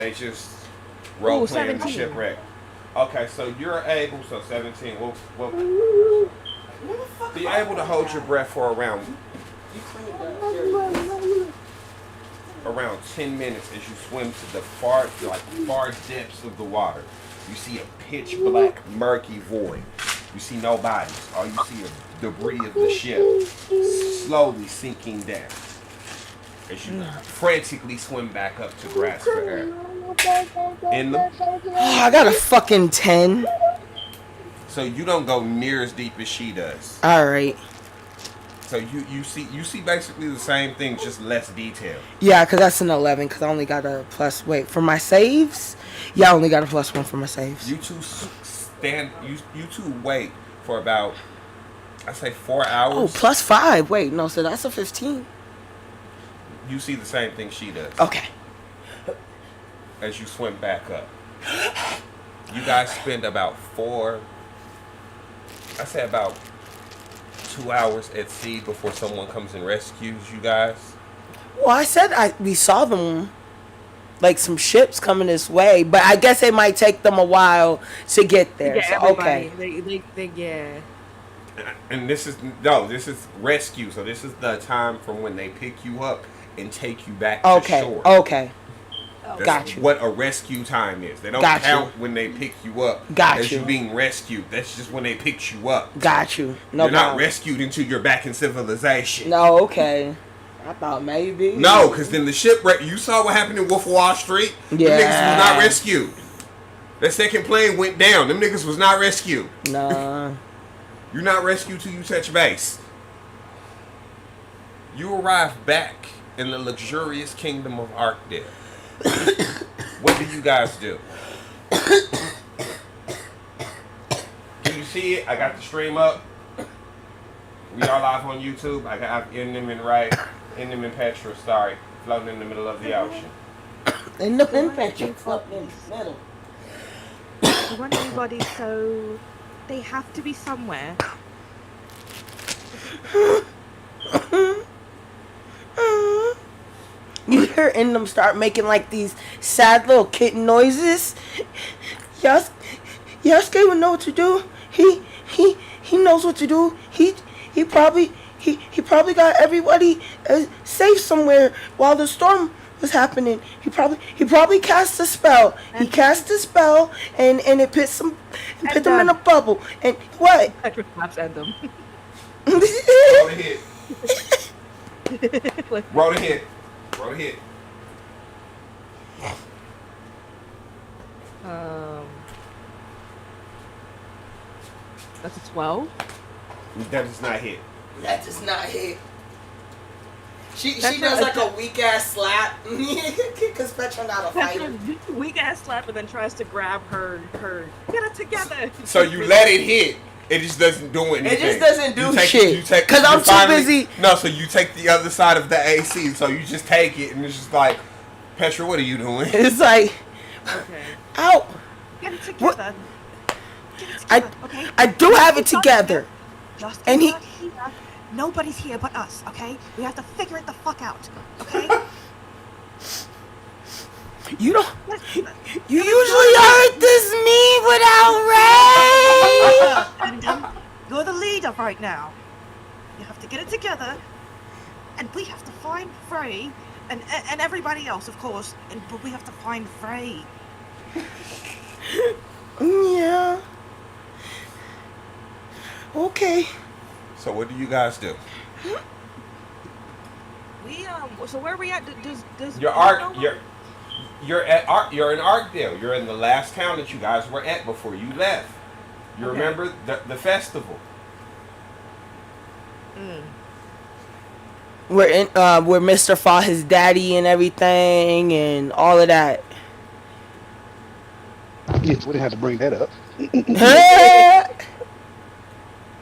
They just role Ooh, playing the 17. shipwreck. Okay, so you're able, so 17, well, be able to hold your breath for around 10 minutes as you swim to the far depths of the water. You see a pitch black, murky void. You see no bodies. All you see is debris of the ship slowly sinking down as you frantically swim back up to grasp for air. In the I got a fucking 10. So you don't go near as deep as she does. All right. So you see basically the same thing, just less detail. Yeah, because that's an 11, because I only got a plus. Wait, for my saves? Yeah, I only got a +1 for my saves. You two stand. You two wait for about, I say, 4 hours. Oh, +5. Wait, no, so that's a 15. You see the same thing she does. Okay. As you swim back up, you guys spend about about 2 hours at sea before someone comes and rescues you guys. Well, I said we saw them, like some ships coming this way, but I guess it might take them a while to get there. Yeah, so everybody. okay. They yeah. And this is rescue. So this is the time from when they pick you up and take you back to shore. Okay. That's Got you. what a rescue time is. They don't Got count you. when they pick you up Got as you. you being rescued. That's just when they picked you up. Got you. No You're not problem. rescued until you're back in civilization. No, okay. I thought maybe. No, because then the shipwreck. You saw what happened in Wolf of Wall Street. Yeah. Them niggas was not rescued. That second plane went down. Them niggas was not rescued. Nah. You're not rescued till you touch base. You arrive back in the luxurious kingdom of Arkdale. What do you guys do? Do you see it? I got the stream up. We are live on YouTube. I've Endem and Petra, sorry, floating in the middle of the ocean. And no infection floating in the middle. I want anybody, so they have to be somewhere. You hear them start making like these sad little kitten noises. Yasuke would know what to do. He knows what to do. He probably got everybody safe somewhere while the storm was happening. He probably cast a spell. He cast a spell and it put them in a bubble. And what? Petra claps at them. Roll the hit. Roll the hit. Roll the hit. That's a 12. That does not hit. That does not hit. She Petra does like a weak ass slap because Petra not a Petra fighter. weak ass slap and then tries to grab her. Get it together. So you let it hit. It just doesn't do anything. It just doesn't do shit. Because Because I'm too busy. No, so you take the other side of the AC. So you just take it and it's just like, Petra, what are you doing? It's like, Okay. ow. Get it together. Get it I together, okay? I do have it together. Just And he- not here. Nobody's here but us, okay? We have to figure it the fuck out, okay? You don't. You usually aren't this mean without Ray. And you're the leader right now. You have to get it together, and we have to find Frey, and everybody else, of course. But we have to find Frey. Yeah. Okay. So what do you guys do? We So where are we at? Does You're in Arkdale. You're in the last town that you guys were at before you left. You Okay. remember the festival. Where Mr. fought his daddy and everything and all of that. Yes, we didn't have to bring that up.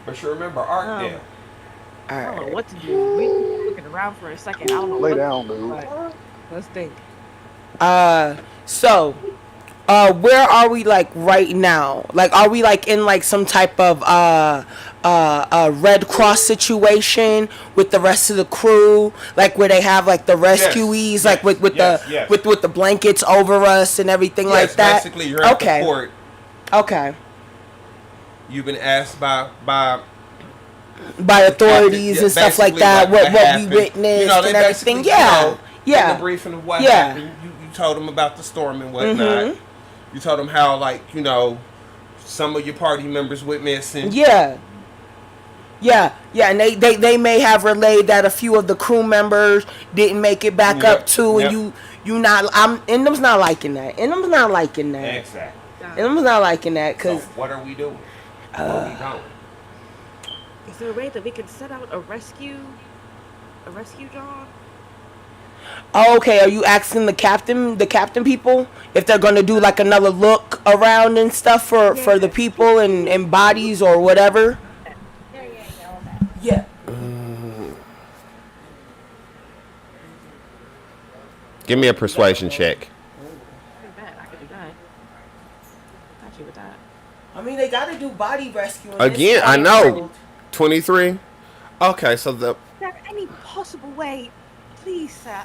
But you remember Arkdale. I don't know what to do. We were looking around for a second. I don't know. Lay what down, to do, dude. but let's think. So, where are we like right now? Like, are we like in like some type of Red Cross situation with the rest of the crew, like where they have like the rescuees, Yes, like with yes, the yes. with the blankets over us and everything Yes, like that. basically, you're at Okay. the court. Okay. You've been asked by By authorities yeah, and stuff like basically that, what we happened. witnessed You know, they and everything. basically, Yeah. you know, Yeah. in the briefing of what Yeah. happened, you told them about the storm and whatnot. You told them how, like, you know, some of your party members went missing. Yeah. Yeah, and they may have relayed that a few of the crew members didn't make it back Yep, up too, and yep. you not. Endem's not liking that. Endem's not liking that. Exactly. Endem's not liking that So because what are we doing? Where are we going? Is there a way that we can set out a rescue John? oh, okay. Are you asking the captain people if they're gonna do like another look around and stuff for the people and bodies or whatever? Yeah. Give me a persuasion check. I could do that. Got you with that. I mean, they gotta do body rescue. Again, I know. 23? Okay, so Is there any possible way, please, sir?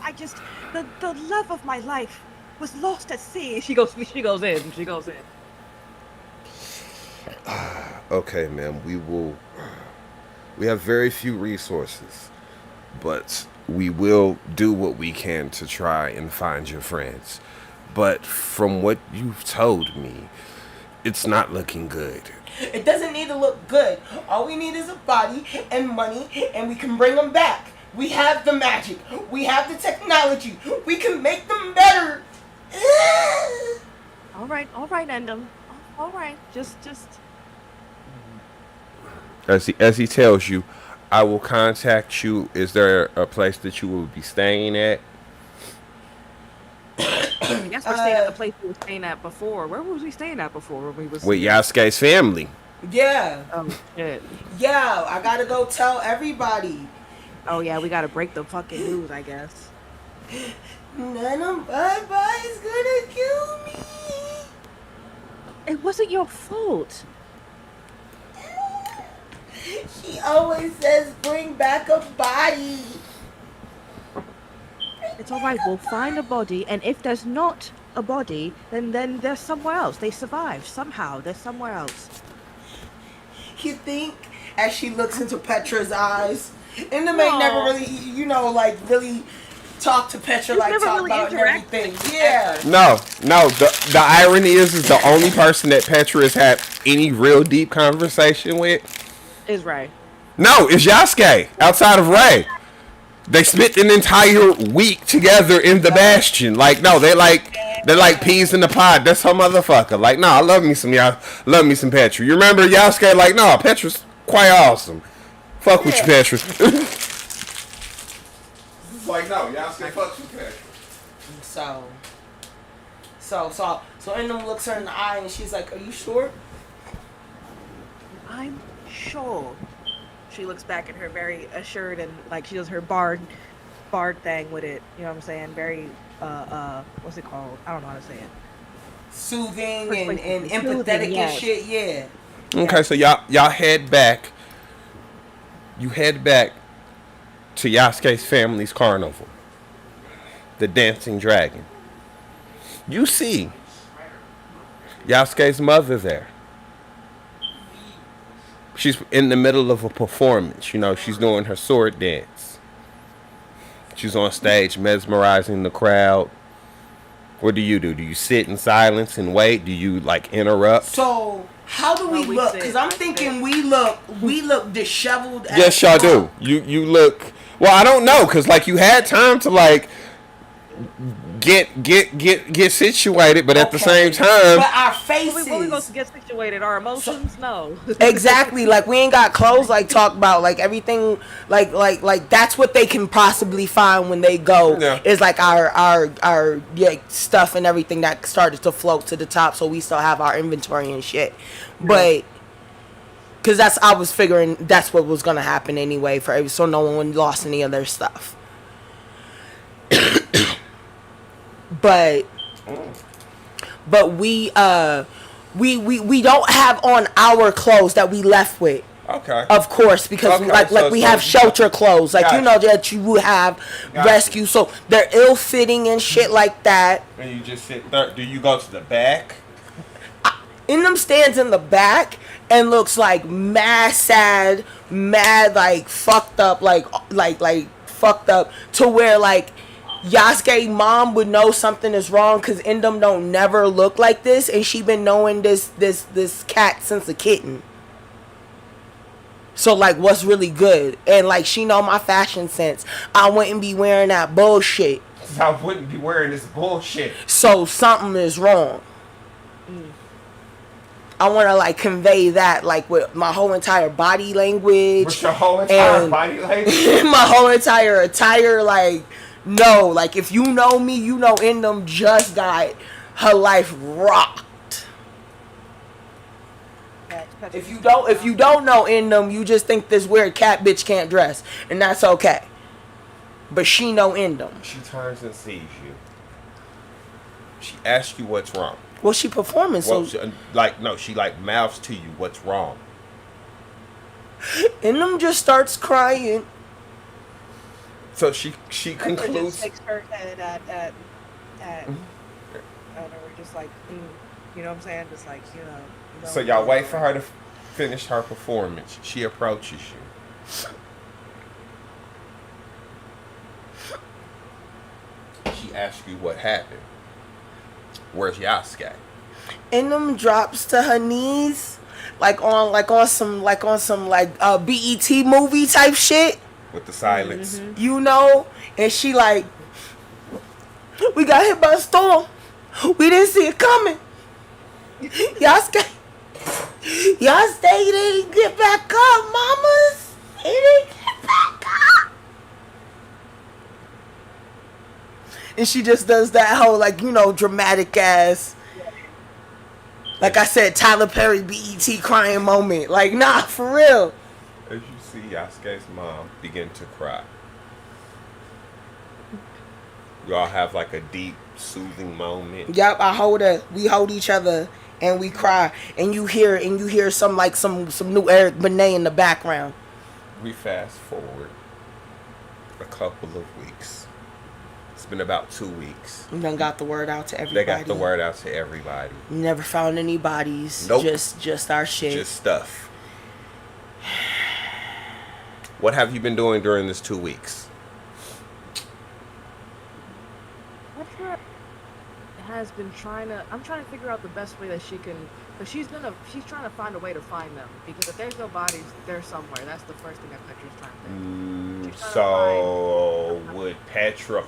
The love of my life was lost at sea. She goes in. okay, ma'am, we have very few resources, but we will do what we can to try and find your friends. But from what you've told me, it's not looking good. It doesn't need to look good. All we need is a body and money, and we can bring them back. We have the magic. We have the technology. We can make them better. All right, Endem. All right, just. As he tells you, I will contact you. Is there a place that you will be staying at? I guess we're staying at the place we were staying at before. Where was we staying at before when we was? With Yasuke's family. Yeah. Oh shit. Yeah, I gotta go tell everybody. Oh yeah, we gotta break the fucking news, I guess. Nana Bye is gonna kill me. It wasn't your fault. She always says bring back a body. It's all right. We'll find a body, and if there's not a body, then there's somewhere else. They survived somehow. They're somewhere else. You think? As she looks into Petra's eyes, and the maid never really, really talk to Petra, like never talk really about and interacted everything. with Yeah. No. The irony is the only person that Petra has had any real deep conversation with. Is right. No, it's Yasuke outside of Ray. They spent an entire week together in the Bastion. Like, no, they're like peas in the pod. That's her motherfucker. Like, no, I love me some Petra. You remember Yasuke? Like, no, Petra's quite awesome. Fuck with you, Petra. Like, no, Yasuke fucks with Petra. So Endem looks her in the eye and she's like, "Are you sure?" I'm sure. She looks back at her very assured and like she does her bard thing with it. You know what I'm saying? Very what's it called? I don't know how to say it. Soothing and Soothing, empathetic yes. and shit. Yeah. Okay, so y'all head back. You head back to Yasuke's family's carnival. The Dancing Dragon. You see Yasuke's mother there. She's in the middle of a performance. You know, she's doing her sword dance. She's on stage mesmerizing the crowd. What do? Do you sit in silence and wait? Do you like interrupt? So how do we look? Because I'm thinking we look disheveled. Yes, y'all do. You look. Well, I don't know, cause like you had time to like get situated, but at the same time, but our faces. When we go to get situated, our emotions, no. Exactly. Like we ain't got clothes. Like talk about like everything. Like that's what they can possibly find when they go. Yeah. Is like our stuff and everything that started to float to the top, so we still have our inventory and shit. But because I was figuring that's what was gonna happen anyway so no one lost any of their stuff. But we don't have on our clothes that we left with Okay. Of course, because Okay, like so- we so have you- shelter clothes, like you know Gotcha. that you will have Gotcha. rescue, so they're ill fitting and shit like that. And you just sit there. Do you go to the back? Them stands in the back and looks like mad sad, mad like fucked up, like fucked up to where like Yasuke mom would know something is wrong because Indom don't never look like this, and she been knowing this cat since a kitten. So like, what's really good? And like, she know my fashion sense. I wouldn't be wearing that bullshit. I wouldn't be wearing this bullshit. So something is wrong. I want to like convey that like with my whole entire body language. With your whole entire and body language? my whole entire attire. Like, no, like if you know me, you know Indom just got her life rocked. If you don't know Indom, you just think this weird cat bitch can't dress, and that's okay. But she know Indom. She turns and sees you. She asks you what's wrong. Well, she performing, so Well, she like mouths to you what's wrong. Indom just starts crying. So she Hector concludes. just shakes her head at I don't know, we're just like, you know what I'm saying? Just like, you know. So y'all wait for her to finish her performance. She approaches you. She asks you what happened. Where's Yasuke? Indom drops to her knees, like on some BET movie type shit, With the silence. you know, and she like, we got hit by a storm, we didn't see it coming. Y'all stay, didn't get back up, mamas. He didn't get back up. And she just does that whole, like, you know, dramatic ass, like I said, Tyler Perry BET crying moment. Like, nah, for real. As you see Yasuke's mom begin to cry. Y'all have like a deep, soothing moment. Yup, we hold each other and we cry. And you hear some new Eric Benet in the background. We fast forward a couple of weeks. It's been about 2 weeks. We done got the word out to everybody. They got the word out to everybody. Never found any bodies. Nope. Just our shit. Just stuff. What have you been doing during this 2 weeks? Petra has been I'm trying to figure out the best way that she can, but she's trying to find a way to find them, because if there's no bodies, they're somewhere. That's the first thing that Petra's trying to do. She's trying to So would Petra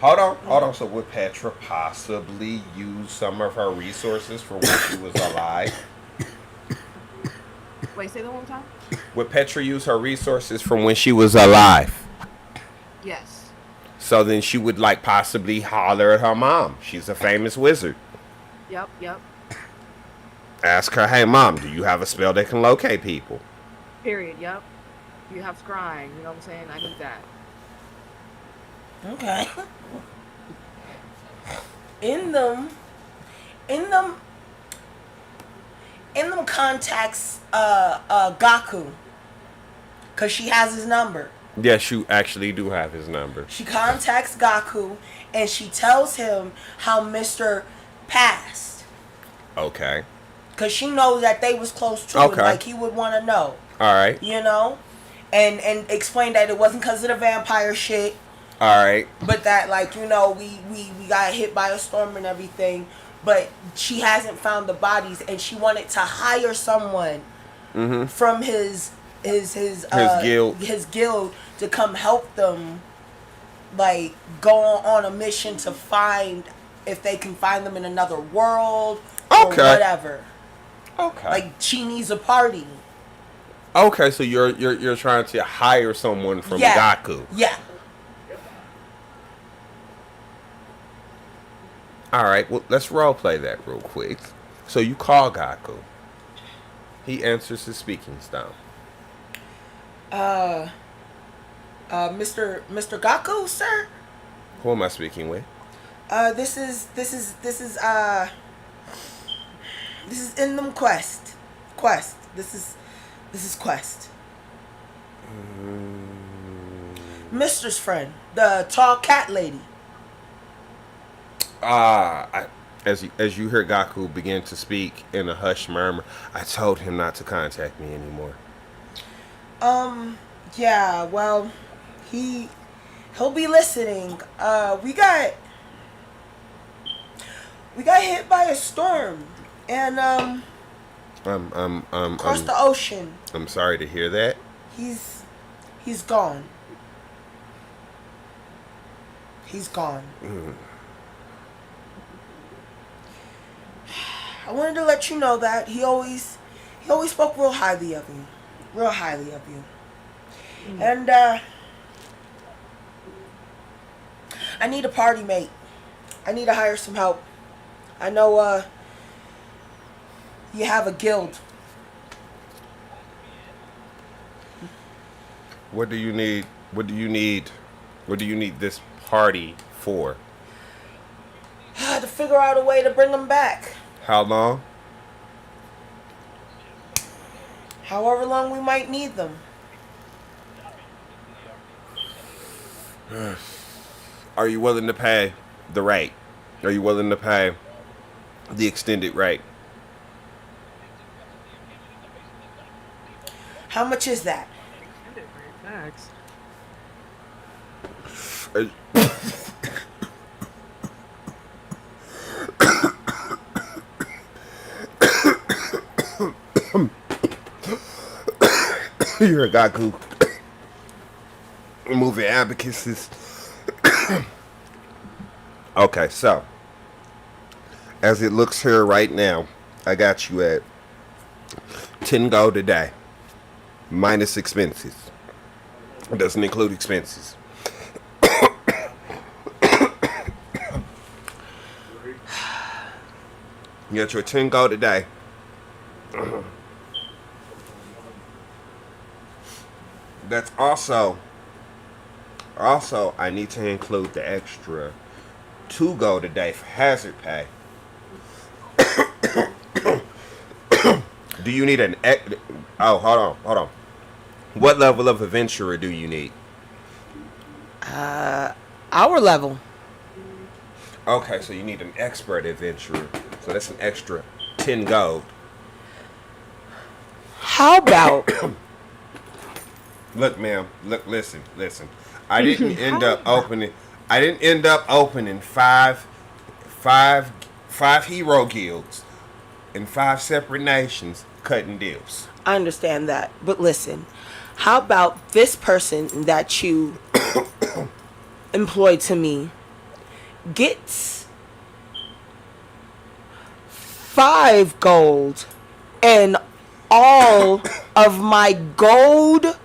Hold on. So would Petra possibly use some of her resources for when she was alive? Wait, say that one more time? Would Petra use her resources from when she was alive? Yes. So then she would like possibly holler at her mom. She's a famous wizard. Yep. Ask her, hey mom, do you have a spell that can locate people? Period. Yep. You have scrying. You know what I'm saying? I need that. Okay. In them contacts Gaku, cause she has his number. Yes, you actually do have his number. She contacts Gaku and she tells him how Mr. passed, Okay. cause she knows that they was close to Okay. it, like he would want to know, All right. you know, and explain that it wasn't cause of the vampire shit. All right. But that, like, you know, we got hit by a storm and everything. But she hasn't found the bodies, and she wanted to hire someone from his guild to come help them, like, go on a mission to find if they can find them in another world or whatever. Okay. Like, she needs a party. Okay, so you're trying to hire someone from Gaku. Yeah. All right, well, let's role play that real quick. So you call Gaku. He answers his speaking stone. Mr. Gaku, sir? Who am I speaking with? This is in them quest. This is This is Quest. Mister's friend, the tall cat lady. As you hear Gaku begin to speak in a hushed murmur, I told him not to contact me anymore. Yeah, well, he'll be listening. We got hit by a storm and across the ocean. I'm sorry to hear that. He's gone. He's gone. I wanted to let you know that he always spoke real highly of you. Real highly of you. And I need a party mate. I need to hire some help. I know you have a guild. What do you need? What do you need this party for? To figure out a way to bring them back. How long? However long we might need them. Are you willing to pay the rate? Are you willing to pay the extended rate? How much is that? Facts. You're a Gaku. Moving advocacies. Okay, so as it looks here right now, I got you at 10 gold a day, minus expenses. It doesn't include expenses. You got your 10 gold a day. That's also I need to include the extra 2 gold a day for hazard pay. Do you need hold on. What level of adventurer do you need? Our level. Okay, so you need an expert adventurer. So that's an extra 10 gold. How about Look, ma'am. Look, listen. I didn't end up opening five hero guilds in 5 separate nations cutting deals. I understand that, but listen. How about this person that you employed to me gets 5 gold and all of my gold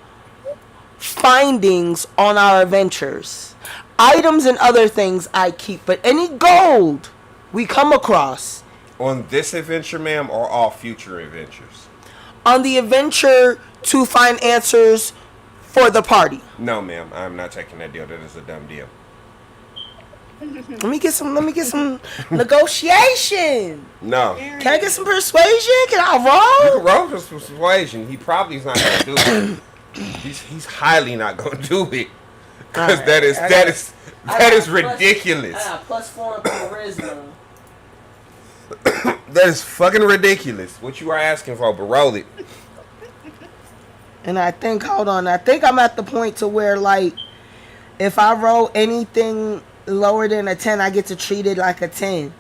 findings on our adventures, items and other things I keep, but any gold we come across On this adventure, ma'am, or all future adventures? on the adventure to find answers for the party. No, ma'am. I'm not taking that deal. That is a dumb deal. Let me get some negotiation. No. Can I get some persuasion? Can I You roll? can roll for some persuasion. He probably is not going to do it. He's highly not going to do it. Because Alright, that is ridiculous. I got +4 charisma. That is fucking ridiculous. What you are asking for, but roll it. And I think I'm at the point to where, like, if I roll anything lower than a 10, I get to treat it like a 10.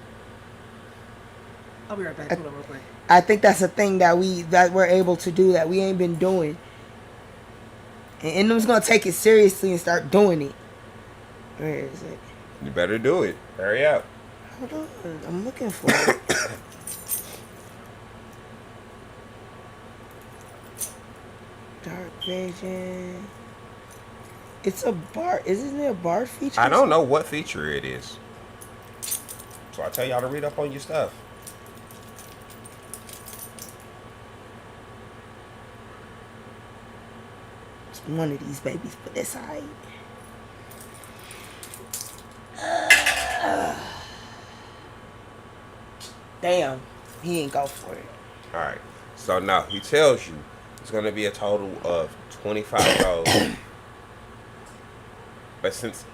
I'll be right back. Hold on real quick. I think that's a thing that we're able to do that we ain't been doing. And Indum's gonna take it seriously and start doing it. Where is it? You better do it. Hurry up. Hold on, I'm looking for it. Dark vision. It's a bar. Isn't it a bar feature? I don't know what feature it is. So I tell y'all to read up on your stuff. It's one of these babies put aside. Damn, he ain't go for it. Alright. So now he tells you It's gonna be a total of 25 gold. But since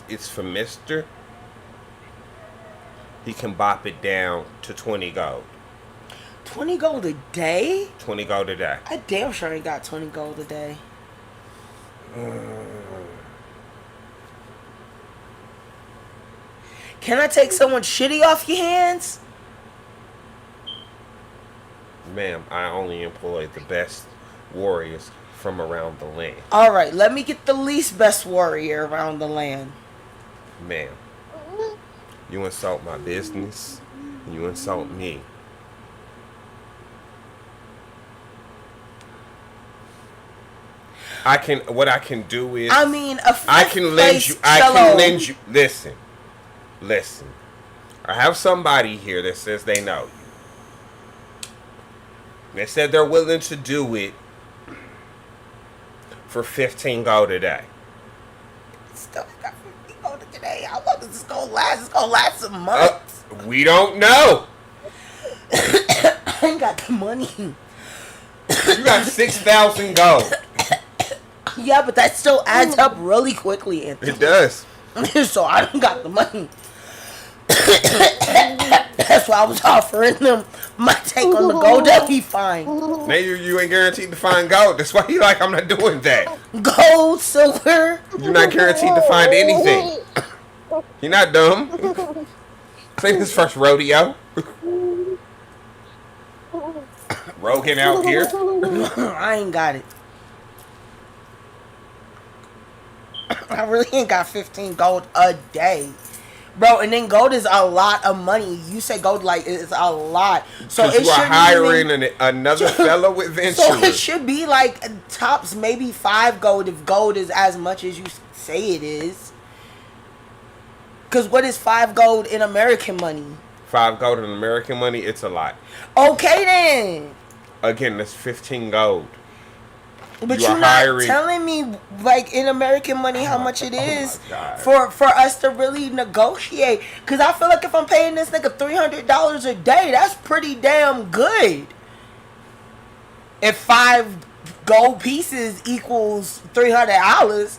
it's for Mister, he can bop it down to 20 gold. 20 gold a day? 20 gold a day. I damn sure ain't got 20 gold a day. Can I take someone shitty off your hands? Ma'am, I only employ the best warriors from around the land. Alright, let me get the least best warrior around the land. Ma'am, you insult my business, you insult me. What I can do is I mean, I can lend you. Listen. I have somebody here that says they know you. They said they're willing to do it for 15 gold a day. Still got 15 gold a day. How long is this gonna last? It's gonna last some months. We don't know. I ain't got the money. You got 6,000 gold. Yeah, but that still adds up really quickly, Anthony. It does. So I don't got the money. That's why I was offering them my take on the gold that we find. Now you ain't guaranteed to find gold. That's why you like, I'm not doing that. Gold, silver. You're not guaranteed to find anything. You're not dumb. This ain't his first rodeo. Rogan out here. I ain't got it. I really ain't got 15 gold a day. Bro, and then gold is a lot of money. You say gold like it's a lot. So it you are hiring another fellow with Venture. So it should be like tops maybe 5 gold if gold is as much as you say it is. Because what is 5 gold in American money? 5 gold in American money, it's a lot. Okay then. Again, that's 15 gold. But you're not telling me, like, in American money how much it is for us to really negotiate. Because I feel like if I'm paying this nigga $300 a day, that's pretty damn good. If 5 gold pieces equals $300,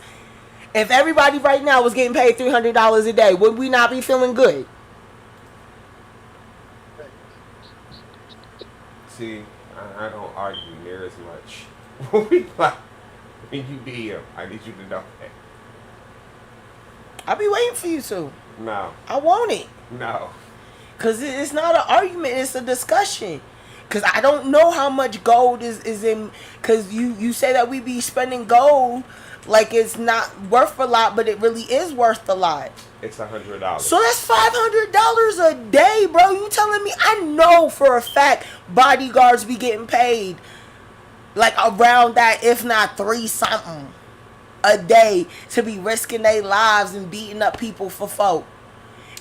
if everybody right now was getting paid $300 a day, would we not be feeling good? See, I don't argue near as much. When you DM, I need you to know that. I'll be waiting for you to. No. I want it. No. Because it's not an argument, it's a discussion. Because I don't know how much gold is in. Because you say that we be spending gold like it's not worth a lot, but it really is worth a lot. It's $100. So that's $500 a day, bro. You telling me? I know for a fact bodyguards be getting paid like around that, if not 3 something a day to be risking their lives and beating up people for folk.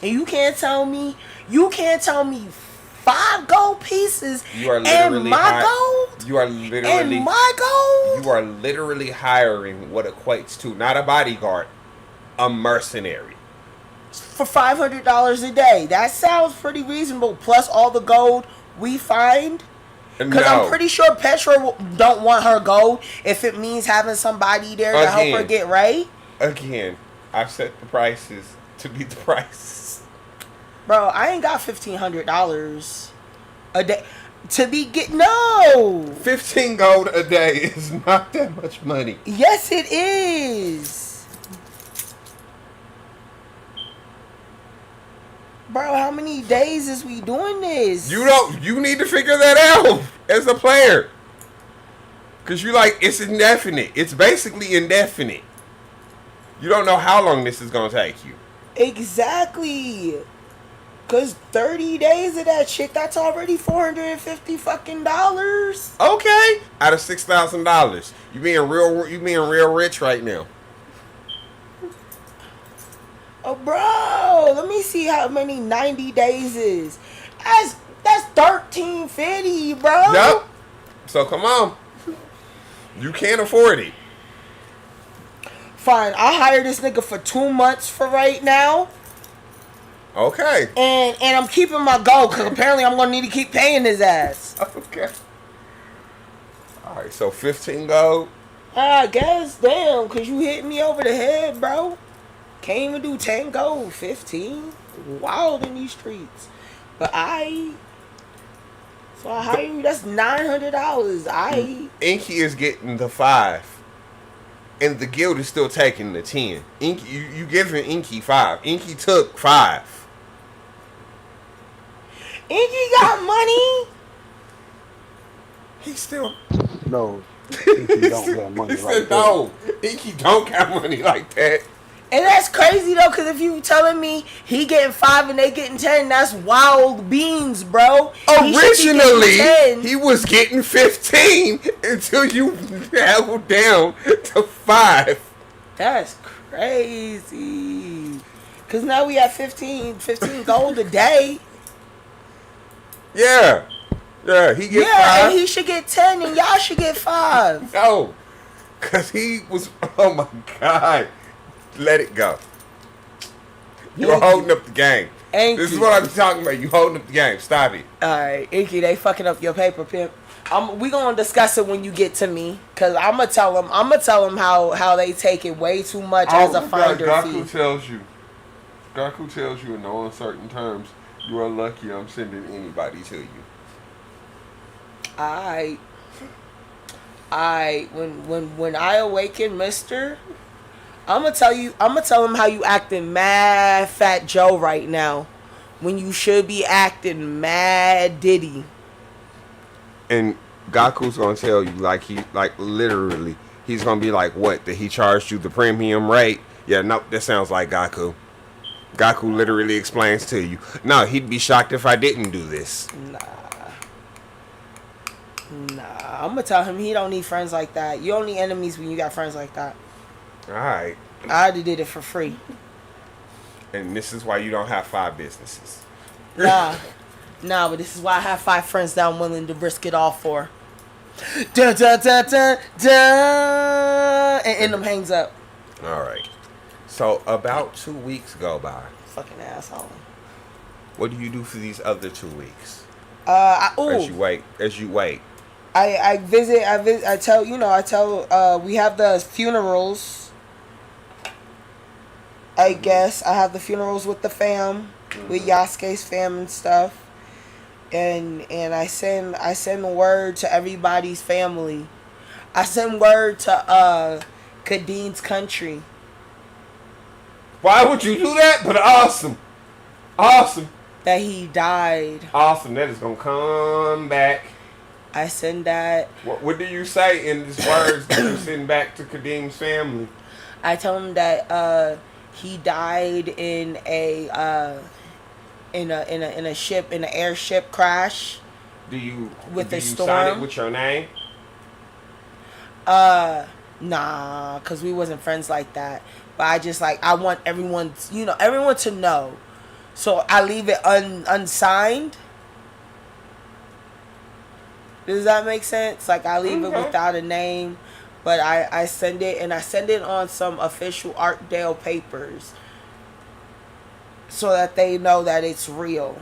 And you can't tell me 5 gold pieces and my gold? You are literally and my gold? You are literally hiring what equates to not a bodyguard, a mercenary. For $500 a day. That sounds pretty reasonable. Plus all the gold we find. Because I'm pretty sure Petra don't want her gold if it means having somebody there to help her get right. Again, I've set the prices to be the prices. Bro, I ain't got $1,500 a day to be no. 15 gold a day is not that much money. Yes, it is. Bro, how many days is we doing this? You need to figure that out as a player. Cause you like, it's indefinite. It's basically indefinite. You don't know how long this is gonna take you. Exactly. Cause 30 days of that shit, that's already $450 fucking dollars. Okay. Out of $6,000. You being real rich right now. Oh, bro, let me see how many 90 days is. That's $1,350, bro. Yep. So come on. You can't afford it. Fine, I'll hire this nigga for 2 months for right now. Okay. And I'm keeping my gold because apparently I'm gonna need to keep paying his ass. Okay. All right, so 15 gold. I guess, damn, cause you hit me over the head, bro. Can't even do 10 gold, 15. Wild in these streets. But so I hire you, that's $900. Inky is getting the 5, and the guild is still taking the 10. Inky, you giving Inky 5. Inky took 5. Inky got money. He still. No, Inky don't got money He like said that. no. Inky don't got money like that. And that's crazy though, cause if you telling me he getting 5 and they getting 10, that's wild beans, bro. Originally, he he was getting 15 until you held down to 5. That's crazy. Cause now we have 15 gold a day. Yeah. Yeah, he get Yeah, 5. and he should get 10 and y'all should get 5. No. Because he was, oh my God. Let it go. You're holding up the game. This is what I'm talking about. You holding up the game. Stop it. Alright, Inky, they fucking up your paper, pimp. We gonna discuss it when you get to me, cause I'm gonna tell them how they take it way too much as a finder Gaku fee. tells you in no uncertain terms, you are lucky I'm sending anybody to you. When I awaken, Mister, I'm gonna tell him how you acting mad Fat Joe right now, when you should be acting mad Diddy. And Gaku's gonna tell you like literally he's gonna be like, what, that he charged you the premium rate? Yeah, nope, that sounds like Gaku. Gaku literally explains to you. No, he'd be shocked if I didn't do this. Nah, I'm gonna tell him he don't need friends like that. You don't need enemies when you got friends like that. Alright. I already did it for free. And this is why you don't have 5 businesses. Nah, but this is why I have 5 friends that I'm willing to risk it all for. Dun, dun, dun, dun, dun, and end them hangs up. Alright. So about 2 weeks go by. Fucking asshole. What do you do for these other 2 weeks? As you wait. I visit, I tell, we have the funerals. I guess I have the funerals with the fam, with Yasuke's fam and stuff. And I send word to everybody's family. I send word to Kadeen's country. Why would you do that? But awesome. That he died. Awesome. That is gonna come back. I send that. What do you say in these words that you send back to Kadim's family? I tell him that he died in a ship, in an airship crash. Do you storm? sign it with your name? Nah, cause we wasn't friends like that. But I want everyone to know. So I leave it unsigned. Does that make sense? Like I leave it without a name, but I send it, and I send it on some official Artdale papers, so that they know that it's real.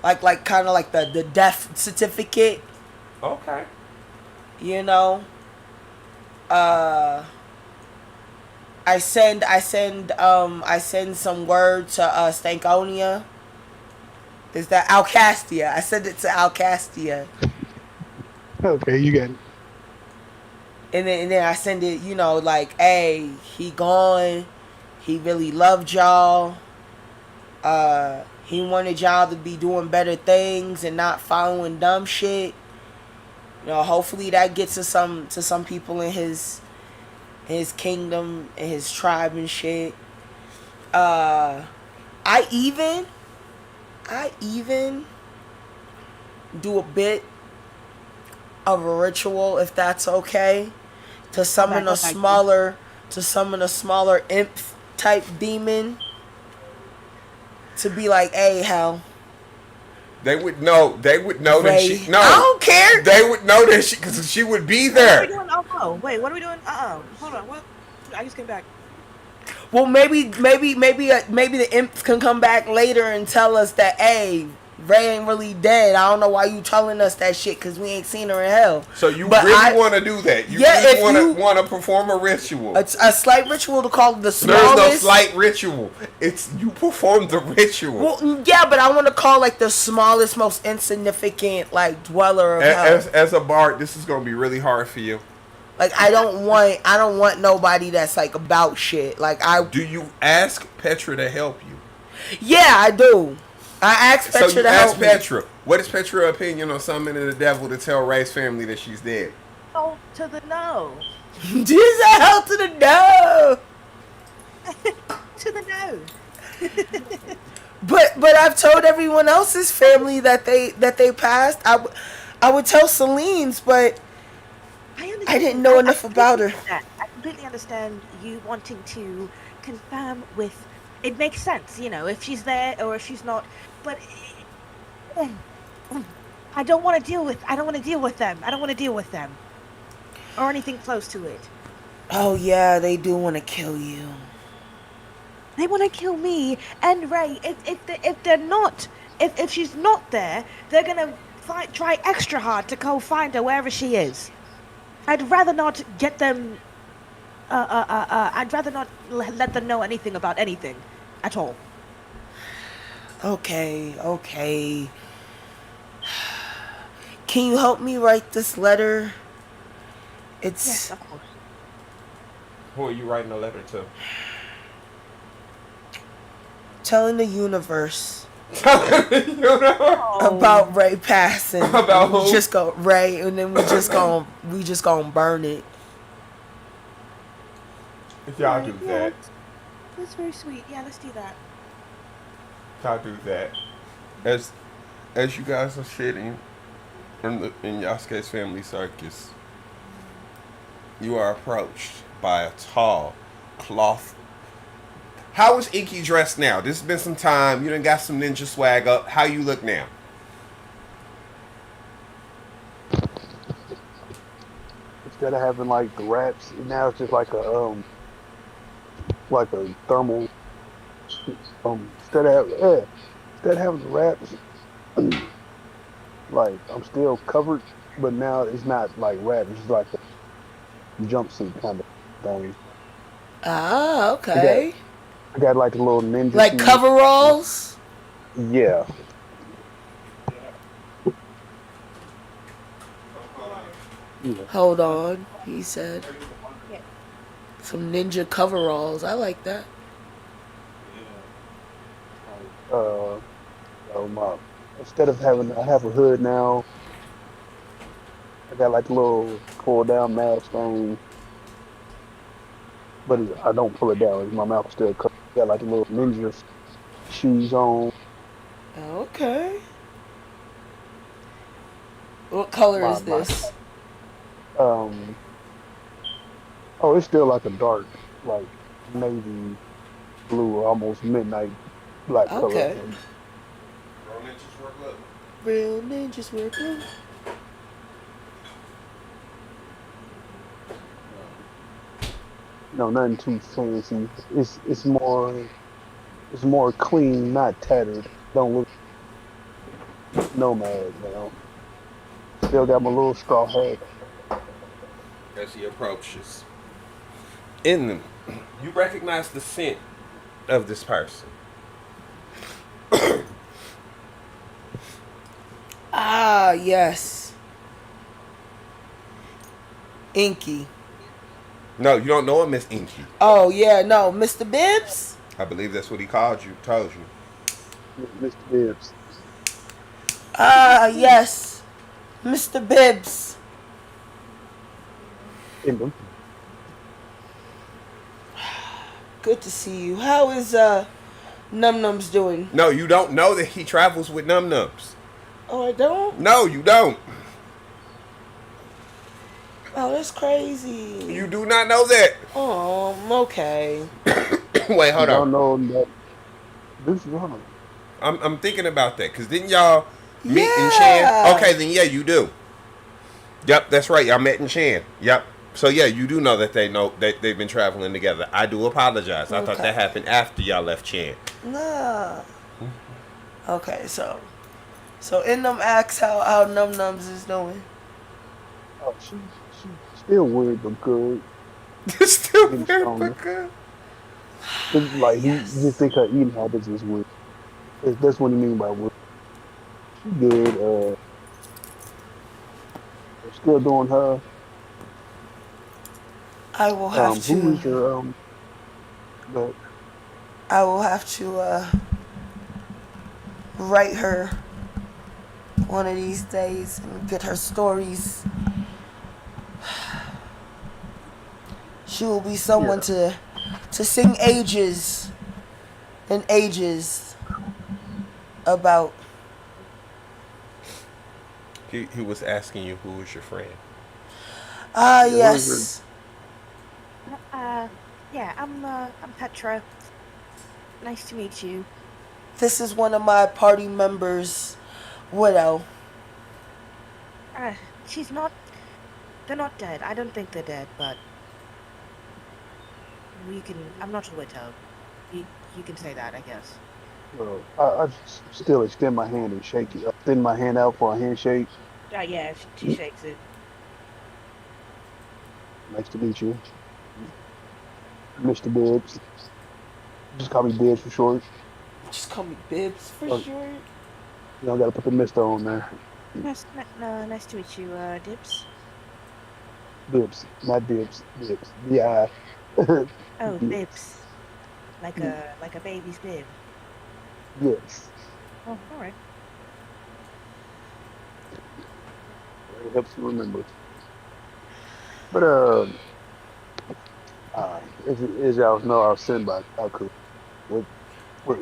Like kind of like the death certificate. Okay. I send some word to Stankonia. Is that Alcastia? I send it to Alcastia. Okay, you got it. And then I send it, like, hey, he gone. He really loved y'all. He wanted y'all to be doing better things and not following dumb shit. Hopefully that gets to some people in his kingdom and his tribe and shit. I even do a bit of a ritual, if that's okay, to summon a smaller imp type demon, to be like, hey, hell. They would know that she. No, I don't care. They would know that because she would be there. What are we doing? Oh, wait, what are we doing? Hold on. What? I just came back. Well, maybe the imp can come back later and tell us that, hey, Ray ain't really dead. I don't know why you telling us that shit because we ain't seen her in hell. So you But really want to do that? You Yeah, if really you- want to perform a ritual? a slight ritual to call it the There's smallest. no slight ritual. It's you perform the ritual. Well, yeah, but I want to call like the smallest, most insignificant like dweller of hell. As a bard, this is gonna be really hard for you. Like I don't want nobody that's like about shit. Like Do you ask Petra to help you? yeah, I do. I asked Petra So you to ask help me. Petra. What is Petra's opinion on summoning the devil to tell Ray's family that she's dead? Oh, to the no. Jesus, hell to the no. To the no. But I've told everyone else's family that they passed. I would tell Celine's, but I didn't know enough about her. I completely understand you wanting to confirm with. It makes sense, you know, if she's there or if she's not. But I don't want to deal with. I don't want to deal with them. I don't want to deal with them or anything close to it. Oh yeah, they do want to kill you. They want to kill me and Ray. If they're not, if she's not there, they're gonna try extra hard to go find her wherever she is. I'd rather not get them. I'd rather not let them know anything about anything, at all. Okay. Can you help me write this letter? It's Yes, of course. Who are you writing a letter to? telling the universe You know? about Ray passing. About We who? just go Ray, and then we just gonna burn it. Y'all do Yeah, that. that's very sweet. Yeah, let's do that. Y'all do that. As you guys are sitting in Yasuke's family circus, you are approached by a tall cloth. How is Inky dressed now? This has been some time. You done got some ninja swag up. How you look now? Instead of having like the wraps, now it's just like a thermal. Instead of having the wraps, like I'm still covered, but now it's not like wrap. It's just like a jumpsuit kind of thing. Ah, okay. I got like a little ninja. Like suit. coveralls. Yeah. Hold on, he said. Some ninja coveralls. I like that. Instead of I have a hood now. I got like a little pull down mask thing, but I don't pull it down. My mouth is still covered. Got like a little ninja shoes on. Okay. What color is My- this? Oh, it's still like a dark, like navy blue, almost midnight black color. Okay. Real ninjas wear blue. No, nothing too fancy. It's more clean, not tattered. Don't look nomad, you know. Still got my little straw hat. As he approaches. In them, you recognize the scent of this person. Ah, yes. Inky. No, you don't know him as Inky. Oh, yeah, no. Mr. Bibbs? I believe that's what he told you. Mr. Bibbs. Ah, yes. Mr. Bibbs. In them. Good to see you. How is Num Nums doing? No, you don't know that he travels with Num Nums. Oh, I don't? No, you don't. Oh, that's crazy. You do not know that. Oh, okay. Wait, hold Y'all on. know that this is wrong. I'm thinking about that because didn't y'all meet in Yeah. Chan? Okay, then yeah, you do. Yep, that's right. Y'all met in Chan. Yep. So yeah, you do know that they've been traveling together. I do apologize. I thought Okay. that happened after y'all left Chan. Nah. Okay, so So in them asks how Num Nums is doing. Oh, she still weird but good. It's still Getting weird, stronger. but good. It's like he just Yes. think her eating habits is weird. That's what he mean by weird. She good. Still doing her. I will have Who is to. your but I will have to write her one of these days and get her stories. She will be someone yeah. to sing ages and ages about. He was asking you who was your friend. Ah, Yeah, what is her yes. Uh, yeah, I'm Petra. Nice to meet you. This is one of my party members' widow. Uh, she's not. They're not dead. I don't think they're dead, but we can. I'm not a widow. You can say that, I guess. I still extend my hand and shake it. Extend my hand out for a handshake. Yeah, she shakes it. Nice to meet you, Mr. Bibbs. Just call me Bibbs for short. Just call me Bibbs for Oh, short. you don't gotta put the Mister on there. Nice to meet you, Dips. Bibbs, not Bibbs. Bibbs. B-I. Oh, Bibbs. Bibs. Like a baby's bib. Yes. Oh, alright. It helps you remember. But as y'all know, I was sent by Aku. What, what,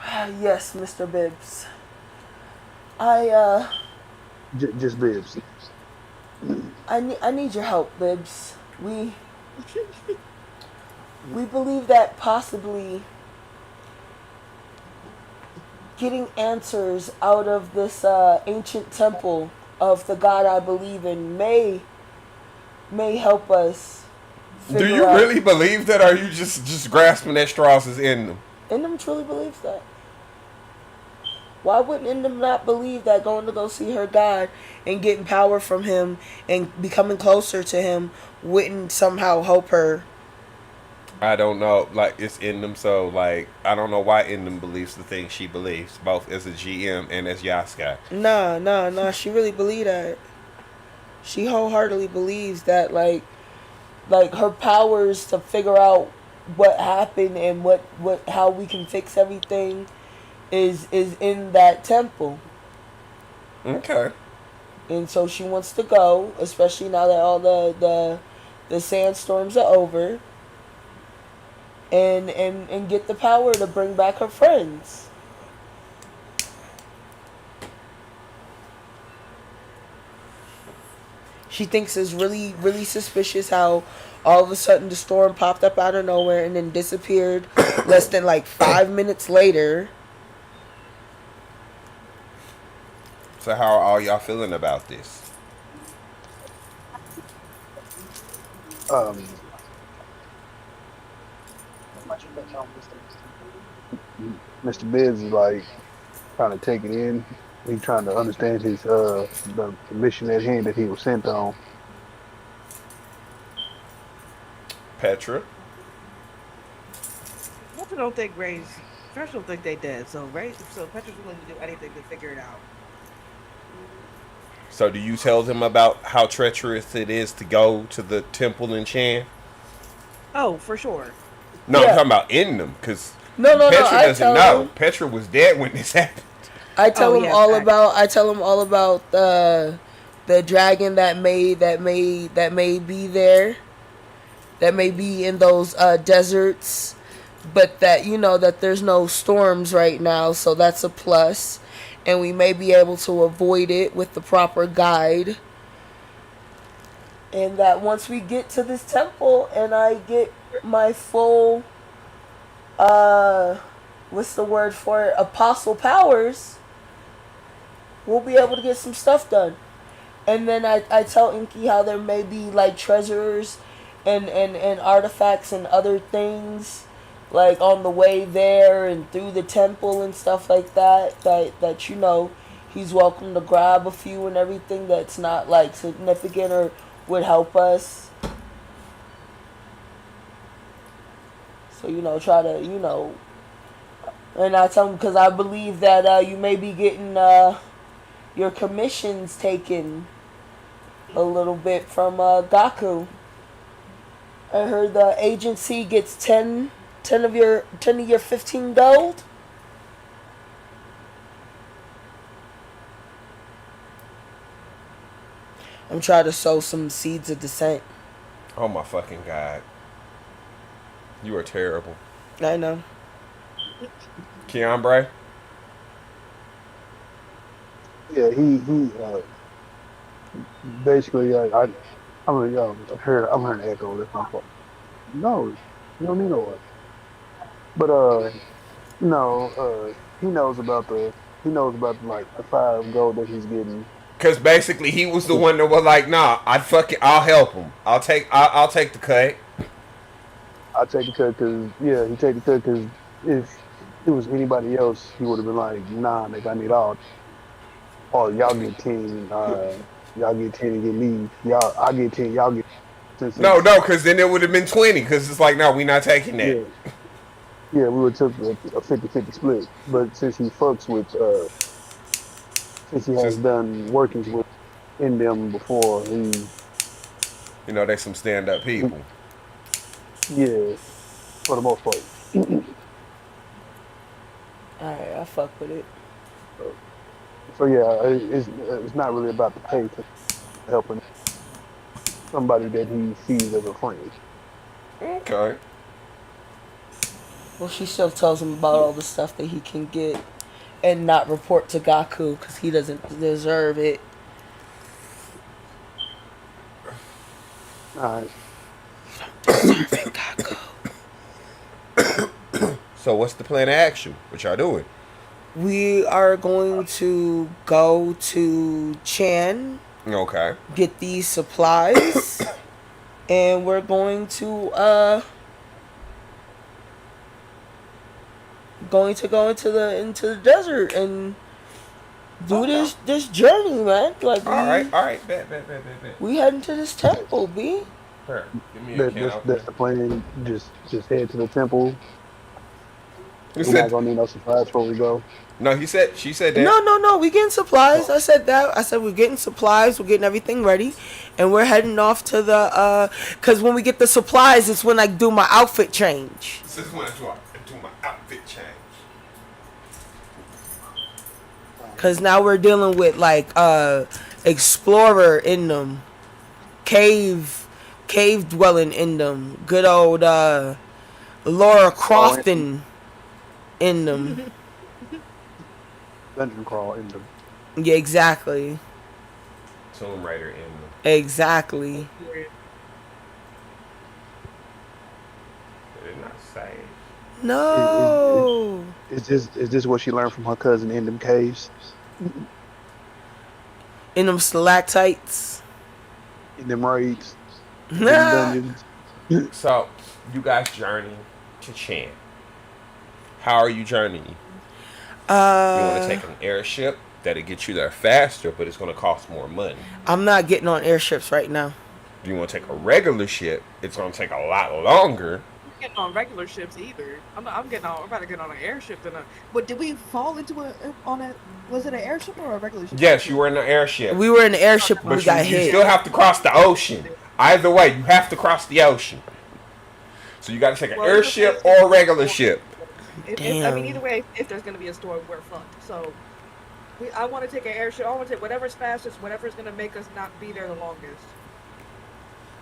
Ah, yes, Mr. Bibbs. I just Bibbs. I need your help, Bibbs. We believe that possibly getting answers out of this ancient temple of the God I believe in may help us Do figure you out. really believe that, or are you just grasping at straws as in them? Indem truly believes that. Why wouldn't Indem not believe that going to go see her God and getting power from him and becoming closer to him wouldn't somehow help her? I don't know. Like, it's in them, so like I don't know why in them believes the thing she believes, both as a GM and as Yasuke. Nah. She really believe that. She wholeheartedly believes that like her powers to figure out what happened and what how we can fix everything is in that temple. Okay. And so she wants to go, especially now that all the sandstorms are over, and get the power to bring back her friends. She thinks it's really suspicious how all of a sudden the storm popped up out of nowhere and then disappeared less than like 5 minutes later. So how are all y'all feeling about this? Um, Mr. Bibbs is like trying to take it in. He's trying to understand his the mission at hand that he was sent on. Petra? I don't think Ray's. First, I don't think they dead. So Petra's willing to do anything to figure it out. So do you tell them about how treacherous it is to go to the temple in Chan? Oh, for sure. No, Yeah. I'm talking about in them, because No. Petra I doesn't tell know. him. Petra was dead when this happened. I tell Oh, him yeah, all facts. about. I tell him all about the dragon that may be there, that may be in those deserts, but that that there's no storms right now, so that's a plus, and we may be able to avoid it with the proper guide. And that once we get to this temple and I get my full what's the word for it, apostle powers, we'll be able to get some stuff done. And then I tell Inky how there may be like treasures and artifacts and other things like on the way there and through the temple and stuff like that he's welcome to grab a few and everything that's not like significant or would help us. So try to and I tell him because I believe that you may be getting your commissions taken a little bit from Gaku. I heard the agency gets 10 of your 15 gold. I'm trying to sow some seeds of dissent. Oh my fucking god. You are terrible. I know. Keonbre? Yeah, he basically I'm hearing an echo. That's my fault. No, you don't need no one. But he knows about like the 5 gold that he's getting. Because basically he was the one that was like, nah, I'll help him. I'll take the cut. I take the cut because he take the cut because if it was anybody else, he would have been like, nah, nigga, I need all. Oh, y'all get 10. Y'all get 10 and get me. I get 10. Y'all get 10. No, because then it would have been 20. Because it's like, no, we not taking that. Yeah, we would have took a 50-50 split. But since he fucks with, since he has done workings with in them before, they some stand-up people. Yeah, for the most part. Alright, I fuck with it. So yeah, it's not really about the pay for helping somebody that he sees as a friend. Okay. Well, she still tells him about all the stuff that he can get and not report to Gaku because he doesn't deserve it. Alright. Gaku. So what's the plan of action? What y'all doing? We are going to go to Chan, Okay. get these supplies, and we're going to go into the desert and do this journey, man. Like All right. Bet. we heading to this temple, B. Here, give me a can. That's the plan. Just head to the temple. He We're said, not gonna need no supplies before we go. no, she said that. No, we getting supplies. I said that. I said we're getting supplies. We're getting everything ready, and we're heading off to the cause when we get the supplies, it's when I do my outfit change. This is when I do my outfit change. Cause now we're dealing with like explorer in them, cave dwelling in them, good old Laura Crofton in them. Dungeon crawl in them. Yeah, exactly. Tomb Raider in them. Exactly. Did it not say? No. Is this what she learned from her cousin in them caves? In them stalactites. In them raids? In them dungeons? So, you guys journey to Chan. How are you journeying? You want to take an airship that'll get you there faster, but it's going to cost more money. I'm not getting on airships right now. If you want to take a regular ship, it's going to take a lot longer. I'm getting on regular ships either. I'm about to get on an airship than a. But did we fall into was it an airship or a regular ship? Yes, you were in an airship. We were in the airship when But we got you hit. still have to cross the ocean. Either way, you have to cross the ocean. So you got to take an airship or a regular ship. Damn. I mean, either way, if there's going to be a storm, we're fucked. So, I want to take an airship. I want to take whatever's fastest, whatever's going to make us not be there the longest.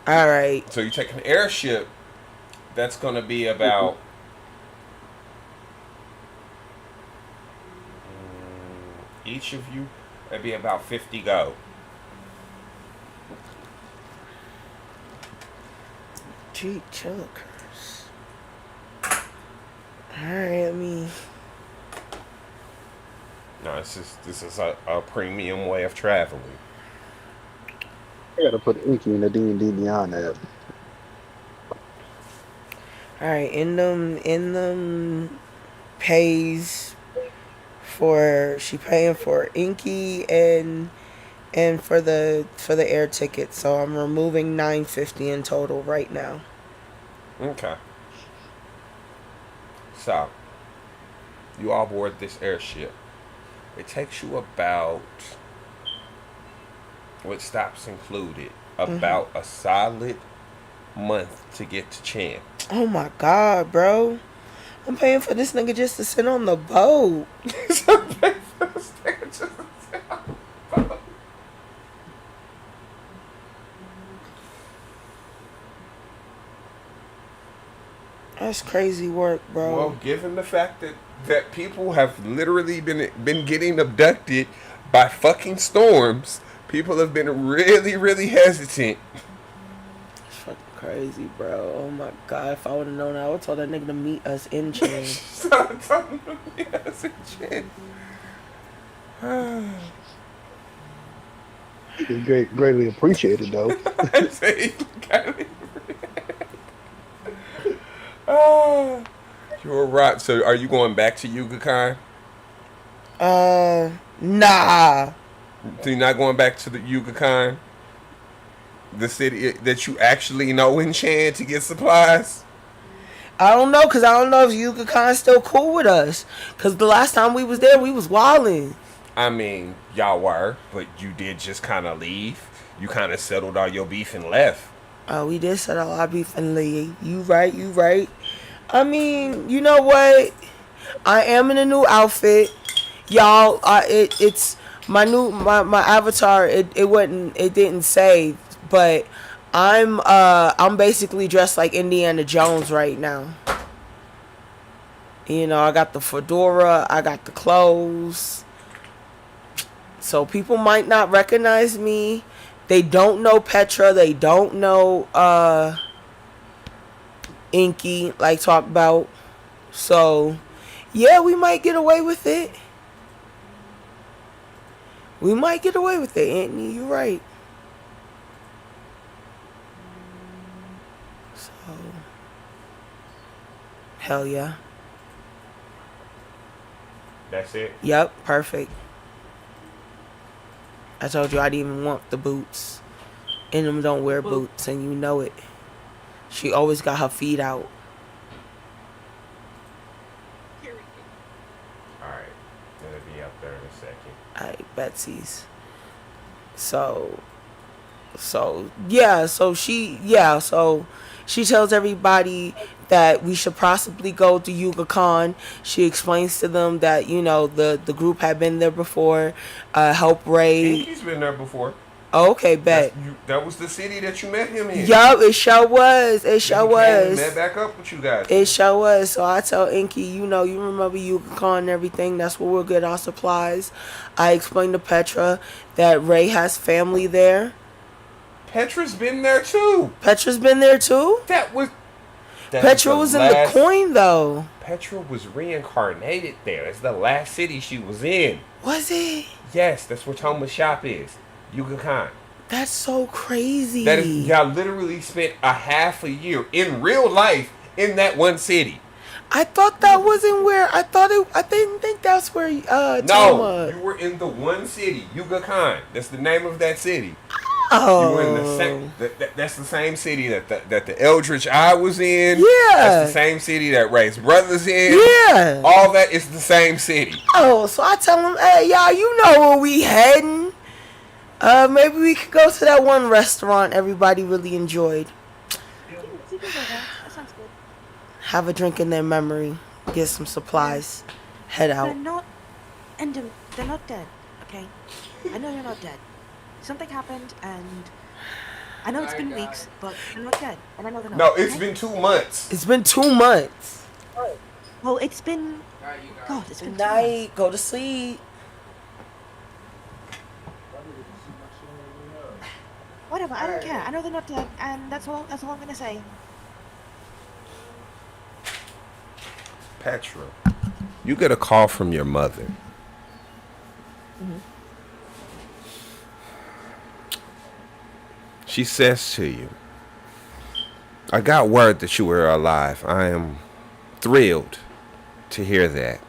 All right. So you take an airship, that's going to be about... each of you, that'd be about 50 go. Gee, chillikers. Alright, I mean... No, this is a premium way of traveling. I gotta put Inky in the D&D Beyond app. Alright, in them pays for Inky and for the air ticket. So I'm removing $950 in total right now. Okay. So, you all board this airship. It takes you about, with stops included, about a solid month to get to Chan. Oh my God, bro. I'm paying for this nigga just to sit on the boat. That's crazy work, bro. Well, given the fact that people have literally been getting abducted by fucking storms, people have been really, really hesitant. It's fucking crazy, bro. Oh my God. If I would have known, I would have told that nigga to meet us in Chan. Yes, It's greatly appreciated though. You're right. So, are you going back to Yucatan? Nah. So you're not going back to the Yucatan, the city that you actually know in Chan, to get supplies? I don't know, because I don't know if Yucatan's still cool with us. Because the last time we was there, we was wilding. I mean, y'all were, but you did just kind of leave. You kind of settled all your beef and left. We did settle our beef and leave. You right. I mean, you know what? I am in a new outfit. Y'all, it's my avatar. It didn't say, but I'm basically dressed like Indiana Jones right now. You know, I got the fedora, I got the clothes. So people might not recognize me. They don't know Petra, they don't know Inky, like talk about. So yeah, we might get away with it. We might get away with it, Anthony. You're right. So, hell yeah. That's it? Yep, perfect. I told you I didn't even want the boots. And them don't wear boots, and you know it. She always got her feet out. Alright. It'll be up there in a second. Alright, Betsy's. So she tells everybody that we should possibly go to Yucatan. She explains to them that, you know, the group had been there before, help Ray. Inky's been there before. Oh, okay, bet. That was the city that you met him in. Yup, it sure was. It sure was. Met back up with you guys. It sure was. So I tell Inky, you know, you remember Yucatan and everything. That's where we'll get our supplies. I explained to Petra that Ray has family there. Petra's been there too. Petra's been there too? Petra was in the coin though. Petra was reincarnated there. It's the last city she was in. Was it? Yes, that's where Thomas' shop is. Yucatan. That's so crazy. That is, y'all literally spent a half a year in real life in that one city. I thought that wasn't where I didn't think that's where No, you were in the one city, Yucatan. That's the name of that city. Oh. You were in the same. That's the same city that the Eldritch Eye was in. Yeah. That's the same city that Ray's brother's in. Yeah. All that is the same city. Oh, so I tell them, hey, y'all, you know where we heading. Maybe we could go to that one restaurant everybody really enjoyed. That sounds good. Have a drink in their memory. Get some supplies. Head They're out. not, they're not dead, okay? I know you're not dead. Something happened, and I know it's been weeks, but they're not dead, and I know they're not. No, it's okay? been 2 months. It's been 2 months. Well, it's been. God, it's been Good 2 months. night. Go to sleep. Whatever, I don't care. I know they're not dead, and that's all I'm gonna say. Petra, you get a call from your mother. She says to you, I got word that you were alive. I am thrilled to hear that.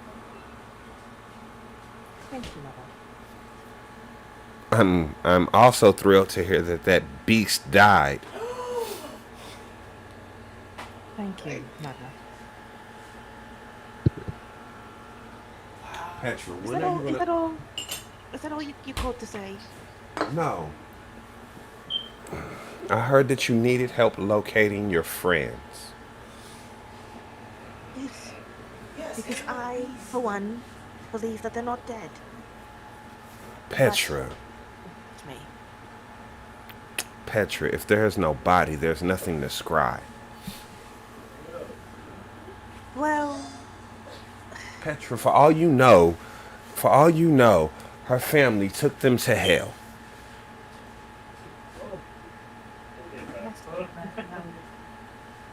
I'm also thrilled to hear that that beast died. Thank you, mother. Petra, Is when that are all? you Is that gonna? all? Is that all you called to say? No. I heard that you needed help locating your friends. Yes, Yes, because Amber, I, please. for one, believe that they're not dead. Petra, It's me. Petra, if there's no body, there's nothing to scry. Well, Petra, for all you know, her family took them to hell. yes, but are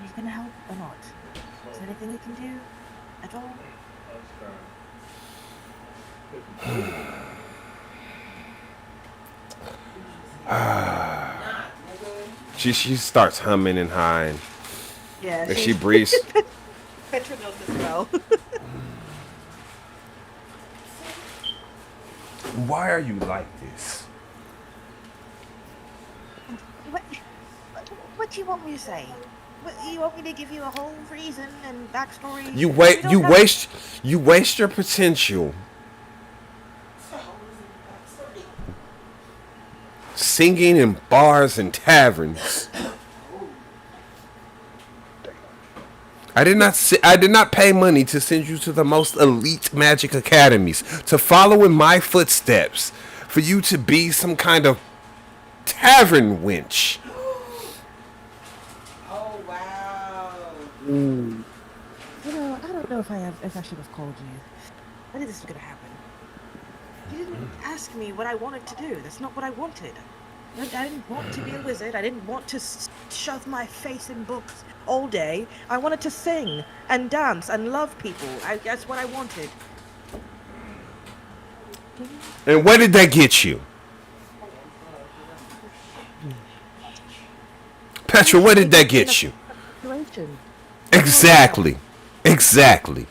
you gonna help or not? Is there anything you can do at all? She starts humming and hawing, Yeah, and she breathes. Petra knows this well. Why are you like this? what, what do you want me to say? What, you want me to give you a whole reason and backstory? You We don't have- you waste your potential So, what is it? Backstory? singing in bars and taverns. I did not pay money to send you to the most elite magic academies to follow in my footsteps for you to be some kind of tavern wench. Oh, wow. Mm. You know, I don't know if I should have called you. I knew this was gonna happen. You didn't ask me what I wanted to do. That's not what I wanted. I didn't want to be a wizard. I didn't want to shove my face in books all day. I wanted to sing and dance and love people. That's what I wanted. And where did that get you? Petra, where did that get you? Situation. Exactly. Exactly.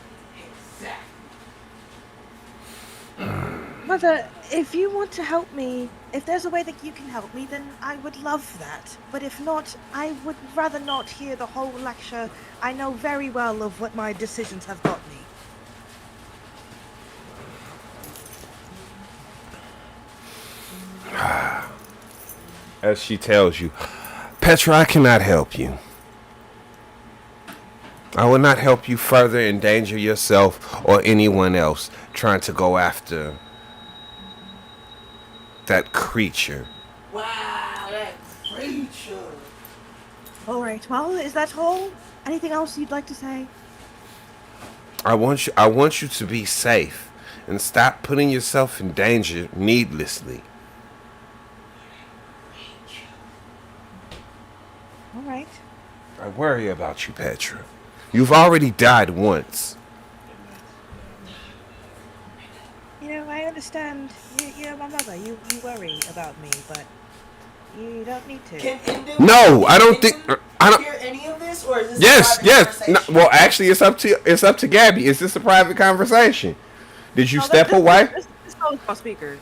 Mother, if you want to help me, if there's a way that you can help me, then I would love that. But if not, I would rather not hear the whole lecture. I know very well of what my decisions have got me. As she tells you, Petra, I cannot help you. I will not help you further endanger yourself or anyone else trying to go after that creature. Wow, that creature. All right. Well, is that all? Anything else you'd like to say? I want you to be safe and stop putting yourself in danger needlessly. All right. I worry about you, Petra. You've already died once. You know, I understand. You're my mother. You worry about me, but you don't need to. Can Indu, No, I don't can think. Indu I don't. hear any of this, or is this Yes, a private yes. No, conversation? well, actually, it's up to Gabby. Is this a private conversation? Did you No, step this- away? This goes on speaker.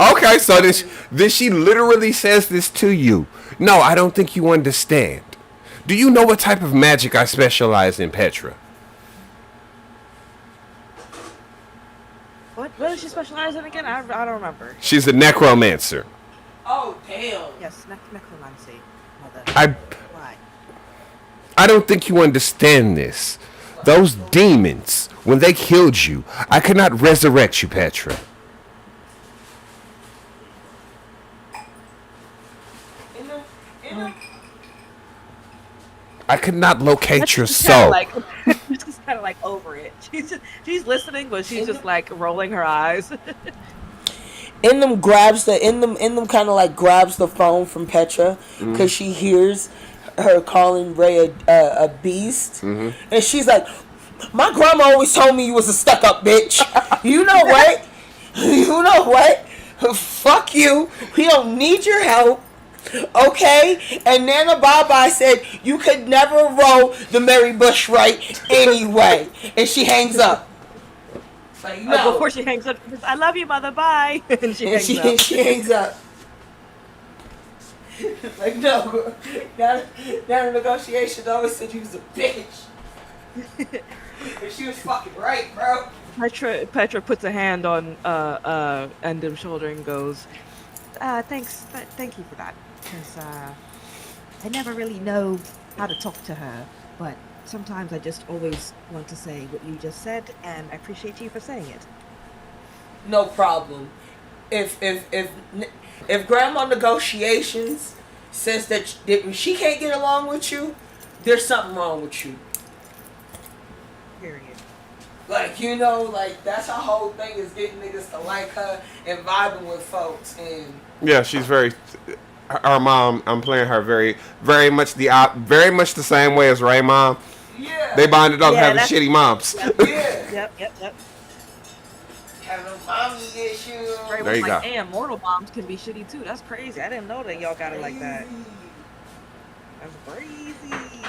Okay, so this she literally says this to you. No, I don't think you understand. Do you know what type of magic I specialize in, Petra? What does she specialize in again? I don't remember. She's a necromancer. Oh, damn. Yes, necromancy, mother. Why? I don't think you understand this. Those demons, when they killed you, I could not resurrect you, Petra. Indu, I could not locate your She's kinda soul. like, she's kind of like over it. She's listening, but she's just like rolling her eyes. Indum kind of like grabs the phone from Petra because she hears her calling Ray a beast, and she's like, "My grandma always told me you was a stuck-up bitch. You know what? You know what? Fuck you. We don't need your help." Okay, and Nana Baba said you could never roll the Mary Bush right anyway, and she hangs up. Like, no. Before she hangs up, she says, "I love you, mother. Bye." And she And hangs up. she hangs up. Like, no. Now the negotiation always said he was a bitch. And she was fucking right, bro. Petra puts a hand on Endem's shoulder and goes, thank you for that. Because I never really know how to talk to her, but sometimes I just always want to say what you just said, and I appreciate you for saying it. No problem. If Grandma Negotiations says that she can't get along with you, there's something wrong with you. Period. Like, you know, like, that's her whole thing, is getting niggas to like her and vibing with folks. And Yeah, she's very. Our mom, I'm playing her very much the same way as Ray mom. yeah, They bonded up Yeah, having that's- shitty moms. yeah, Yep. having mommy issues. Ray There was you like, go. damn, mortal moms can be shitty too. That's crazy. I didn't know that y'all got it like that. That's crazy.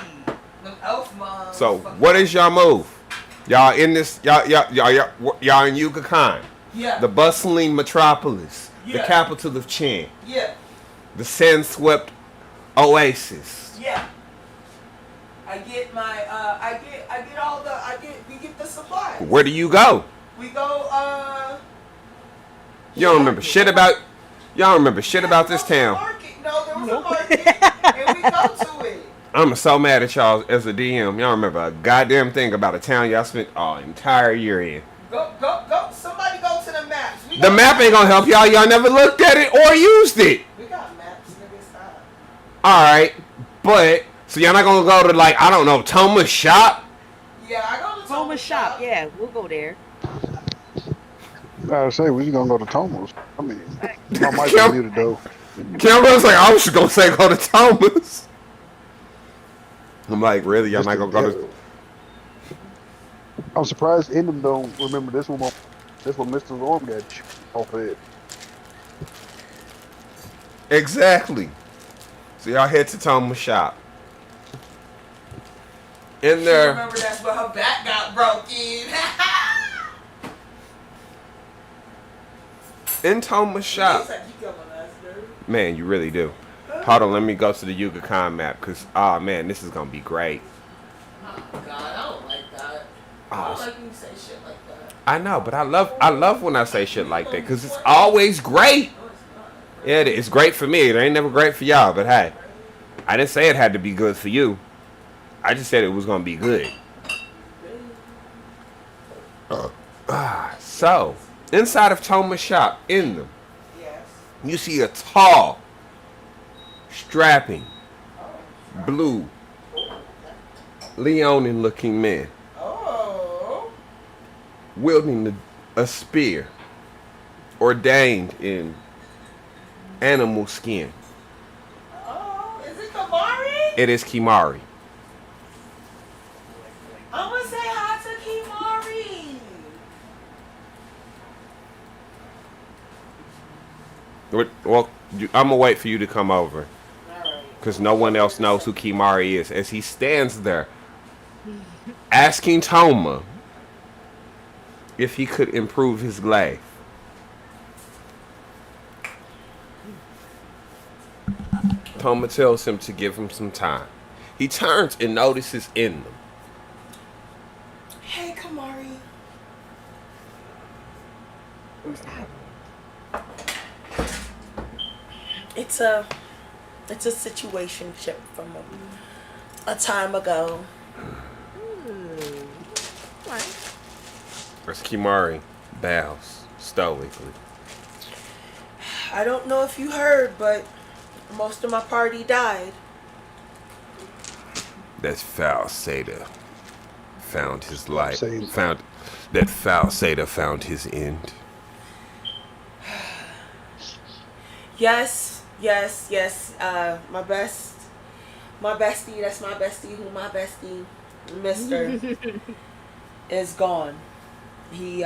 Them elf moms. So, fucking- what is y'all move? Y'all in this? Y'all in Yucca Khan, Yeah, the bustling metropolis, the Yeah. capital of Chin, yeah, the sand-swept oasis. yeah. I get my, we get the supplies. Where do you go? We go, You don't remember shit about. Y'all don't remember shit about this town. No, there was a market, and we go to it. I'm so mad at y'all as a DM. Y'all remember a goddamn thing about a town y'all spent an entire year in. Go. Somebody go to the maps. We The got map ain't gonna help y'all. Y'all never looked at it or used it. We got maps, nigga. Stop. Alright, but, so y'all not gonna go to, like, I don't know, Thomas shop? Yeah, I go to Thomas shop. Yeah, we'll go there. I say we just gonna go to Tomo's. I mean, my mic Kim- is muted though. Cameron's like, I was just gonna say go to Thomas. I'm like, really? Y'all not gonna go to... I'm surprised Endem don't remember this one. This one, Mr. Zorm got off it. Exactly. So y'all head to Thomas shop. In She there, remember that's where her back got broke in. in Thomas shop. Looks like you coming us, dude. Man, you really do. Hold on, let me go to the Yucca Khan map, because, oh man, this is gonna be great. Oh God, I don't like that. I Oh, don't like when you say shit like that. I know, but I love when I say shit like that, because it's always great. No, it's not. Yeah, it's great for me. It ain't never great for y'all, but hey, I didn't say it had to be good for you. I just said it was gonna be good. So, inside of Thomas shop, in them, Yes. you see a tall, strapping, blue, Leonin-looking man Oh. wielding a spear, ordained in animal skin. Oh, is it Kamari? It is Kimari. I'm gonna say hi to Kimari. Well, I'm gonna wait for you to come over, Alright. because no one else knows who Kimari is. As he stands there, asking Toma if he could improve his glaive. Toma tells him to give him some time. He turns and notices in them. Hey, Kamari. Who's that? It's a situationship from a time ago. As Kimari bows stoically. I don't know if you heard, but most of my party died. That foul Seder found his life. Seder. That foul Seder found his end. Yes. My bestie, that's my bestie, Mr. is gone. He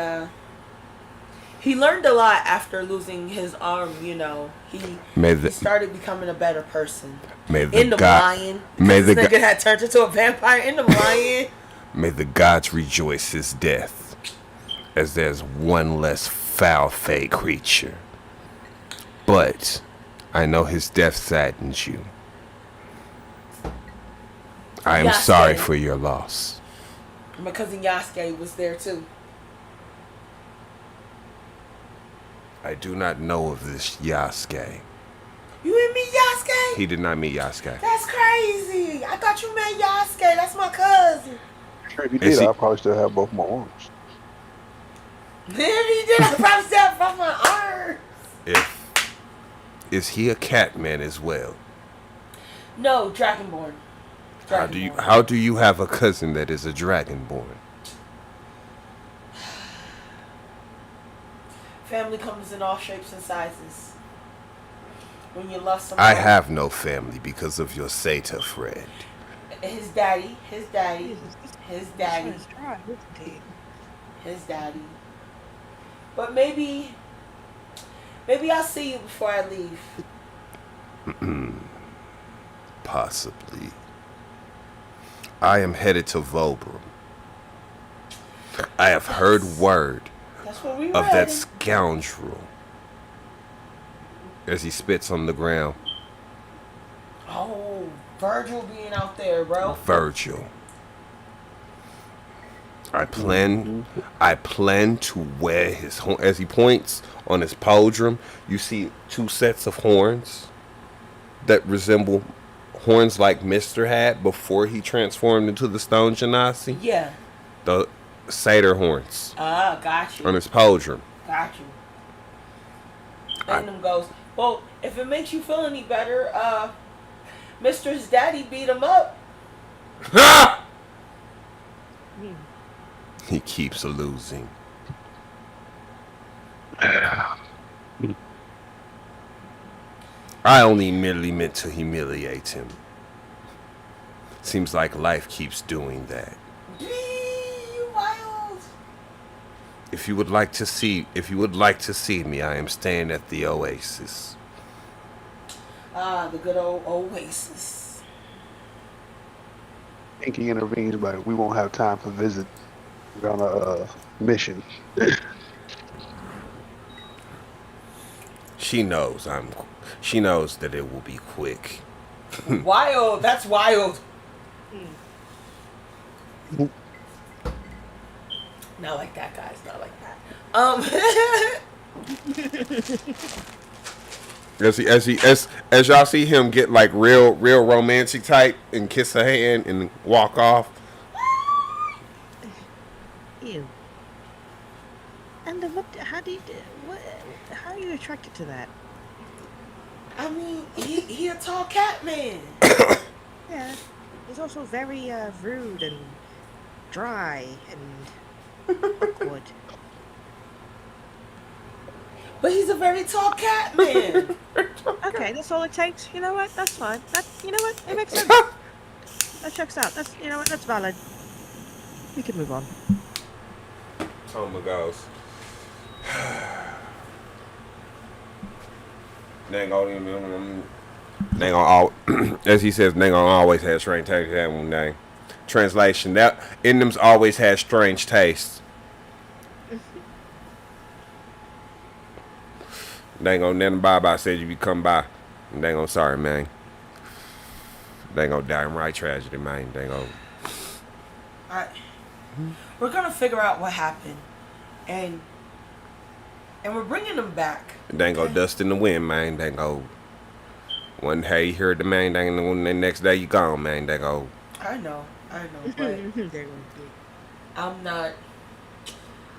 learned a lot after losing his arm, you know. He started becoming a better person. In the lion. This nigga had turned into a vampire in the lion. May the gods rejoice his death, as there's one less foul fey creature. But I know his death saddens you. I am Yasuke. sorry for your loss. My cousin Yasuke was there too. I do not know of this Yasuke. You didn't meet Yasuke? He did not meet Yasuke. That's crazy. I thought you met Yasuke. That's my cousin. If he Is did, he- I probably still have both my arms. If he did, I probably still from my arms. Is he a Catman as well? No, Dragonborn. How do you have a cousin that is a Dragonborn? Family comes in all shapes and sizes. When you love someone. I have no family because of your Sata friend. His daddy. His daddy. Jesus, this His daddy. is dry, isn't he? His daddy. But maybe I'll see you before I leave. Possibly. I am headed to Volbrum. I have heard word That's what we of read. that scoundrel as he spits on the ground. Oh, Virgil being out there, bro. Virgil. I plan to wear his horn. As he points on his pauldron, you see two sets of horns that resemble horns like Mr. had before he transformed into the Stone Genasi. Yeah. The satyr horns Got you. on his pauldron. Got you. Magnum goes, well, if it makes you feel any better, Mr.'s daddy beat him up. Ha! Hmm. He keeps losing. I only merely meant to humiliate him. Seems like life keeps doing that. You wild. If you would like to see me, I am staying at the Oasis. The good old Oasis. Inky intervenes, but we won't have time for visit. We're on a mission. She knows that it will be quick. Wild. That's wild. Not like that, guys. Not like that. As y'all see him get like real romantic type and kiss her hand and walk off. Ew. And how are you attracted to that? I mean, he a tall cat man. Yeah. He's also very rude and dry and awkward. But he's a very tall cat man. Okay, that's all it takes. You know what? That's fine. You know what? It makes sense. That checks out. You know what? That's valid. We can move on. Toma goes. They gonna all, as he says, they gonna always have strange taste. That one name. Translation: that in them's always had strange taste. They ain't gonna nothing bye said you come by. They ain't gonna sorry man. They ain't gonna die in right tragedy, man. They ain't gonna. Alright. We're gonna figure out what happened, and we're bringing them back. They ain't gonna dust in the wind, man. They ain't go. One day you heard the man, they ain't gonna, the next day you gone, man. They go. I know, but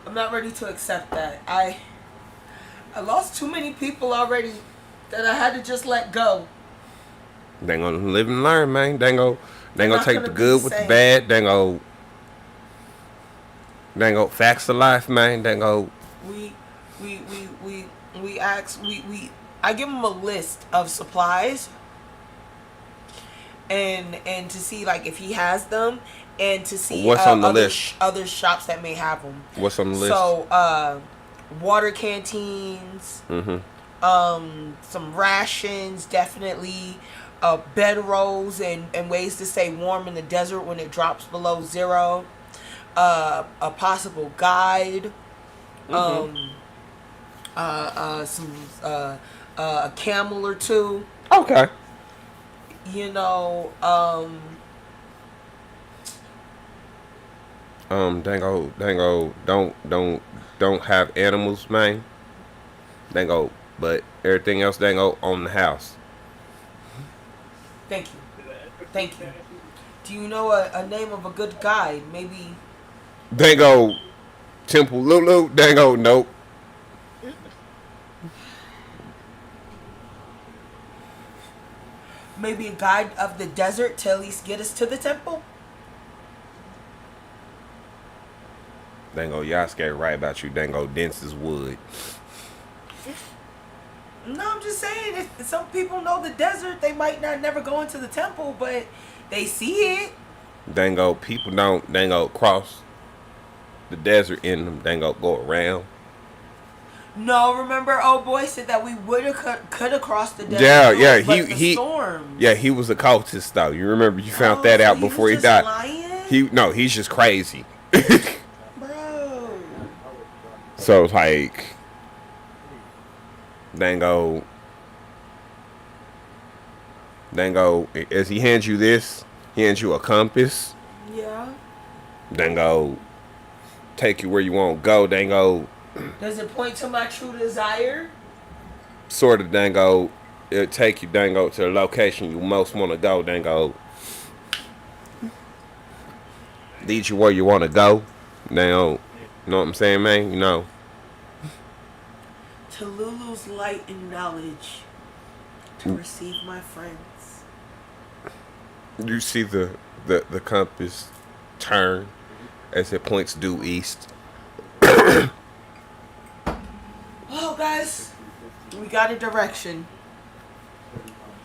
I'm not ready to accept that. I lost too many people already that I had to just let go. They ain't gonna live and learn, man. They ain't gonna not take gonna the be good the with the same. bad. They ain't gonna facts of life, man. They ain't gonna. I give them a list of supplies and to see like if he has them and to see What's on the other list? other shops that may have them. What's on the list? So water canteens, some rations, definitely bed rolls and ways to stay warm in the desert when it drops below zero, a possible guide, some a camel or two. Okay. You know, Dango, don't have animals, man. Dango, but everything else, Dango, on the house. thank you. Thank you. Do you know a name of a good guide? Maybe Dango, Temple Lulu, Dango, nope. maybe a guide of the desert to at least get us to the temple? Dango, y'all scared right about you. Dango, dense as wood. No, I'm just saying, if some people know the desert, they might not never go into the temple, but they see it. Dango, people don't, Dango, cross the desert in them. Dango, go around. No, remember old boy said that we would have could have crossed the desert. Yeah, but the storm. yeah, he was a cultist though. You remember you found Oh, that so out he before was he just died. lying? He's just crazy. Bro. So it's like, Dango, as he hands you this, he hands you a compass. Yeah. Dango, take you where you want to go. Dango, Does it point to my true desire? sort of, Dango, it'll take you, Dango, to the location you most want to go. Dango, lead you where you want to go. Now, you know what I'm saying, man? You know. To Lulu's light and knowledge. To receive my friends. You see the compass turn as it points due east. Oh, guys, we got a direction.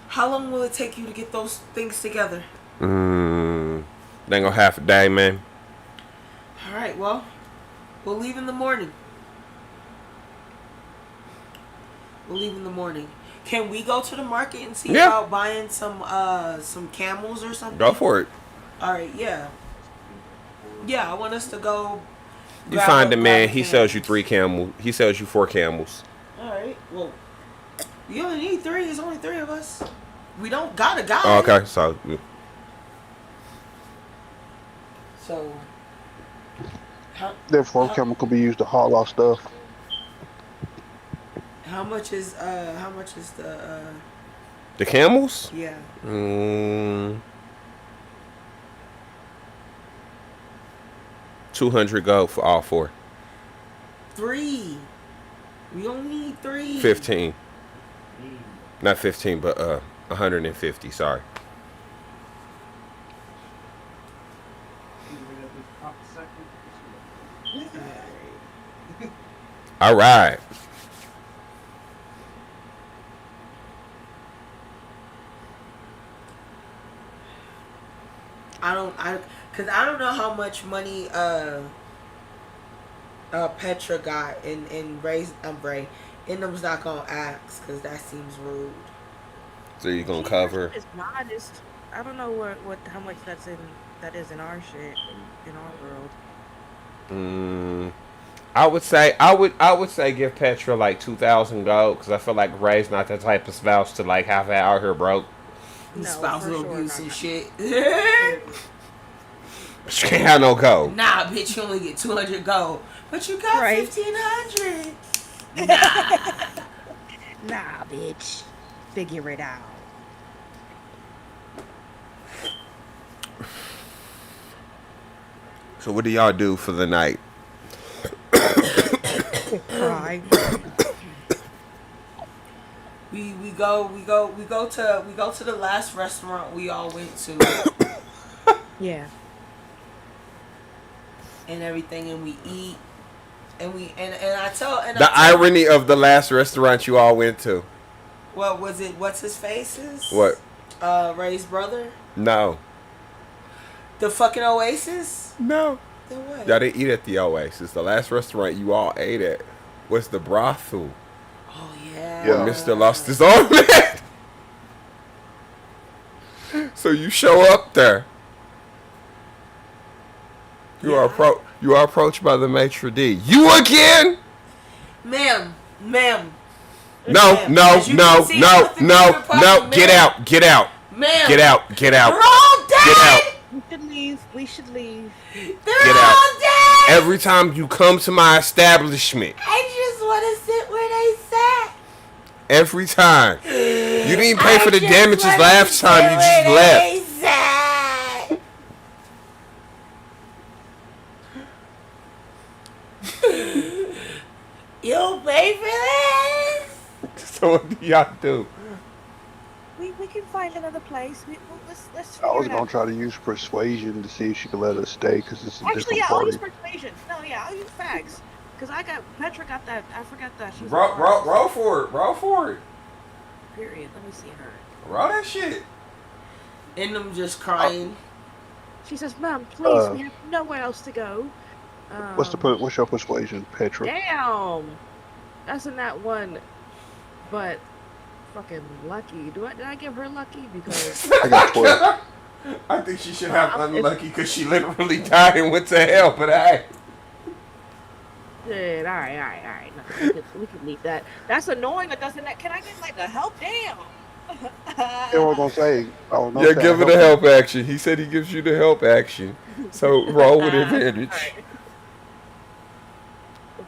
How long will it take you to get those things together? Dango, half a day, man. All right, well, we'll leave in the morning. Can we go to the market and see Yeah. about buying some camels or something? Go for it. All right, yeah. Yeah, I want us to go. You find the man. grab He camels. sells you 3 camels. He sells you 4 camels. All right. Well, you only need 3. There's only 3 of us. We don't got a guy. Oh, okay, so So. Therefore, chemical be used to haul off stuff. How much is the the camels. yeah. 200 gold for all 4. 3. We only need 3. 15. Not 15, but 150. Sorry. All right. Cause I don't know how much money Petra got and Ray. Indom's not gonna ask because that seems rude. So you're gonna She cover. is modest. I don't know how much that is in our shit in our world. I would say give Petra like 2,000 gold because I feel like Ray's not the type of spouse to like have it out here broke. No, Spousal for sure abuse not. and shit. She can't have no gold. Nah, bitch, you only get 200 gold, but you got Right. 1,500. Nah, bitch. Figure it out. So what do y'all do for the night? Cry. We go to the last restaurant we all went to Yeah. and everything, and we eat, and I tell The irony of the last restaurant you all went to. what was it? What's his face's? What? Ray's brother, No. the fucking Oasis. No. Then what? Y'all didn't eat at the Oasis. The last restaurant you all ate at was the brothel. Oh yeah. Yeah. Mr. lost his arm. So you show up there. You are approached by the maitre d'. You again? Ma'am, No, Ma'am, no, as you no, can see, no, what's the no, favorite part, no. ma'am? Get out, get out, Ma'am. get out, get out, They're all dead. get out, We should leave. We should leave. They're get all out. dead. Every time you come to my establishment, I just want to sit where they sat. every time. You didn't even pay for the I just damages wanna last sit time. You where just left. they sat. You'll pay for this? So what do y'all do? We can find another place. Let's I was figure it gonna out. try to use persuasion to see if she could let us stay because it's a Actually, different yeah, I'll party. use persuasion. No, yeah, I'll use fags. Cause Petra got that. I forgot that she's. Roll for it. Roll for it. Period. Let me see her. Roll that shit. And them just crying. She says, "Ma'am, please, we have nowhere else to go." What's your persuasion, Petra? Damn, that's in that one. But fucking lucky. Did I give her lucky? Because I got 12. I think she should have unlucky because she literally died and went to hell. But hey, shit. All right. No, we can leave that. That's annoying. It doesn't. Can I get like a help? Damn. Yeah, I was gonna say. I was gonna yeah, say give it I a help action. He said he gives you the help action. So roll with advantage. Alright.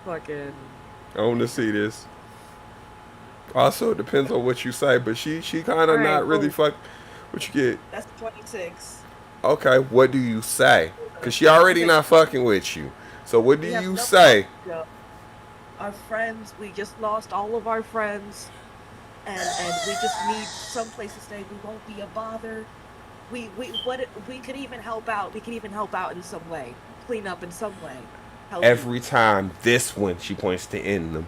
Fucking. I want to see this. Also, it depends on what you say, but she kind of Alright, not really cool. fuck. What you get? That's 26. Okay, what do you say? Cause she already not fucking with you. So what do We have you no say? Yeah. Our friends, we just lost all of our friends, and we just need some place to stay. We won't be a bother. We could even help out. We could even help out in some way, clean up in some way. Help you. Every time this one, she points to them.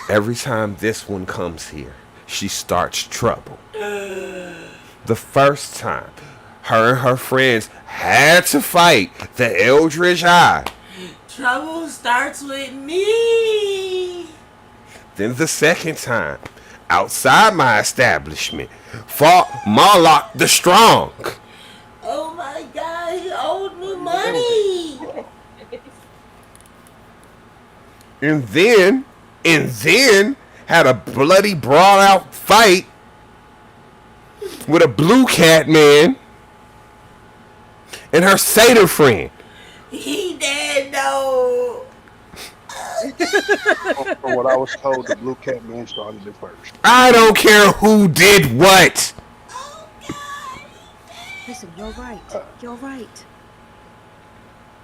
Every time this one comes here, she starts trouble. The first time, her and her friends had to fight the Eldritch Eye. Trouble starts with me. Then the second time, outside my establishment, fought Marlock the Strong. Oh my God, he owed me money. And then had a bloody brawl out fight with a blue cat man and her satyr friend. He dead though. From what I was told, the Blue Cat Man started it first. I don't care who did what. Listen, you're right. You're right.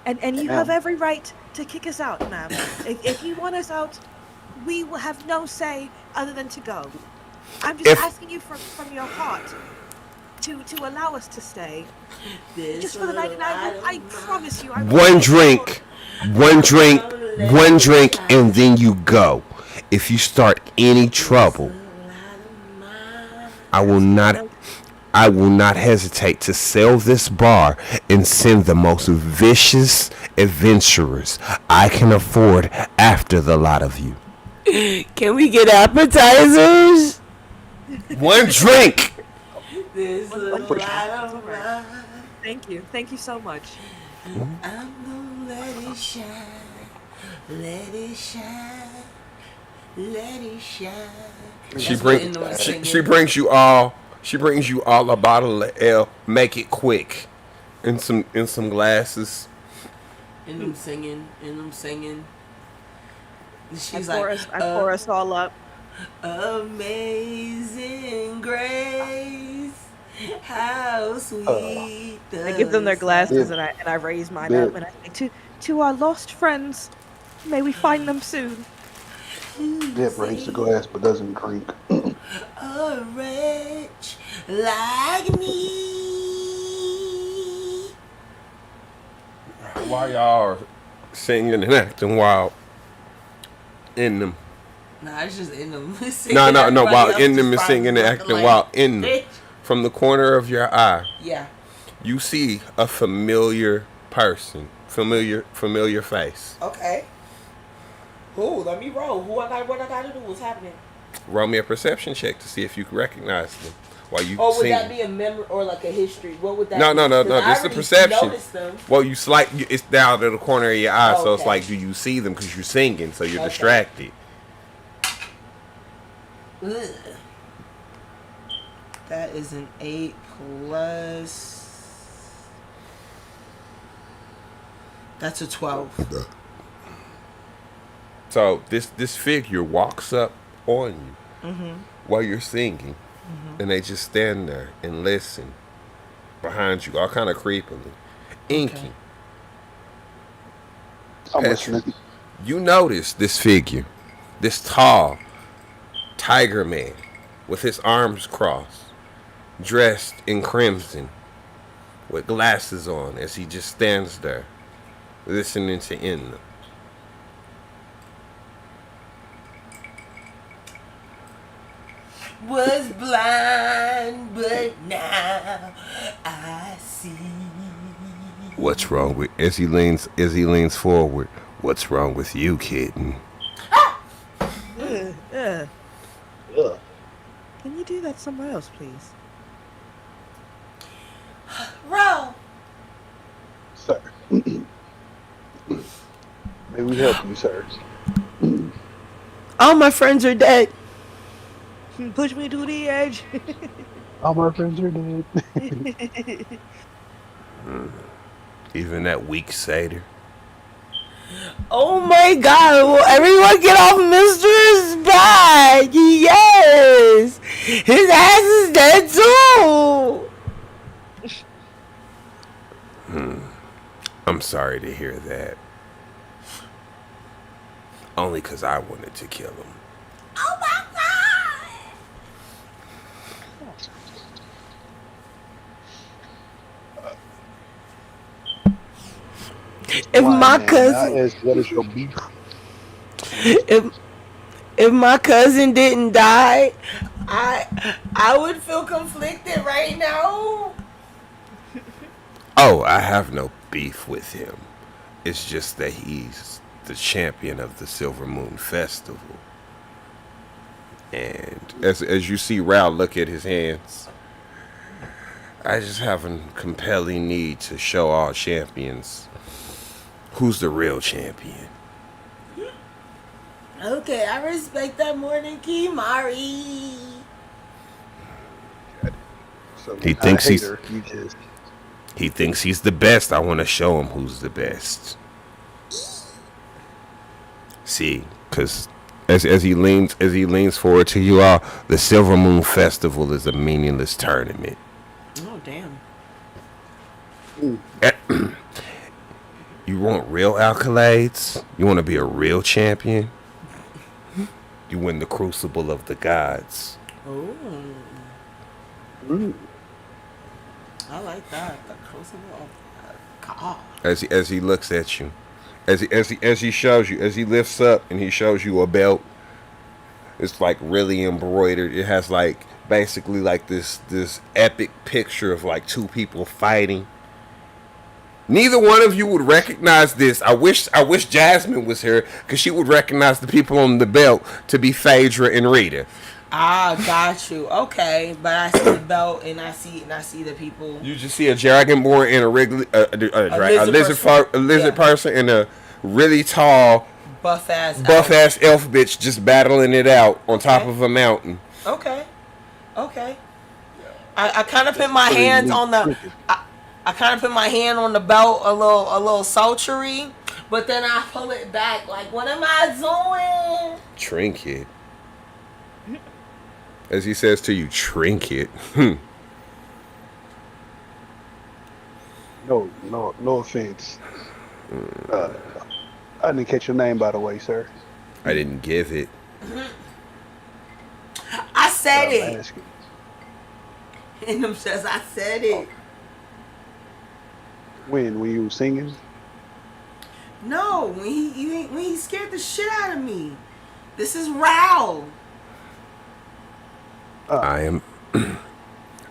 And you have every right to kick us out, ma'am. If you want us out, we will have no say other than to go. I'm just asking you from your heart to allow us to stay. Just for the night, and I promise you, I will One drink, and then you go. If you start any trouble, I will not hesitate to sell this bar and send the most vicious adventurers I can afford after the lot of you. Can we get appetizers? One drink. There's a lot of love. Thank you so much. I'm gonna let it shine. Let it shine. Let it shine. She That's brings you all a bottle of ale. Make it quick, in some glasses. And them singing. She's I pour us all up. Amazing grace, how sweet the I give them their glasses Yeah. and I raise mine Yeah. up and I say, to our lost friends, may we find them soon. Yeah, brings the glass but doesn't drink. a wretch like me. While y'all are singing and acting wild in them. Nah, it's just in them. No. While in them is singing and acting wild in them. From the corner of your eye, Yeah. you see a familiar person, familiar face. Okay. Who? Let me roll. What I gotta do? What's happening? Roll me a perception check to see if you can recognize them while you Or would sing. that be a memory or like a history? What would that No. be? 'Cause I This is the already perception. noticed them. Well, it's down to the corner of your eye, so it's Okay. like, do you see them because you're singing, so you're Okay. distracted. Ugh. That is an 8 plus. That's a 12. So this figure walks up on you while you're singing, and they just stand there and listen behind you, all kind of creepily, inking. I'm Patrick, listening. you notice this figure, this tall tiger man with his arms crossed, dressed in crimson, with glasses on as he just stands there listening to Inna. Was blind, but now I see. What's wrong with as he leans forward? What's wrong with you, kitten? Ugh. Ugh. Can you do that somewhere else, please? Roll. Sir. May we help you, sir? All my friends are dead. Push me to the edge. All my friends are dead. Even that weak satyr. Oh my god, will everyone get off Mr.'s back? Yes! His ass is dead too! I'm sorry to hear that. Only 'cause I wanted to kill him. Oh my god! If Why, my man? cousin, I asked, what is your beef? if my cousin didn't die, I would feel conflicted right now. Oh, I have no beef with him. It's just that he's the champion of the Silver Moon Festival. And as you see Rao look at his hands, I just have a compelling need to show all champions who's the real champion. Okay, I respect that more than Kimari. So He I thinks hate he's- her. You just He thinks he's the best. I want to show him who's the best. See, because as he leans forward to you all, the Silver Moon Festival is a meaningless tournament. Oh damn. You want real accolades? You want to be a real champion? You win the Crucible of the Gods. Oh. mm, I like that. The crucible of God. As he looks at you, as he shows you, as he lifts up and he shows you a belt. It's like really embroidered. It has like basically like this epic picture of like two people fighting. Neither one of you would recognize this. I wish Jasmine was here because she would recognize the people on the belt to be Phaedra and Rita. Ah, got you. Okay, but I see the belt and I see the people. You just see a dragonborn and a Wrigley, a lizard person and a really tall, Buff ass elf bitch just battling it out on top Okay. of a mountain. Okay. I kind of put my hands on the. I kind of put my hand on the belt a little sultry, but then I pull it back like, what am I doing? Trinket. As he says to you, trinket. no offense. I didn't catch your name, by the way, sir. I didn't give it. I said I'm it. asking. And them says I said it. When you were singing? No, when he scared the shit out of me. This is Raoul. I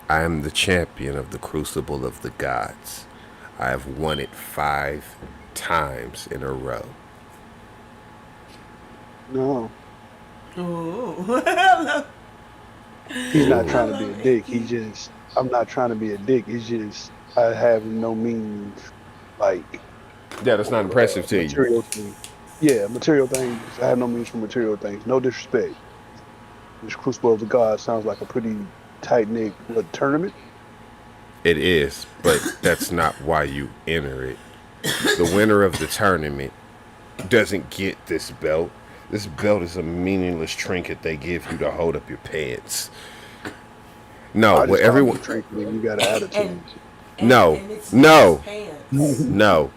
am the champion of the Crucible of the Gods. I have won it 5 times in a row. No, Oh. he's not trying to be a dick. I'm not trying to be a dick. It's just I have no means, like. Yeah, that's not impressive to you. Material things. Yeah, material things. I have no means for material things. No disrespect. This Crucible of the Gods sounds like a pretty tight knit tournament. It is, but that's not why you enter it. The winner of the tournament doesn't get this belt. This belt is a meaningless trinket they give you to hold up your pants. No, I what just everyone. drinking and you got an attitude. No, and it's no. pants. No.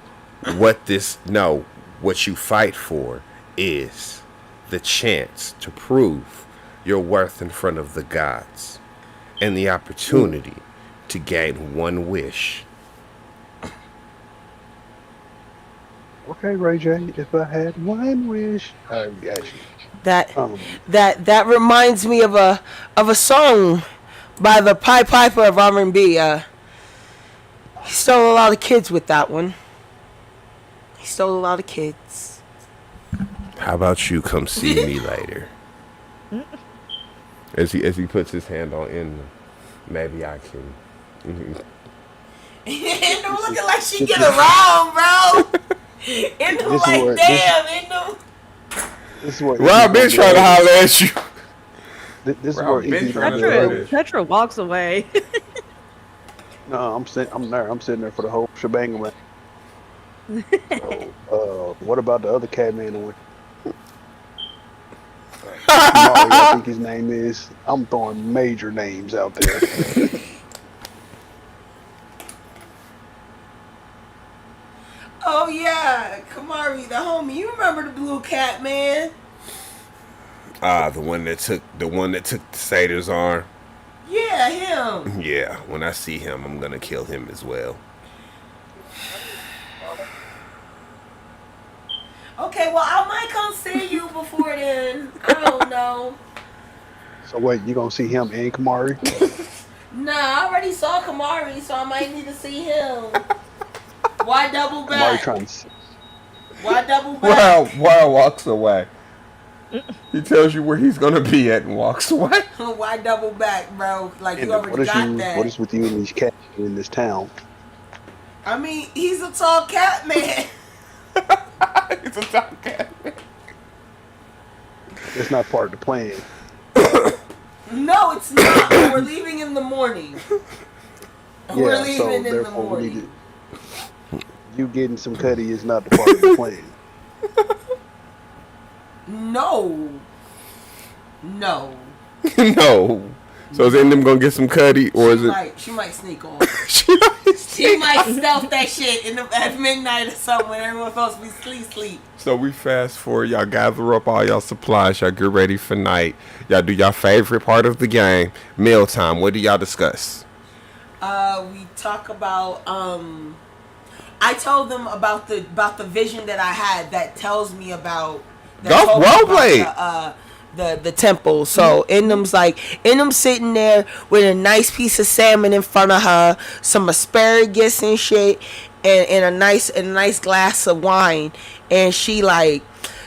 What you fight for is the chance to prove your worth in front of the gods and the opportunity to gain one wish. Okay, Ray J, if I had one wish, I got you. That Um, that reminds me of a song by the Pied Piper of R&B. He stole a lot of kids with that one. He stole a lot of kids. How about you come see me later? As he puts his hand on in, maybe I can. Ain't no looking like she get around, bro. Ain't no This is like, where- damn, ain't no. this is what Rob been trying to holler at you. This is Rob where been Iggy trying to done do the- it. Petra walks away. No, I'm there. I'm sitting there for the whole shebang. Man. So, what about the other cat man? Mario, I think his name is. I'm throwing major names out there. Oh yeah, Kamari, the homie. You remember the blue cat man? The one that took the satyr's arm. Yeah, him. Yeah, when I see him, I'm gonna kill him as well. Okay, well I might come see you before then. I don't know. So wait, you gonna see him and Kamari? Nah, I already saw Kamari, so I might need to see him. Why double Kamari back? trying to. Why double back? Wow walks away. He tells you where he's gonna be at and walks away. Why double back, bro? Like And you already got that. what is with you and these cats in this town? I mean, he's a tall cat man. It's a top cat. It's not part of the plan. No, it's not. We're leaving in the morning. We're Yeah, so leaving in the therefore we morning. need to. You getting some cutty is not the part of the plan. No. No. No. So is them gonna get some cutty or is it? She might sneak on. She She might stealth that shit at midnight or something when everyone's supposed to be sleep. So we fast forward. Y'all gather up all y'all supplies. Y'all get ready for night. Y'all do y'all favorite part of the game, mealtime. What do y'all discuss? We talk about I told them about the vision that I had that tells me about Go roleplay. The temple. So Inum's sitting there with a nice piece of salmon in front of her, some asparagus and shit, and a nice glass of wine, and she like,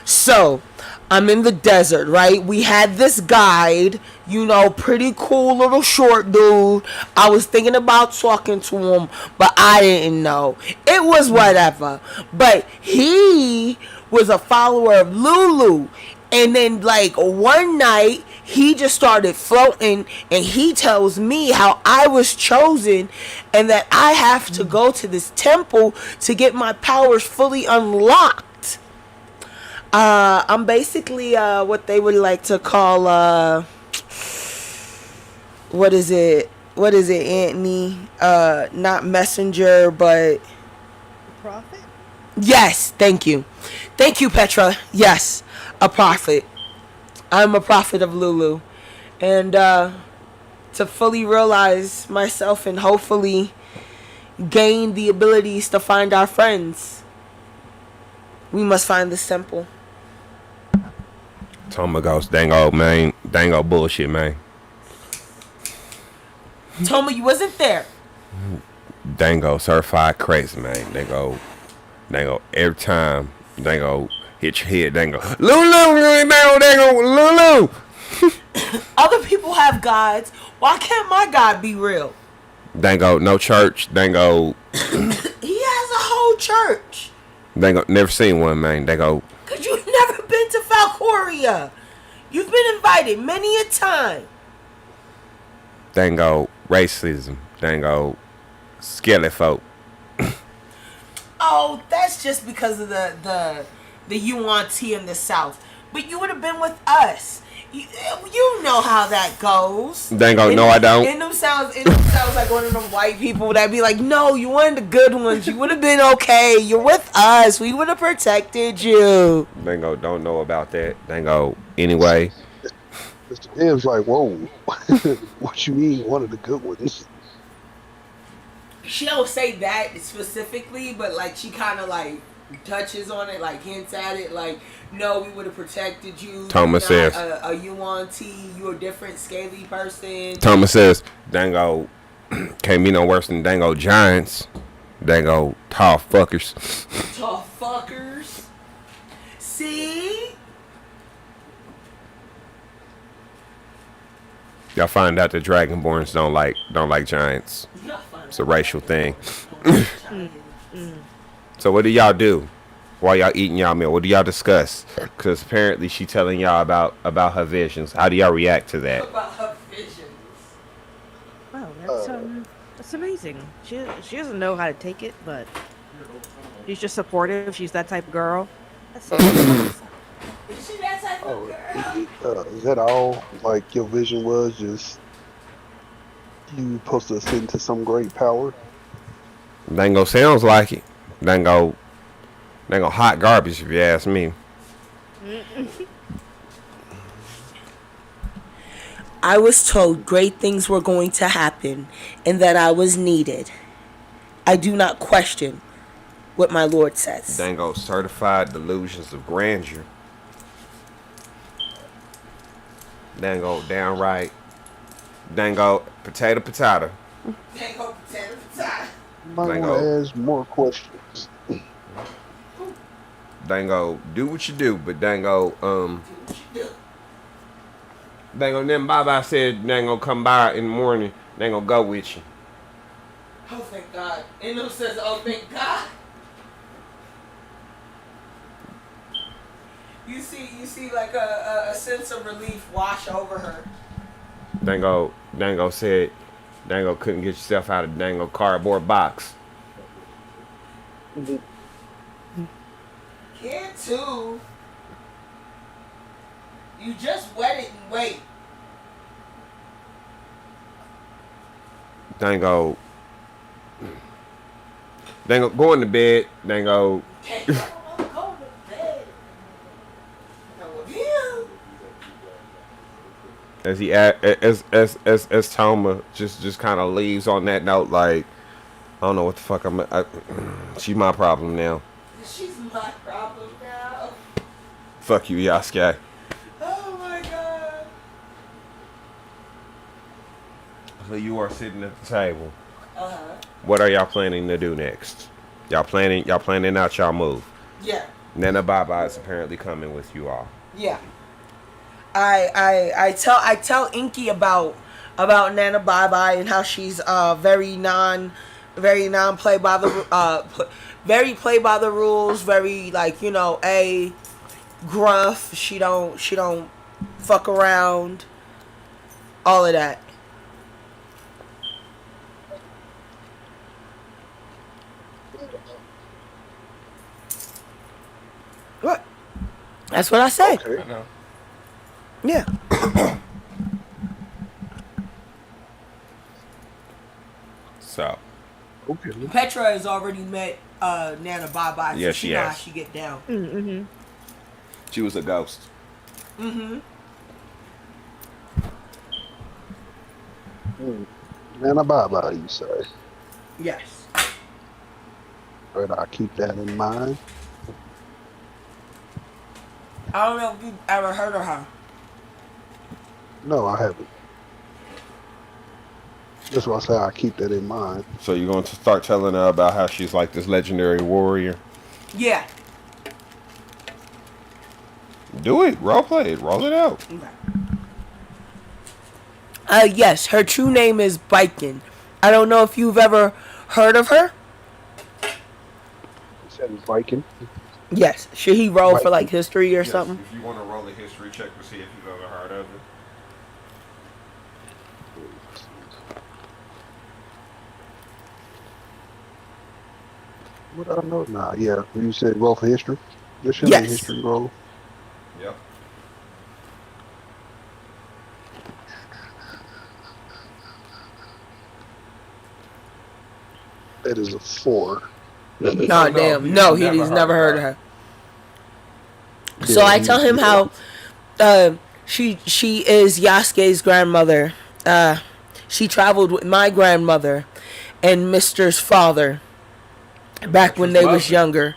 so I'm in the desert, right? We had this guide, pretty cool little short dude. I was thinking about talking to him, but I didn't know. It was whatever. But he was a follower of Lulu. And then like one night he just started floating and he tells me how I was chosen and that I have to go to this temple to get my powers fully unlocked. I'm basically what they would like to call what is it, Anthony? Not messenger, but Prophet? yes, thank you, Petra. Yes, a prophet. I'm a prophet of Lulu, and to fully realize myself and hopefully gain the abilities to find our friends, we must find this temple. Toma goes, dang old bullshit, man. Told me you wasn't there. Dango certified crazy, man. They go every time. They go hit your head. They go Lulu. Other people have gods. Why can't my God be real? Dango no church. Dango He has a whole church. never seen one, man. They go Cause you've never been to Falcoria. You've been invited many a time. Dango racism. Dango skelly folk. Oh, that's just because of the UNT in the South. But you would have been with us. You know how that goes. Dango, no, I don't. And them sounds like one of them white people that be like, no, you one of the good ones. You would have been okay. You're with us. We would have protected you. Dango don't know about that. Dango, anyway. Mr. M's like, whoa, what you mean one of the good ones? She don't say that specifically, but like she kind of like touches on it, like hints at it, like, no, we would have protected you. Thomas You're says not a UNT. You're a different scaly person. Thomas says Dango can't be no worse than Dango Giants. Dango tall fuckers. Tall fuckers. See? Y'all find out the Dragonborns don't like giants. It's a racial thing. So what do y'all do while y'all eating y'all meal? What do y'all discuss? Because apparently she telling y'all about her visions. How do y'all react to that? About her visions. Wow, that's amazing. She doesn't know how to take it, but she's just supportive. She's that type of girl. That's Is she that type of girl? Is that all? Like your vision was just you supposed to ascend to some great power? Dango sounds like it. Dango hot garbage if you ask me. I was told great things were going to happen and that I was needed. I do not question what my Lord says. Dango certified delusions of grandeur. Dango downright. Dango potato. Dango potato. Might want Dango. to ask more questions. Dango, do what you do, but Dango, Dango, then Baba said Dango come by in the morning. Dango go with you. Oh, thank God. Eno says, oh, thank God. You see like a sense of relief wash over her. Dango said Dango couldn't get yourself out of Dango cardboard box. Kid too. You just wet it and wait. Dango, going to bed. Dango, Okay, I'm going to bed. Now with him. as he as Toma just kind of leaves on that note, like I don't know what the fuck she's my problem now. She's my problem now. Fuck you, Yasuke. Oh my God. So you are sitting at the table. Uh-huh. What are y'all planning to do next? Y'all planning out y'all move. Yeah. Nana Baba is apparently coming with you all. Yeah. I tell Inky about Nana Bye Bye and how she's very non play by the very play by the rules, very like, you know, gruff. She don't fuck around. All of that. What? That's what I said. Okay. I know. Yeah. So Okay. Petra has already met Nana Bye Bye. Yeah, So she she know how has. she get down. Mm-hmm. she was a ghost. Mm-hmm. Nana Baba, you say? Yes. But I'll keep that in mind. I don't know if you've ever heard of her. No, I haven't. That's why I say I keep that in mind. So you're going to start telling her about how she's like this legendary warrior. Yeah. Do it. Role play it. Roll it out. Okay. Yes, her true name is Biken. I don't know if you've ever heard of her. He said it's Viking. Yes. Should he roll Right. for like history or Yes, something? if you want to roll a history check to see if you've ever heard of it. What I know? Nah, yeah. You said roll for history. This should Yes. be a history roll. Yep. That is a 4. Nah, no, damn. No, he's never heard of her. So I tell him how she is Yasuke's grandmother. She traveled with my grandmother and Mister's father back when they was younger.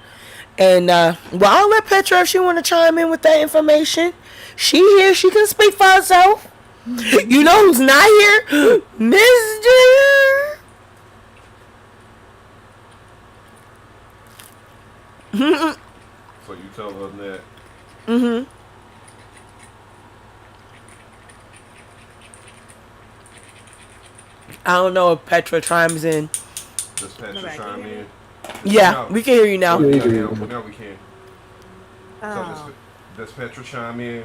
And well, I'll let Petra if she want to chime in with that information. She here, she can speak for herself. You know who's not here? Mister. So you tell them that. Mm-hmm. I don't know if Petra chimes in. Does Petra Alright, chime can you hear in? Yeah, No. we can hear you now. No, Yeah, no, we can't. So Oh. does Petra chime in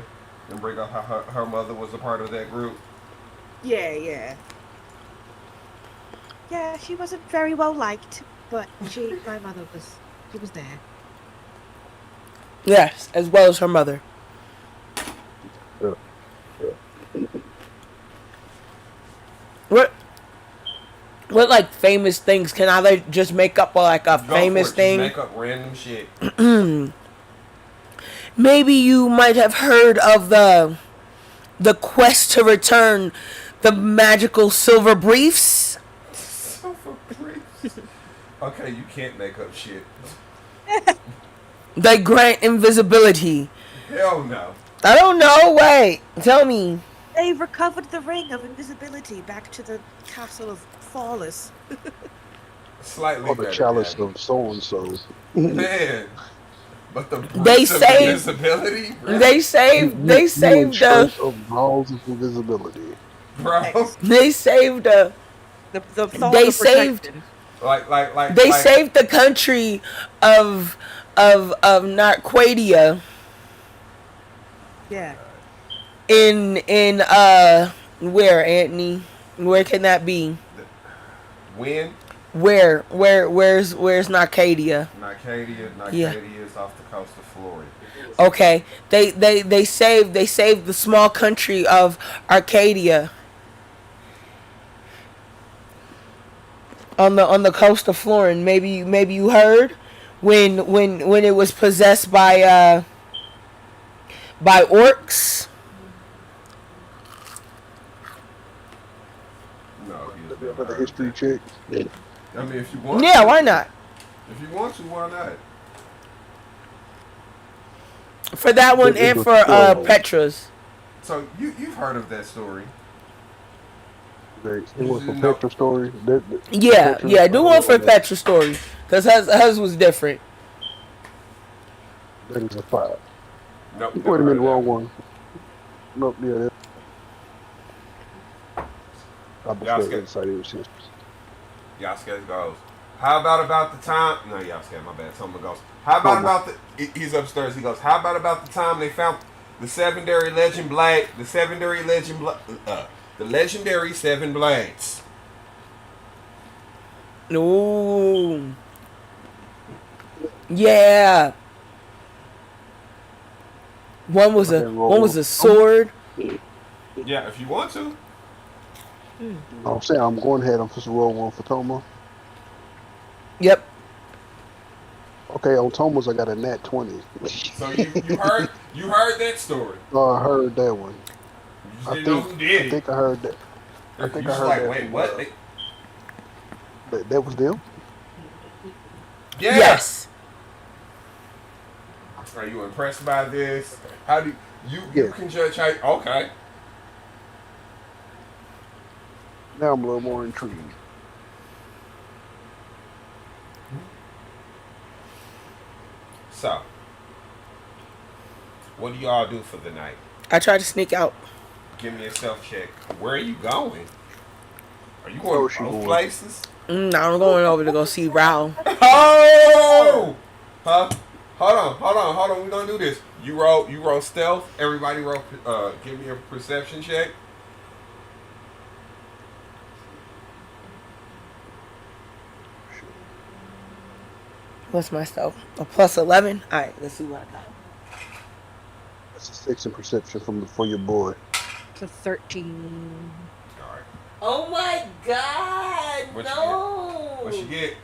and bring up how her mother was a part of that group? Yeah, yeah. Yeah, she wasn't very well liked, but my mother she was there. Yes, as well as her mother. Yeah. What like famous things can I like just make up like a Go for famous it. thing? Just make up random shit. Maybe you might have heard of the quest to return the magical silver briefs. Okay, you can't make up shit. They grant invisibility. Hell no. I don't know. Wait, tell me. They recovered the ring of invisibility back to the castle of Flawless. Slightly Or the better. chalice Gabby. of so and so. Man. But the They bricks of saved- invisibility? Really? They saved the of balls of invisibility. Bro. they saved The thought They of saved- protection. they saved the country of Narquadia Yeah. in where, Anthony? Where can that be? When? Where's Narcadia? Narcadia. Yeah. Narcadia is off the coast of Florida. Okay, they saved the small country of Arcadia on the coast of Florida. Maybe you heard when it was possessed by orcs. No, he has For never the heard history that. check. I mean, if you want Yeah, to. why not? If you want to, why not? For that one It and was for horrible. Petra's. So you've heard of that story. It was a No. Petra story. Yeah, Petra- yeah. Do one for Petra's story, cause hers was different. That is a 5. Nope. Wait a never minute, heard of wrong that. one. Nope, yeah. That. I Y'all prefer scared. insight history. Yasuke goes. How about the time? No, Yasuke, my bad. Toma goes. How about he's upstairs. He goes. How about the time they found the legendary the legendary 7 blades? Ooh. Yeah. One was a sword. Yeah, if you want to. I'm saying I'm going ahead. I'm supposed to roll one for Toma. Yep. Okay, on Toma's I got a nat 20. So you heard that story. Oh, I heard that one. You just I didn't know who think did I it. think I heard that. I think You I just heard like, that wait, from, what? That was them. Yeah. Yes. Are you impressed by this? How do you Yeah. can judge how? Okay. Now I'm a little more intrigued. So, what do y'all do for the night? I tried to sneak out. Give me a self check. Where are you going? Are you Where going was to she both going? places? I'm going over to go see Raul. Oh! Huh? Hold on. We're gonna do this. You roll stealth. Everybody roll. Give me a perception check. What's my stuff? A plus 11. All right, let's see what I got. That's a 6 in perception for your boy. It's a 13. All right. Oh my God! What you no. What you get?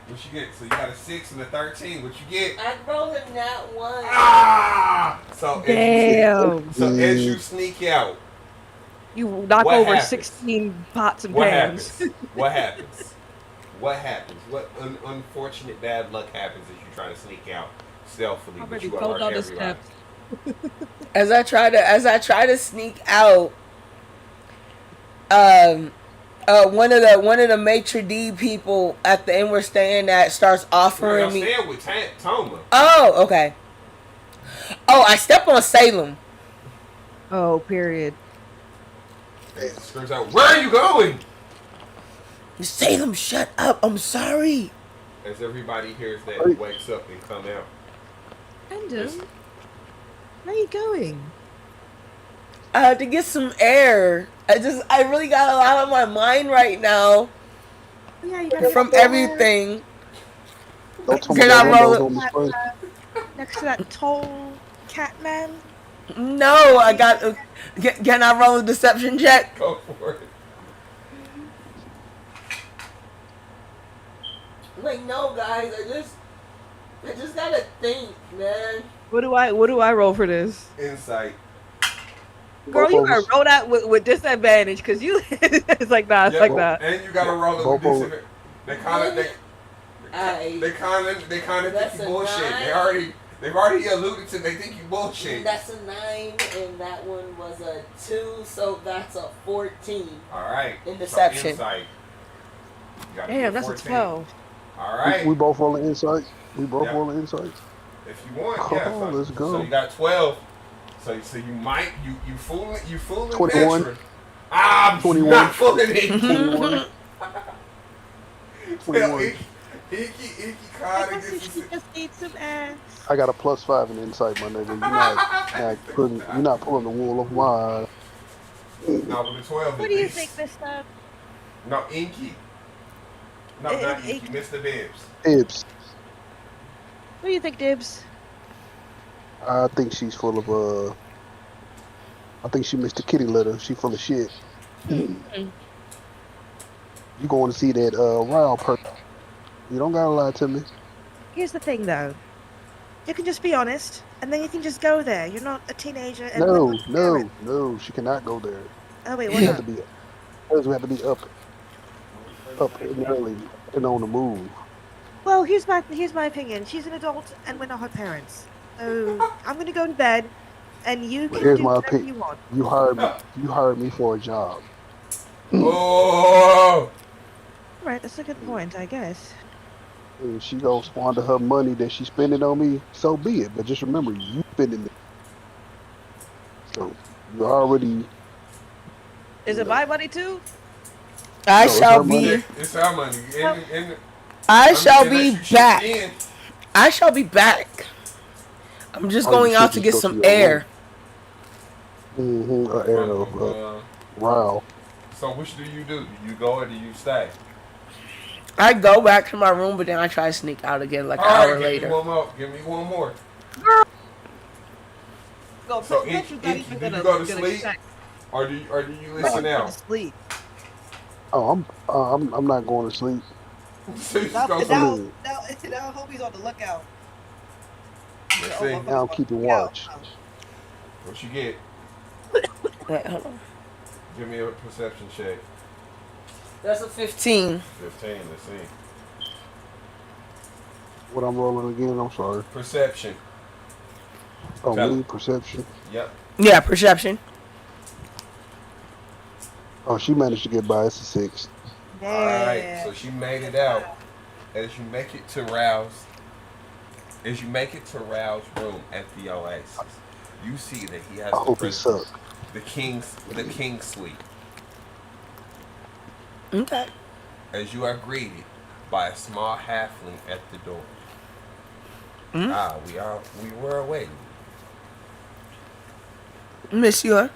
So you got a 6 and a 13. What you get? I rolled a nat 1. Ah! So Damn. As you sneak out, You knock What over happens? 16 pots and what pans. happens? What happens? What happens? What unfortunate bad luck happens as you try to sneak out stealthily, but Already you fell alert down the everybody? steps. As I try to sneak out, one of the maitre d people at the inn we're staying at starts Right, offering I'm me. staying with Toma. Oh, okay. Oh, I step on Salem. Oh, period. Screams out, "Where are you going?" Salem, shut up! I'm sorry. As everybody hears that, he wakes up and come out. Brandon, where are you going? To get some air. I really got a lot on my mind right now Oh, yeah, you gotta from go there everything. Don't tell me Can that I roll windows it? on display. next to that tall cat man. No, I got. Can I roll a deception check? Go for it. Like, no, guys. I just gotta think, man. What do I roll for this? Insight. Girl, Both you of gotta us. roll that with disadvantage, cause you it's like that, it's Yeah, like that. And you gotta roll it with Both of this. They kind of Aye. they kind of think That's you a bullshit. 9. They've already alluded to they think you bullshit. That's a 9, and that one was a 2, so that's a 14. All right. In deception. So insight. You gotta Damn, get that's a 14. 12. All right. We both rolling insight. We both Yeah. rolling insight. If you want, yeah. Oh, let's go. So you got 12. So you might you fooling 21. Petra. I'm 21. not fooling it. 21. 21. Icky I kinda guess gets she just needs some air. I got a +5 in insight, my nigga. You're not pulling the wool off my eyes. not with a 12. What at do you least. think, Mister? No, Inky. No, not Inky. Mr. Bibbs. Ibs. What do you think, Dibs? I think she's full of I think she missed the kitty litter. She full of shit. You going to see that Ryle person? You don't gotta lie to me. Here's the thing, though. You can just be honest, and then you can just go there. You're not a teenager. And No, live with your no, parents. no. She cannot go there. Oh wait, We what have not? to be we have to be up and early and on the move. Well, here's my opinion. She's an adult, and we're not her parents. So I'm gonna go to bed, and you can Here's do my whatever opinion. you want. You hired me for a job. Oh! Right, that's a good point, I guess. If she gonna squander her money that she's spending on me, so be it. But just remember, you spending it. So you already. Is it my money too? I No, it's shall her money. be. It's our money. I shall be unless you back. shift in. I shall be back. I'm just Oh, going you out should to just get go some to your air. Wow. So which do you do? Do you go or do you stay? I go back to my room, but then I try to sneak out again like an All right, hour give later. me one more. Give me one more. Go, So, Inky, do you go to sleep? Or do you listen out? Sleep. Oh, I'm not going to sleep. So you Now, go now- sleep. now, homie's on the lookout. Let's see. Now I'm keeping watch. What you get? Wait, hold on. Give me a perception check. That's a 15. 15. Let's see. What I'm rolling again? I'm sorry. Perception. Oh, Tell me him. perception. Yep. Yeah, perception. Oh, she managed to get by. It's a 6. All right. So she made it out. As you make it to Rao's room at the Oasis, you see that he has I hope he suck. the king's suite. Okay. As you are greeted by a small halfling at the door. We were waiting. Monsieur.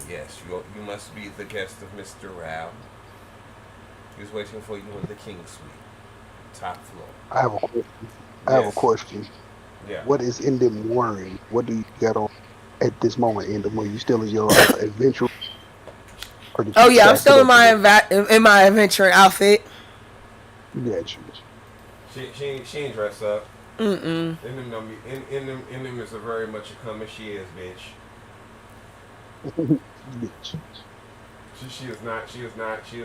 Yes, you must be the guest of Mr. Rao. He's waiting for you in the King Suite, top floor. I have a question. I have a Yes. question. Yeah. What is in them wearing? What do you got on at this moment in them? Are you still in your adventure? Or did Oh you yeah, I'm pack still it in up my in my adventuring outfit. Got you. She ain't dressed up. Mm-mm. In them, don't be, in them is a very much a come as she is, bitch. Bitch. She is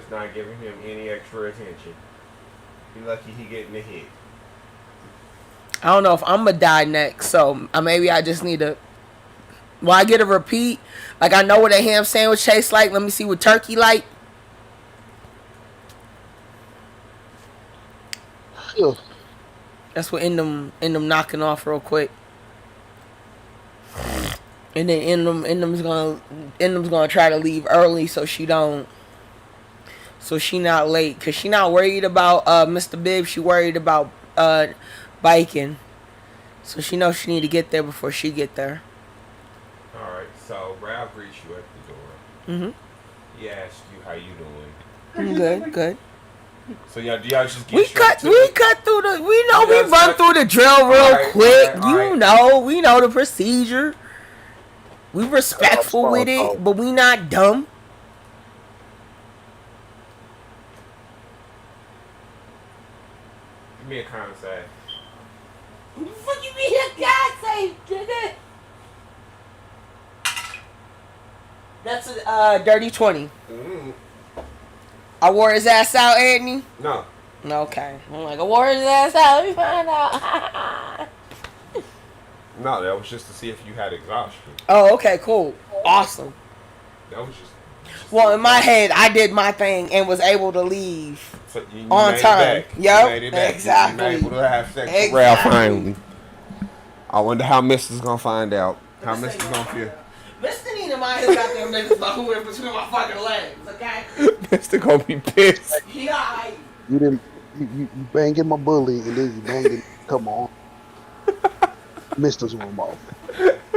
not giving him any extra attention. He lucky he getting a hit. I don't know if I'm gonna die next, so maybe I just need to. Will I get a repeat? Like I know what a ham sandwich tastes like. Let me see what turkey like. Ugh. That's what end them knocking off real quick. And then Endem's gonna try to leave early so she not late, cause she not worried about Mr. Bibb. She worried about biking, so she knows she need to get there before she get there. All right, so Ralph greets you at the door. He asks you how you doing. Good. So y'all just get We straight cut to it? through the. We know we Yes, run cut- through the drill real Alright, quick. alright, You alright. know, we know the procedure. We respectful Small with talk. it, but we not dumb. Give me a contact. What the fuck you mean a God say, nigga? That's a dirty 20. Mm, I wore his ass out, Anthony. no. Okay. I'm like, I wore his ass out. Let me find out. No, that was just to see if you had exhaustion. Oh, okay, cool. Awesome. That was just Well, in my head, I did my thing and was able to leave. so you on made it time. back. Yep, You made it back. exactly. You were able to have sex with Exactly. Ralph finally. I wonder how Mister's gonna find out. How This Mister's ain't gonna gonna feel. Mr. Nina mind his goddamn niggas about who in between my fucking legs, okay? Mister gonna be pissed. He alright. You didn't. You banging my bully and then you banging. Come on. Mister's room off.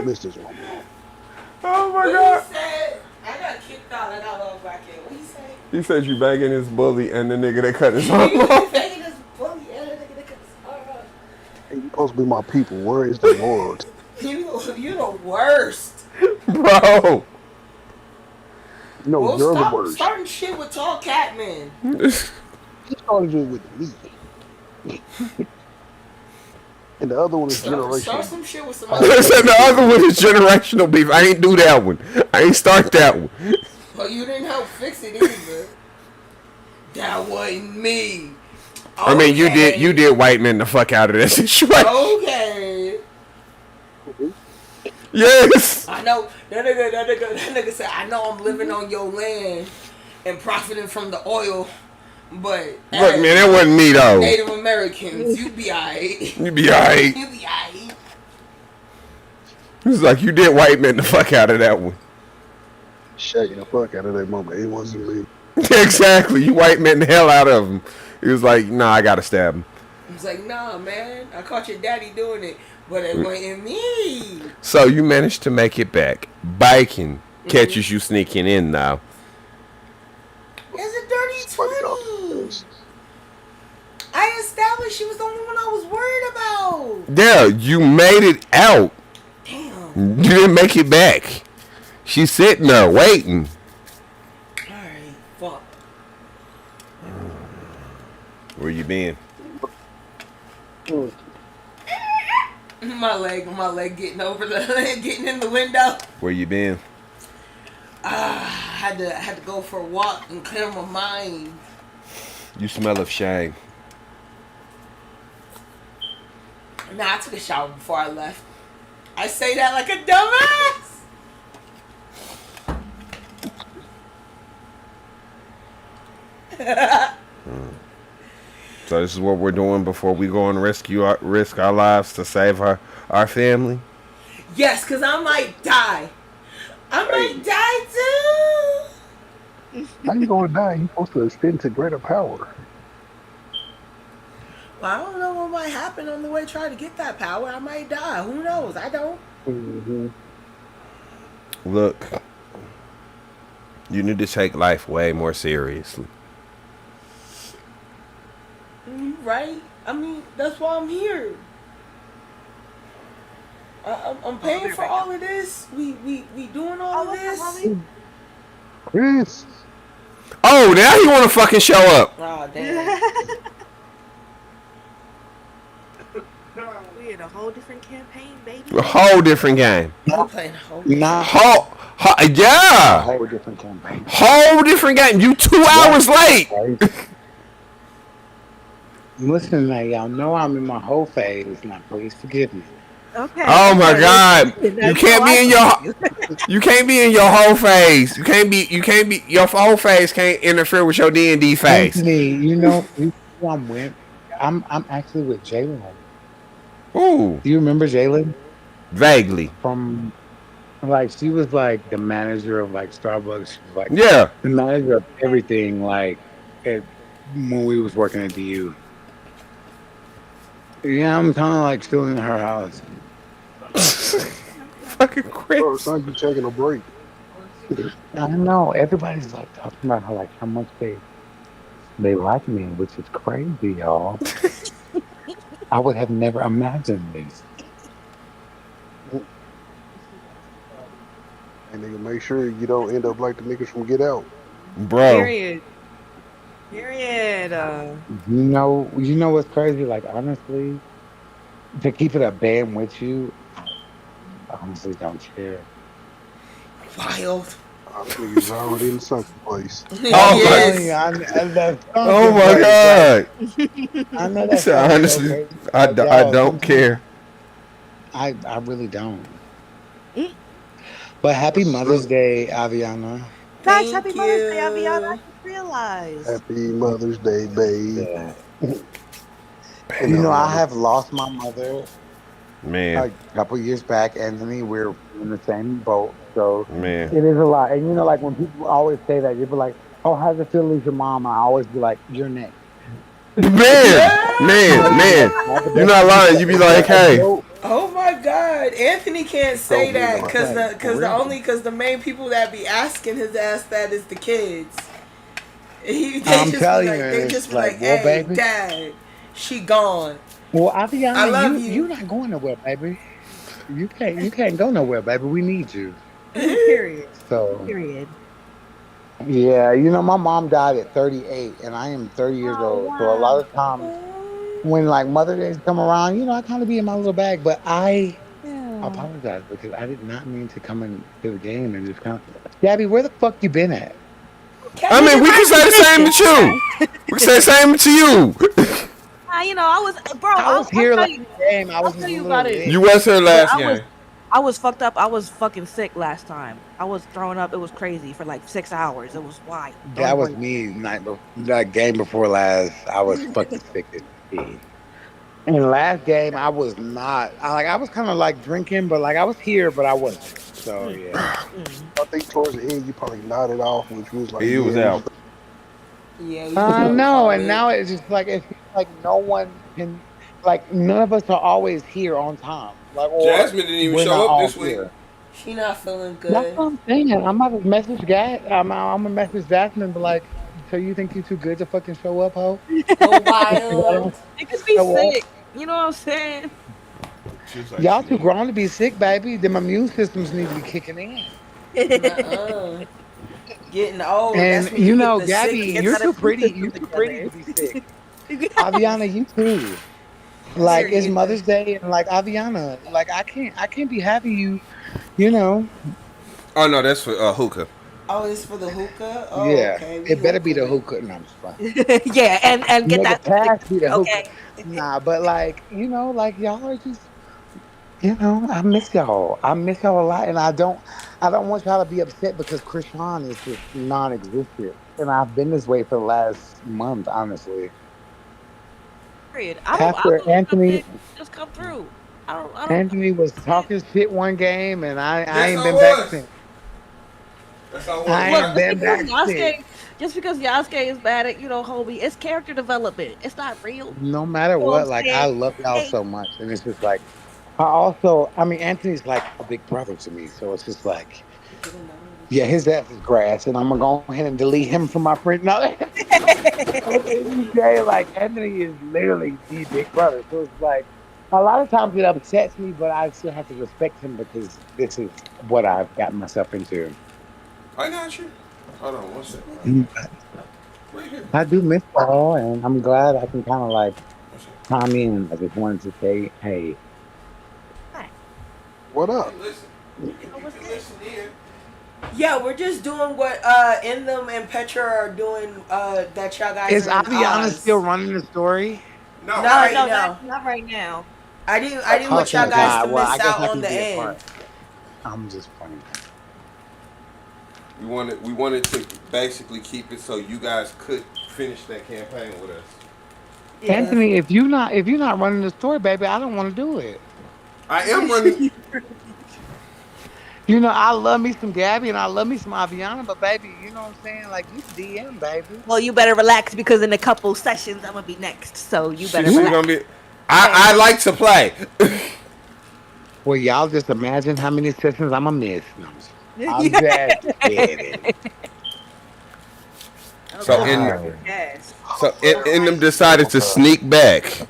Mister's room off. Oh my What god. he said? I got kicked out. I got logged back in. What he say? He said you banging his bully and the nigga that cut his He arm was off. begging this bully and the nigga that cut his arm off. Hey, you supposed to be my people. Where is the Lord? You the worst. Bro. No, Well, you're the stop worst. starting shit with tall cat man. He started it with me. And the other one is Start generational. some shit with I somebody. said the other one is generational beef. I ain't do that one. I ain't start that one. But you didn't help fix it either. That wasn't me. I mean, you did white men the fuck out of that situation. Okay. Yes. I know that nigga said, I know I'm living on your land and profiting from the oil, but Look, man, that wasn't me though. Native Americans, you be alright. You be alright. You be alright. It's like you did white men the fuck out of that one. Shaking the fuck out of that moment. It wasn't me. Exactly. You white men the hell out of him. He was like, nah, I gotta stab him. He's like, nah, man, I caught your daddy doing it, but it wasn't me. So you managed to make it back. Biking catches you sneaking in now. It's a dirty 20. I established she was the only one I was worried about. Yeah, you made it out. Damn. You didn't make it back. She's sitting there waiting. Alright, fuck. Where you been? My leg getting over the getting in the window. Where you been? I had to go for a walk and clear my mind. You smell of shame. Nah, I took a shower before I left. I say that like a dumbass. So this is what we're doing before we go and risk our lives to save our family. Yes, cause I might die. I might die too. How you gonna die? You supposed to ascend to greater power. Well, I don't know what might happen on the way trying to get that power. I might die. Who knows? I don't. Mm-hmm. Look, you need to take life way more seriously. Right? I mean, that's why I'm here. I'm paying for all of this. We doing all of this. Yes. Oh, now you want to fucking show up? Oh damn. We in a whole different campaign, baby. A whole different game. I'm playing a whole. Nah. Yeah. Whole different campaign. Whole different game. You 2 hours late. Listen, now y'all know I'm in my whole phase. Now, please forgive me. Okay. Oh my okay. God. Now You can't be in your you can't be in your whole phase. You can't be your whole phase can't interfere with your D&D phase. Anthony, you know who I'm with. I'm actually with Jalen. Ooh, Do you remember Jalen vaguely. from like she was like the manager of like Starbucks. She was like Yeah. the manager of everything like when we was working at DU. Yeah, I'm kind of like still in her house. Fucking Bro, Chris. it's like you taking a break. I know everybody's like talking about how much they like me, which is crazy, y'all. I would have never imagined this. And nigga, make sure you don't end up like the niggas from Get Out. Bro. Period. Period. You know what's crazy? Like honestly, to keep it a band with you, I honestly don't care. Wild. Niggas already in the sunken place. Oh Yes. Oh my God. I know that. So honestly, I don't care. I really don't. But happy Mother's Day, Aviana. Guys, Thank happy Mother's Day, you. Aviana. I just realized. Happy Mother's Day, babe. Yeah. You know, I have lost my mother Man. a couple years back, Anthony. We're in the same boat, so Man. it is a lot. And you know, like when people always say that, you be like, "Oh, how's it feel to lose your mom?" I always be like, "You're next." Man. You're not lying. You be like, hey. Oh my God, Anthony can't say Don't be that like because the main people that be asking his ass that is the kids. They I'm just telling be like, you, they it's just be like, like, well, hey, baby. Dad, she gone. Well, Aviana, I love you. you're not going nowhere, baby. You can't go nowhere, baby. We need you. Period. So Period. yeah, you know, my mom died at 38, and I am 30 years Oh, old. So a lot of wow. times when like Mother Days come around, you know, I kind of be in my little bag. But I Yeah. apologize because I did not mean to come into the game and just kind of. Gabby, where the fuck you been at? I mean, we can say the same to you. We can say the same to you. You know, I was, bro. I was I'll here tell last you, game. I was tell just a you little about it. lit. You was here last I was- game. I was fucked up. I was fucking sick last time. I was throwing up. It was crazy for like 6 hours. It was wild. That was me that game before last. I was fucking sick as shit. And last game I was not. I was kind of like drinking, but like I was here, but I wasn't. So yeah. I think towards the end you probably nodded off, which was like He was out. Yeah, you I just know, call and it. now it's just like it feels like no one can, like none of us are always here on time. Like or Jasmine didn't even we're show not up all this week. here. She not feeling That's good. what I'm saying. I'm about to message I'm gonna message Jasmine, but like, so you think you too good to fucking show up, ho? Go wild. Niggas be So what? sick. You know what I'm saying? She was like, Y'all too grown to be sick, baby. Them immune systems need to be kicking in. Uh-uh. Getting old. And That's when you get know, the Gabby, sickness. you're that too immune pretty. system You're too together. pretty to be sick. Aviana, you too. Like it's Period. Mother's Day, and like Aviana, like I can't be having you. You know, oh no, that's for hookah. Oh, it's for the hookah? Oh, yeah. okay. We It better be the hookah. hookah. No, I'm just fine. Yeah, and get Nigga, that. pass be the Okay. hookah. Nah, but like you know, like y'all are just. You know, I miss y'all. I miss y'all a lot, and I don't want y'all to be upset because Krishan is just non-existent, and I've been this way for the last month, honestly. Period. After Anthony, just come through. I don't. Anthony was talking shit one game, and I Yes, ain't I been was. back since. That's all I Look, ain't been back last since. game, just because Yasuke is bad at, Hobie, it's character development. It's not real. No matter You know what I'm what, like I saying? love y'all Hey, so much, and it's just like I mean, Anthony's like a big brother to me, so it's just like, yeah, his ass is grass, and I'm gonna go ahead and delete him from my friend. No, at the end of the day, like Anthony is literally the big brother, so it's like a lot of times it upsets me, but I still have to respect him because this is what I've gotten myself into. I got you. Hold on one second. Mm, Right here. I do miss y'all, and I'm glad I can kind of like What's up? chime in. I just wanted to say, hey, hi. What Hey, up? listen. You can listen in. Yeah, we're just doing what Indom and Petra are doing. That y'all guys is are in Aviana still Oz. running the story? No, No, No, right. no, no. not right now. I didn't Oh, want y'all thank guys to God. Well, miss I guess out I on can the be a end. part. I'm just playing. We wanted to basically keep it so you guys could finish that campaign with us. Yeah. Anthony, if you're not running the story, baby, I don't want to do it. I am running. I love me some Gabby and I love me some Aviana, but baby, you know what I'm saying? Like you the DM, baby. Well, you better relax because in a couple sessions I'm gonna be next. So you better She's Woo. gonna relax. be. Okay. I like to play. Well, y'all just imagine how many sessions I'm gonna miss. No, I'm just kidding. Okay. so I'm in Oh, yes. so All in them right. decided to Okay. sneak back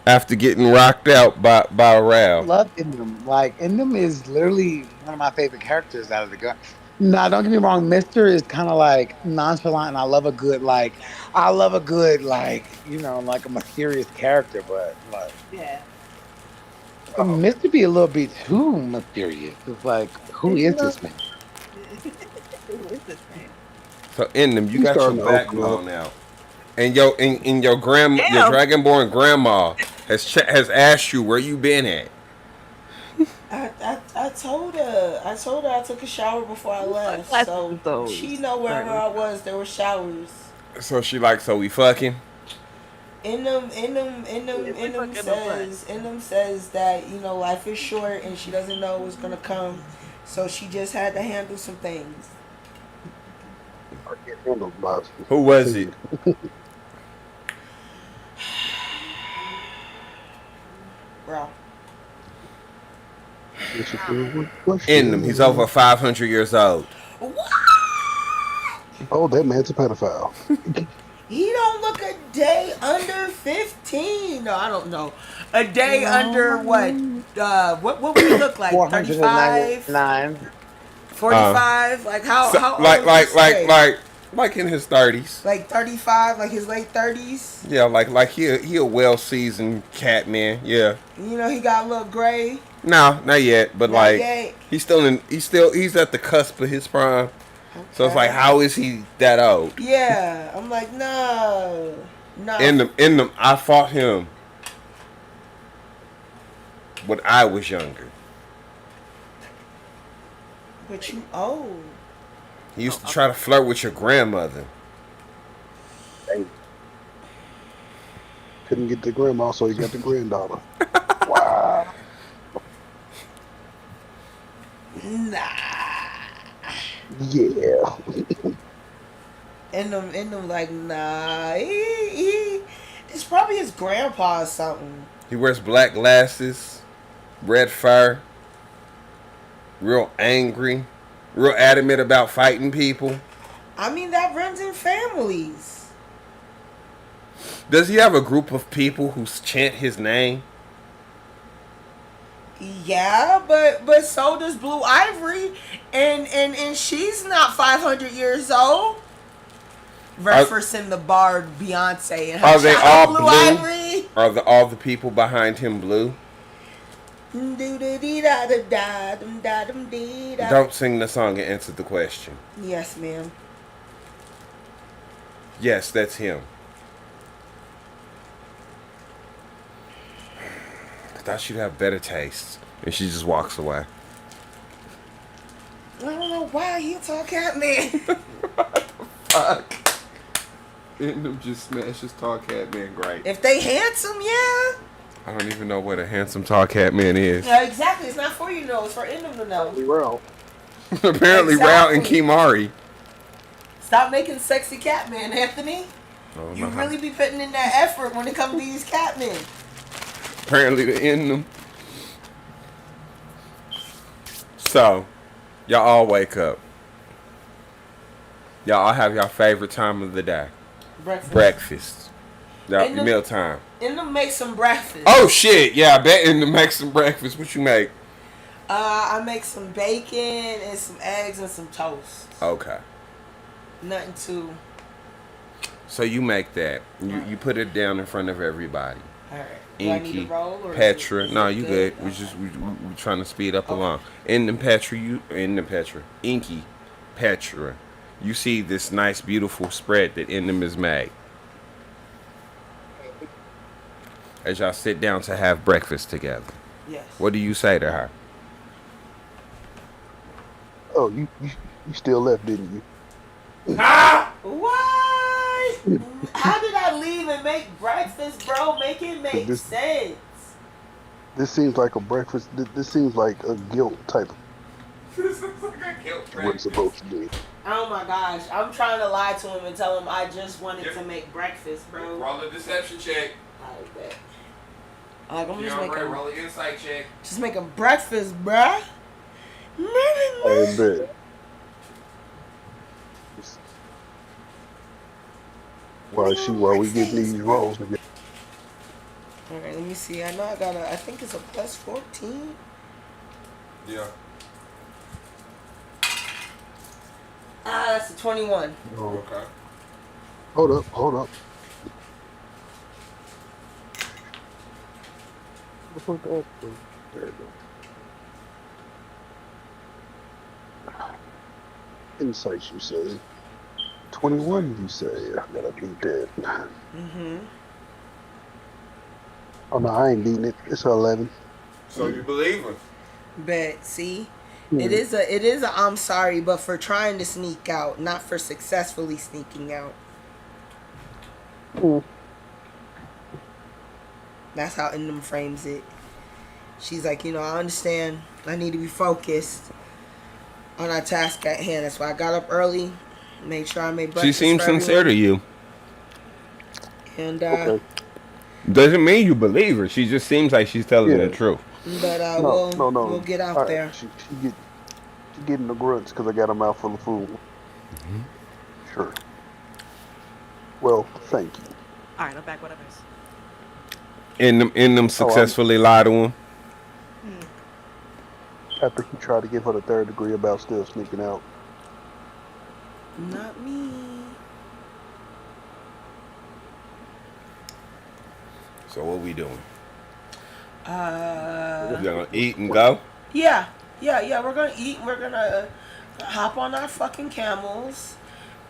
after getting rocked out by I Ralph. love Indom. Like Indom is literally one of my favorite characters out of the gun. Nah, don't get me wrong. Mister is kind of like nonchalant, and I love a good, like a mysterious character. But like Yeah. Oh, okay. Mister be a little bit too mysterious. It's like, who It's a is little. this man? Who is this man? So in them, you He's got your starting to back open up. blown out, and your grandma, your Damn. dragonborn grandma has asked you where you been at. I told her. I told her I took a shower before I left, Sunglasses so with those. she know wherever Right. I was. There were showers. So she like, so we fucking. Yeah, we fucking no fun. Indom says that life is short and she doesn't know what's gonna come, so she just had to handle some things. I can't handle boxes. Who was it? Continue. Bro, Yes, you feel good In them, he's over question. 500 years old. what? Oh, that man's a pedophile. He don't look a day under 15. No, I don't know. A day under what? What would we look like? 35? 499. 45? Like So, how like, old would you like, like, say? like, like in his 30s. Like 35, like his late 30s. Yeah, like he a well seasoned cat man. Yeah. He got a little gray. No, not yet, but Not like yet. he's at the cusp of his prime. So it's like, Okay. how is he that old? Yeah, I'm like, no. No. In them, I fought him when I was younger. But you old. He used to try to flirt with your grandmother. Hey, couldn't get the grandma, so he got the granddaughter. Wow. Nah. Yeah. And them like, nah. It's probably his grandpa or something. He wears black glasses, red fur, real angry, real adamant about fighting people. I mean, that runs in families. Does he have a group of people who chant his name? Yeah, but so does Blue Ivory, and she's not 500 years old. Referencing the bard Beyonce and her Are they child all Blue blue? Ivory. Are all the people behind him blue? Do-do-dee-da-da-da-dum-da-dum-dee-da. Don't sing the song and answer the question. Yes, ma'am. Yes, that's him. I thought she'd have better taste. And she just walks away. I don't know why he talk at me. Fuck. And just smashes tall cat man great. If they handsome, yeah. I don't even know what a handsome tall cat man is. Yeah, exactly. It's not for you to know. It's for Indom to know. Well, Apparently Rao and Exactly. Kimari. Stop making sexy Catman, Anthony. Oh, You no. really be putting in that effort when it comes to these Catmen. Apparently to end them. So, y'all all wake up. Y'all all have your favorite time of the day. Breakfast. Y'all, In the- meal time. And them make some breakfast. Oh shit! Yeah, I bet in to make some breakfast. What you make? I make some bacon and some eggs and some toast. Okay. Nothing too. So you make that. You put it down in front of everybody. All right. Do I need Inky, to roll or Petra. is it No, you good. Okay. We trying to speed up along. In the Petra, Inky, Petra. You see this nice, beautiful spread that Indem has made. As y'all sit down to have breakfast together, Yes. what do you say to her? Oh, you still left, didn't you? What? How did I leave and make breakfast, bro? Make it make This- sense. This seems like a breakfast. This seems like a guilt type of what it's supposed to be. Oh my gosh. I'm trying to lie to him and tell him I just wanted to make breakfast, bro. Roll a deception check. Like that. Like, I'm just making, Roll an insight check. just making breakfast, bruh. I bet. While we get these rolls together. Alright, let me see. I know I got I think it's a plus 14. Yeah. That's a 21. Oh, Okay. hold up. There you go. Insights, you say. 21, you say. I gotta beat that. Mm-hmm. Oh no, I ain't beating it. It's a 11. So you believe her? But see, Hmm. it is a I'm sorry, but for trying to sneak out, not for successfully sneaking out. Hmm. That's how Indem frames it. She's like, I understand. I need to be focused on our task at hand. That's why I got up early, made sure I made breakfast. She seems for sincere to everyone. you. And Okay. Doesn't mean you believe her. She just seems like she's telling the truth. but No. we'll get out All right, there. She getting the grunts because I got a mouthful of food. Sure. Well, thank you. All right, I'm back. What I miss? In them successfully lie to him. After he tried to give her the third degree about still sneaking out. Not me. So what we doing? We Uh, gonna eat and go? yeah. We're gonna eat. We're gonna hop on our fucking camels,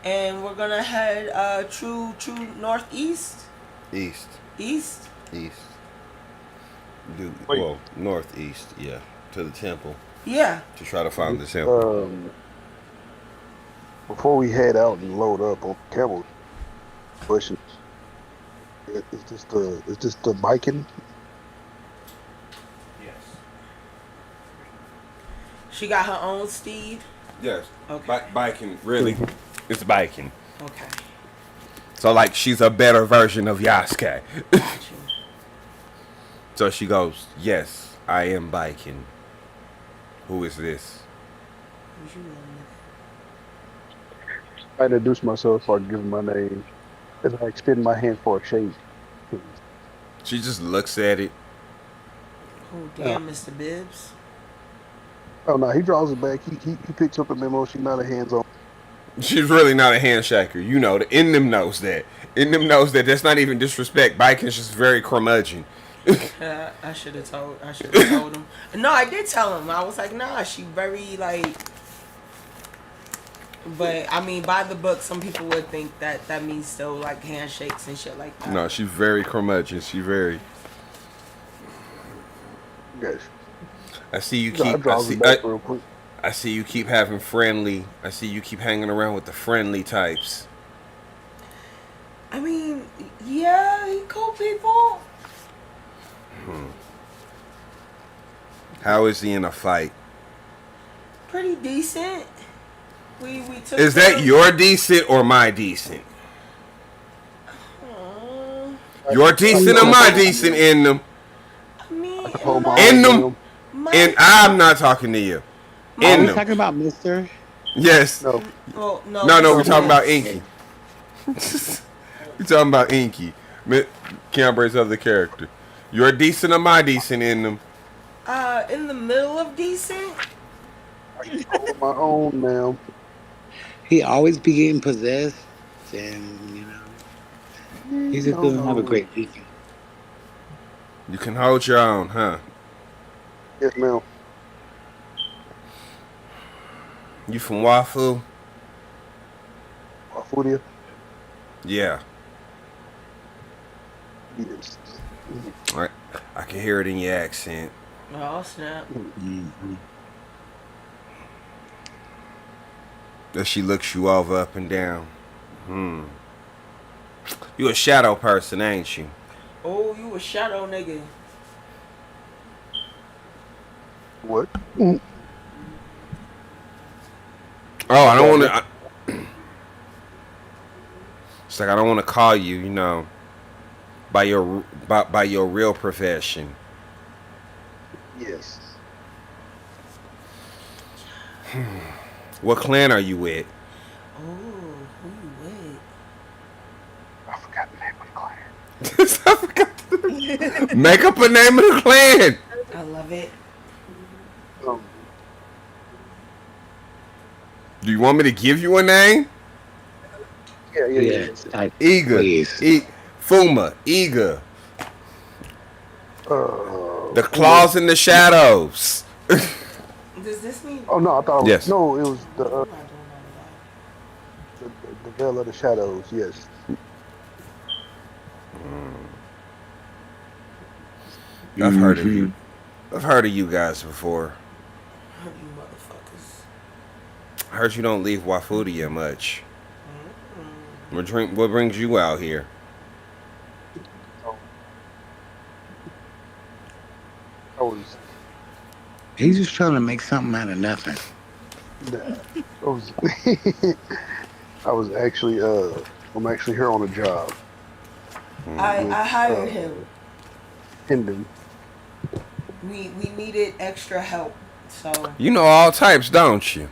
and we're gonna head true northeast, East. east. Wait. Well, northeast, yeah, to the temple Yeah. to try to find the temple. Before we head out and load up on camel, question: Is this the biking? Yes. She got her own steed. Yes. Okay. Biking, really. It's biking. Okay. So like she's a better version of Yasuke. Got you. So she goes, "Yes, I am biking. Who is this?" Who's you, little I introduce myself so I give him my name, and I extend my hand for a shake. She just looks at it. nigga? Oh damn, Mr. Bibbs. Oh no, he draws it back. He picks up the memo. She's not a hands-on. She's really not a handshaker. You know, the Indem knows that. Indem knows that that's not even disrespect. Biking's just very curmudgeon. I should have told him. No, I did tell him. I was like, nah, she very like. But I mean, by the book, some people would think that means still like handshakes and shit like that. No, she's very curmudgeon. She very. Yes. I see you I keep. draws it back real quick. I see you keep having friendly. I see you keep hanging around with the friendly types. I mean, yeah, he cool people. How is he in a fight? Pretty decent. We took. Is that your decent or my decent? Your decent or my decent in them? I mean, I can hold my In own, them. my, And I'm not talking to you. Are In we them. talking about Mister? Yes. No, well, no, No, we're this talking is- about Inky. We're talking about Inky. Cameron's other character. You're decent or my decent in them? In the middle of decent. hold my own, ma'am. He always be getting possessed, and he just doesn't have a great weekend. You can hold your own, huh? Yes, ma'am. You from Wafu? Wafudia? Yeah. Yes. I can hear it in your accent. Oh snap! That she looks you over up and down. You a shadow person, ain't you? Oh, you a shadow nigga. What? Oh, I don't want to. It's like I don't want to call you, by your real profession. Yes. What clan are you with? Oh, who you with? I forgot the name of the clan. Make up a name of the clan. I love it. Do you want me to give you a name? Yeah. Yes, Iga. please. Fuma. Iga. The The claws in the shadows. Does this mean? Oh no, I thought it was, Yes. no, it was I'm not doing none the Veil of the Shadows. Yes. I've heard of you. I've heard of you guys before. of that. You motherfuckers. I heard you don't leave Wafudia much. What brings you out here? I was. He's just trying to make something out of nothing. I was actually. I'm actually here on a job. I hired him. Hendon. We needed extra help, so You know all types, don't you?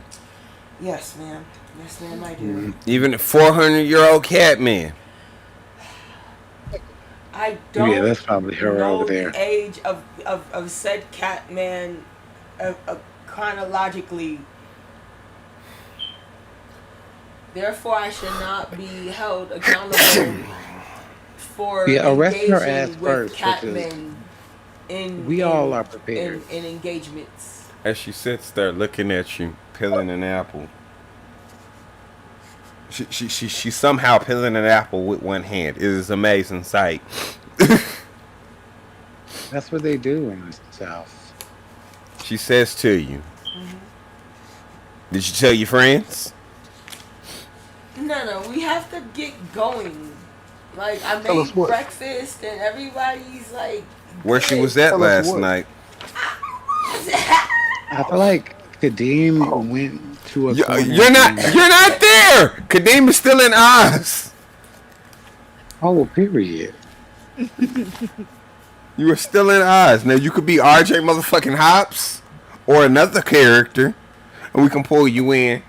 yes, ma'am. Yes, ma'am, I do. Even a 400-year-old cat man. I don't Yeah, that's probably her know over there. the age of said cat man chronologically. Therefore, I should not be held accountable for Yeah, arrest her engaging ass with first, cat because men we all are prepared. in engagements. As she sits there looking at you, peeling an apple. She somehow peeling an apple with one hand. It is an amazing sight. That's what they do in the South. She says to you, did you tell your friends? No, we have to get going. Like I Tell us made what. breakfast and everybody's like Where she good. was at Tell us last what. night. I feel like Kadeem went to a. corner You're not there. Kadeem is still in Oz. Oh, well, period. You are still in Oz. Now you could be RJ motherfucking Hops or another character, and we can pull you in.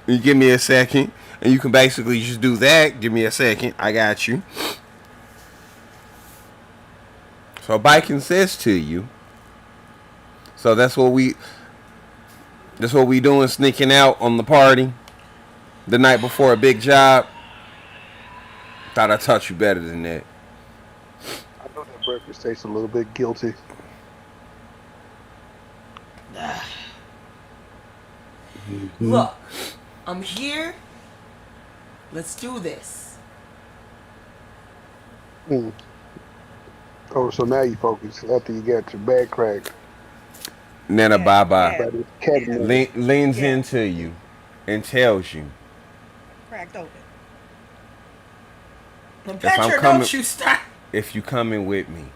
You give me a second, and you can basically just do that. Give me a second. I got you. So Biking says to you. So that's what we doing, sneaking out on the party the night before a big job. Thought I taught you better than that. I know that breakfast tastes a little bit guilty. Look, I'm here. Let's do this. Mm. Oh, so now you focus after you got your back cracked. Nana Baba By this cat man. leans into you and tells you, Cracked open. And I'm Petra, coming- don't you stop. if you coming with me,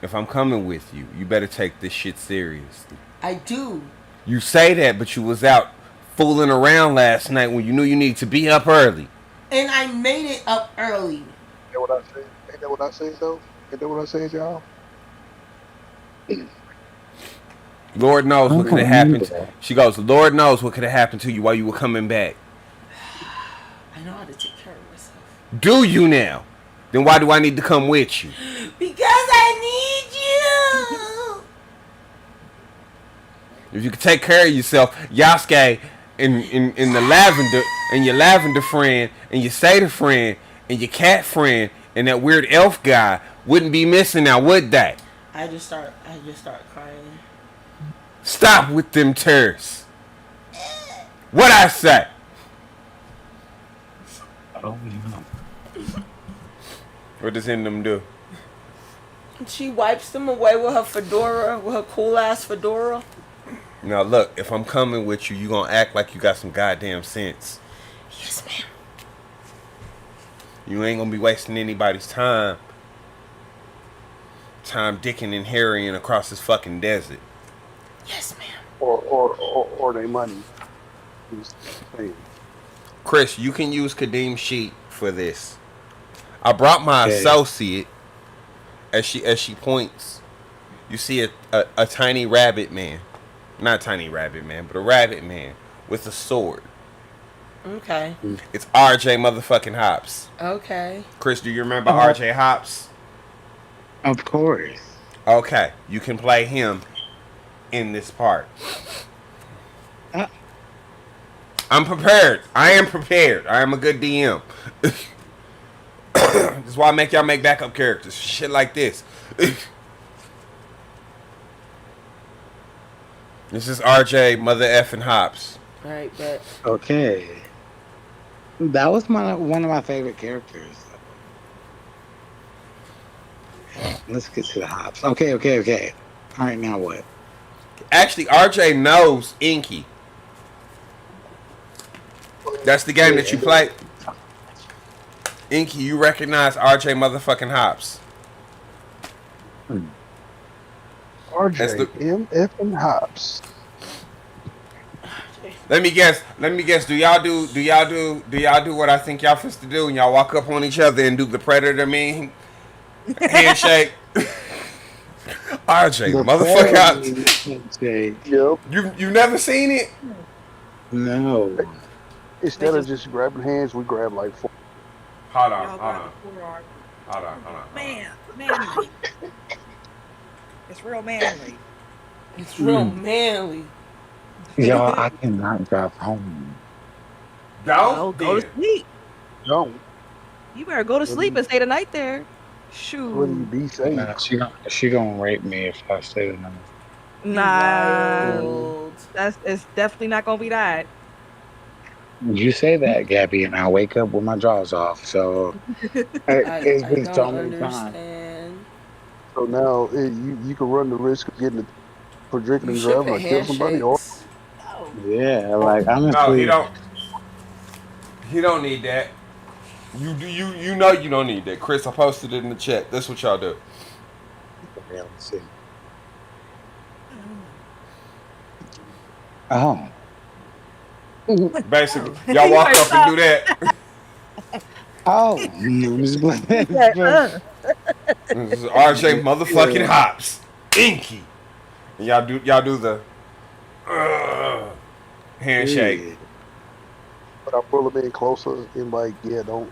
if I'm coming with you, you better take this shit seriously. I do. You say that, but you was out fooling around last night when you knew you need to be up early. And I made it up early. Ain't that what I said? Ain't that what I said though? Ain't that what I said, y'all? Lord knows what could have I don't happened. know. She goes, Lord knows what could have happened to you while you were coming back. I know how to take care of myself. Do you now? Then why do I need to come with you? Because I need you. If you could take care of yourself, Yasuke and the lavender and your lavender friend and your satyr friend and your cat friend and that weird elf guy wouldn't be missing now, would they? I just start crying. Stop with them tears. What I say? Oh, no. What does in them do? She wipes them away with her fedora, with her cool ass fedora. Now look, if I'm coming with you, you gonna act like you got some goddamn sense. Yes, ma'am. You ain't gonna be wasting anybody's time dicking and harrying across this fucking desert. Yes, ma'am. Or they money. Just saying. Chris, you can use Kadeem's sheet for this. I brought my Okay. associate. As she points, you see a tiny rabbit man. Not a tiny rabbit man, but a rabbit man with a sword. Okay. It's RJ motherfucking Hops. Okay. Chris, do you remember Uh-huh. RJ Hops? Of course. Okay, you can play him in this part. Uh. I'm prepared. I am prepared. I am a good DM. That's why I make y'all make backup characters. Shit like this. This is RJ Mother effing Hops. All right, bet. Okay. That was one of my favorite characters. Let's get to the hops. Okay. All right, now what? Actually, RJ knows Inky. That's the game that you play. Inky, you recognize RJ motherfucking Hops. That's RJ, the- MF and Hops. Let me guess. Do y'all do what I think y'all supposed to do? And y'all walk up on each other and do the predator meme handshake. RJ, motherfucker. Okay. Yep. You've never seen it? No. Instead of just grabbing hands, we grab like four. Hold Y'all got the forearm. Manly. It's real manly. It's real manly. Y'all, I cannot drive home. Oh, go to sleep. Don't. You better go to sleep and stay the night there. Shoot. Wouldn't you be safe? Nah, she gonna rape me if I stay the night. Nah, Wild. it's definitely not gonna be that. You say that, Gabby, and I wake up with my jaws off. So it's been I so don't many times. understand. So now you can run the risk of getting for drinking You and shook driving or kill somebody. Or handshakes. Yeah, like I'm No, he asleep. don't. He don't need that. You know you don't need that. Chris, I posted it in the chat. That's what y'all do. Okay, let's see. Oh, Basically, y'all walk up and do that. I'm just playing. This is RJ motherfucking Hops, Inky, and y'all do the handshake. but I pull them in closer and like, yeah, don't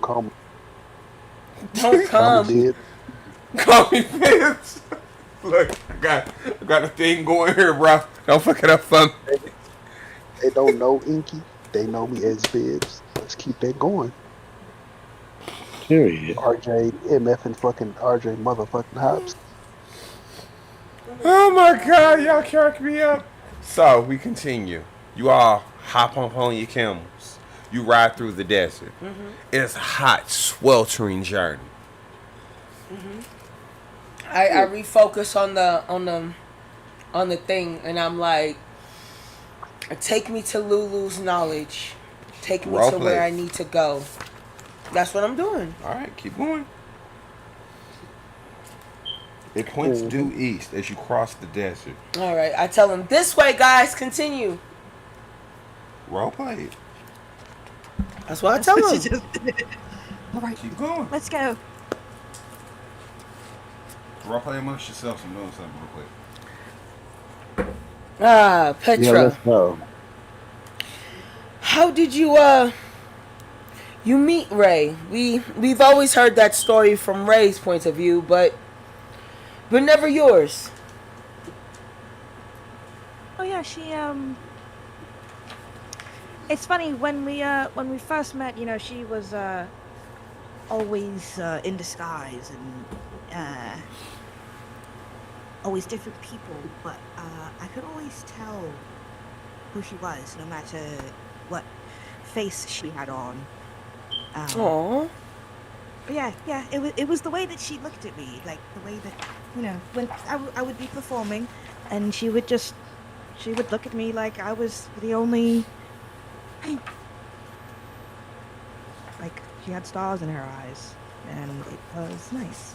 come. Don't I'm come. dead. Call me Vince. Look, I got a thing going here, bro. Don't fuck it up for me. They don't know Inky. They know me as Bibbs. Let's keep that going. Period. RJ, MF, and fucking RJ motherfucking Hops. Oh my god, y'all crack me up. So we continue. You all hop up on your camels. You ride through the desert. It's a hot, sweltering journey. I refocus on the thing, and I'm like, take me to Lulu's knowledge. Take me Role to play. where I need to go. That's what I'm doing. All right, keep going. It points due east as you cross the desert. All right, I tell him this way, guys. Continue. Role play it. That's what I That's tell what him. she just did. All right, Keep going. let's go. Role play amongst yourselves. I'm doing something real quick. Ah, Yeah, Petra. let's go. How did you meet Ray? We've always heard that story from Ray's point of view, but never yours. Oh yeah, she It's funny when we first met. You know, she was always in disguise and always different people, but I could always tell who she was, no matter what face she had on. Aww. But yeah, it was the way that she looked at me, like the way that, you know, when I would be performing, and she would look at me like I was the only, like she had stars in her eyes, and it was nice.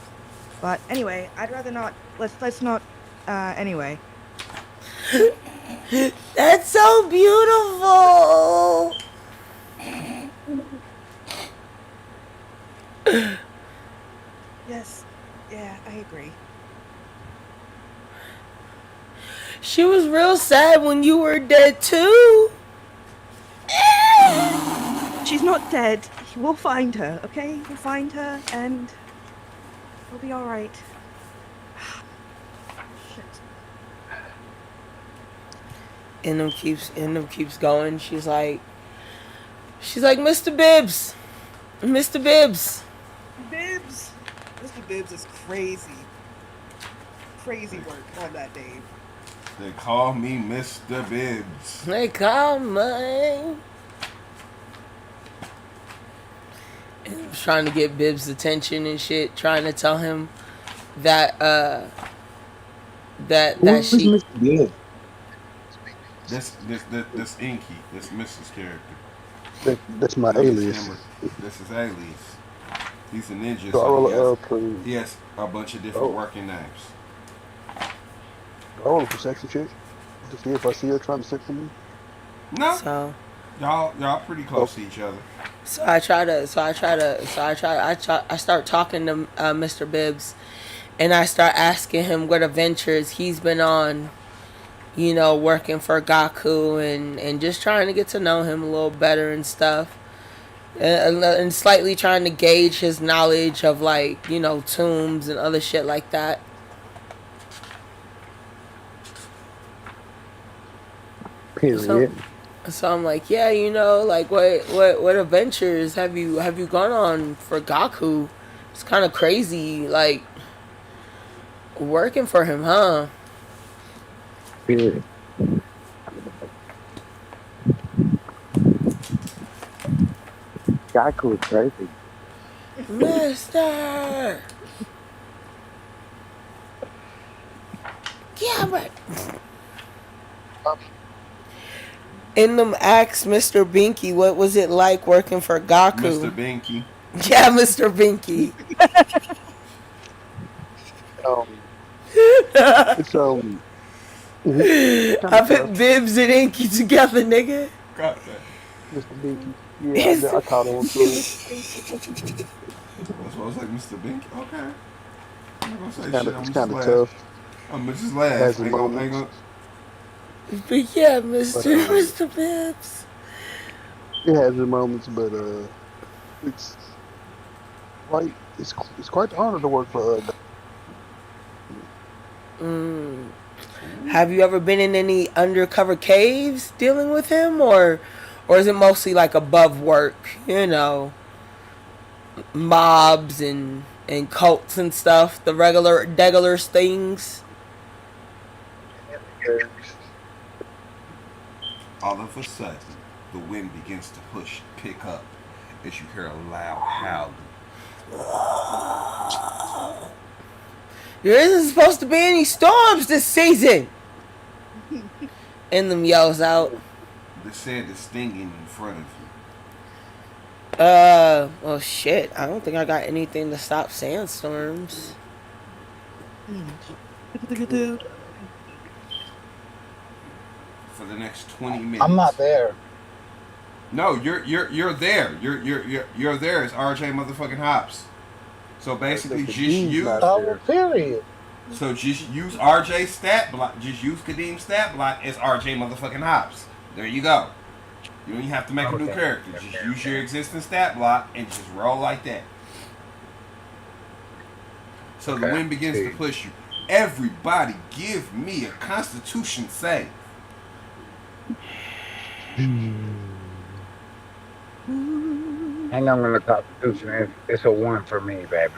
But anyway, I'd rather not. Let's not. Anyway. That's so beautiful. Yes. Yeah, I agree. She was real sad when you were dead too. She's not dead. We'll find her, okay? We'll find her, and we'll be all right. Shit. And keeps going. She's like, Mr. Bibbs. Mr. Bibbs. Bibbs! Mr. Bibbs is crazy. Crazy work on that name. They call me Mr. Bibbs. They call me. And I was trying to get Bibbs' attention and shit, trying to tell him that Who's she Mr. Good? This Inky, this Mrs. character. That's my This is alias. him. This is alias. He's a ninja, So I so roll he a has, L, please. he has a bunch of different Oh. working names. I roll for sexy chick to see if I see her trying to sex me. No, so y'all pretty close to each other. I start talking to Mr. Bibbs, and I start asking him what adventures he's been on, you know, working for Gaku, and just trying to get to know him a little better and stuff. And slightly trying to gauge his knowledge of, like, you know, tombs and other shit like that. Period. So I'm like, yeah, you know, like what adventures have you gone on for Gaku? It's kind of crazy, like working for him, huh? Period. Gaku is crazy. Mister Gilbert. In them asks Mr. Binky, what was it like working for Gaku? Mr. Binky. Yeah, Mr. Binky. It's I put Bibs and Inky together, nigga. Got that. Mr. Binky. Yeah, I caught on to it. That's why I was like, Mr. Binky. Okay. I'm not gonna say It's shit. I'm kind just of laugh. tough. I'm gonna just laugh. Has Ain't gonna. But yeah, Mr. Bibbs. It has its moments, but it's quite it's quite the honor to work for. Have you ever been in any undercover caves dealing with him, or is it mostly like above work? You know, mobs and cults and stuff, the regular things. All of a sudden, the wind begins to pick up as you hear a loud howling. There isn't supposed to be any storms this season. And them yells out. The sand is stinging in front of you. Well, shit. I don't think I got anything to stop sandstorms. For the next 20 minutes. I'm not there. No, you're there. You're there. It's RJ motherfucking Hops. So basically, just Kadeem's use. not Oh, there. well, period. So just use RJ stat block. Just use Kadeem stat block as RJ motherfucking Hops. There you go. You don't even have to make a new Okay. character. Just use your existing stat block and just roll like that. So the Okay, wind begins to see. push you. Everybody, give me a Constitution save. Hang on in the Constitution. It's a 1 for me, baby.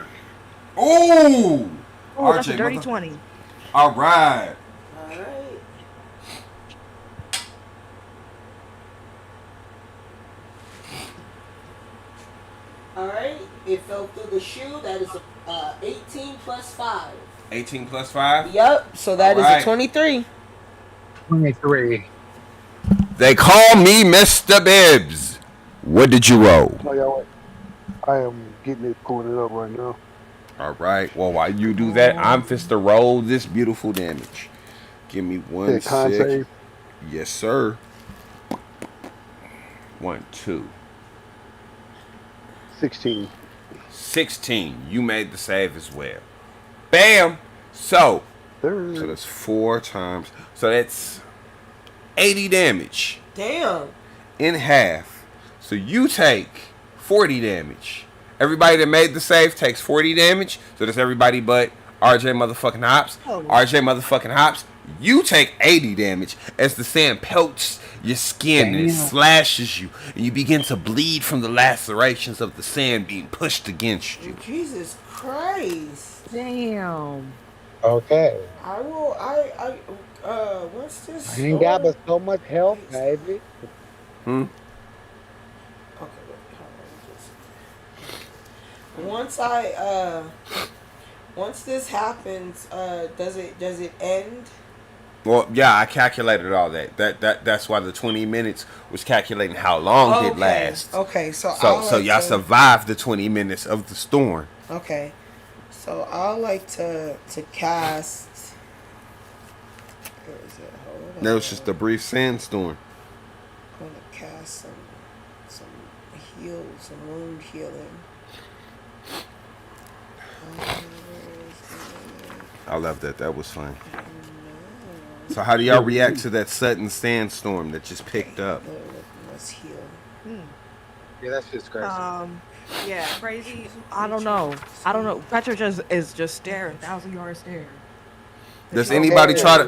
Ooh, Oh, that's a RJ, dirty 20. all right. All right. All right. It fell through the shoe. That is a 18 plus 5. 18 plus 5. Yep. So that is All right. a 23. 23. They call me Mr. Bibbs. What did you roll? No, y'all wait. I am getting it, pulling it up right now. All right. Well, while you do that, I'm fist to roll this beautiful damage. Give me one Said con second. save. Yes, sir. 1, 2, 16. 16. You made the save as well. Bam. So There. that's 4 times. So that's 80 damage Damn. in half. So you take 40 damage. Everybody that made the save takes 40 damage. So that's everybody but RJ motherfucking Hops. Oh. RJ motherfucking Hops, you take 80 damage as the sand pelts your skin and it Damn. slashes you. And you begin to bleed from the lacerations of the sand being pushed against you. Jesus Christ. Damn. Okay. I will. What's this? I ain't got but so much health, baby. Hmm? Okay, wait, hold on, once this happens, does it end? Well, yeah, I calculated all that. That's why the 20 minutes was calculating how long it lasts. Okay, so So y'all survived the 20 minutes of the storm. Okay, so I like to cast. Where is it? Hold on. That was just a brief sandstorm. I'm gonna cast some wound healing. I love that. That was fun. So how do y'all react to that sudden sandstorm that just picked up? Let's heal. Yeah, that's just crazy. Yeah, crazy. I don't know. Petra is just staring, 1,000-yard stare. Does anybody try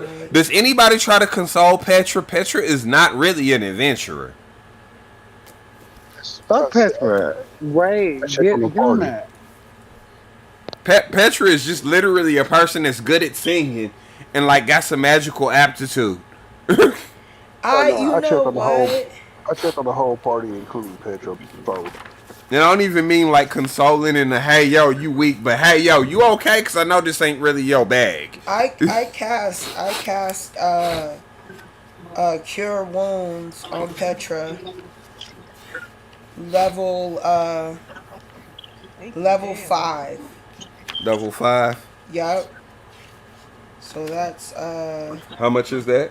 to console Petra? Petra is not really an adventurer. Fuck Petra. Ray, I check on the get party. that. Petra is just literally a person that's good at singing and like got some magical aptitude. I You check know on the whole. what? I check on the whole party, including Petra. So And I don't even mean like consoling in the hey yo you weak, but hey yo you okay? Cause I know this ain't really your bag. I cast cure wounds on Petra. Level 5. Level 5. Yup. So that's How much is that?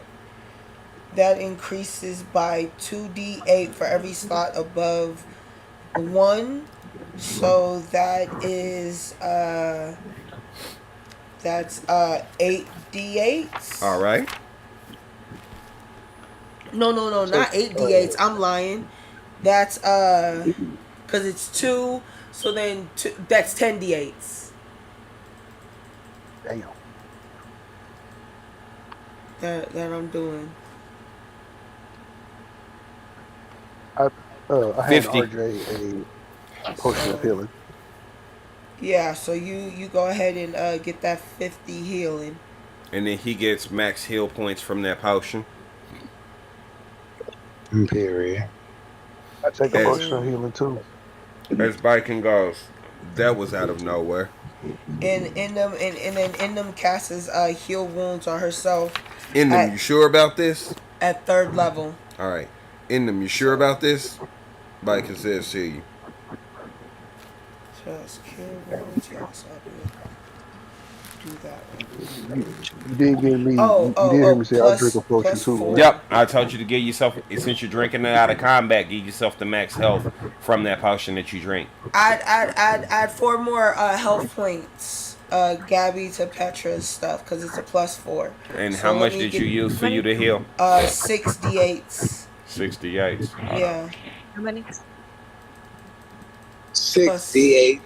that increases by 2d8 for every slot above 1. So that is that's 8d8s. All right. No, not 8d8s. I'm lying. That's cuz it's 2, so then that's 10d8s. damn. That I'm doing. I had 50. RJ a potion of healing. Yeah, so you go ahead and get that 50 healing. And then he gets max heal points from that potion. Period. I take a Yes. potion of healing too. As Biking goes, that was out of nowhere. And in them casts heal wounds on herself In them, you sure about this? at 3rd level. All right. In them, you sure about this? Biking says to you. Just cure wounds. Yes, I'll do it. do that one. You did give me. You did hear me say I drink a potion plus too, right? 4. Yep, I told you to give yourself, since you're drinking it out of combat, give yourself the max health from that potion that you drink. Add 4 more health points, Gabby, to Petra's stuff because it's a plus 4. And So how let much me did get- you use for you to heal? 68s. 68. Yeah. How many? 68.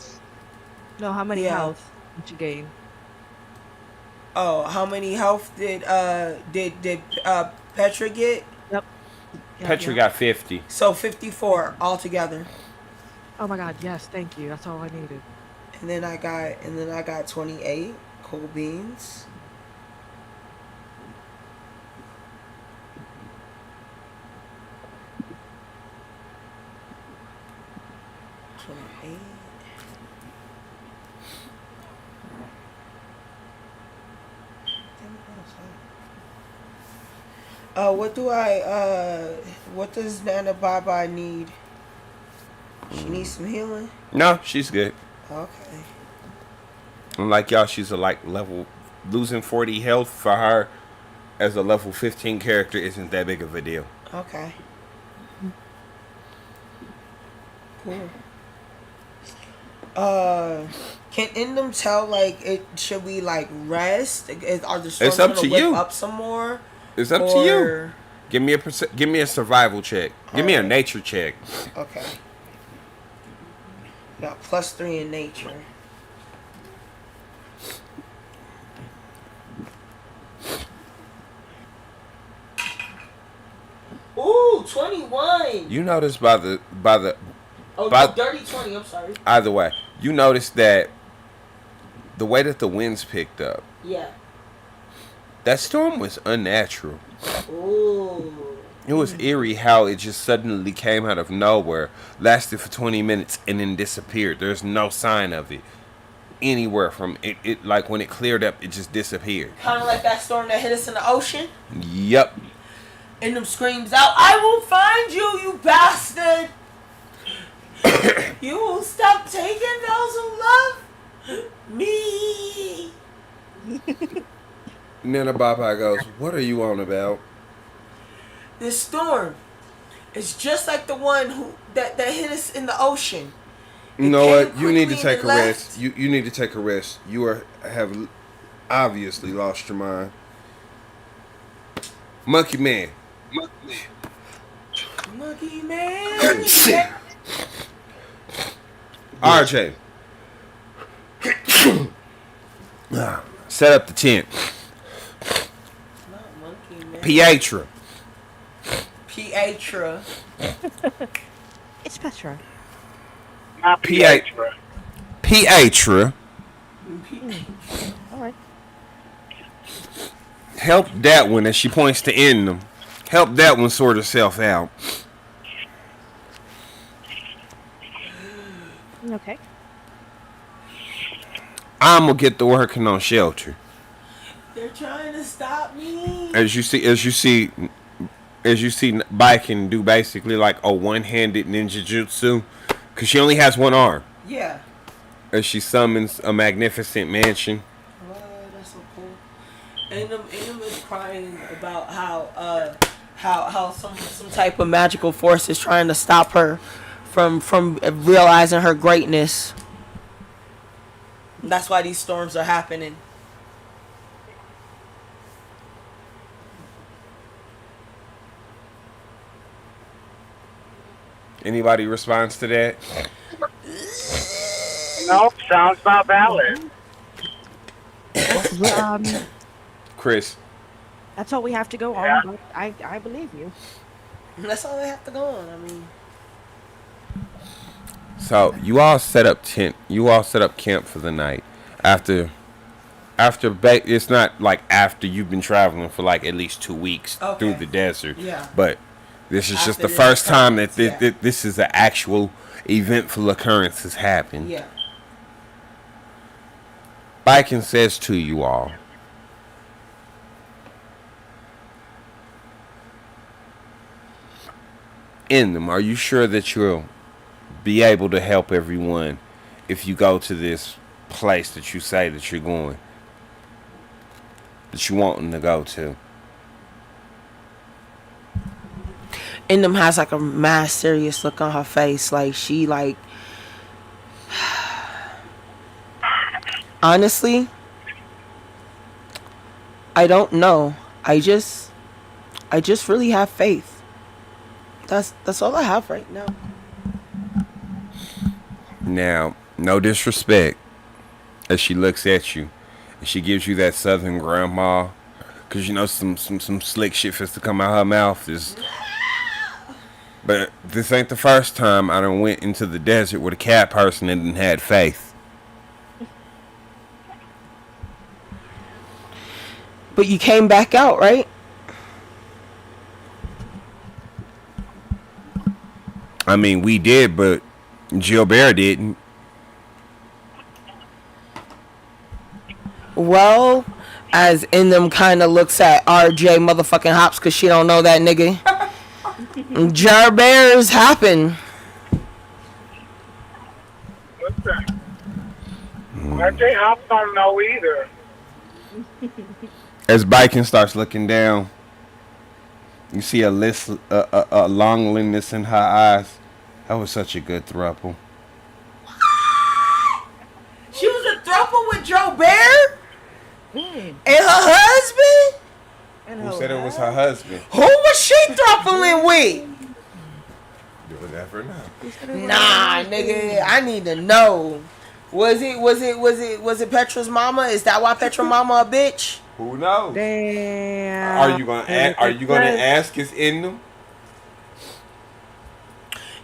No, how many Yeah. health did you gain? Oh, how many health did Petra get? Yep. Petra got 50. So 54 altogether. Oh my god, yes, thank you. That's all I needed. And then I got 28 cool beans. What does Nana Bye need? She needs some healing? No, she's good. Okay. Unlike y'all, she's a level, losing 40 health for her as a level 15 character isn't that big of a deal. Okay. Cool. Can Endem tell should we rest? Are the storms It's up gonna to whip you. up some more? It's up to you. Give me a survival check. Give me a nature check. Okay. Got +3 in nature. Ooh, 21. You notice by the Oh, by- no, dirty 20. I'm sorry. either way, you notice that the way that the winds picked up, Yeah. that storm was unnatural. Ooh. It was eerie how it just suddenly came out of nowhere, lasted for 20 minutes, and then disappeared. There's no sign of it anywhere from it. It like when it cleared up, it just disappeared. Kind of like that storm that hit us in the ocean. Yep. Endem screams out, "I will find you, you bastard! You will stop taking those who love me." Nana Baba goes, "What are you on about?" This storm is just like the one that hit us in the ocean. You know came what? You need to quickly take a and it rest. You need to take a rest. You have obviously lost your mind. Monkey Man. Monkey man. Shit. RJ. Set up the tent. Not monkey man. Pietra. Pietra. It's Petra. Pietra. All right. Help that one as she points to end them. Help that one sort herself out. Okay. I'm gonna get to working on shelter. They're trying to stop me. As you see, Bai can do basically like a one-handed ninja jutsu, cause she only has one arm. Yeah. As she summons a magnificent mansion. Wow, that's so cool. Endem is crying about how some type of magical force is trying to stop her from realizing her greatness. That's why these storms are happening. Anybody responds to that? No, sounds not valid. Um, Chris. that's all we have to go on. Yeah. But I believe you. That's all they have to go on. I mean, So you all set up camp for the night. After it's not like after you've been traveling for like at least 2 weeks Okay. through the desert. Yeah. But this is just After the this first time that occurrence, yeah. this is an actual eventful occurrence has happened. yeah. Biken says to you all, in them, are you sure that you'll be able to help everyone if you go to this place that you say that you're going? that you want him to go to? Indem has like a mad serious look on her face, like she like. Honestly, I don't know. I just really have faith. That's all I have right now. Now, no disrespect, as she looks at you, and she gives you that southern grandma, cause you know some slick shit fits to come out her mouth. But this ain't the first time I done went into the desert with a cat person and done had faith. But you came back out, right? I mean, we did, but Gilbert didn't. Well, as Indem kind of looks at RJ motherfucking Hops because she don't know that nigga. Jarbears happen. What's that? RJ Hops don't know either. As Biken starts looking down, you see a longliness in her eyes. That was such a good throuple. She was a throuple with Joe Bear and her husband. Who said it was her husband? Who was she throupling with? You'll never know. Nah, nigga, I need to know. Was it Petra's mama? Is that why Petra mama a bitch? Who knows? Damn. Are you gonna ask? It's in them.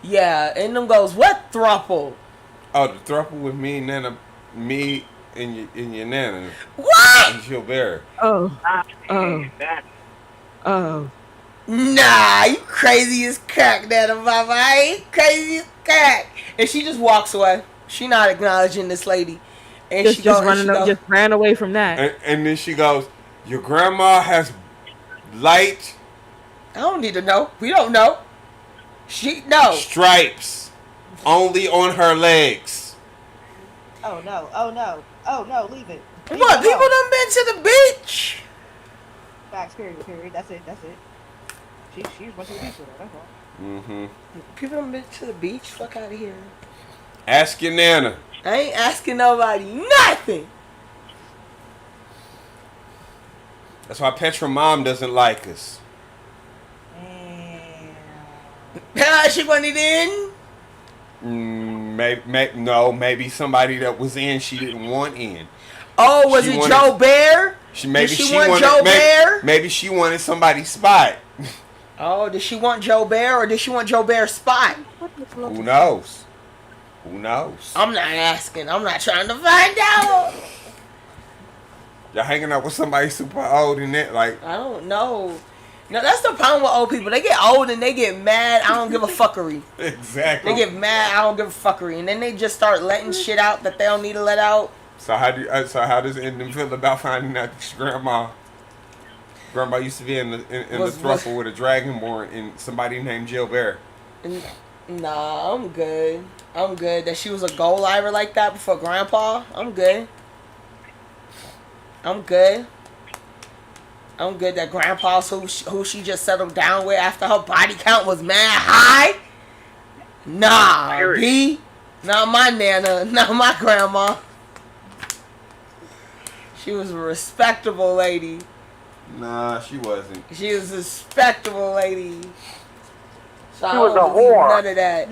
Yeah, Indem goes, what throuple? Oh, the throuple with me and Nana, me and your Nana. What? And Gilbert. Oh. Oh. Oh. Nah, you crazy as crack, Nana Baba. I ain't crazy as crack. And she just walks away. She not acknowledging this lady. And Just ran away from that. And then she goes, your grandma has light I don't need to know. We don't know. stripes only on her legs. Oh no. Oh no. Oh no. Leave it. What? People done been to the beach. Facts. Period. That's it. She's went to the beach with her. That's all. Mm-hmm. People done been to the beach. Fuck out of here. Ask your Nana. I ain't asking nobody nothing. That's why Petra mom doesn't like us. She wasn't in. Maybe somebody that was in she didn't want in. Oh, was it Joe Bear? Maybe she wanted somebody's spot. Oh, did she want Joe Bear or did she want Joe Bear's spot? Who knows? I'm not asking. I'm not trying to find out. Y'all hanging out with somebody super old and that, like, I don't know. No, that's the problem with old people. They get old and they get mad. I don't give a fuckery. Exactly. They get mad. I don't give a fuckery, and then they just start letting shit out that they don't need to let out. So how does Indem feel about finding out that your grandma used to be in the throuple with a dragonborn and somebody named Gilbert? Nah, I'm good. That she was a goal liver like that before Grandpa. I'm good. That Grandpa's who she just settled down with after her body count was mad high. Nah, B. Not my Nana. Not my grandma. She was a respectable lady. Nah, she wasn't. She was a respectable lady. So She was a whore. None of that.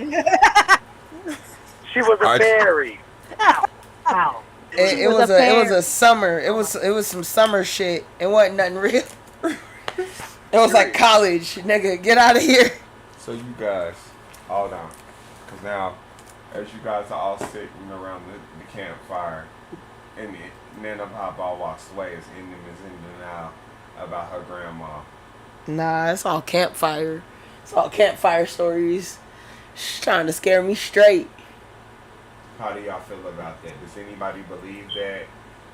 She was a fairy. Ow. It was a summer. It was some summer shit. It wasn't nothing real. It was like college, nigga. Get out of here. So you guys, hold on, because now, as you guys are all sitting around the campfire, and Nana Papa walks away as Indem is ending out about her grandma. Nah, it's all campfire. It's all campfire stories. She's trying to scare me straight. How do y'all feel about that? Does anybody believe that?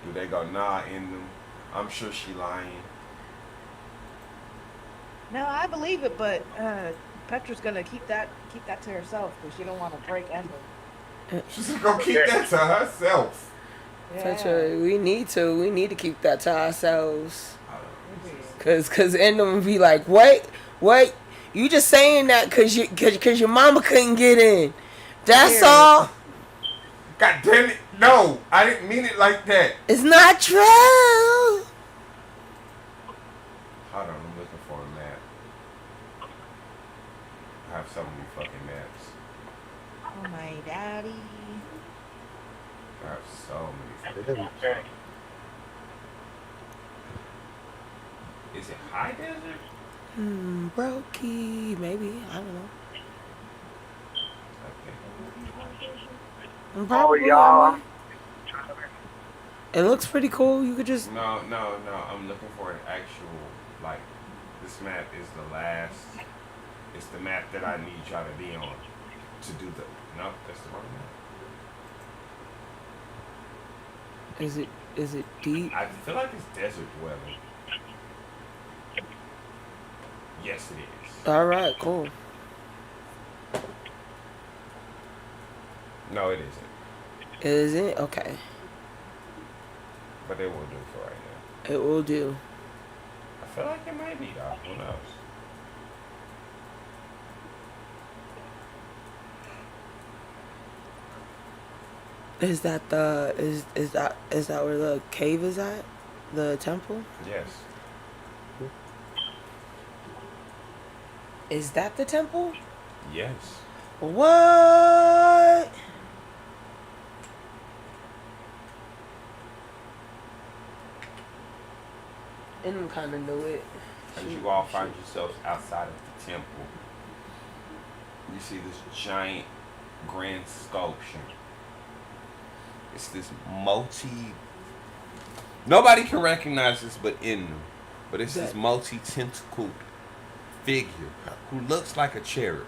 Do they go, nah, Indem? I'm sure she lying. No, I believe it, but Petra's gonna keep that to herself because she don't want to break Endem. She's gonna keep that to herself. For sure. We need to keep that to ourselves. Hold on. Cause in them be like, wait, you just saying that cause your mama couldn't get in. That's all. God damn it! No, I didn't mean it like that. It's not true. Hold on, I'm looking for a map. I have so many fucking maps. Oh my daddy. I have so many fucking maps. Okay. Is it high desert? Brokey, maybe. I don't know. Okay. Probably, y'all. It looks pretty cool. You could just. No. I'm looking for an actual, like, this map is the last. It's the map that I need y'all to be on to do the. No, that's the wrong map. Is it deep? I feel like it's desert dwelling. Yes, it is. All right, cool. No, it isn't. Is it okay? But it will do for right now. It will do. I feel like it might be though. Who knows? Is that is that where the cave is at? The temple? Yes. Is that the temple? Yes. What? And kind of knew it. As you all find yourselves outside of the temple, you see this giant grand sculpture. It's this nobody can recognize this but in them. But it's this multi-tentacled figure who looks like a cherub.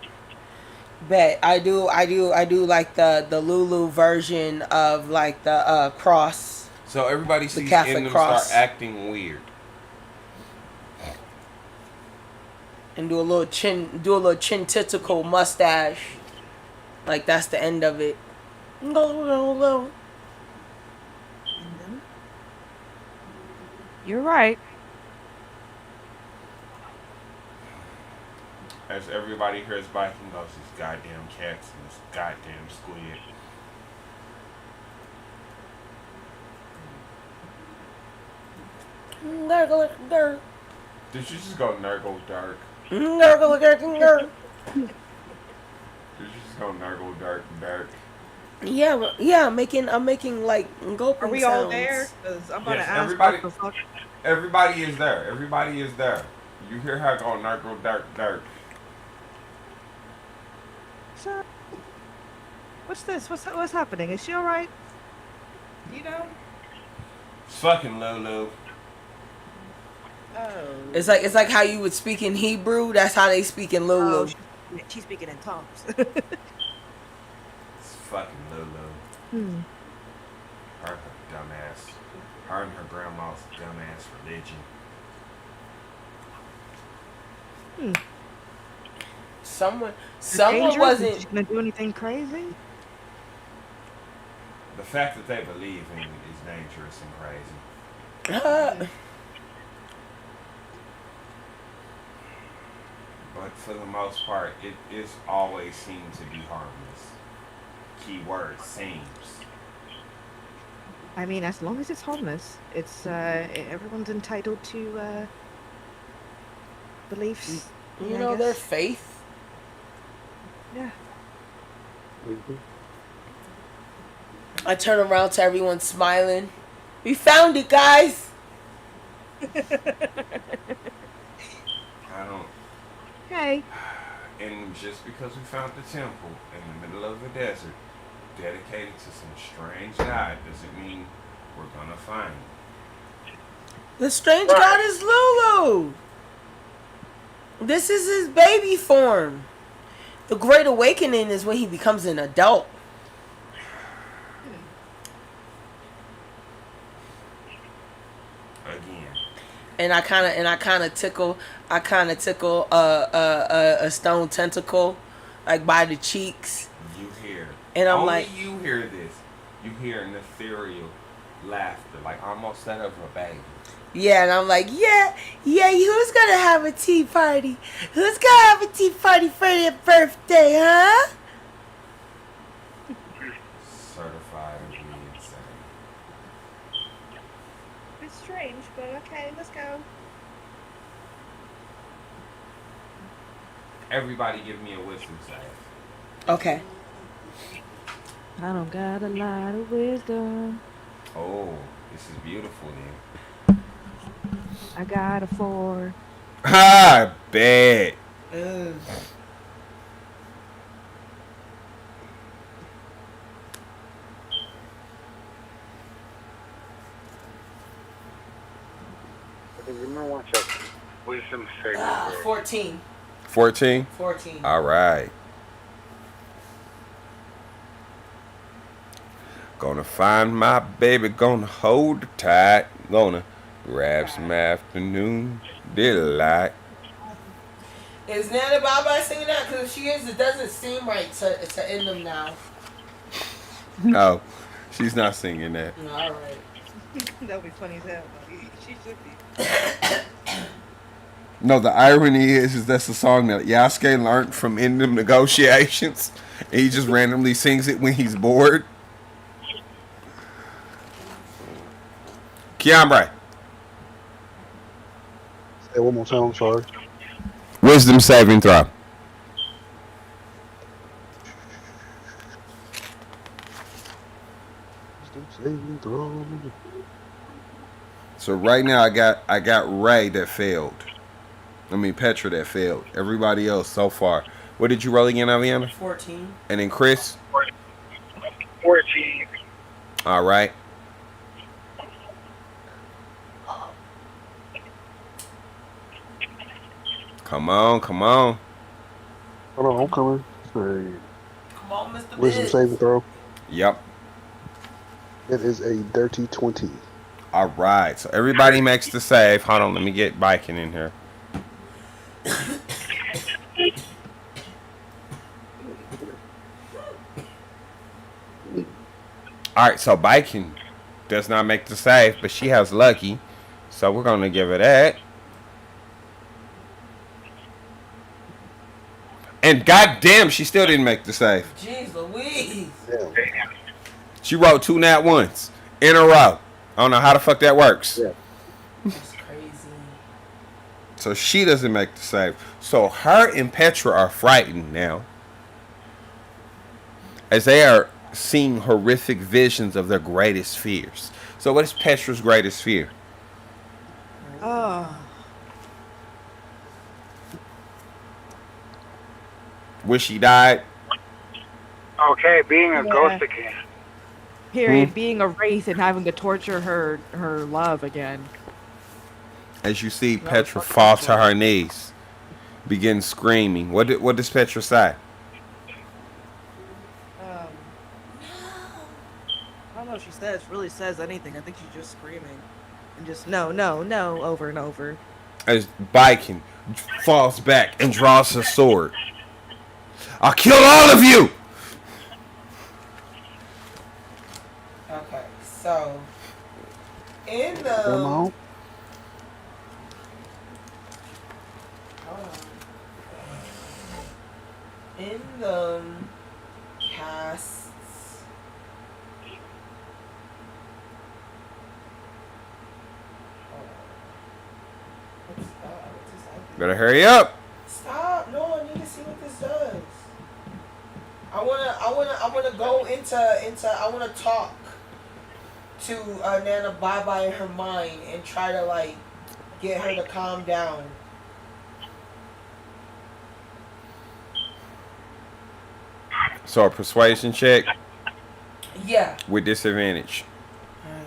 Bet I do like the Lulu version of like the cross. So everybody sees Catholic in them cross. start acting weird. And do a little chin tentacle mustache. Like that's the end of it. Go. You're right. As everybody hears biking goes, these goddamn cats and this goddamn squid. Did you just go Nurgle Dark? Did you just go Nurgle Dark? Yeah, I'm making like gulping Are we sounds. all there? 'Cause I'm about Yes, to ask everybody- what the fuck. Everybody is there. Everybody is there. You hear her go Nurgle Dark. So, what's this? What's happening? Is she all right? You know? It's fucking Lulu. Oh. It's like how you would speak in Hebrew. That's how they speak in Lulu. Oh, she's speaking in tongues. It's fucking Lulu. Her and her dumbass. Her and her grandma's dumbass religion. Someone Dangerous? wasn't. Is she gonna do anything crazy? The fact that they believe in it is dangerous and crazy. But for the most part, it is always seemed to be harmless. Keyword seems. I mean, as long as it's harmless, it's everyone's entitled to beliefs. You I know, their guess. faith. Yeah. I turn around to everyone smiling. We found it, guys. I don't. Hey. And just because we found the temple in the middle of the desert, dedicated to some strange god, doesn't mean we're gonna find it. The strange god is Lulu. This is his baby form. The Great Awakening is when he becomes an adult. Again. And I kind of tickle a stone tentacle like by the cheeks. You hear. And I'm only like, you hear this. You hear an ethereal laughter, like almost that of a baby. Yeah, and I'm like, yeah, who's gonna have a tea party? Who's gonna have a tea party for your birthday, huh? Certified and insane. It's strange, but okay, let's go. Everybody give me a wisdom save. Okay. I don't got a lot of wisdom. Oh, this is beautiful then. I got a 4. Ah, bad. Ugh. Remember, watch out. Wisdom saving 14. 14? 14. All right. Gonna find my baby, gonna hold her tight, gonna grab some afternoon delight. Is Nana Baba singing that? Because if she is, it doesn't seem right to end them now. No, she's not singing that. All right. That would be funny as hell. She should be. No, the irony is that's the song that Yasuke learned from in them negotiations. And he just randomly sings it when he's bored. Kiambre. Say it one more time. I'm sorry. Wisdom saving throw. Wisdom saving throw. So right now I got Ray that failed. I mean Petra that failed. Everybody else so far. What did you roll again, Aviana? 14. And then Chris? 14. All right. Come on. Hold on, I'm coming. Say, Come on, Mr. wisdom Biggs. saving throw. Yep. It is a dirty 20. All right. So everybody makes the save. Hold on. Let me get Biking in here. All right. So Biking does not make the save, but she has Lucky. So we're going to give her that. And goddamn, she still didn't make the save. Jeez Louise. Damn. She wrote 2 nat ones in a row. I don't know how the fuck that works. Yeah. That's crazy. So she doesn't make the save. So her and Petra are frightened now, as they are seeing horrific visions of their greatest fears. So what is Petra's greatest fear? Oh. Wish she died? Okay, being a Yeah. ghost again. Period. Being a wraith and having to torture her love again. As you see Petra fall to her knees, begin screaming. What does Petra say? I don't know if she really says anything. I think she's just screaming. And just no, over and over. As Biking falls back and draws her sword. I'll kill all of you! Okay, so in the Come on. in the casts. Better hurry up. Stop! No, I need to see what this does. I wanna go into I wanna talk to Nana Bye in her mind and try to like get her to calm down. So a persuasion check Yeah. with disadvantage. Alright.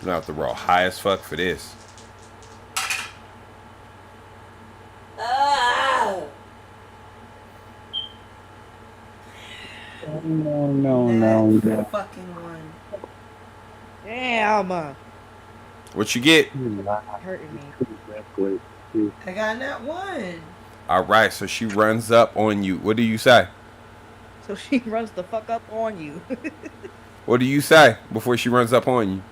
I'm gonna have to roll high as fuck for this. No. That fucking one. Damn. What you get? Hurting me. I got that one. All right, so she runs up on you. What do you say? So she runs the fuck up on you. What do you say before she runs up on you?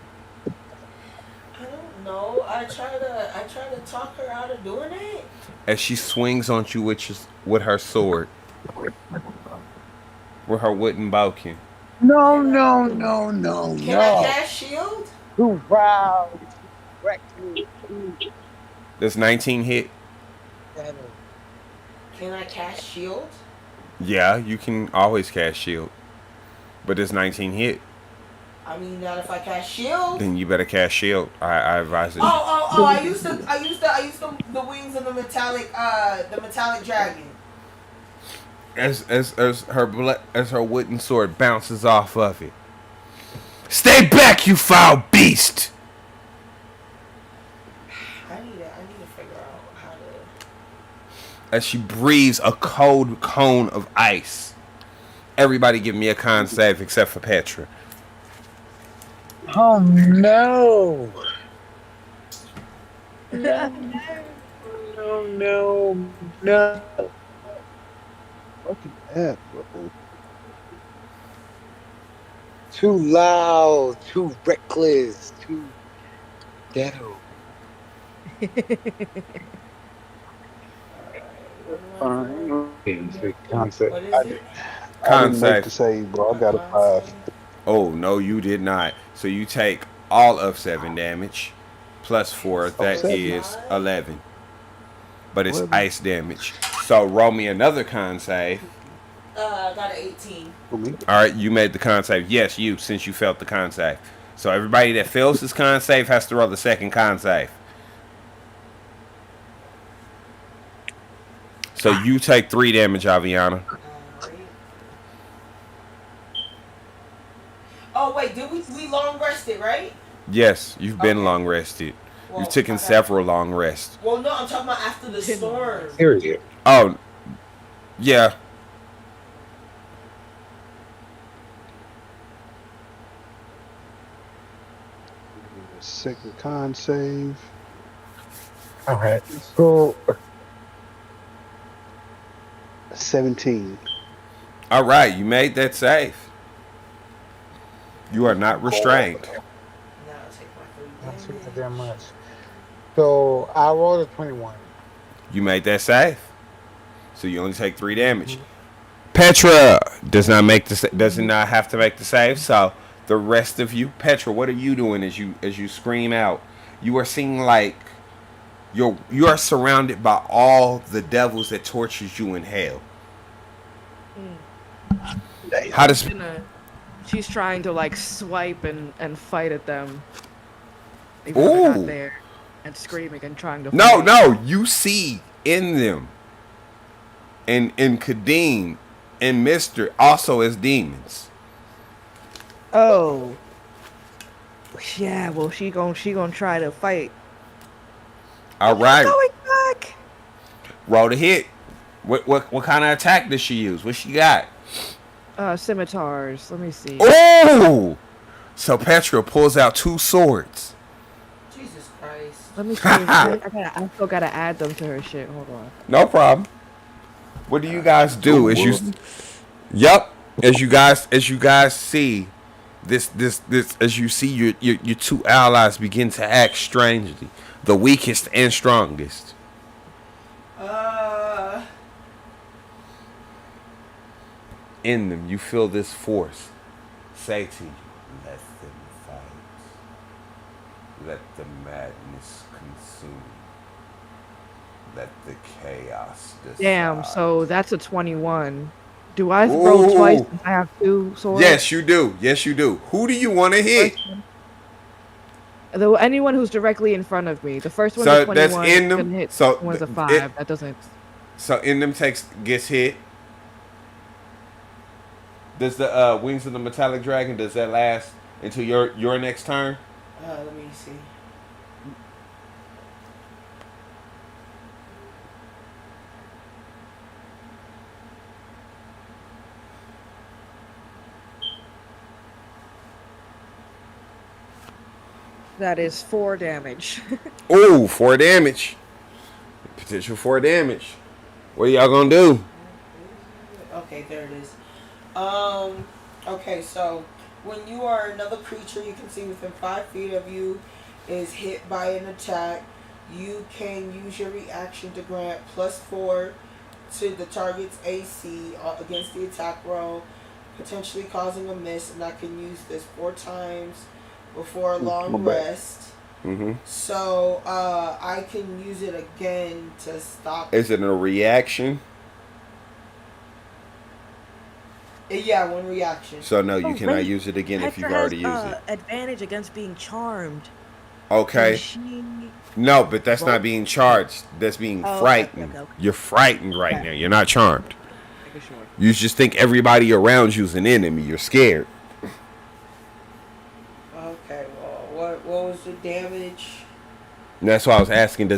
I don't know. I try to talk her out of doing it. As she swings on you with her sword, with her wooden bokin. No, no, no, no, Can I no. cast shield? Too proud. Reckless. Does 19 hit? Can I cast shield? Yeah, you can always cast shield. But does 19 hit? I mean, not if I cast shield. Then you better cast shield. I advise it. Oh! I used the wings of the metallic dragon. As her wooden sword bounces off of it. Stay back, you foul beast! I need to figure out how to. As she breathes a cold cone of ice. Everybody give me a con save except for Petra. Oh no. No. Fucking F, bro. Too loud, too reckless, too ghetto. Concept. What is it? I Con didn't make the save. save, bro. I got a 5. Oh, no, you did not. So you take all of 7 damage. Plus 4, that seven. is 11. But it's 11. ice damage. So roll me another con save. I got an 18. For me. Alright, you made the con save. Yes, you, since you felt the con save. So everybody that fails this con save has to roll the second con save. So you take 3 damage, Aviana. Oh wait, did we long rested, right? Yes, you've been Okay. long rested. Well, You've taken okay. several long rests. Well, no, I'm talking about after the storm. Period. Oh, yeah. Second con save. Alright. So 17. All right, you made that save. You are not restrained. Now I'll take my not too 3 damage. damn much. So I rolled a 21. You made that save. So you only take 3 damage. Petra does not have to make the save. So the rest of you, Petra, what are you doing as you scream out? You are seeing like you are surrounded by all the devils that tortures you in hell. How does She's trying to like swipe and fight at them. Even though they're Ooh. not there. And screaming and trying to No, fight. no, you see in them and Kadeem and Mister also as demons. Oh. Yeah, well she gonna try to fight. All right, Going back. roll the hit. What kind of attack does she use? What she got? Scimitars. Let me see. Oh, so Petra pulls out 2 swords. Jesus Christ. Let me see. I still gotta add them to her shit. Hold on. No problem. What do you guys do as you? Yep. As you guys see this as you see your 2 allies begin to act strangely, the weakest and strongest. In them, you feel this force say to you, "Let them fight. Let the madness consume. Let the chaos decide." Damn. So that's a 21. Do I roll twice? Since I have 2 swords. Yes, you do. Yes, you do. Who do you want to hit? Though anyone who's directly in front of me. The first one So is 21. that's in them? Can hit. So Second one's a th- 5. it- That doesn't. So in them gets hit. Does the wings of the metallic dragon, does that last until your next turn? Let me see. That is 4 damage. Ooh, 4 damage. Potential 4 damage. What are y'all gonna do? Okay, there it is. Okay, so when you are another creature you can see within 5 feet of you is hit by an attack, you can use your reaction to grant +4 to the target's AC against the attack roll, potentially causing a miss, and I can use this 4 times before a My long bad. rest. Mm-hmm. So I can use it again to stop. Is it a reaction? Yeah, 1 reaction. So no, you Oh, cannot wait. use it again if Petra you've has already used it. advantage against being charmed. Okay. And she. No, but that's Roll. not being charged. That's being Oh, okay, frightened. okay, okay. You're frightened right Okay. now. You're not charmed. Making sure. You just think everybody around you's an enemy. You're scared. Okay, well, what was the damage? And that's why I was asking,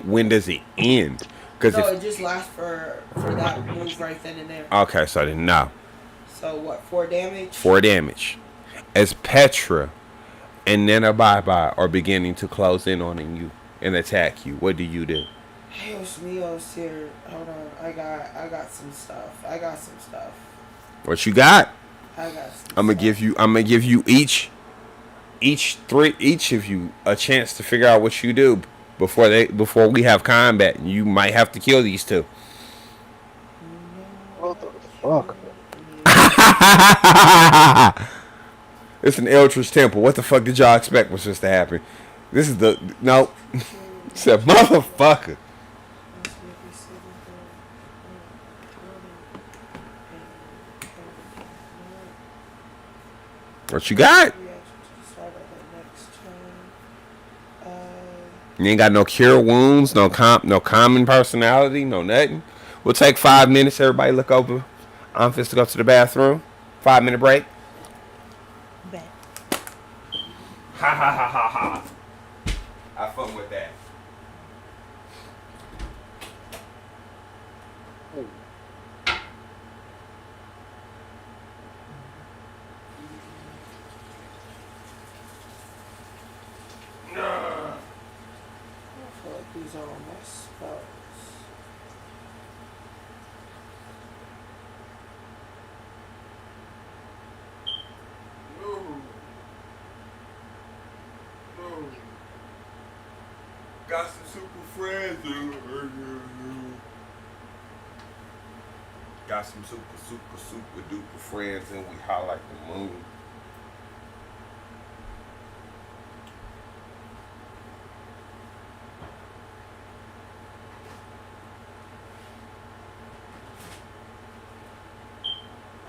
when does it end? Because No, it just lasts for that move right then and there. okay, so I didn't know. So what, 4 damage? 4 damage. As Petra and Nana Bye Bye are beginning to close in on you and attack you, what do you do? Dios míos here. Hold on, I got some stuff. What you got? I got some I'm gonna give you each of you a chance to figure out what you do before we have combat. You might have to kill these two. What the fuck? It's an Eldritch Temple. What the fuck did y'all expect was just to happen? This is no. It's a motherfucker. What you got? You ain't got no cure wounds, no common personality, no nothing. We'll take 5 minutes. Everybody look over. I'm finna to go to the bathroom. 5-minute break. Bet. Ha ha ha ha ha. Have fun with that. I feel like these are all my spells. Got some super friends. Got some super duper friends, and we hot like the moon.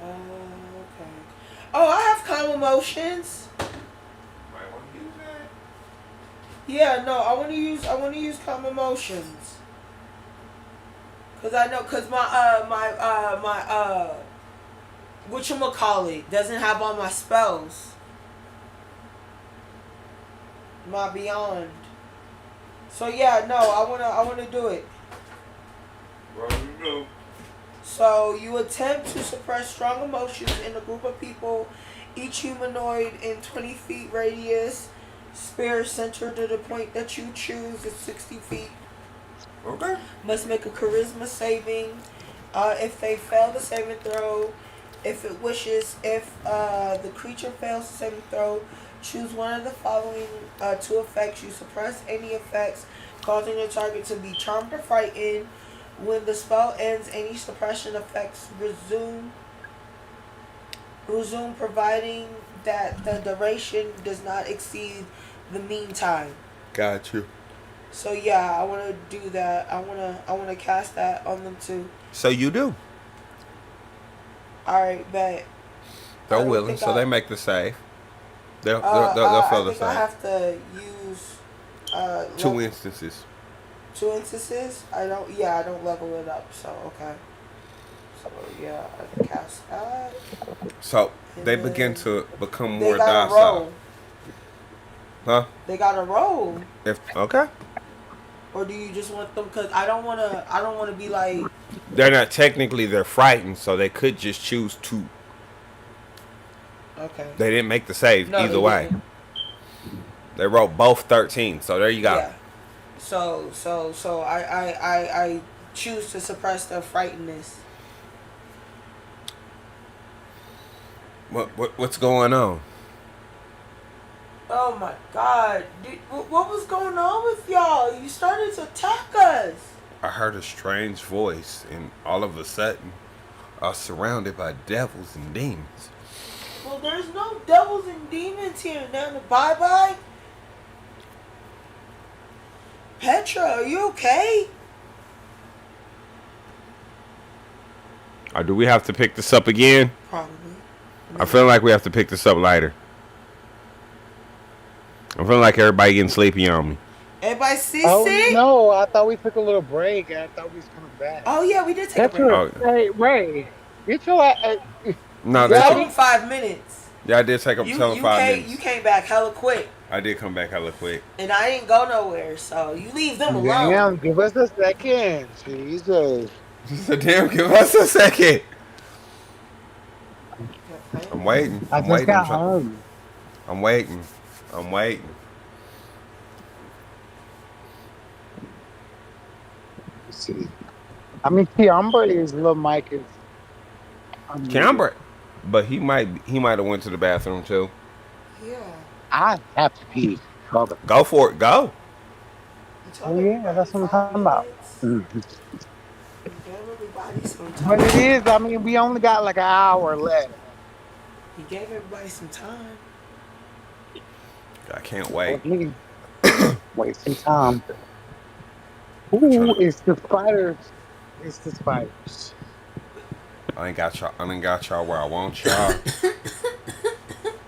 Okay. Oh, I have calm emotions. Might want to use that. Yeah, no, I want to use calm emotions. Cause I know, cause my whatchamacallit doesn't have all my spells. My beyond. So yeah, no, I wanna do it. Well, you know. So you attempt to suppress strong emotions in a group of people, each humanoid in 20 feet radius. Spirit centered to the point that you choose is 60 feet. Okay. Must make a charisma saving. If they fail the saving throw, if the creature fails the saving throw, choose one of the following 2 effects. You suppress any effects causing the target to be charmed or frightened. When the spell ends, any suppression effects resume, providing that the duration does not exceed the meantime. Got you. So yeah, I want to do that. I want to cast that on them too. So you do. All right, bet. They're I don't willing, think so I- they make the save. They'll I fail the think I save. have to use 2 instances. 2 instances. I don't level it up. So okay. So yeah, I can cast that. So And they begin then to become They more gotta docile. roll. Huh? They gotta roll. Okay. Or do you just want them? Cause I don't wanna be like. They're not technically, they're frightened, so they could just choose to. Okay. They didn't make the save No, either they way. didn't. They wrote both 13. So there you go. Yeah. So I choose to suppress the frightenness. What's going on? Oh my God! What was going on with y'all? You started to attack us. I heard a strange voice, and all of a sudden, I was surrounded by devils and demons. Well, there's no devils and demons here, Nana. Bye bye. Petra, are you okay? Or do we have to pick this up again? Probably. I feel like we have to pick this up later. I feel like everybody getting sleepy on me. Everybody see? Oh no, I thought we took a little break. I thought we was coming back. Oh yeah, we did take That's a break. right. Hey, Ray, get your No, That that's took 5 minutes. yeah, I did take up You 5 minutes. you came back hella quick, I did come back hella quick. and I didn't go nowhere. So you leave them alone. Damn, give us a second. Jesus. So damn, give us a second. I'm waiting. I I'm just waiting. got home. I'm waiting. I'm waiting. Let's see. I mean, Kiamber's little mic is. Camber, but he might have went to the bathroom too. Yeah. I have to pee. Brother. Go for it. Go. Oh yeah, that's what I'm talking about. Give everybody some time. But it is. I mean, we only got like an hour left. He gave everybody some time. I can't wait. Wait some time. Ooh, it's the spiders. It's the spiders. I ain't got y'all where I want y'all.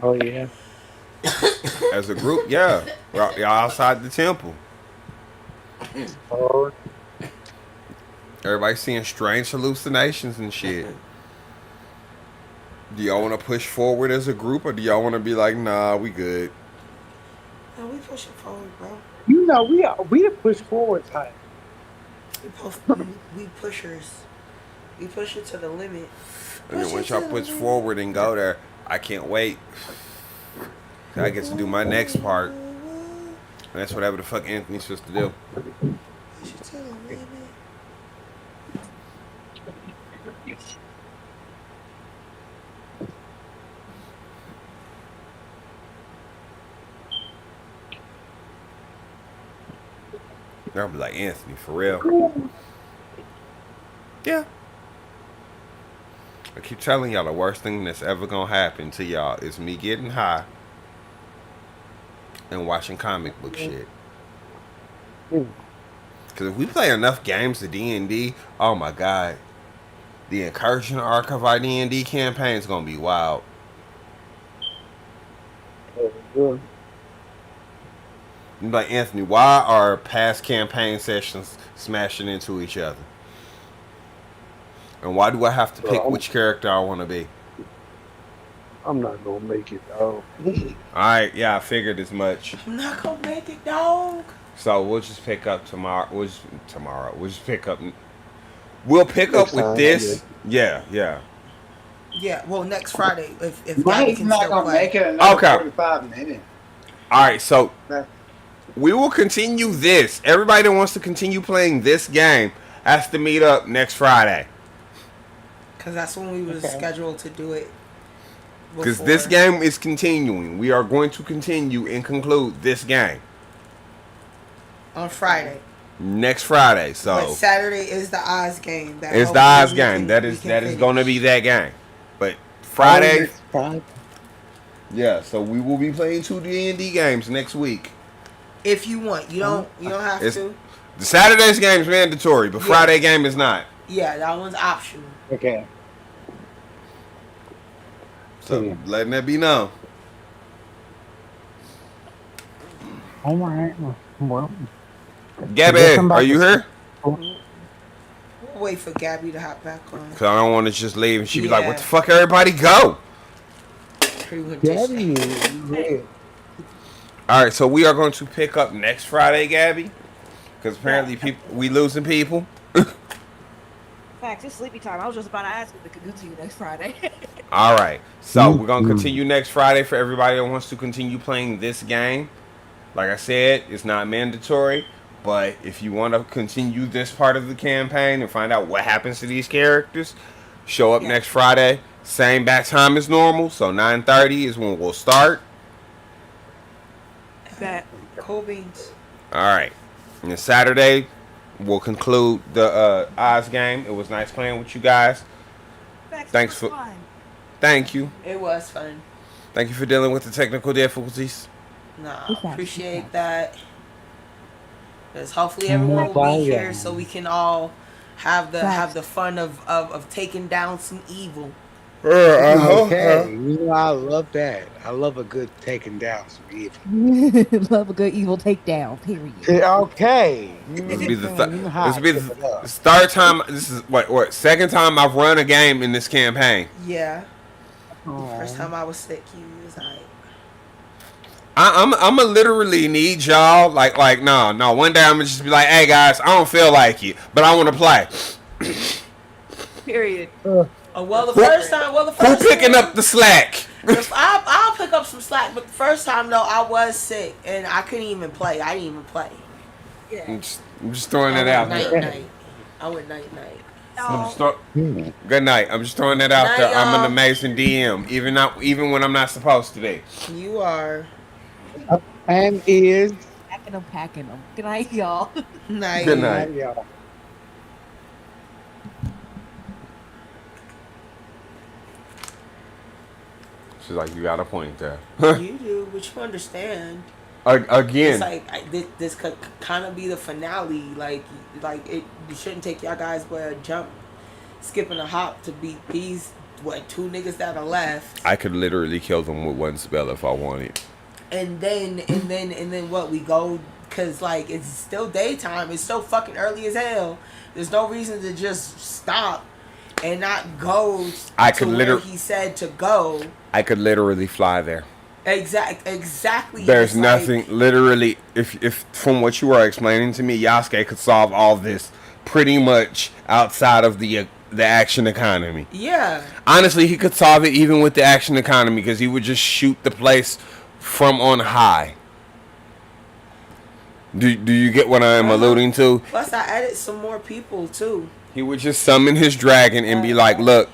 Oh yeah. As a group, yeah. Y'all outside the temple. Oh, Everybody seeing strange hallucinations and shit. Do y'all want to push forward as a group, or do y'all want to be like, nah, we good? No, we pushing forward, bro. you know we push forward type. We pushers. We push it to the limit. And then once y'all push forward and go there, I can't wait. I get to do my next part. And that's whatever the fuck Anthony's supposed to do. Push it to the limit. I'll be like, Anthony, for real? Yeah. I keep telling y'all the worst thing that's ever gonna happen to y'all is me getting high and watching comic book shit. Because if we play enough games of D&D, oh my god, the Incursion arc of our D&D campaign is gonna be wild. You're like, Anthony, why are past campaign sessions smashing into each other? And why do I have to pick which character I want to be? I'm not gonna make it, dog. Alright, yeah, I figured as much. I'm not gonna make it, dog. So we'll just pick up tomorrow. We'll just pick up. We'll pick up with this. Yeah. Yeah, well, next Friday, if Gabby Mike's can not still gonna play. make it another Okay. 45 minutes. Alright, so That- we will continue this. Everybody that wants to continue playing this game has to meet up next Friday. Because that's when we was scheduled to do it. Because this before. game is continuing. We are going to continue and conclude this game On Friday. next Friday. But So Saturday is the Oz game. That it's the hopefully Oz we game. can- That we is can that is finish. going to be that game. But Friday, Friday. yeah. So we will be playing 2 D&D games next week. If you want, you don't have It's- to. The Saturday's game is mandatory, but Yeah. Friday game is not. Yeah, that one's optional. Okay. So letting that be known. All right. Well, Gabby, guess I'm about are you to- here? We'll wait for Gabby to hop back on. Because I don't want to just leave and she be like, Yeah. what the fuck, everybody go? Gabby, yeah. All right, so we are going to pick up next Friday, Gabby. Because apparently we losing people. Facts, it's sleepy time. I was just about to ask if we could go to you next Friday. All right, so we're going to continue next Friday for everybody that wants to continue playing this game. Like I said, it's not mandatory, but if you want to continue this part of the campaign and find out what happens to these characters, show up next Friday. Same bat time as normal, so 9:30 is when we'll start. Bet. Cool beans. All right. And then Saturday, we'll conclude the Oz game. It was nice playing with you guys. Thanks for. Thank you. It was fun. Thank you for dealing with the technical difficulties. Nah, appreciate that. Because hopefully everyone will be here so we can all have the fun of taking down some evil. Okay, you know I love that. I love a good taking down some evil. Love a good evil takedown. Period. Okay. This will be the third time. This is what second time I've run a game in this campaign. Yeah. First time I was sick, you was like. I'ma literally need y'all like no. One day I'm gonna just be like, hey guys, I don't feel like it, but I want to play. Period. The first time. Who picking up the slack? I'll pick up some slack, but the first time though, I was sick and I couldn't even play. I didn't even play. Yeah. I'm just throwing that out there. Night. I went night. Good night. I'm just throwing that out Night, there. I'm an y'all. amazing DM, even when I'm not supposed to be. You are. And is Packing them. Good night, y'all. Night. Good night. y'all. She's like, you got a point there. You do, but you understand. Again. It's like this could kind of be the finale. Like it shouldn't take y'all guys but a jump, skipping a hop to beat these two niggas that are left. I could literally kill them with one spell if I wanted. And then what we go, cause like it's still daytime. It's so fucking early as hell. There's no reason to just stop and not go where he said to go. I could literally fly there. Exactly. There's It's nothing like, literally. If from what you are explaining to me, Yasuke could solve all this pretty much outside of the action economy. Yeah. Honestly, he could solve it even with the action economy because he would just shoot the place from on high. Do you get what I am alluding to? Plus, I added some more people too. He would just summon his dragon and be like, look,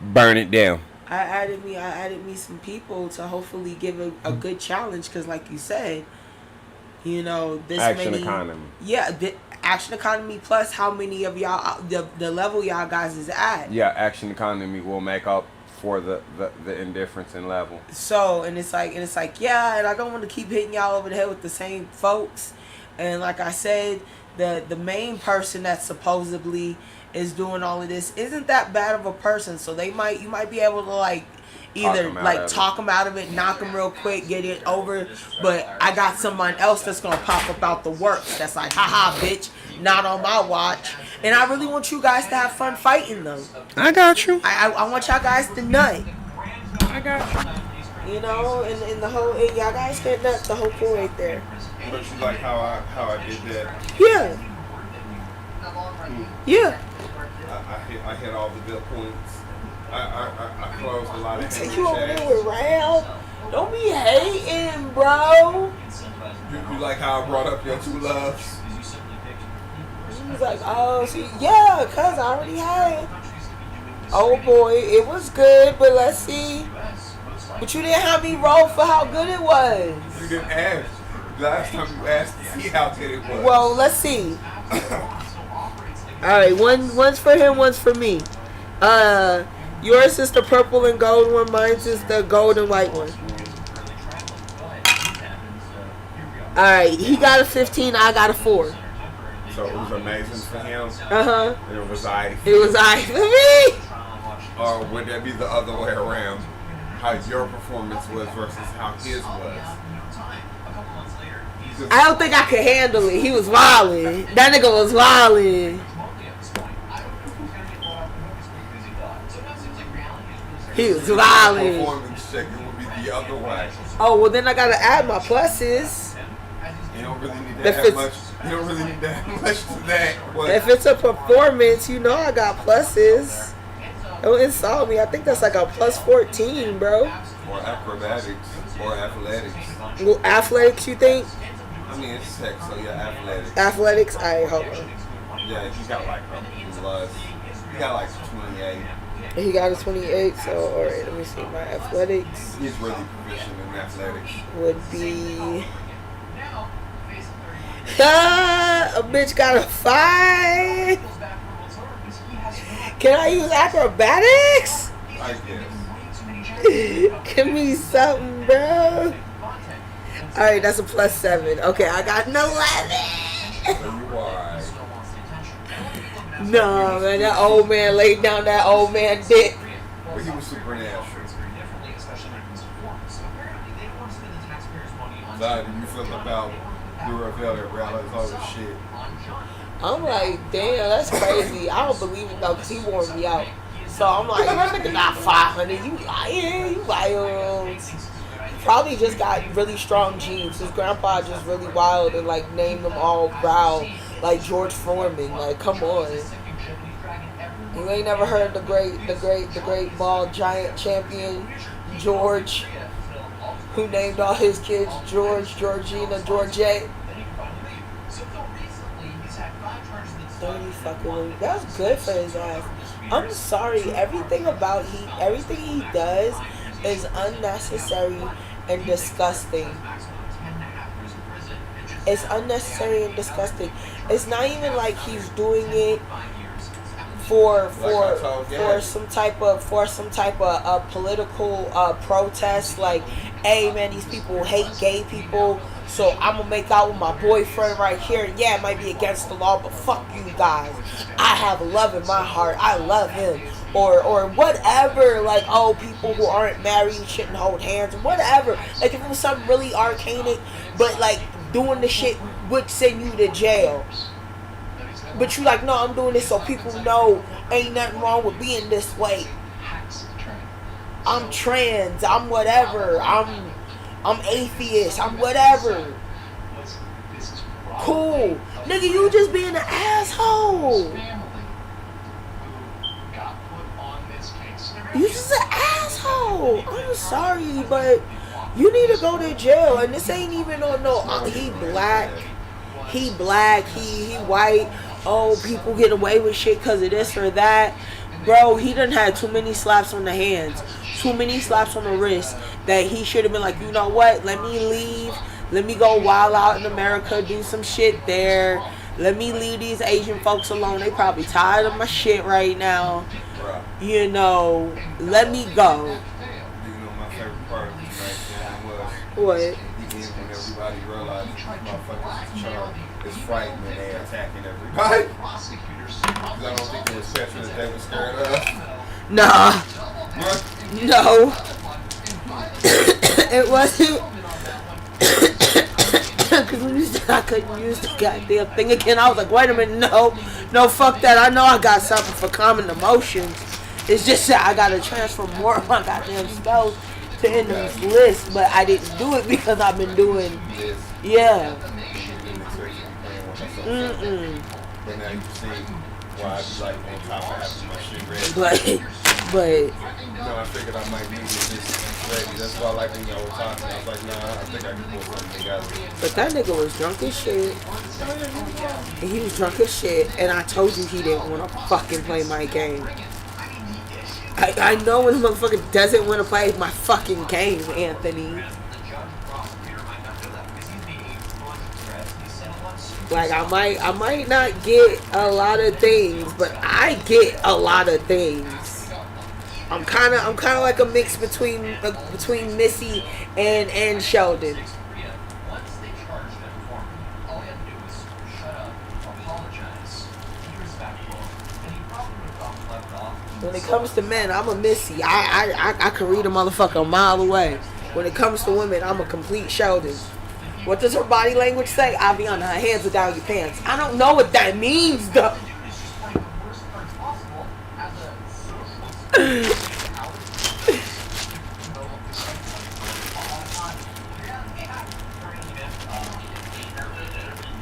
burn it down. I added me some people to hopefully give a good challenge because, like you said, you know, this Action many economy. Yeah, the action economy plus how many of y'all the level y'all guys is at. Yeah, action economy will make up for the indifference in level. So and it's like yeah, and I don't want to keep hitting y'all over the head with the same folks. And like I said, the main person that supposedly is doing all of this isn't that bad of a person, so you might be able to like either talk him out of it, knock him real quick, get it over. But I got someone else that's gonna pop up out the works that's like, haha, bitch, not on my watch. And I really want you guys to have fun fighting them. I got you. I want y'all guys to nut. I got you. You know, and the whole y'all guys can nut the whole pool right there. But you like how I did that? Yeah. Yeah. I hit all the good points. I closed a lot of Take you over there with Ram. Don't be hating, bro. You like how I brought up your two loves? He's like, oh, see, yeah, cuz I already had it. Oh boy, it was good, but let's see. But you didn't have me roll for how good it was. You didn't ask. Last time you asked to see how good it was. Well, let's see. Alright, one's for him, one's for me. Yours is the purple and gold one, mine's is the gold and white one. Alright, he got a 15, I got a 4. So it was amazing for him. Uh-huh. And it was I. It was I for me. Or would that be the other way around? How your performance was versus how his was? I don't think I could handle it. He was wildin'. That nigga was wildin'. He was wildin'. Performance checking would be the other way. Oh, well then I gotta add my pluses. You don't really need to add much. You don't really need to add much to that. But If it's a performance, you know I got pluses. Don't insult me. I think that's like a plus 14, bro. Or acrobatics. Or athletics. Well, athletics, you think? I mean, it's sex, so yeah, athletics. Athletics? Alright, hold on. Yeah, he got like a plus. He got like 28. He got a 28, so alright, let me see. My athletics He's really proficient in athletics. would be. A bitch got a 5. Can I use acrobatics? I guess. Give me something, bro. Alright, that's a +7. Okay, I got an 11. So you are. No, man, that old man laid down that old man dick. But he was supernatural. So how do you feel about Durafel that realized all this shit? I'm like, damn, that's crazy. I don't believe it though, because he wore me out. So I'm like, that nigga not 500. You lying? You lying? Probably just got really strong genes. His grandpa just really wild and like named them all Brow, like George Foreman. Like, come on. You ain't never heard the great bald giant champion George, who named all his kids George, Georgina, Georgette. 30 fucking. That's good for his ass. I'm sorry. Everything he does is unnecessary and disgusting. It's unnecessary and disgusting. It's not even like he's doing it for some type of political protest. Like, hey man, these people hate gay people, so I'm gonna make out with my boyfriend right here. Yeah, it might be against the law, but fuck you guys. I have love in my heart. I love him. Or whatever, like, oh, people who aren't married shouldn't hold hands, whatever. Like, if it was something really arcanic, but like doing the shit would send you to jail. But you like, no, I'm doing this so people know ain't nothing wrong with being this way. I'm trans, I'm whatever, I'm atheist, I'm whatever. Cool. Nigga, you just being an asshole. You just an asshole. I'm sorry, but you need to go to jail. And this ain't even on no, he black, he white. Oh, people get away with shit because of this or that. Bro, he done had too many slaps on the hands, too many slaps on the wrist, that he should have been like, you know what, let me leave. Let me go wild out in America, do some shit there. Let me leave these Asian folks alone. They probably tired of my shit right now. You know, let me go. You know my favorite part of this right there was What? when everybody realized these motherfuckers is charged. It's frightening when they attacking everybody. Because I don't think they were special that they were scared of. Nah. What? No. It wasn't. Because when you said I couldn't use the goddamn thing again, I was like, wait a minute, no, fuck that. I know I got something for common emotions. It's just that I gotta transfer more of my goddamn spells to end this list, but I didn't do it because I've been doing, yeah. But now you see why I be like on top of having my shit ready. But you know, I figured I might need this ready. That's why I like when y'all were talking. I was like, nah, I think I can pull something together. But that nigga was drunk as shit. And he was drunk as shit. And I told you he didn't want to fucking play my game. I know when the motherfucker doesn't want to play my fucking game, Anthony. Like, I might not get a lot of things, but I get a lot of things. I'm kind of like a mix between Missy and Sheldon. When it comes to men, I'm a Missy. I can read a motherfucker a mile away. When it comes to women, I'm a complete Sheldon. What does her body language say? I'll be on her hands or down your pants. I don't know what that means, though.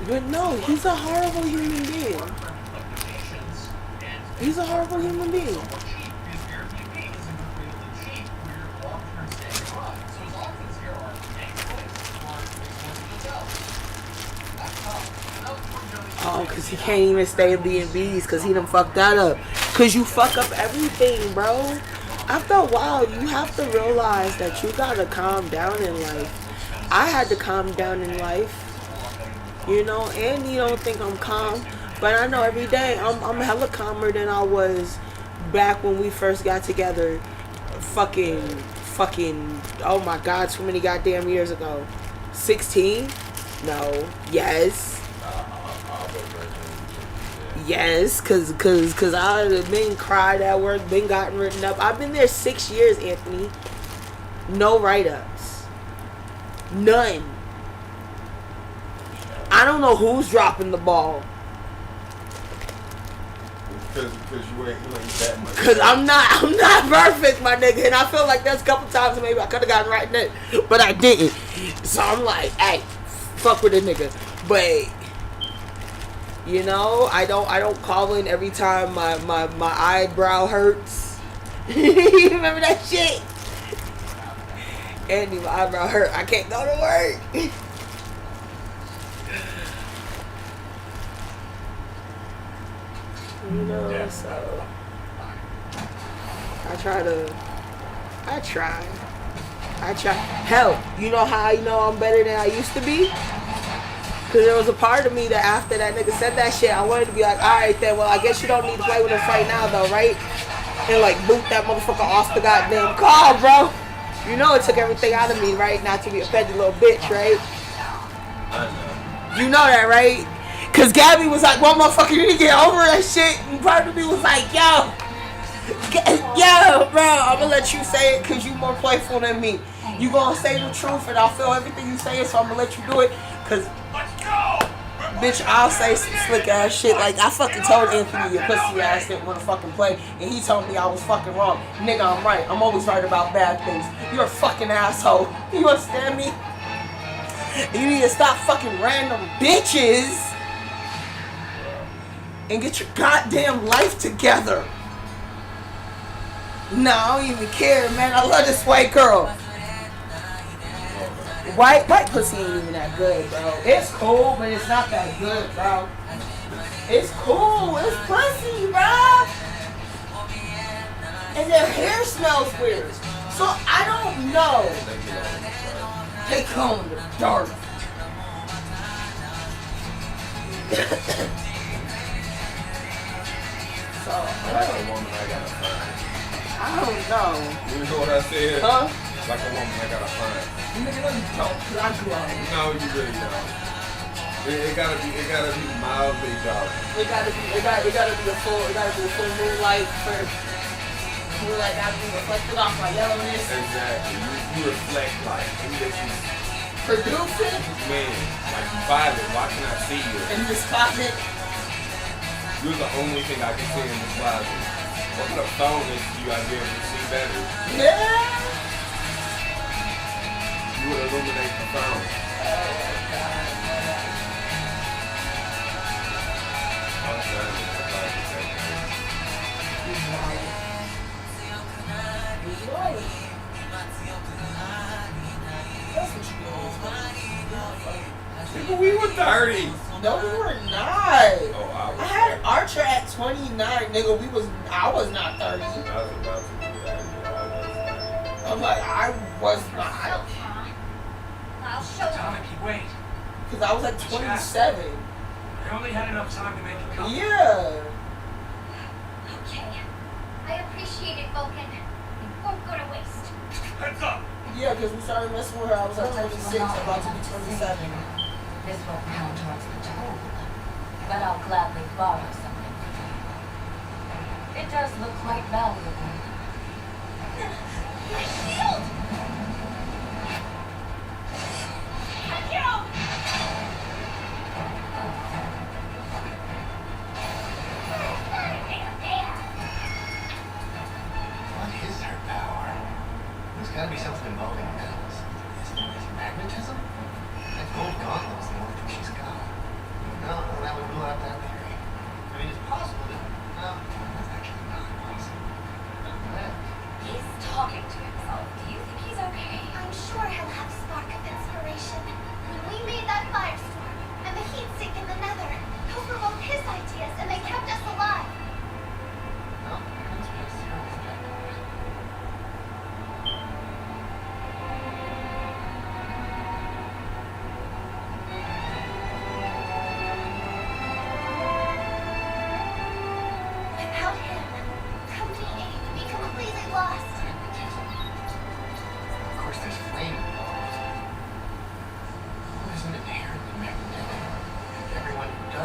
But no, he's a horrible human being. He's a horrible human being. Oh, because he can't even stay in B&Bs because he done fucked that up. Because you fuck up everything, bro. After a while, you have to realize that you gotta calm down in life. I had to calm down in life. You know, and you don't think I'm calm. But I know every day I'm hella calmer than I was back when we first got together. Fucking, oh my God, too many goddamn years ago. 16? No. Yes. Yes, cause I've been cried at work, been gotten written up. I've been there 6 years, Anthony. No write-ups. None. I don't know who's dropping the ball. Because you ain't that much. Cause I'm not perfect, my nigga, and I feel like there's a couple times maybe I could have gotten right there, but I didn't. So I'm like, hey, fuck with a nigga. But you know, I don't call in every time my eyebrow hurts. You remember that shit? Andy, my eyebrow hurt. I can't go to work. You know, so I try. Hell, you know how I know I'm better than I used to be? Because there was a part of me that after that nigga said that shit, I wanted to be like, alright then, well, I guess you don't need to play with us right now though, right? And like boot that motherfucker off the goddamn car, bro. You know it took everything out of me, right? Not to be a petty little bitch, right? I know. You know that, right? Cause Gabby was like, well, motherfucker, you need to get over that shit. And part of me was like, yo, bro, I'm gonna let you say it cause you more playful than me. You gonna say the truth and I'll feel everything you say, so I'm gonna let you do it. Cause, bitch, I'll say some slick ass shit. Like, I fucking told Anthony your pussy ass didn't wanna fucking play. And he told me I was fucking wrong. Nigga, I'm right. I'm always right about bad things. You're a fucking asshole. You understand me? You need to stop fucking random bitches and get your goddamn life together. No, I don't even care, man. I love this white girl. White pussy ain't even that good, bro. It's cool, but it's not that good, bro. It's cool. It's pussy, bro. And their hair smells weird. So I don't know. They come in the dark. So, Like a woman I gotta find. I don't know. You know what I said? Huh? Like a woman I gotta find. Nigga, no, you don't, cause I grew up. No, you really don't. It gotta be mildly dark. It gotta be a full moonlight first. Moonlight gotta be reflected off my yellowness. Exactly. You reflect like Producing? man, like Violet, why can I see you? In this closet. You're the only thing I can see in this closet. What the phone is you out here to see better? Yeah. You would illuminate the phone. Nigga, we were 30. No, we were not. Oh, I had Archer at 29, nigga. I was not 30. I was about to do that. I'm like, I was not. I'll show Tommy, wait. Because I was at 27. I only had enough time to make you come. Yeah. Okay. I appreciate it, Vulcan. It won't go to waste. Heads up. Yeah, because we started messing with her. I was at 26, about to be 27. This won't count towards the toll, but I'll gladly borrow something from you. It does look quite valuable. My shield! What is her power? There's gotta be something involving metals. Is it magnetism? That gold gauntlet is the only thing she's got. No, that would rule out that theory. I mean, it's possible that... No, that's actually not possible. He's talking to himself. Do you think he's okay? I'm sure he'll have a spark of inspiration. When we made that firestorm, and the heat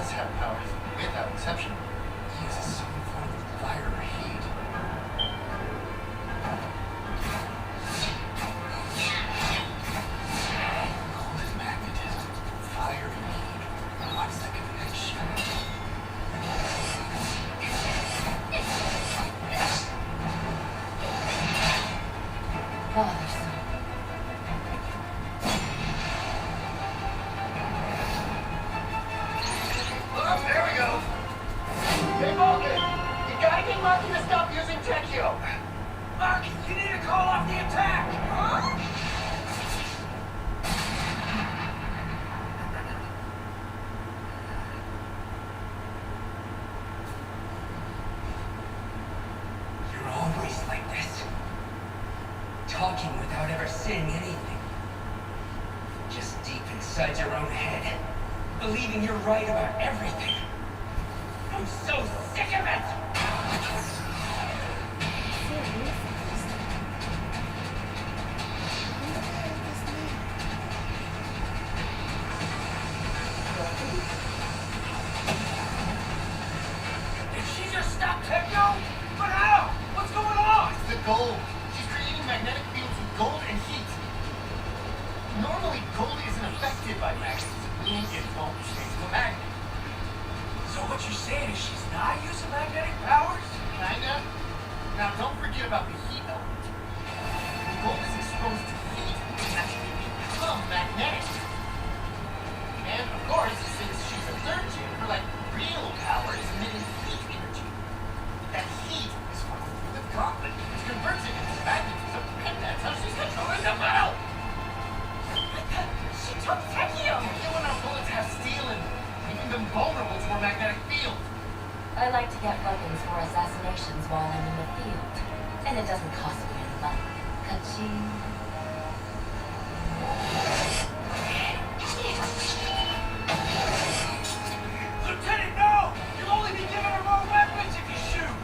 does have powers, without exception, he uses some form of fire or heat. Cold is magnetism, fire and heat. What's the connection? Bothersome. Oh, there we go. Hey, Vulcan, you gotta get Marky to stop using Techio. Marky, you need to call off the attack! Huh? You're always like this. Talking without ever saying anything. Just deep inside your own head. Believing you're right about everything. I'm so sick of it! Did she just stop Techno? But how? What's going on? It's the gold. She's creating magnetic fields with gold and heat. Normally, gold isn't affected by magnets. It won't change the magnet. So what you're saying is she's not using magnetic powers? Kinda. Now, don't forget about the heat element. When gold is exposed to heat, it actually becomes magnetic. And, of course, since she's a third gen, her, real power is emitting heat energy. That heat is funneled through the gauntlet, which converts it into magnetism, and that's how she's controlling the metal! She took Techio! Techio and our bullets have steel in them, making them vulnerable to her magnetic field. I like to get weapons for assassinations while I'm in the field. And it doesn't cost me any money. Ka-ching. Lieutenant, no! You'll only be giving her more weapons if you shoot!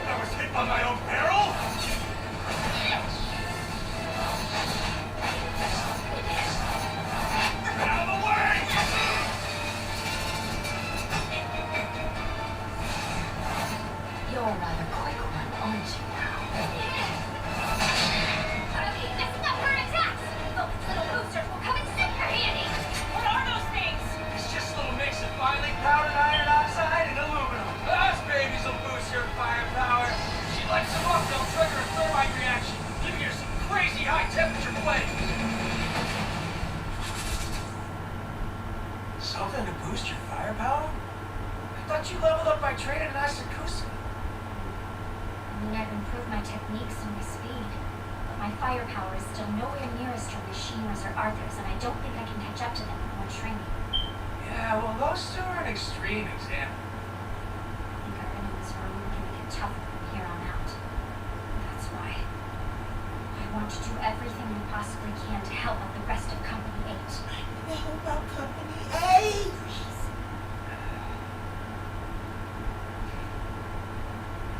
I was hit by my own barrel? Out of the way! You're a rather quick one, aren't you now? Harley, that's enough for an attack! Those little boosters will come in super handy! What are those things? It's just a little mix of finely powdered iron oxide and aluminum. Us babies will boost her firepower. She lights them up, they'll trigger a thermite reaction, giving her some crazy high temperature flame. Something to boost your firepower? I thought you leveled up by training in Asakusa. I've improved my techniques and my speed, but my firepower is still nowhere near as strong as Shinra's or Arthur's, and I don't think I can catch up to them with more training. Yeah, well, those two are an extreme example. I think our enemies are only going to get tougher from here on out. That's why I want to do everything we possibly can to help out the rest of Company 8. Help out Company 8!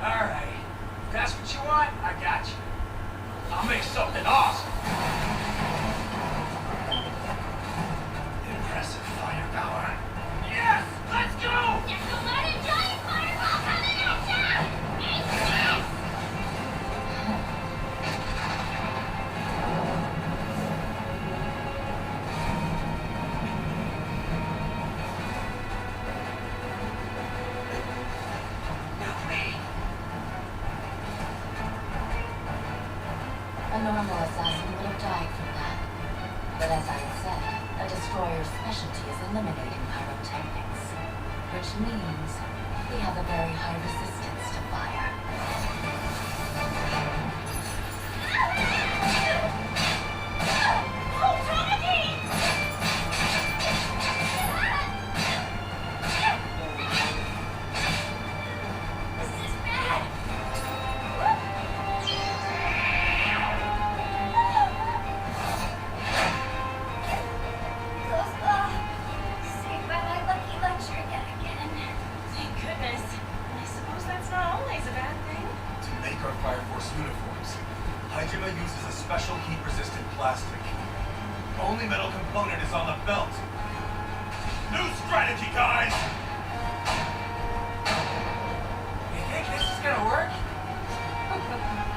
Alright. If that's what you want, I got you. I'll make something awesome. Impressive firepower. Yes! Let's go! There's a lot of giant fireball coming at ya! A normal assassin would have died from that. But as I had said, a destroyer's specialty is eliminating pyrotechnics. Which means we have a very high resistance to fire. Saved by my lucky lecture yet again. Thank goodness. I suppose that's Only metal component is on the belt. New strategy, guys! You think this is gonna work?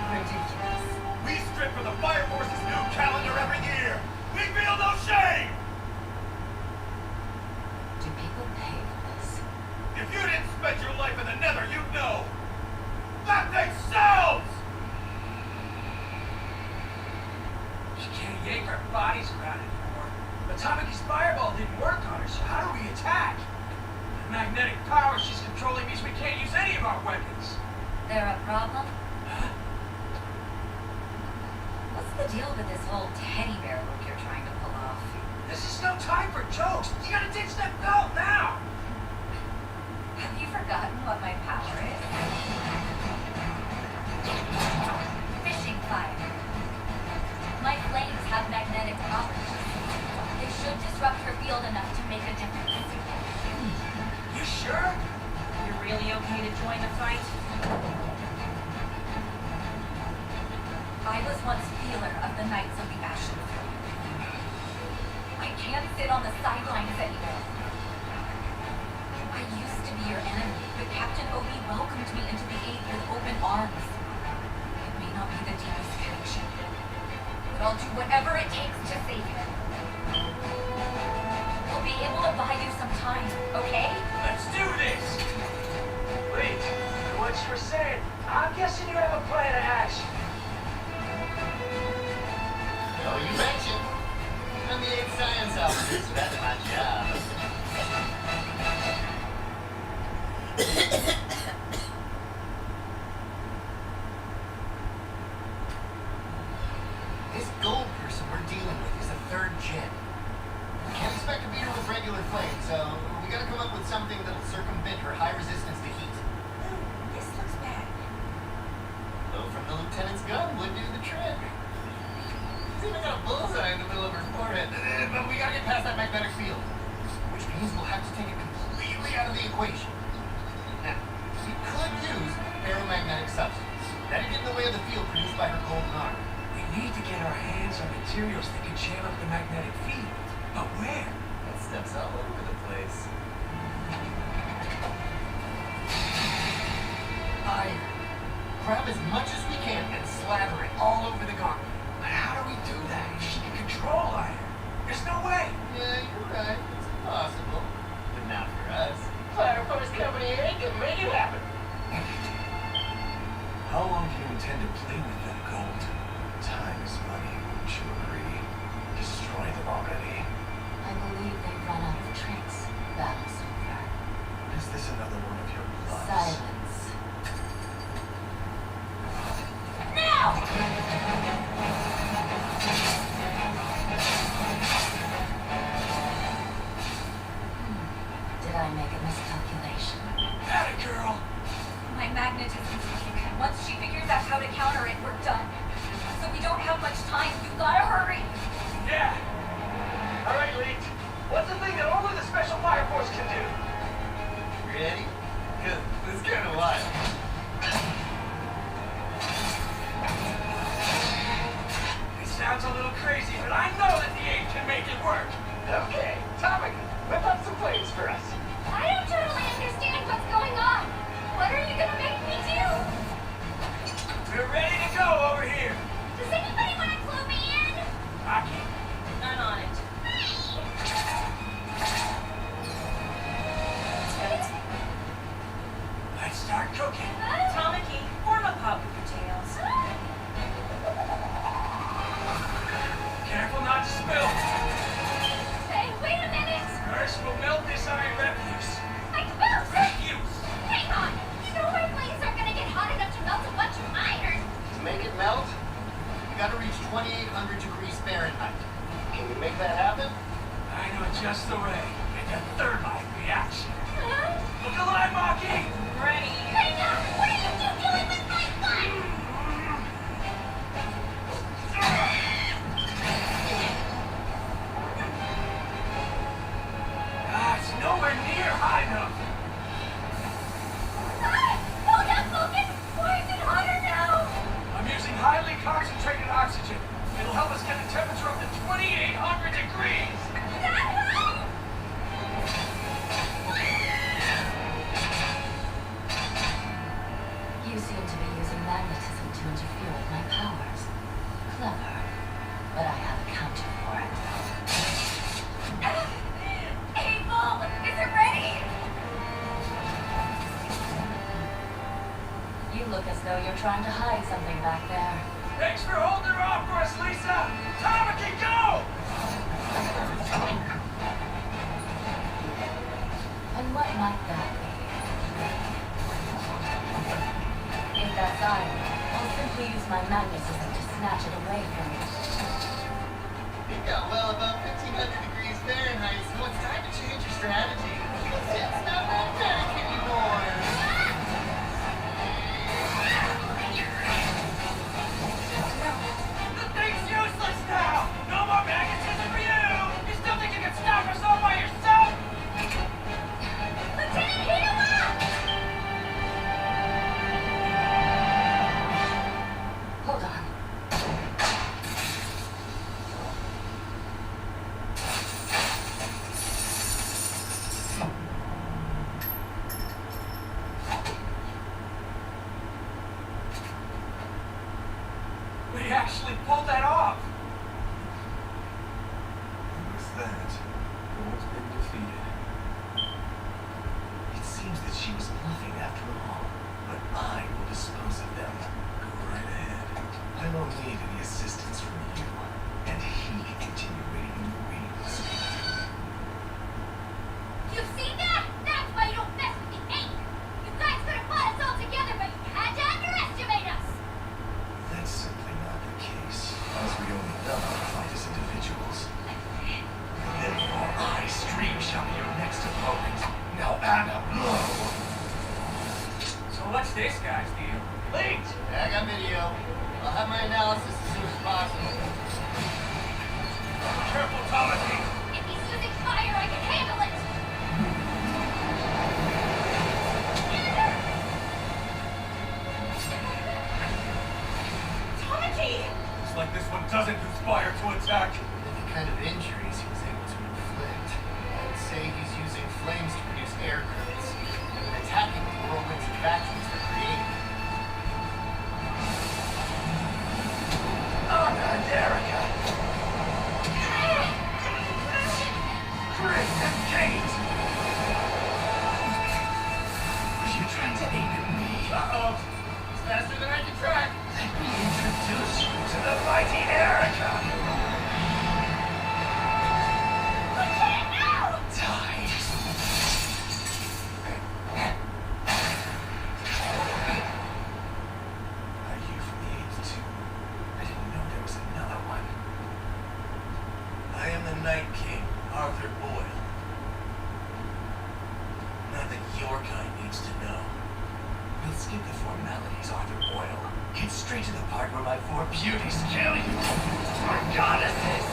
Ridiculous. We strip for the Fire Force's new calendar every year! We feel no shame! Do people pay for this? If you didn't spend your life in the Nether, you'd know! That thing sells! She can't yank our bodies around anymore. Atomic fireball didn't work on her, so how do we attack? The magnetic power she's controlling means we can't use any of our weapons. There a problem? Huh? What's the deal with this whole teddy bear look you're trying to pull off? This is no time for jokes. You gotta ditch that belt now. Have you forgotten what my power is? Fishing fire. My flames have magnetic properties. They should disrupt her field enough to make a difference. You sure? You're really okay to join the fight? I was once feeler of the Knights of the Ashen Throne. I can't sit on the sidelines anymore. I used to be your enemy, but Captain Obi welcomed me into the Eighth with open arms. It may not be the deepest connection, but I'll do whatever it takes to save you. We'll be able to buy you some time, okay? Let's do this. Wait, what you were saying? I'm guessing you have a plan of action. Oh, you mentioned. I'm the 8th Science Officer, so that's my job. This gold person we're dealing with is a 3rd gen. We can't expect to beat her with regular flames, so we gotta come up with something that'll circumvent her high resistance to heat. This looks bad. Blow from the lieutenant's gun would do the trick. She's even got a bullseye in the middle of her forehead, but we gotta get past that magnetic field, which means we'll have to take it completely out of the equation. Now, we could use ferromagnetic substance. That'd get in the way of the field produced by her golden arm. We need to get our hands on materials that can channel the magnetic field. But where? That stuff's all over the place. Iron. Grab as much as we can and slather it all over the gauntlet. But how do we do that if she can control iron? There's no way. Yeah, you're right. It's possible. But not for us. Fire Force Company ain't gonna make it happen. How long do you intend to play with that gold? Time is money, wouldn't you agree? Destroy them already. I believe they've run out of tricks. Battle's over. Is this another one of your bluffs? Silence. Now! Did I make a miscalculation? Atta girl. My magnetism's weak. Once she figures out how to counter it, we're done. So we don't have much time. You've gotta hurry. Yeah. All right, Leet. What's the thing that only the Special Fire Force can do? Ready? Cause it's kinda wild. It sounds a little crazy, but I know that the 8 can make it work. Okay, Topic, whip up some flames for us. I don't totally understand what's going on. What are you gonna make me do? We're ready to go over here. Does anybody want to clue me in? Rocky. I'm on it. Let's start cooking. Tamaki, form a pot with your tails. Careful not to spill. Hey, wait a minute. First, we'll melt this iron refuse. Like milk. Refuse. Hang on. You know my flames aren't gonna get hot enough to melt a bunch of iron. To make it melt, you gotta reach 2,800 degrees Fahrenheit. Can you make that happen? I know just the way. It's a thermite reaction. Huh? Look alive, Maki! Ready. Hang on. What are you two doing with my fun? It's nowhere near high enough. Hold up, Focus. Why is it hotter now? I'm using highly concentrated oxygen. It'll help us get the temperature up to 20 2,800 degrees! You seem to be using magnetism to interfere with my powers. Clever. But I have a counter for it. Abel, is it ready? You look as though you're trying to hide something back there. Thanks for holding her off for us, Lisa! Tamaki, go! And what might that be? If that's iron, I'll simply use my magnetism to snatch it away from you. It got well above 1,500 degrees Fahrenheit, so it's time to change your strategy. It's not magnetic anymore. The thing's useless now! No more magnetism for you! You still think you can stop us all by yourself? Lieutenant Hila! Hold on. We actually pulled that off! With that, Gold's been defeated. It seems that she was bluffing after all, but I will dispose of them. Go right ahead. I won't need any assistance from you, and he can continue waiting in the wings. You've seen that? That's why you don't mess with the Ape! You guys could have fought us all together, but you had to underestimate us! That's simply not the case, as we only know how to fight as individuals. Therefore, I, Stream, shall be your next opponent. Now, Anna, blow! So what's this guy's deal? Leaked! I got video. I'll have my analysis as soon as possible. Careful, Tamaki! If he's using fire, I can handle it! Tamaki! Looks like this one doesn't conspire to attack. The kind of injuries he was able to inflict. I'd say he's using flames to produce air currents, and then attacking the whirlwinds and factories they're creating. Anna and Erica! Chris and Kate! Are you trying to aim at me? Uh-oh. It's faster than I can track. Let me introduce you to the mighty Erica! Lieutenant, no! Die! Are you from the Age too? I didn't know there was another one. I am the Night King, Arthur Boyle. Not that your kind needs to know. We'll skip the formalities, Arthur Boyle. Get straight to the part where my four beauties kill you. Our goddesses!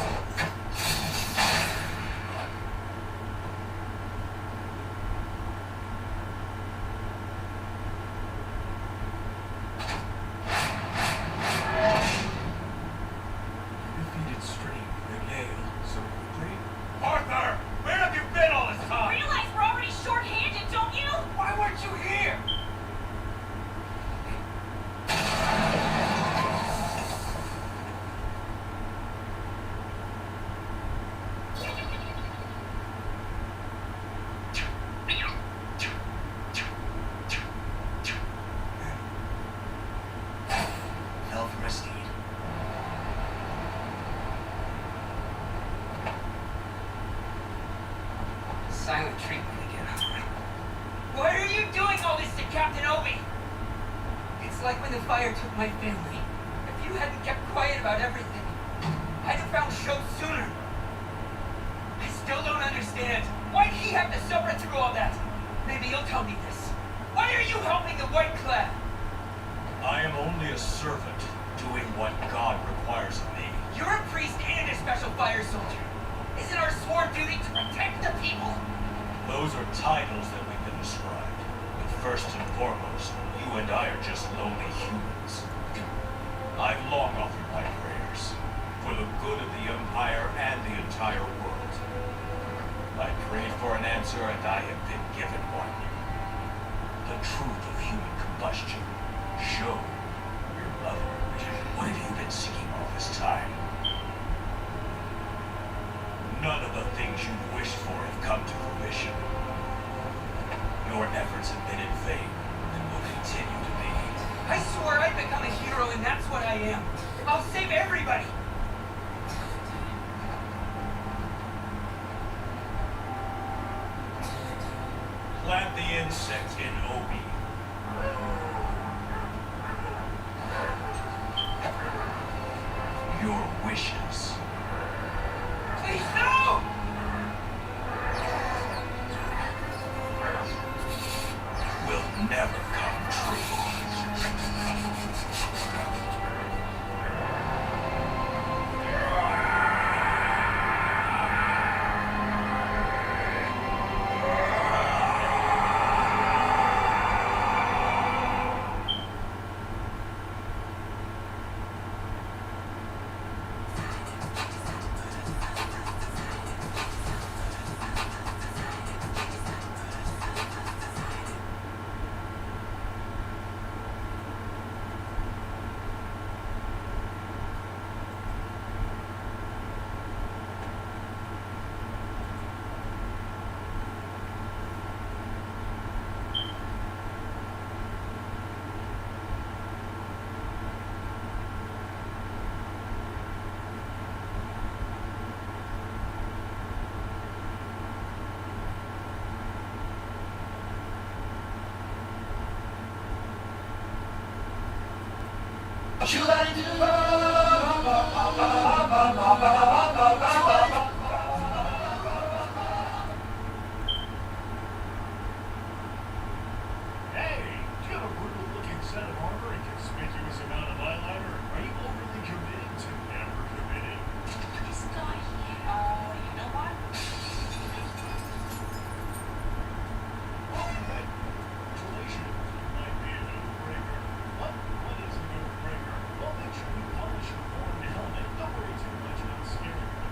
Defeated Stream, the Gale, so quickly. Arthur! Where have you been all this time? Realize we're already short-handed, don't you? Why weren't you here? Hell for my steed. Silent treatment again. Why are you doing all this to Captain Obi? It's like when the fire took my family. If you hadn't kept quiet about everything, I'd have found Sho sooner. I still don't understand. Why did he have to suffer through all that? Maybe you'll tell me this. Why are you helping the White Clad? I am only a servant, doing what God requires of me. You're a priest and a special fire soldier. Isn't our sworn duty to protect the people? Those are titles that we've been described. But first and foremost, you and I are just lowly humans. I've long offered my prayers. for the good of the Empire and the entire world. I prayed for an answer and I have been given one. The truth of human combustion. Show your mother. What have you been seeking all this time? None of the things you wished for have come to fruition. Your efforts have been in vain and will continue to be. I swore I'd become a hero, and that's what I am. I'll save everybody. Plant the insect in Obi. Your wishes. Please, no! Will never come true. Hey, do you have a brutal-looking set of armor and conspicuous amount of eyeliner? Are you overly committed to never committing? This guy here. You know what? Congratulations. Might be a no-brainer. What is a no-brainer? Well, make sure you polish your horned helmet. Don't worry too much about scaring the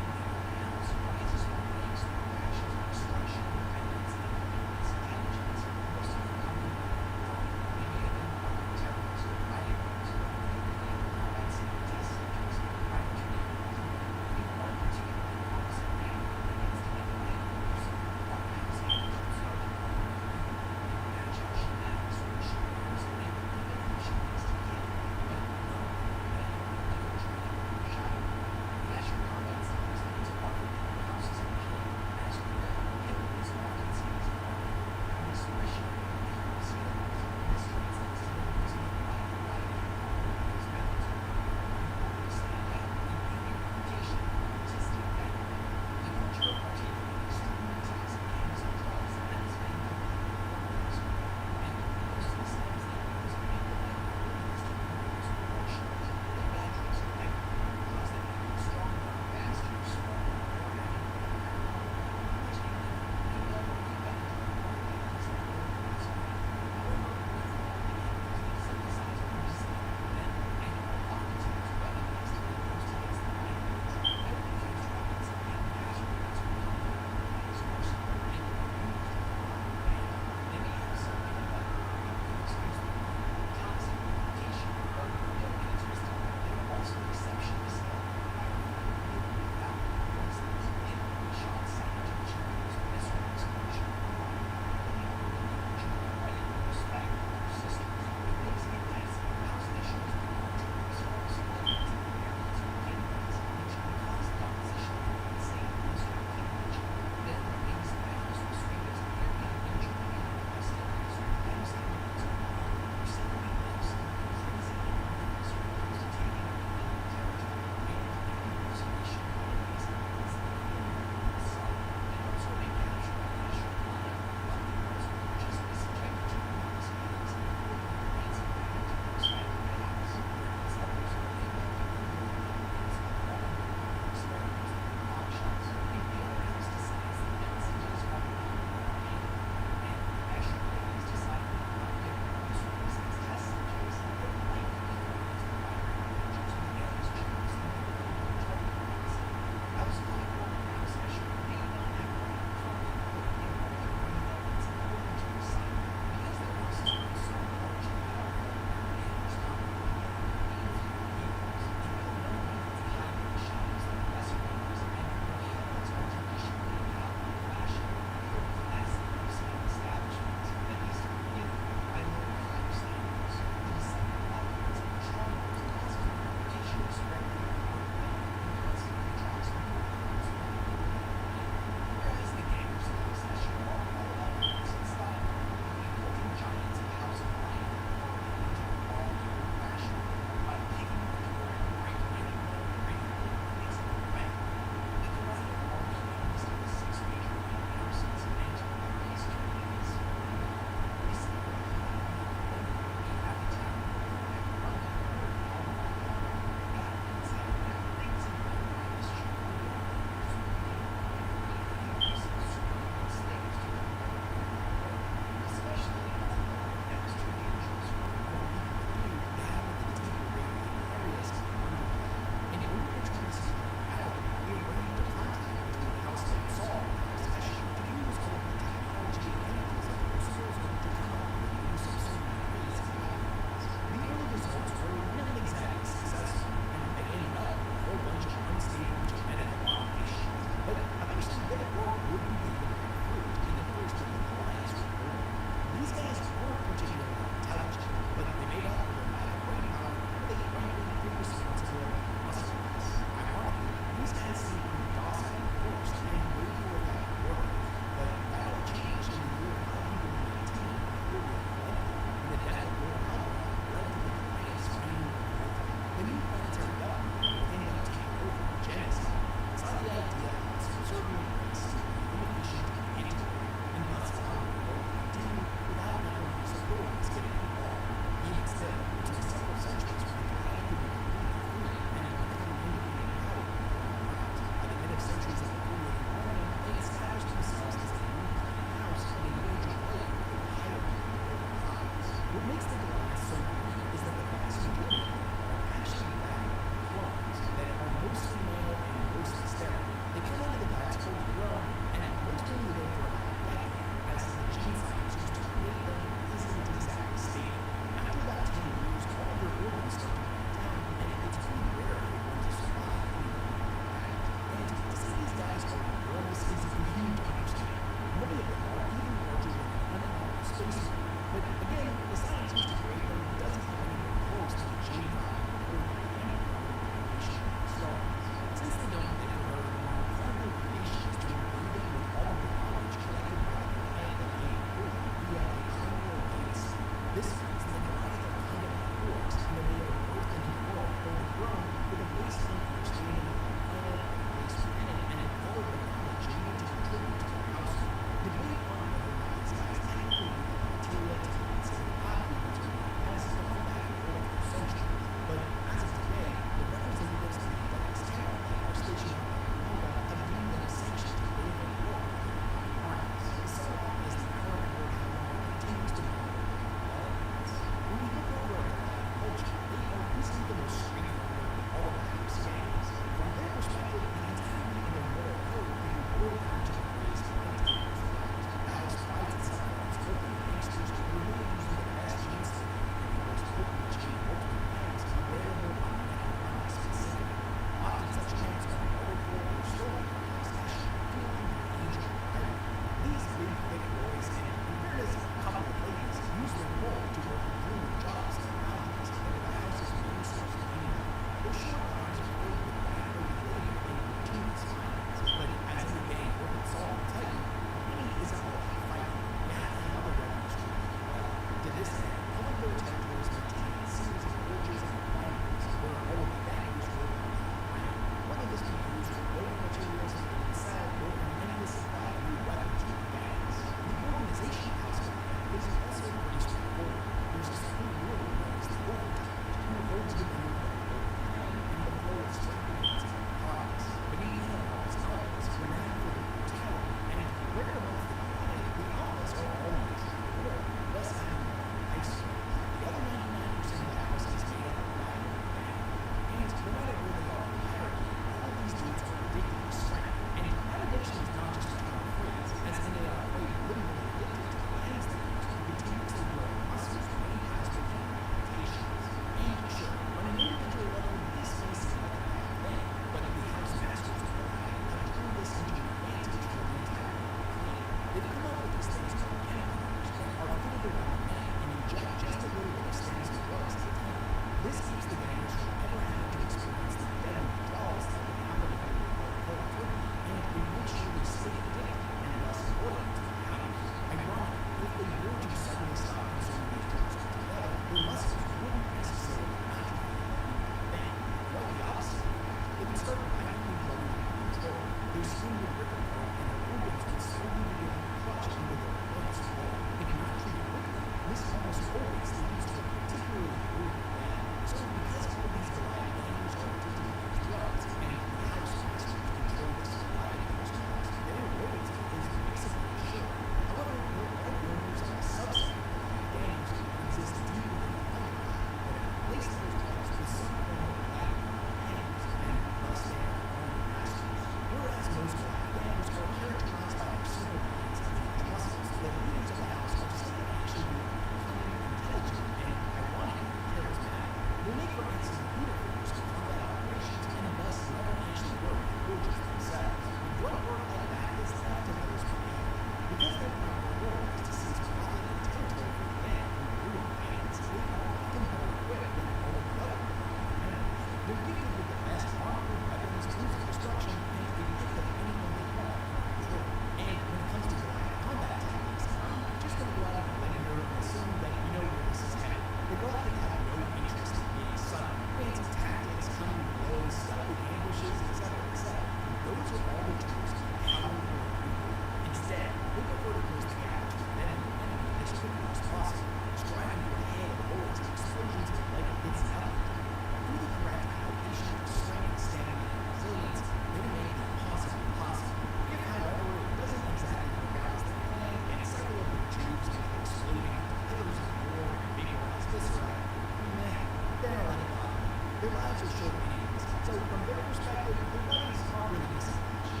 Their lives are short anyways. So from their perspective, their bodies aren't really missing much.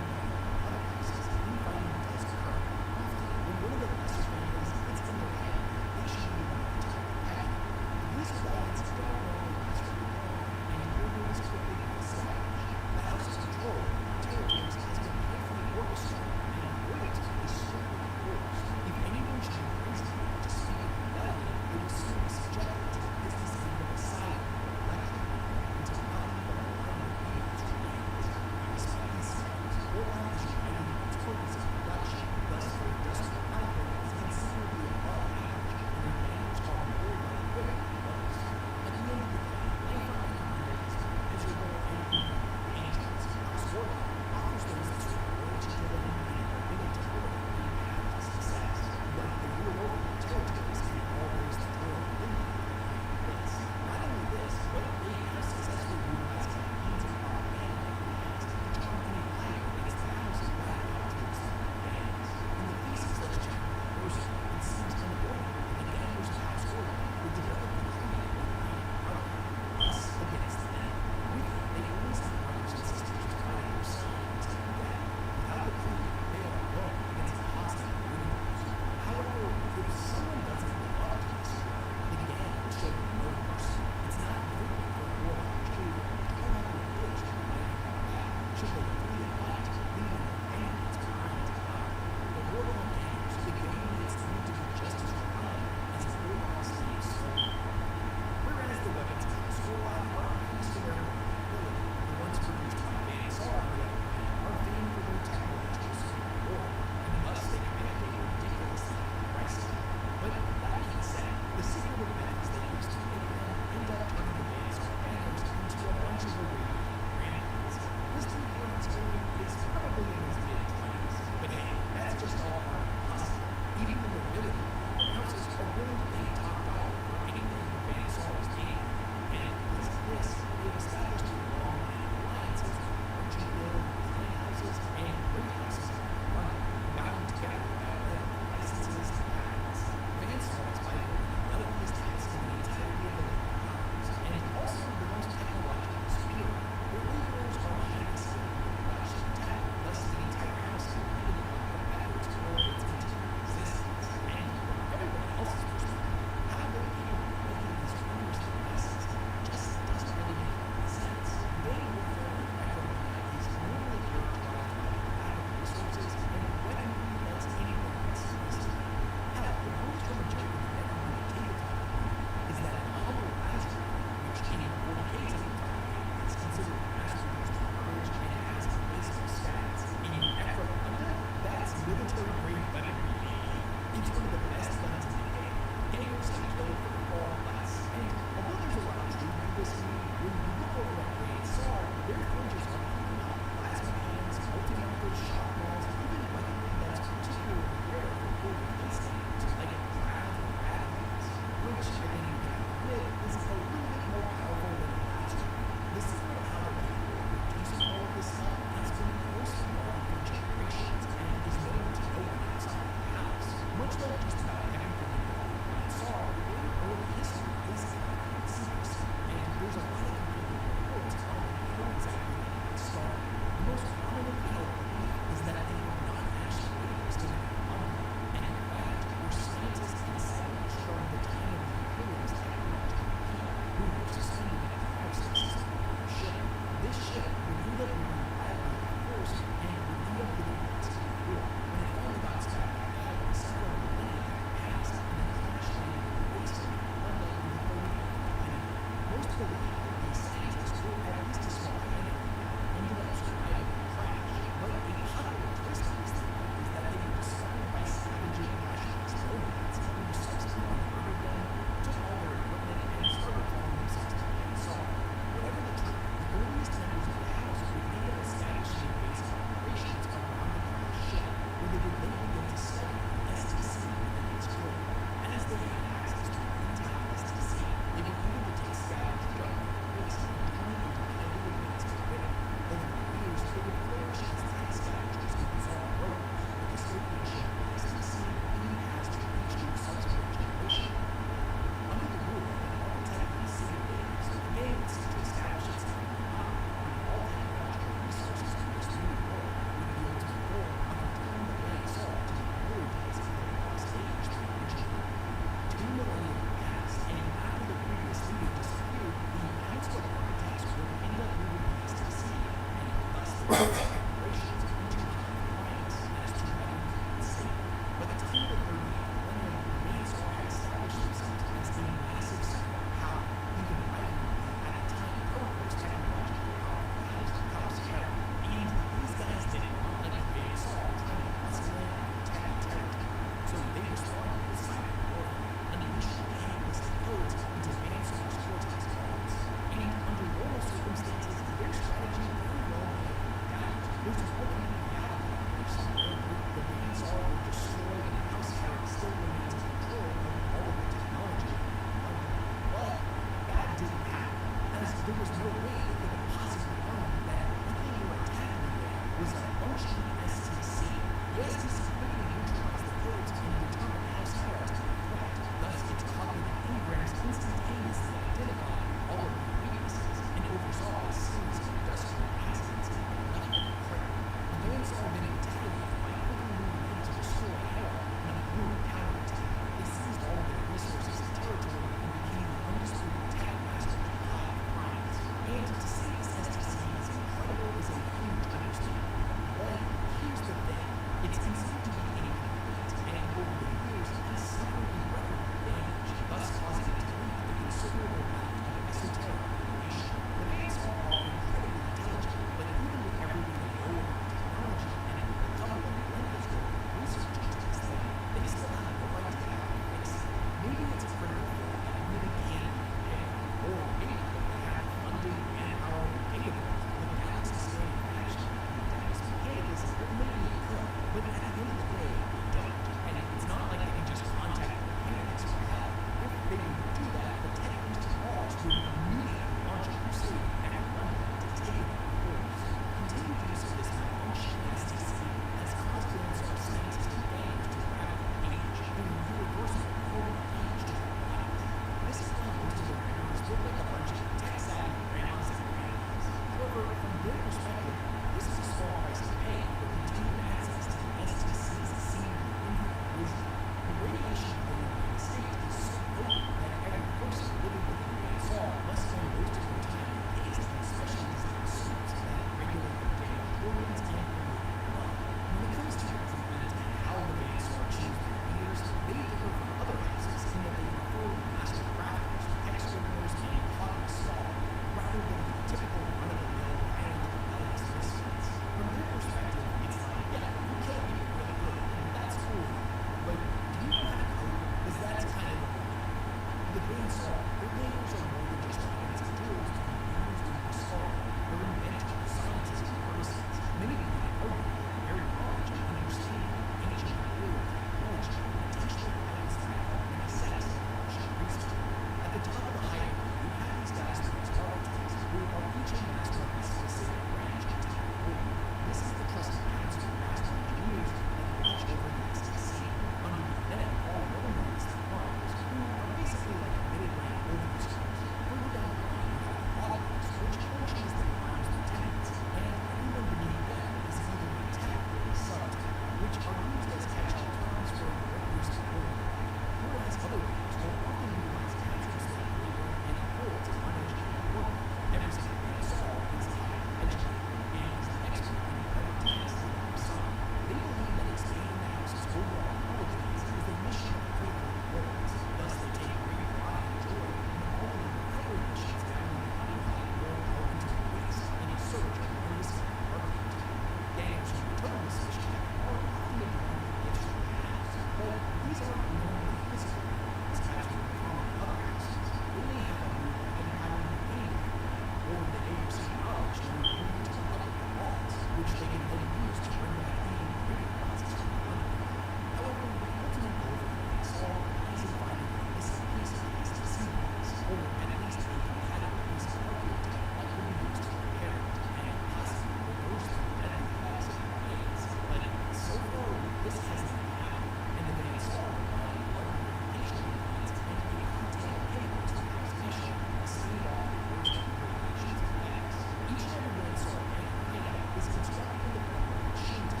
Each and every one sort of hideout is constructed in the form of machine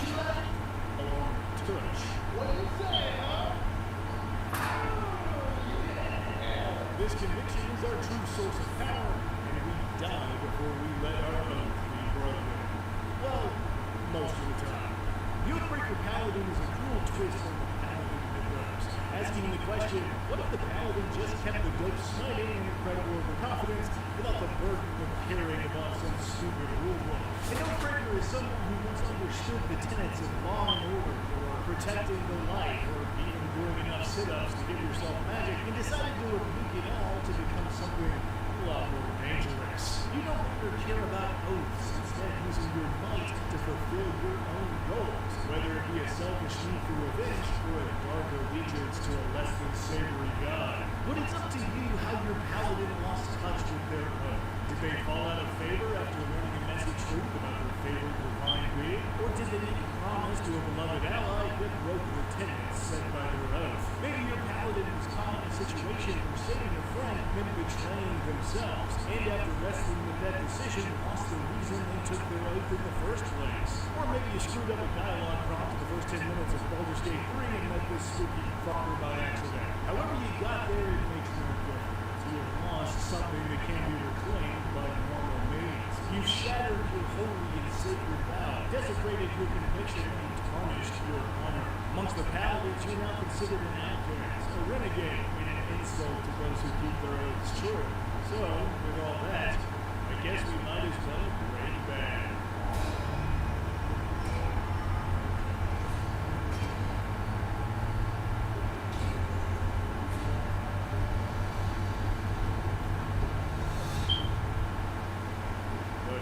along with touch. What do you say, huh? This conviction is our true source of power, and we die before we let our oath be broken. Well, most of the time. The Oathbreaker Paladin is a cruel twist on the Paladin mythos, asking the question, what if the Paladin just kept the dope smiting and incredible overconfidence without the burden of carrying about some stupid rulebook? An Oathbreaker is someone who once understood the tenets of law and order, or protecting the light, or even doing enough sit-ups to give yourself magic, and decided to rebuke it all to become something a lot more dangerous. You no longer care about oaths, instead using your might to fulfill your own goals, whether it be a selfish need for revenge or a dark allegiance to a less than savory god. But it's up to you how your paladin lost touch with their oath. Did they fall out of favor after learning a messy truth about their favorite divine being? Or did they make a promise to a beloved ally yet broke the tenets set by their oath? Maybe your paladin was caught in a situation where saving a friend meant betraying themselves, and after wrestling with that decision, lost the reason they took their oath in the first place. Or maybe you screwed up a dialogue prompt in the first 10 minutes of Baldur's Gate 3 and met this spooky fucker by accident. However you got there, it makes no difference. You have lost something that can be reclaimed by normal means. You've shattered your holy and sacred vow, desecrated your conviction, and tarnished your honor. Amongst the paladins, you're now considered an outcast, a renegade, and an insult to those who keep their oaths true. So, with all that, I guess we might as well break bad.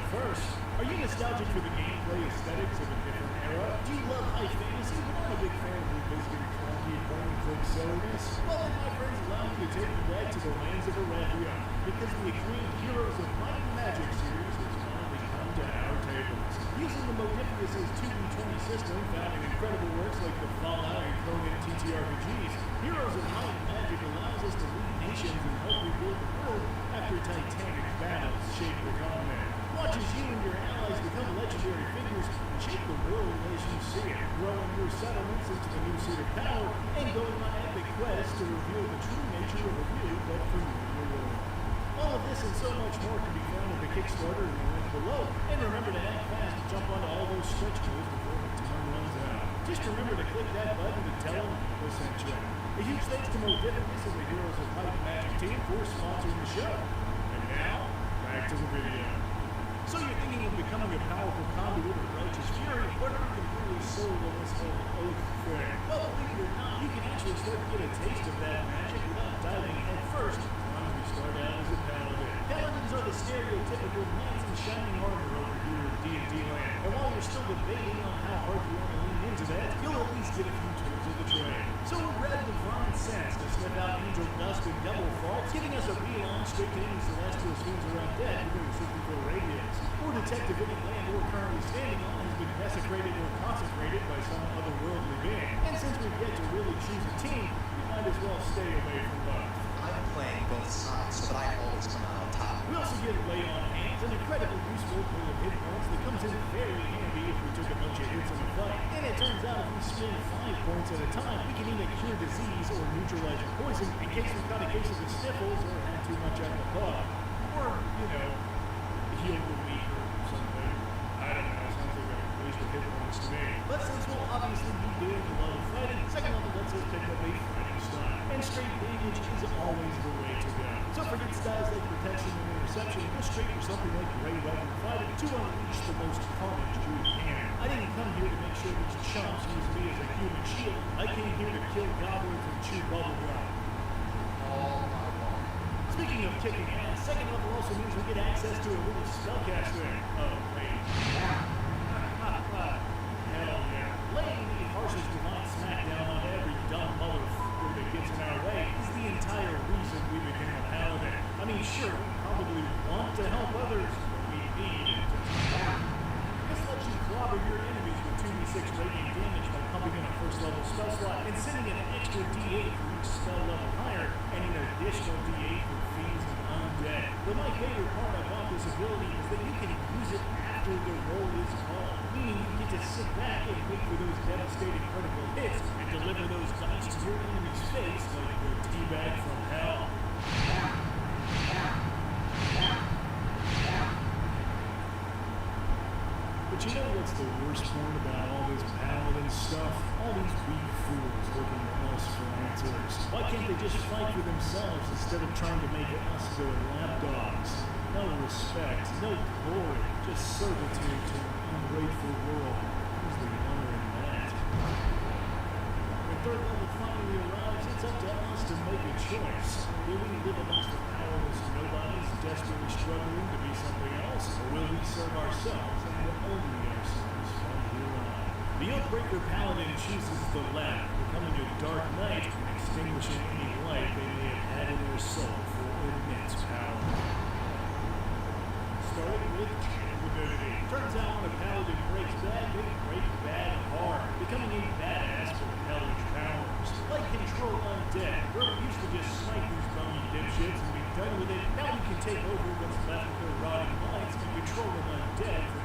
First, are you nostalgic for the gameplay aesthetics of a different era? Do you love high fantasy but aren't a big fan of revisiting clunky point-and-click silliness? Well, then my friends allow me to take you back to the lands of Arathia, because the acclaimed Heroes of Might and Magic series has finally come to our tables. Using the Modiphius' 2v20 system found in incredible works like the Fallout and Conan TTRPGs, Heroes of Might and Magic allows us to lead nations and help rebuild the world after titanic battles shake the continent. Watch as you and your allies become legendary figures and shape the world as you see it, growing your settlements into the new seat of power, and going on epic quests to reveal the true nature of a new but familiar world. All of this and so much more can be found in the Kickstarter in the link below, and remember to act fast to jump onto all those stretch goals before the time runs out. Just remember to click that button to tell them we sent you. A huge thanks to Modiphius and the Heroes of Might and Magic team for sponsoring the show. And now, back to the video. So you're thinking of becoming a powerful conduit of righteous fury, or are you completely sold on this whole oath thing? Well, believe it or not, you can actually start to get a taste of that magic without diving head first. As long as we start out as a paladin. Paladins are the stereotypical knights in shining armor over here in D&D land. And while you're still debating on how hard you want to lean into that, you'll at least get a few tools of the trade. So we're ready divine sense to sniff out angel dust and devil faults, giving us a beeline straight to any celestial spheres around dead within the 64 radius. Or detect if any land we're currently standing on has been desecrated or consecrated by some otherworldly being. And since we've yet to really choose a team, we might as well stay away from both. I'm playing both sides so that I always come out on top. We also get lay on hands, an incredibly useful pool of hit points that comes in very handy if we took a bunch of hits in a fight. And it turns out if we spend 5 points at a time, we can either cure disease or neutralize your poison in case we've got a case of the sniffles or had too much alcohol. Or, you know, heal the weak or something. I don't know, sounds like a waste of hit points to me. But since we'll obviously be doing a lot of fighting, second level lets us pick up a fighting style. And straight damage is always the way to go. So forget styles like protection and interception, go straight for something like Ray Weapon Fighting to unleash the most carnage you can. I didn't come here to make sure these chumps use me as a human shield. I came here to kill goblins and chew bubblegum. All I want. Speaking of kicking ass, second level also means we get access to a little spellcasting. Oh, wait. Hell yeah. Laying the harshest divine smackdown on every dumb motherfucker that gets in our way is the entire reason we became a paladin. I mean, sure, we probably want to help others, but we need to help. This lets you clobber your enemies with 2d6 radiant damage by pumping in a first level spell slot and sending in an extra d8 for each spell level higher, and an additional d8 for fiends and undead. But my favorite part about this ability is that you can use it after after the roll is called, meaning you get to sit back and wait for those devastating critical hits and deliver those dice to your enemy's face like the teabag from hell. But you know what's the worst part about all this paladin stuff? All these weak fools looking to us for answers. Why can't they just fight for themselves instead of trying to make us their lapdogs? No respect, no glory, just servitude to an ungrateful world. Who's the honor in that? When third level finally arrives, it's up to us to make a choice. Will we live amongst the powerless nobodies desperately struggling to be something else, or will we serve ourselves and only ourselves from here on? The Oathbreaker Paladin chooses the latter, becoming a dark knight and extinguishing any light they may have had in their soul for immense power. Starting with capability. Turns out when a paladin breaks bad, they break bad hard, becoming a badass with hellish powers. Like Control Undead, where we used to just snipe these bony dipshits and be done with it, now we can take over what's left of their rotting minds and control them undead for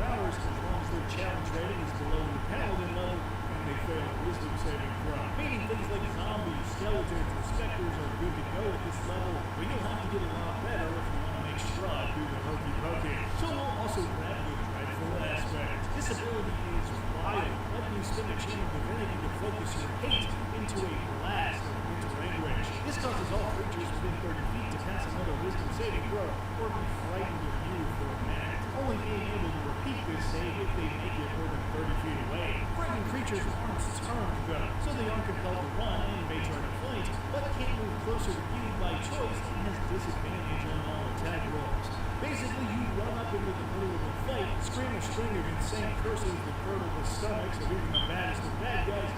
24 hours as long as their challenge rating is below the paladin level and they fail a wisdom saving throw. Meaning things like zombies, skeletons, and specters are good to go at this level, but you'll have to get a lot better if you want to make Strahd do the hokey pokey. So we'll also grab the dreadful aspect. This ability is wild, letting you spin a chain of divinity to focus your hate into a blast of winter anguish. This causes all creatures within 30 feet to pass another wisdom saving throw or be frightened of you for a minute, only being able to repeat this save if they make it more than 30 feet away. Frightened creatures aren't turned though, so they aren't compelled to run and may try to flank, but can't move closer to you by choice and has disadvantage on all attack rolls. Basically, you run up into the middle of a fight, scream a string of insane curses that curdle the stomachs of even the baddest of bad guys,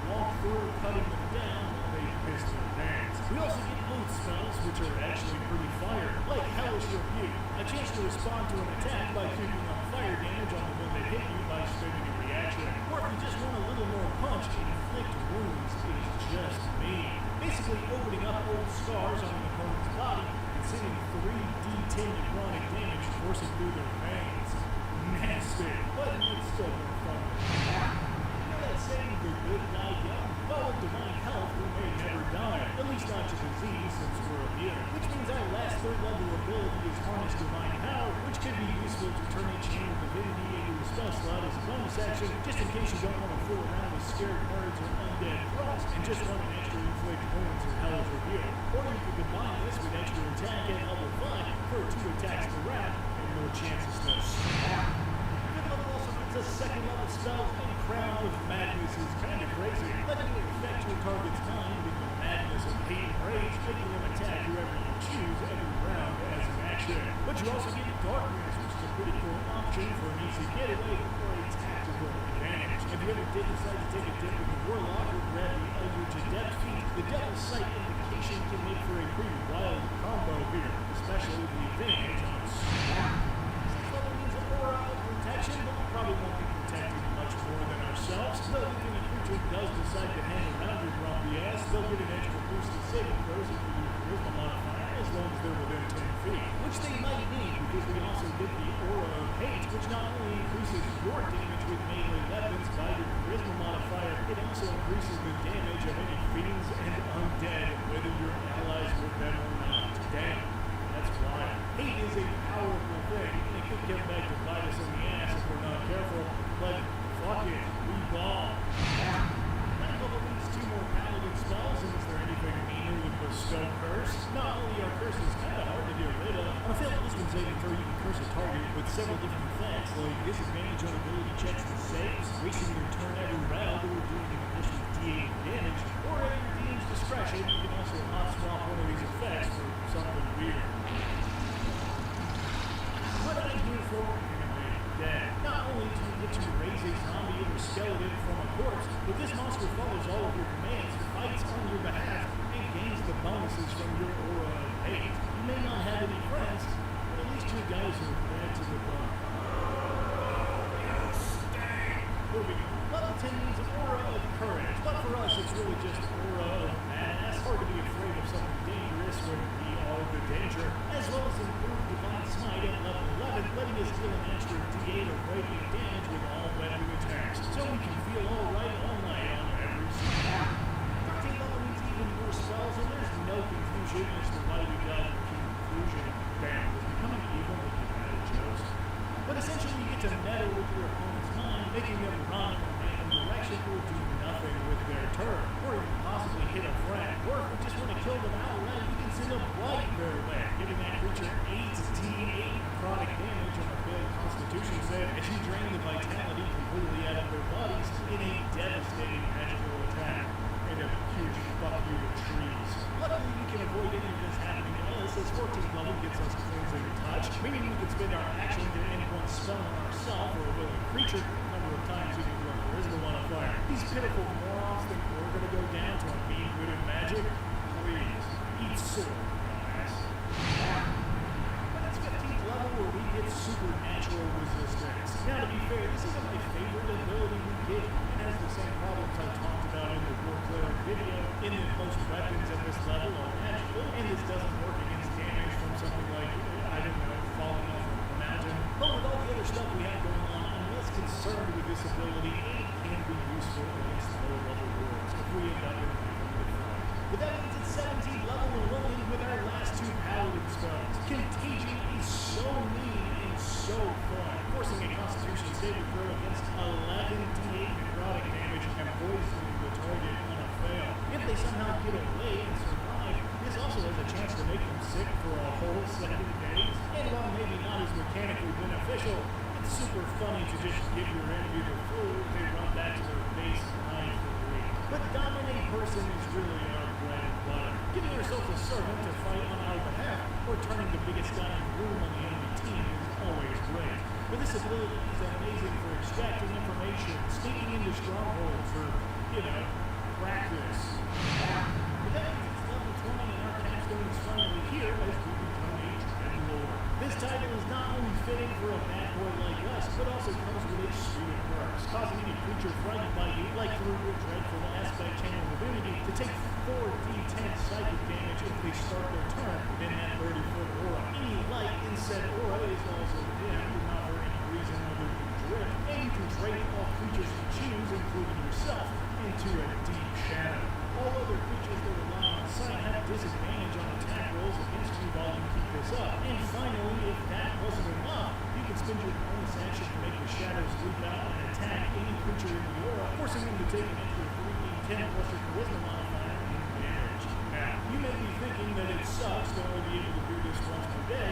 walk through, cutting them down while they piss their pants. We also get oath spells, which are actually pretty fire, like Hellish Rebuke, a chance to respond to an attack by keeping up fire damage on the one that hit you by spending a reaction. Or if you just want a little more punch, inflict wounds is just mean. Basically opening up old scars on an opponent's body and sending 3d10 necrotic damage coursing through their veins. Nasty, but it's still more fun. You know that saying, the good die young? Well, with divine health, we may never die. At least not to disease, since we're immune. Which means our last third level ability is Harness Divine Power, which can be useful to turn a chain of divinity into a spell slot as a bonus action, just in case you don't want to fool around with scared nerds or undead thralls and just want an extra inflict wounds or Hellish Rebuke. Or you could combine this with extra attack at level 5 for 2 attacks per round and more chances to snap. Fifth level also gives us second level spells, and Crown of Madness is kind of crazy, letting you infect your target's mind with the madness of hate and rage, making them attack whoever you choose every round as an action. But you also get Darkness, which is a pretty cool option for an easy getaway or a tactical advantage. If you ever did decide to take a dip with the Warlock or grab the Eldritch Adept feat, the Devil's Sight invocation can make for a pretty wild combo here, especially with the advantage on Snap. Sixth level means Aura of Protection, but we probably won't be protected much more than ourselves. So if any creature does decide to hang around your grumpy ass, they'll get an extra boost in saving throws if you use Charisma modifier, as long as they're within 10 feet. Which they might need, because we also get the Aura of Hate, which not only increases your damage with melee weapons by your Charisma modifier, it also increases the damage of any fiends and undead, whether your allies with them or not. Damn, that's wild. Hate is a powerful thing, and it could come back to bite us in the ass if we're not careful, but fuck it, we ball. Ninth level needs 2 more paladin spells, and is there anything meaner than Bestow Curse? Not only are curses kind of hard to get rid of, on a failed wisdom saving throw you can curse a target with several different effects, like disadvantage on ability checks and saves, wasting your turn every round, or doing an additional d8 damage, or at your DM's discretion, you can also hot swap one of these effects for something weird. What I'm here for, dead. Not only do you get to raise a zombie or skeleton from a corpse, but this monster follows all of your commands, fights on your behalf, and gains the bonuses from your Aura of Hate. You may not have any friends, but at least your guys are bad to the bone. Moving on. Level 10 means Aura of Courage, but for us it's really just Aura of Badass. Hard to be afraid of something dangerous when we are the danger, as well as improved Divine Smite at level 11, letting a skill in extra D8 or radiant damage with all weapon attacks, so we can feel alright all night on every side. 13th level means even more spells, and there's no confusion as to why we got the conclusion. Bam was becoming evil, making bad jokes. But essentially, you get to meddle with your opponent's mind, making them run in a random direction or do nothing with their turn, or even possibly hit a friend. Or if we just want to kill them outright, you can send a blight their way, giving that creature 8d8 necrotic damage on a failed Constitution save as you drain the vitality completely out of their bodies in a devastating magical attack. And a huge fuck you to trees. Luckily, we can avoid any of this happening to us as 14th level gets us cleansing touch, meaning we can spend our action to end one spell on ourselves or a willing creature a number of times using our charisma modifier. These pitiful morons think we're going to go down to a mean good of magic? Please, eat sword, dumbass. But it's 15th level where we get supernatural resistance. Now, to be fair, this isn't my favorite ability we get. It has the same problems I talked about in the War Cleric video, in that most weapons at this level are magical, and this doesn't work against damage from something like, I don't know, falling off of a mountain. But with all the other stuff we have going on, I'm less concerned with this ability, and it can be useful against lower level worlds if we end up in a good fight. But that means it's 17th level and we'll end with our last two paladin spells. Contagion is so mean and so fun, forcing a Constitution saving throw against 11d8 necrotic damage and poisoning the target on a fail. If they somehow get away and survive, this also has a chance to make them sick for a whole 7 days. And while maybe not as mechanically beneficial, it's super funny to just give your enemy the flu as they run back to their base and hide for a week. But dominate person is really our bread and butter. Giving ourselves a servant to fight on our behalf, or turning the biggest guy in the room on the enemy team is always great. But this ability is amazing for extracting information, sneaking into strongholds, or, practice. But that means it's level 20 and our capstone is finally here as we become a Dread Lord. This title is not only fitting for a bad boy like us, but also comes with a suite of perks, causing any creature frightened by you, like through your dreadful aspect channel divinity, to take 4d10 psychic damage if they start their turn within that 30-foot aura. Any light in said aura is also dimmed, and not for any reason other than drift, and you can trade all creatures you choose, including yourself, into a deep shadow. All other creatures that rely on sight have disadvantage on attack rolls against you while you keep this up. And finally, if that wasn't enough, you can spend your bonus action to make the shadows leap out and attack any creature in the aura, forcing them to take an extra 3d10 plus your charisma modifier in damage. Now, you may be thinking that it sucks to only be able to do this once per day,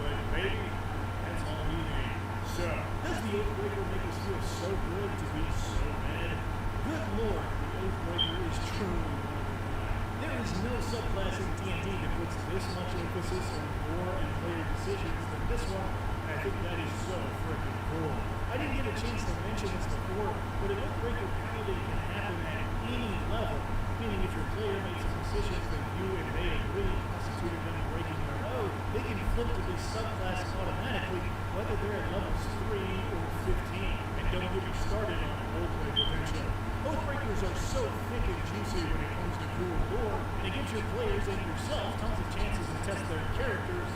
but baby, that's all we need. So, does the Oathbreaker make us feel so good to be so mad? Good lord, the Oathbreaker is truly one of a kind. There is no subclass in D&D that puts this much emphasis on lore and player decisions than this one, and I think that is so freaking cool. I didn't get a chance to mention this before, but an Oathbreaker paladin can happen at any level, meaning if your player makes some decisions that you and they agree constituted them breaking their oath, they can flip to this subclass automatically, whether they're at levels 3 or 15. And don't get me started on roleplay potential. Oathbreakers are so thick and juicy when it comes to cool lore, and it gives your players and yourself tons of chances to test their characters,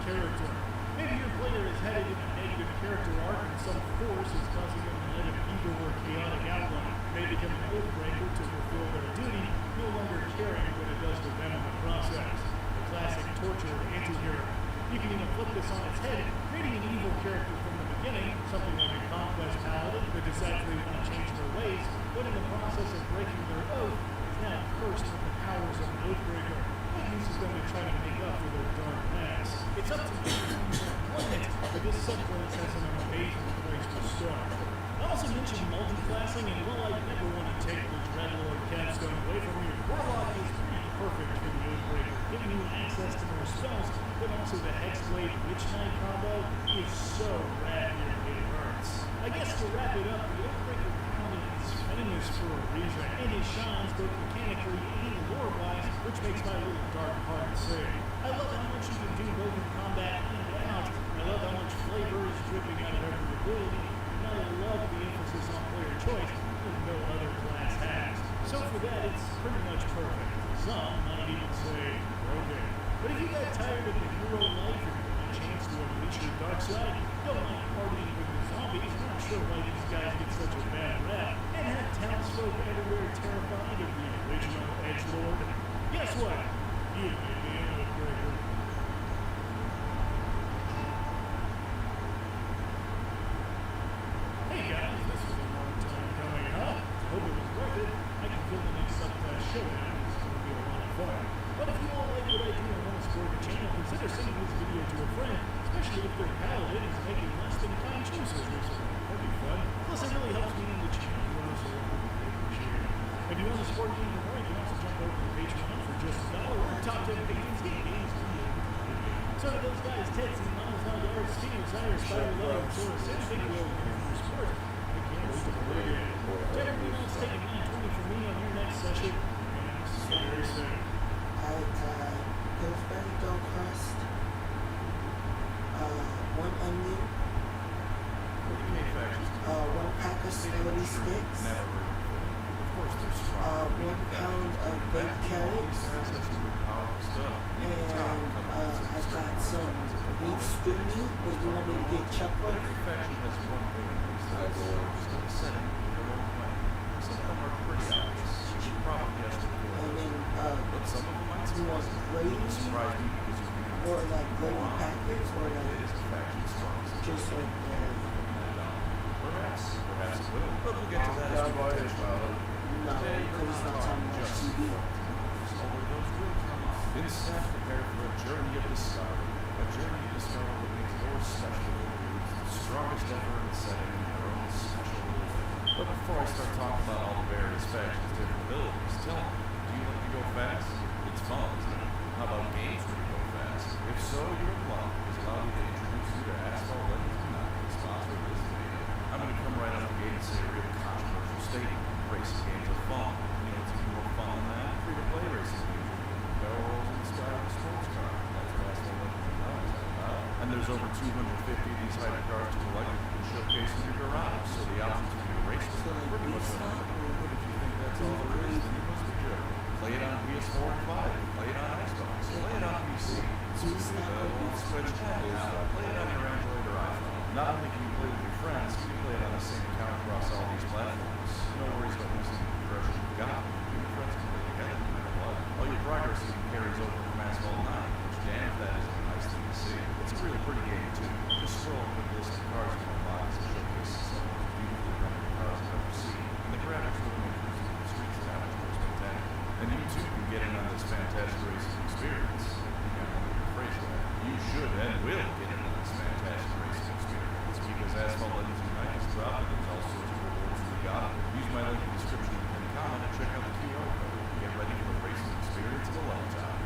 character. Maybe your player is headed in a negative character arc and some force is causing them to live an evil or chaotic outline. They become an Oathbreaker to fulfill their duty, no longer caring what it does to them in the process. The classic torture anti-hero. You can even flip this on its head, creating an evil character from the beginning, something like a conquest paladin that decides they want to change their ways, but in the process of breaking their oath, is now cursed with the powers of an Oathbreaker. What uses them to try to make up for their dark past? It's up to you to play it, but this subclass has an amazing place to start. I also mentioned multi-classing, and while I never want to take the Dreadlord capstone away from you, Warlock is pretty perfect for the Oathbreaker, giving you access to more spells, but also the Hexblade Witch Knight combo is so rad it hurts. I guess to wrap it up, the Oathbreaker paladin is famous for a reason, and it shines both mechanically and lore-wise, which makes my little dark heart sing. I love how much you can do both in combat and out. I love how much flavor is dripping out of every ability. I love the emphasis on player choice that no other class has. So for that, it's pretty much perfect. Some might even say broken. But if you got tired of the hero life and want a chance to unleash your dark side, consider sending this video to a friend, especially if their paladin is making less than kind choices recently. That'd be fun. Plus, it really helps me in the channel, so I would appreciate it. If you want to support me even more, you can also jump over to Patreon for just $1 or top 10 patrons get games for you. So to those guys, Tits and Mamas on Yards, Steven, Sire, Spider, Love, Source, and Big Wheel here for support. I can't wait to play again. Jeff, you know, it's taking 920 from me on your next session. And see you very soon. Pillsbury dough crust, one onion, one pack of celery sticks, 1 pound of baked carrots, and I got some beef stew meat, but you want me to get chuck roll? And then, you want gravy, or like gravy packets, or like just like Perhaps it will. But we'll get to that as we get to no, because it's not talking about TV. Although those will come off. Instead, prepare for a journey of discovery. A journey of discovery that makes your special abilities the strongest ever in setting your own special ability. But before I start talking about all the various factions' different abilities, tell me, do you like to go fast? It's fun, isn't it? How about games where you go fast? If so, you're in luck, because allow me to introduce you to Asphalt Legends United, sponsor of this video. I'm going to come right out the gate and say a real controversial statement. Racing games are fun. You know what's even more fun than that? Free-to-play racing games. Barrel rolls inspired with sports car. That's what Asphalt Legends United is all about. And there's over 250 of these hypercars to collect that you can showcase in your garage. So the options for you to race with are pretty much unlimited. But if you think that's all there is, then you must be joking. Play it on PS4 and 5. Play it on Xbox. Play it on PC. Soon available on Switch and play it on your Android or iPhone. Not only can you play with your friends, you can play it on the same account across all these platforms. No worries about losing the version you've got. You and your friends can play together no matter what. All your progress even carries over from Asphalt 9, which damn if that isn't a nice thing to see. It's a really pretty game too. Just scroll a quick list of cars you can buy and showcase some of the most beautifully rendered cars I've ever seen. And the graphics really make it the streets that much more spectacular. And you too can get in on this fantastic racing experience. You should and will get into this fantastic racing experience because Asphalt Legends United is dropping. There's all sorts of rewards we got. Use my link in the description and comment and check out the QR code. Get ready for the racing experience of a lifetime.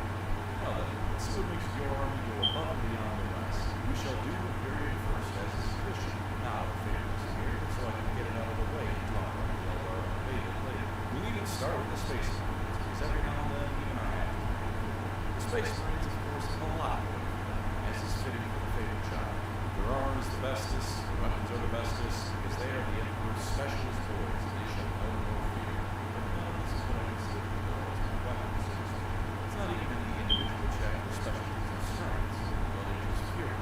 Well then, let's see what makes your army go above and beyond the rest. We shall do the period first as is tradition. Now, our favorites here, so I can get it out of the way and talk about the LR favorite later. We'll even start with the Space Marines, because every now and then, even I have to. The Space Marines, of course, have a lot more as is fitting for the favorite child. Their armor is the bestest, their weapons are the bestest, because they are the Emperor's specialist boys, and they shall know no fear. But none of this is what I consider to be their ultimate weapon, so to speak. It's not even in the individual check for specialties and strengths, but it is fury,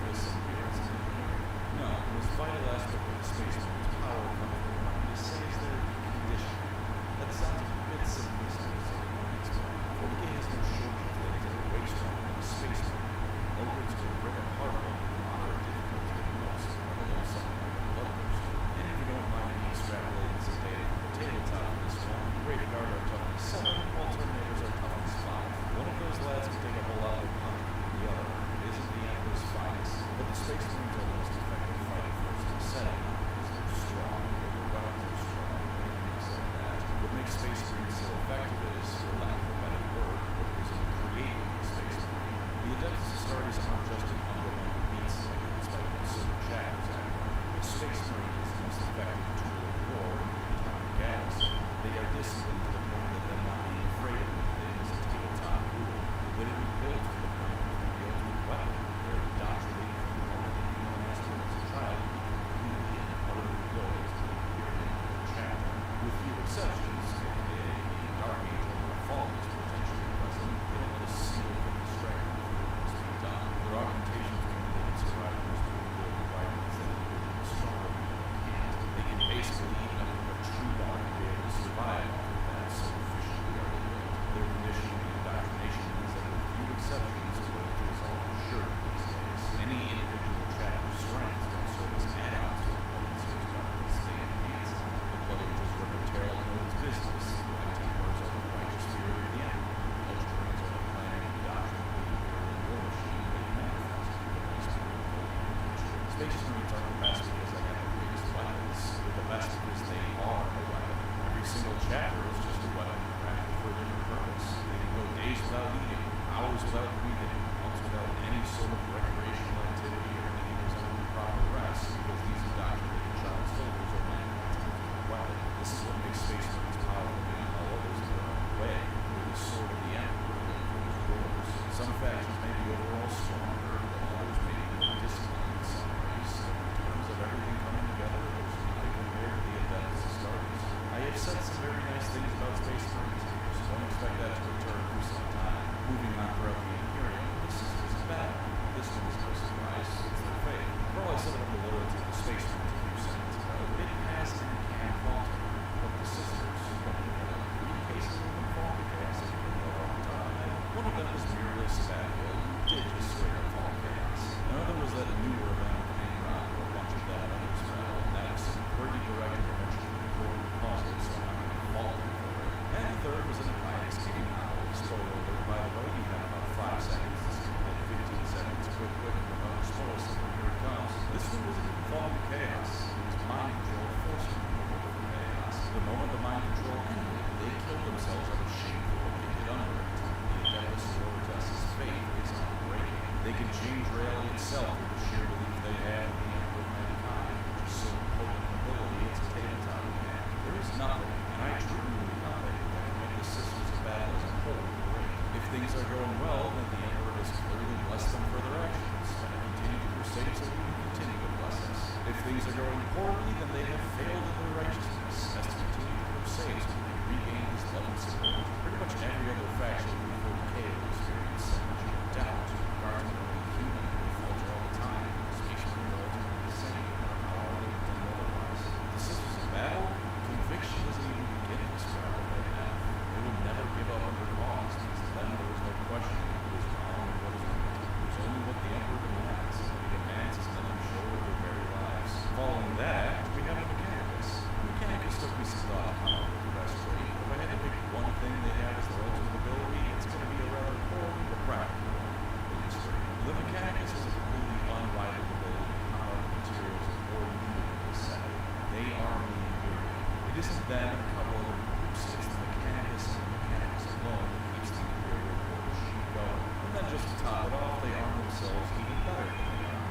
fists, endurance, and engineering. No, the most vital aspect of the Space Marine's power comes from what he says their condition. That sounds a bit simplistic, so let me explain. 40K has no shortage of things that are way stronger than the Space Marine. Upwards will bring a hard one with moderate difficulty at most, let alone something like a blood burst. And if you don't mind me extrapolating some data from the tabletop for this one, Great Guard are toughness 7, while Terminators are toughness 5. One of those lads can take a whole lot of punch. The other isn't the Emperor's finest, but the Space Marines are the most effective fighting force in the setting because they're strong, their weapons are strong, and things like that. What makes Space Marines so effective is, for lack of a better word, what is creating the Space Marine. The Adeptus Astartes aren't just an underwhelming beats, despite what certain chapters act. The Space Marine is the most effective tool of war in the entire galaxy. They are disciplined to the point that them not being afraid of anything is a tabletop rule. Literally built for the point of the ultimate weapon. They're indoctrinated from the moment that you know as a child. Completely and utterly loyal to the period of the chapter. With few exceptions, aka the Dark Angel or Fallen is potentially present, they don't let a single thing distract them from what must be done. Their augmentations mean they can survive most of the world environments that are stronger than they can't. They can basically eat up a true dog and be able to survive off of that. So Space Marines aren't the best because they have the biggest weapons. They're the best because they are a weapon. Every single chapter is just a weapon crafted for a different purpose. They can go days without eating, hours without breathing, months without any sort of recreational activity or any resembling proper rest because these indoctrinated child soldiers are landing on a weapon. This is what makes Space Marines powerful beyond all others in their own way. They're the sword of the Emperor that rules wars. Some factions may be overall stronger, while others may be more disciplined in some ways. In terms of everything coming together, there's nothing compared to the Adeptus Astartes. I have said some very nice things about Space Marines here, so don't expect that to return for some time. Moving on throughout the Imperium, the Sisters of Battle. This one is no surprise, it's their fate. For all I said about the loyalty of the Space Marines a few seconds ago, it has and can falter. But the Sisters, one of them, 3 cases of them fall to chaos as we know all the time. One of them was Muriel Sabathia, who did just straight up fall chaos. Another was that newer event of Pain Rock, where a bunch of bad others fell, and that was some pretty direct intervention from the Court caused it, so I'm not going to fault them for it. And the third was an Appliance Game novel. Spoiler alert, by the way, you have about 5 seconds to skip that 15 seconds. Quick, don't spoil something, here it comes. This one wasn't even falling to chaos. It was mind control forcing them to go for chaos. The moment the mind control ended, they killed themselves out of shame for what they did under it. The Adeptus Sororitas' faith is unbreaking. They can change reality itself through the sheer belief they have in the Emperor of mankind, which is so potent an ability it's a tabletop game. There is nothing, and I truly mean nothing, that can make the Sisters of Battle as a whole great. If things are going well, then the Emperor has clearly blessed them for their actions, and have continued to crusade so we can continue to bless us. If things are going poorly, then they have failed in their righteousness, as to continue to crusade so we can regain his love and support. Pretty much every other faction in 40K will experience some legion of doubt. Guards are only human, they falter all the time. Space Marines are ultimately the same, no matter how hard they pretend otherwise. The Sisters of Battle, conviction doesn't even begin to describe what they have. They will never give up on their cause, because to them there is no questioning what is wrong and what is right. There's only what the Emperor demands, and what he demands is let them show with their very lives. Following that, we have the Mechanicus. The Mechanicus took me some thought on how the best way. If I had to pick one thing they have as their ultimate ability, it's going to be a rather boring but practical one. The Mechanicus is a completely unrivaled ability to combat the materials or needed in this setting. They are the Imperium. It isn't them and a couple other groups, it's the Mechanicus and the Mechanicus alone that keeps the Imperial war machine going. And then just to top it off, they arm themselves even better than they are.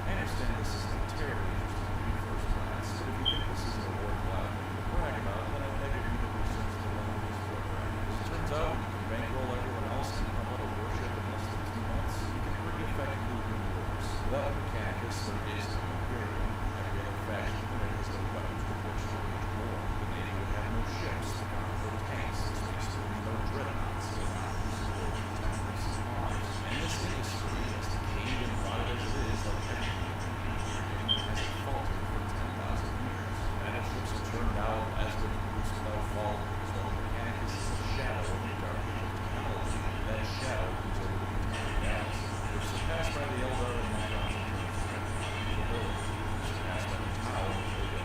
I understand this isn't terribly interesting to me first glance, but if you think this isn't a worthwhile thing to brag about, then I beg of you to research the run of these programs. As it turns out, you can bankroll everyone else and come out of worship in less than 2 months. You can pretty effectively win wars. Without Mechanicus, there is no Imperium. Every other faction there has no weapons with which to wage war. The Navy would have no ships, the Army no tanks, the Space Marine no dreadnoughts, the non-crucible tanks and Mars. And this industry, as decayed and rotted as it is, like everything in the Imperium, has faltered for 10,000 years. Battleships are turned out as with produced without fault, because while the Mechanicus is a shadow of the dark age of technology, that shadow comes over the entire galaxy. They're surpassed by the Eldar and Necrons in terms of strength and capability. They're surpassed by the Tau and the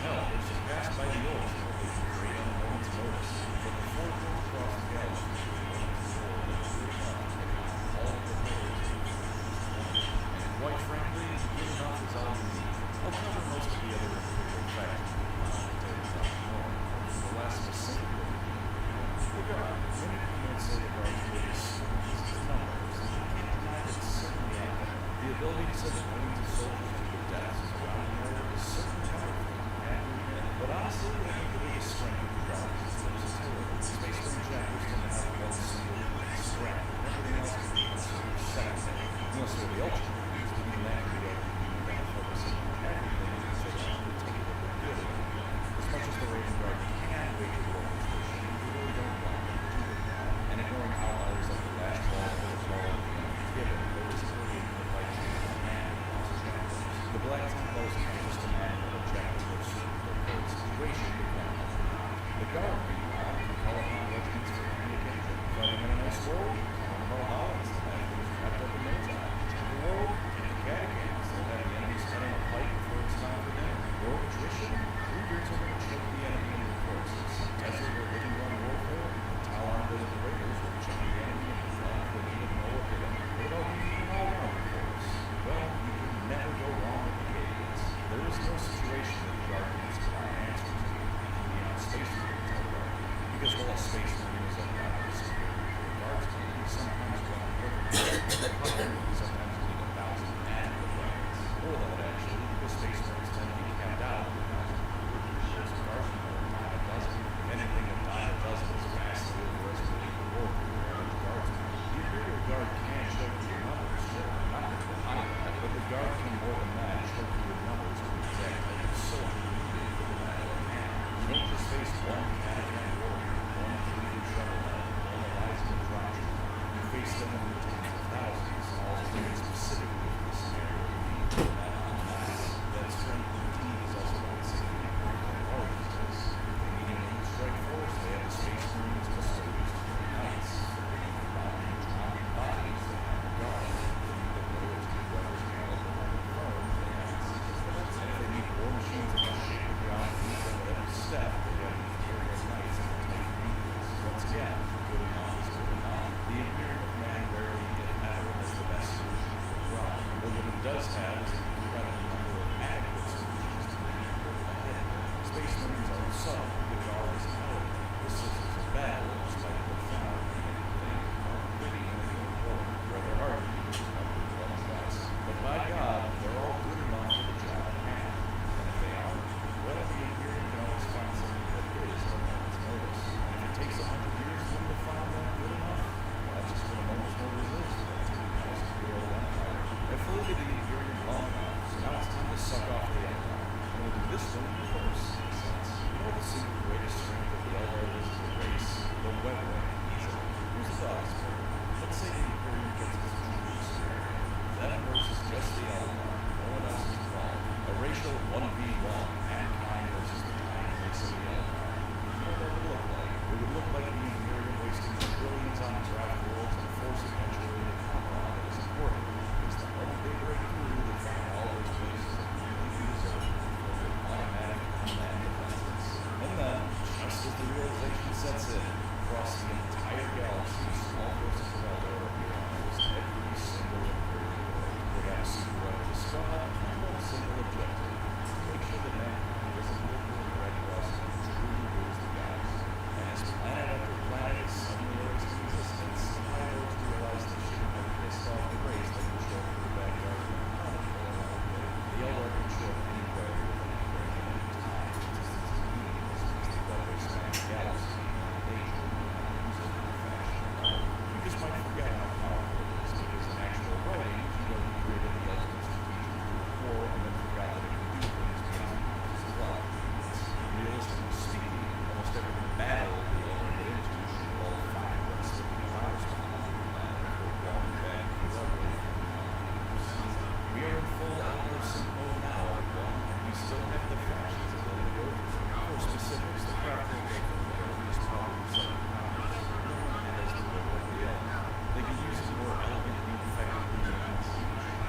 Hell, they're surpassed by the Orcs in what they can create on a moment's notice. But the four things across the galaxy, all of the players and quite frankly, good enough is all you need. I'll cover most of the other Imperial factions the last specific overview. Look on, many people say the guards are really smart. It's numbers, and you can't deny that it's certainly accurate. The ability to send millions of soldiers to their deaths around the area is certainly powerful. But honestly, I think the biggest strength of the guards is their versatility. Space Marine chapters tend to have one single strength, and everything else can be considered secondary. Unless they're the Ultra Marines, but even that can be overused by focusing on everything and so on to take what they're good at. As much as the Raven Guard can wage war on this mission, you really don't want them to do it now. And ignoring outliers like the last ball or the ball of the given, there is clearly a fight to the man across chapters. The Black Templars are just a man of objectives or super situation depending on the guard, meanwhile, can call upon regiments for any occasion. Fighting in a nice world, sometimes leading 1,000 and weapons. More than that, actually, because Space Marines tend to be capped out at 1,000. Ships of Guardsmen are a dime a dozen. If anything, a dime a dozen is vastly overestimating the work of the average Guardsman. The Imperial Guard can choke you in numbers, sure, I'm not going to deny that, but the Guard can more than that choke you in numbers to exact how you're so needed for the battle at hand. You don't just face one Canavan warrior, one Cleveland shovelhead, one Elysian Dropship. You face them in the tens of thousands, all trained specifically for the scenario you need. That strength indeed is also what the City Imperial always does. If they need an elite strike force, they have the Space Marines custodians to their knights. Bodies that have a guard, that loyalty to whoever's handled them on the throne, and if they need war machines that will shake the ground and meet them at every step, they have the Imperial Knights and the Titan Eagles. Once again, good enough is good enough. The Imperial Command rarely, if ever, has the best solution for the problem, but what it does have is an incredible number of adequate solutions to the people ahead. Space Marines are some, the Guard is another. The systems of battle, despite profound things, are pretty important, rather arguably one class. But by God, they're all good enough for the job at hand. And if they aren't, well, the Imperium can always find something that is on a moment's notice. And if it takes 100 years for them to find that good enough, well, that's just what a moment's notice is. That's the House of the Old Empire. They've polluted the Imperium long enough, so now it's time to suck off the Empire. And we'll do this one first, in a sense. You know the single greatest strength of the Eldar is the race, the web way. Here's the thoughts. Let's say the Imperium gets its troops here. That versus just the Eldar. No one else is involved. A racial 1v1, mankind versus the kind race of the Eldar. You know what that would look like? It would look like the Imperium wasting trillions on draft worlds and force eventually to Cameron that is important. Because the moment they break through, they find all those places that completely deserve with automatic unmanned defenses. And then, just as the realization sets in, across the entire galaxy, small forces of Eldar appear on almost every single Imperial world. They have a super the squad and one single objective: to make sure that mankind doesn't live with the Red Cross and truly rules the galaxy. And as planet after planet is suddenly erased from existence, the High Lords realize they shouldn't have pissed off the race that can show up in the backyard of the planet for a while. The Eldar can show up anywhere with any break at any time. It's meaningless because the weather span the galaxy. You just might forget how powerful it is, because in actual writing, GW created the ultimate strategic tool for and then forgot that it could do things beyond its plot. Realistically speaking, almost every battle the Eldar get into should involve 5 rest of the powers behind the planet for one bad ugly. We are in full Eldar sync mode now, everyone, and we still have the factions ability to go through. For specifics, the craft will go through is probably something they can use it more elegantly and effectively than else.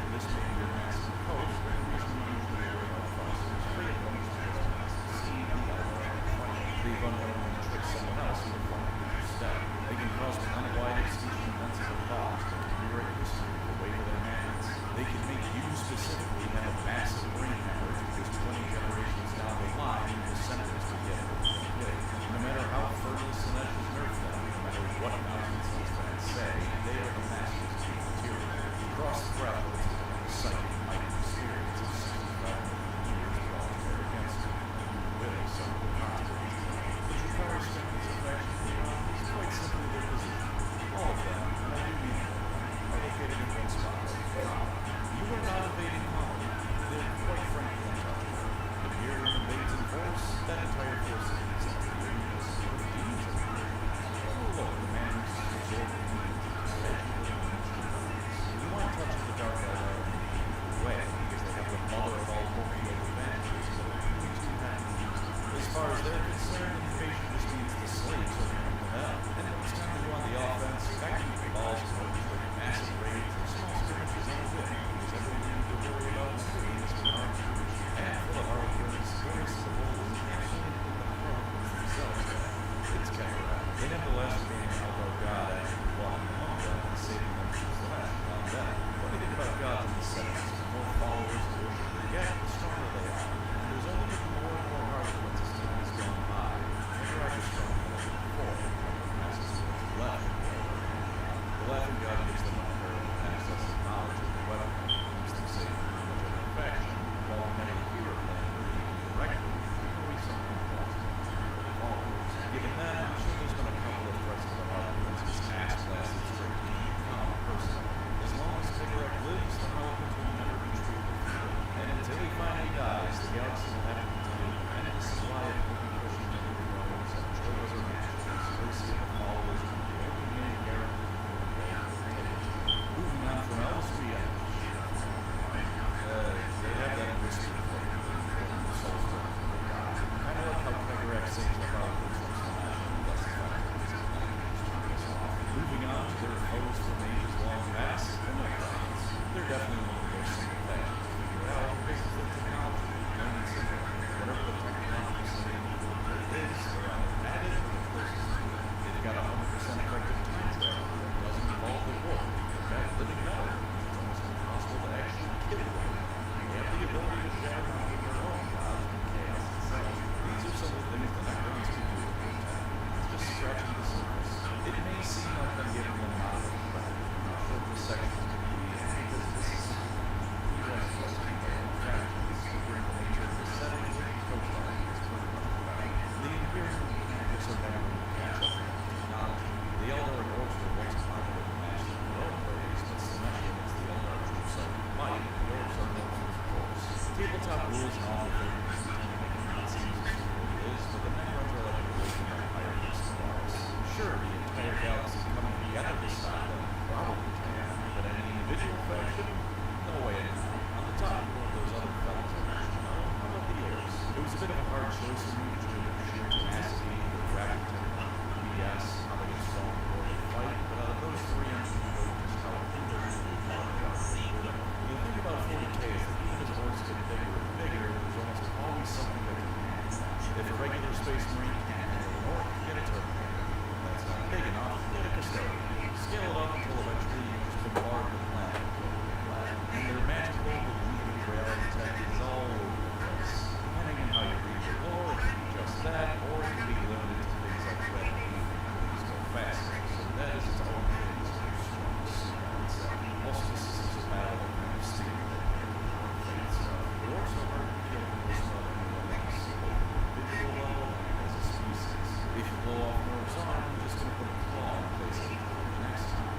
This may be a massive coach, but the reason we usually worry about fossils is trade comes to see the Eldar fight. They've unknowingly tricked someone else into falling into their step. They can cause planet-wide extinction events as a boss to rewrite history with the weight of their hands. They can make you specifically have a massive brain hemorrhage because 20 generations down the line, the senators will get it. No matter how fertile Sinesh has nerfed them, no matter what nonsense these fans say, they are the masters of the material. Across the thresholds, the psychic might experience of 65 million years of welfare against it. Really, some of the consequences. The true power strength is effectively is quite simply their position. All of them, and I do mean all of them, are located in one spot. You are not invading colony. They're quite frankly untouchable. The Imperium invades in force, that entire force is except for the units of the demons of the Imperium. Oh, look, the man who's absorbed the demons is Tabletop rules and all the favorites and it seems as simple as it is, but the Necrons are like a raging empire against the Mars. Sure, the entire galaxy coming together to stop them probably can, but any individual faction? No way in hell. On the top of those other fellas I mentioned, how about the Heirs? It was a bit of a hard choice for me between their sheer tenacity, their track BS, how they get strong before they fight, but out of those three, I'm going to go just how individually far they are. The thing about 40K is that even as hordes get bigger and bigger, there's almost always something that can handle. If a regular Space Marine can't handle the North, get a Terminator. That's not big enough, get a Custodian. Scale it up until eventually you just bombard the planet. And their magical, believing reality tech is all over the place. Depending on how you read the lore, it can be just that, or it can be limited to things like red meat, which go faster. So that is its own thing, it's strong concept. Also, the systems of battle are kind of stimulating and stuff. But also hard to kill most of anyone else, both at an individual level and as a species. If you blow off Nor's arm, you're just going to put a claw in place of it next time.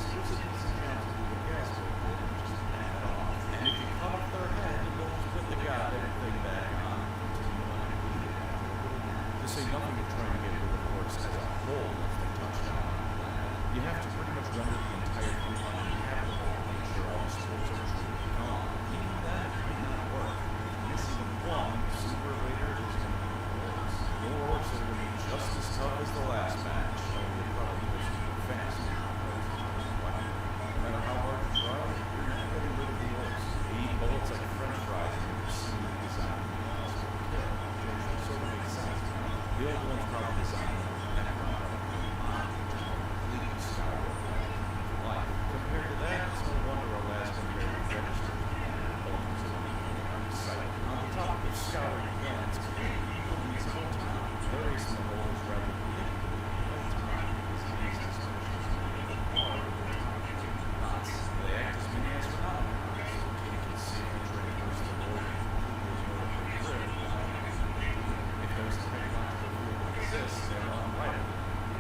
There's a decent chance to do the gas with it and just pan it off. And if you cut off their head, you don't just put the goddamn thing back on and continue unheeded afterward. To say nothing of trying to get rid of the horse as a whole once they touch down on the planet. You have to pretty much render the entire group uninhabitable to make sure all the spores are truly gone. Even that might not work. Missing one super raider is going to be worse. More orcs are going to be just as tough as the last match, only they probably go super fast. No matter how hard you try, you're not getting rid of the orcs. They eat bullets like french fries and they're seemingly designed to be impossible to kill, which sort of makes sense. The old ones probably designed them with Necron completely scoured life. Compared to that, it's no wonder our last invaders registered ultimately out of sight. On the topic of scouring guns, people in this whole town, various in the whole is rather predictable. No time is these suspicions are knots. They act as many astronomical knots, so you can see the trainers of the world if those technological field exists, they're unwritable.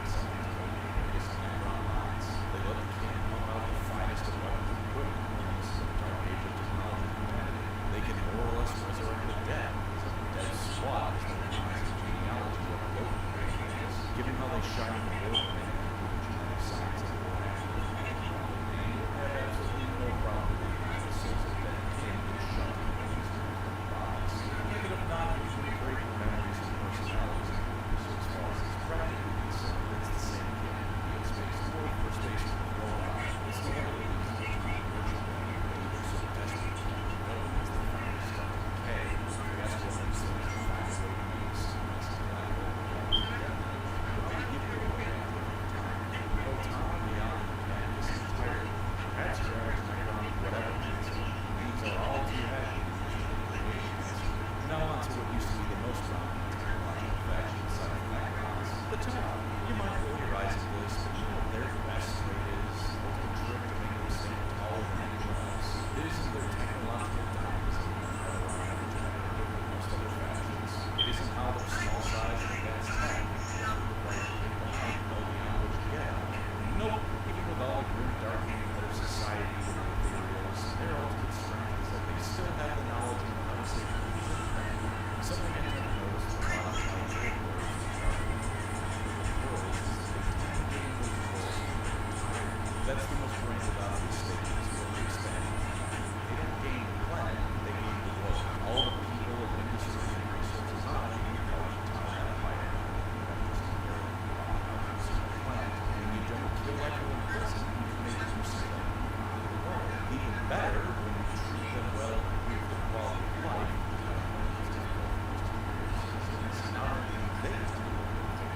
Something to focus on Necron lines. They let the king pump out the finest of weapons and equipment in this dark age of technology and humanity. They can more or less resurrect the dead, because a dead squad is the recognize the genealogy of goat is. Given how they shine in the world, they can do the genetic science of the world actually. And you have absolutely no problem with the souls of dead king and shoved in these bodies. Even if not, you can break the memories and personalities of the so as far as it's practically concerned, it's the same kid. It's space forward for space to grow up. It's the one that leads to the time worship and they're so desperate to grow as the founders start to decay. That's one of these things that finds a way to make students and black hole together. But give you a way to time. Go time beyond the canvas entirely. Perhaps your average Necron, whatever means. These are all too happy. Now on to what used to be the most prominent technological faction inside of Necrons. The town. You might roll your eyes at this, but you know what their best trait is. The ultimate trick to make them stand taller than anyone else. It isn't their technological dynamism that are on average compared to most other factions. It isn't how their small size and advanced tech makes them require to take the height and go beyond what you get. Nope. Even with all the grim darkening of their society and their materials, their ultimate strength is that they still have the knowledge and how to say something I tend to notice with a lot of how they work that's the most branded obvious statement is really expanding. They don't gain the planet, they gain the world. All the people and industry and resources on it, you know, you tell that empire. And you don't kill everyone in prison, you can make them say that the world. Even better, when you treat them well and improve their quality of life, not only they tend to look at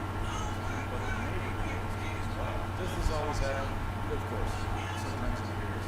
but the neighborhood as well. Does this always happen? Of course. Sometimes it appears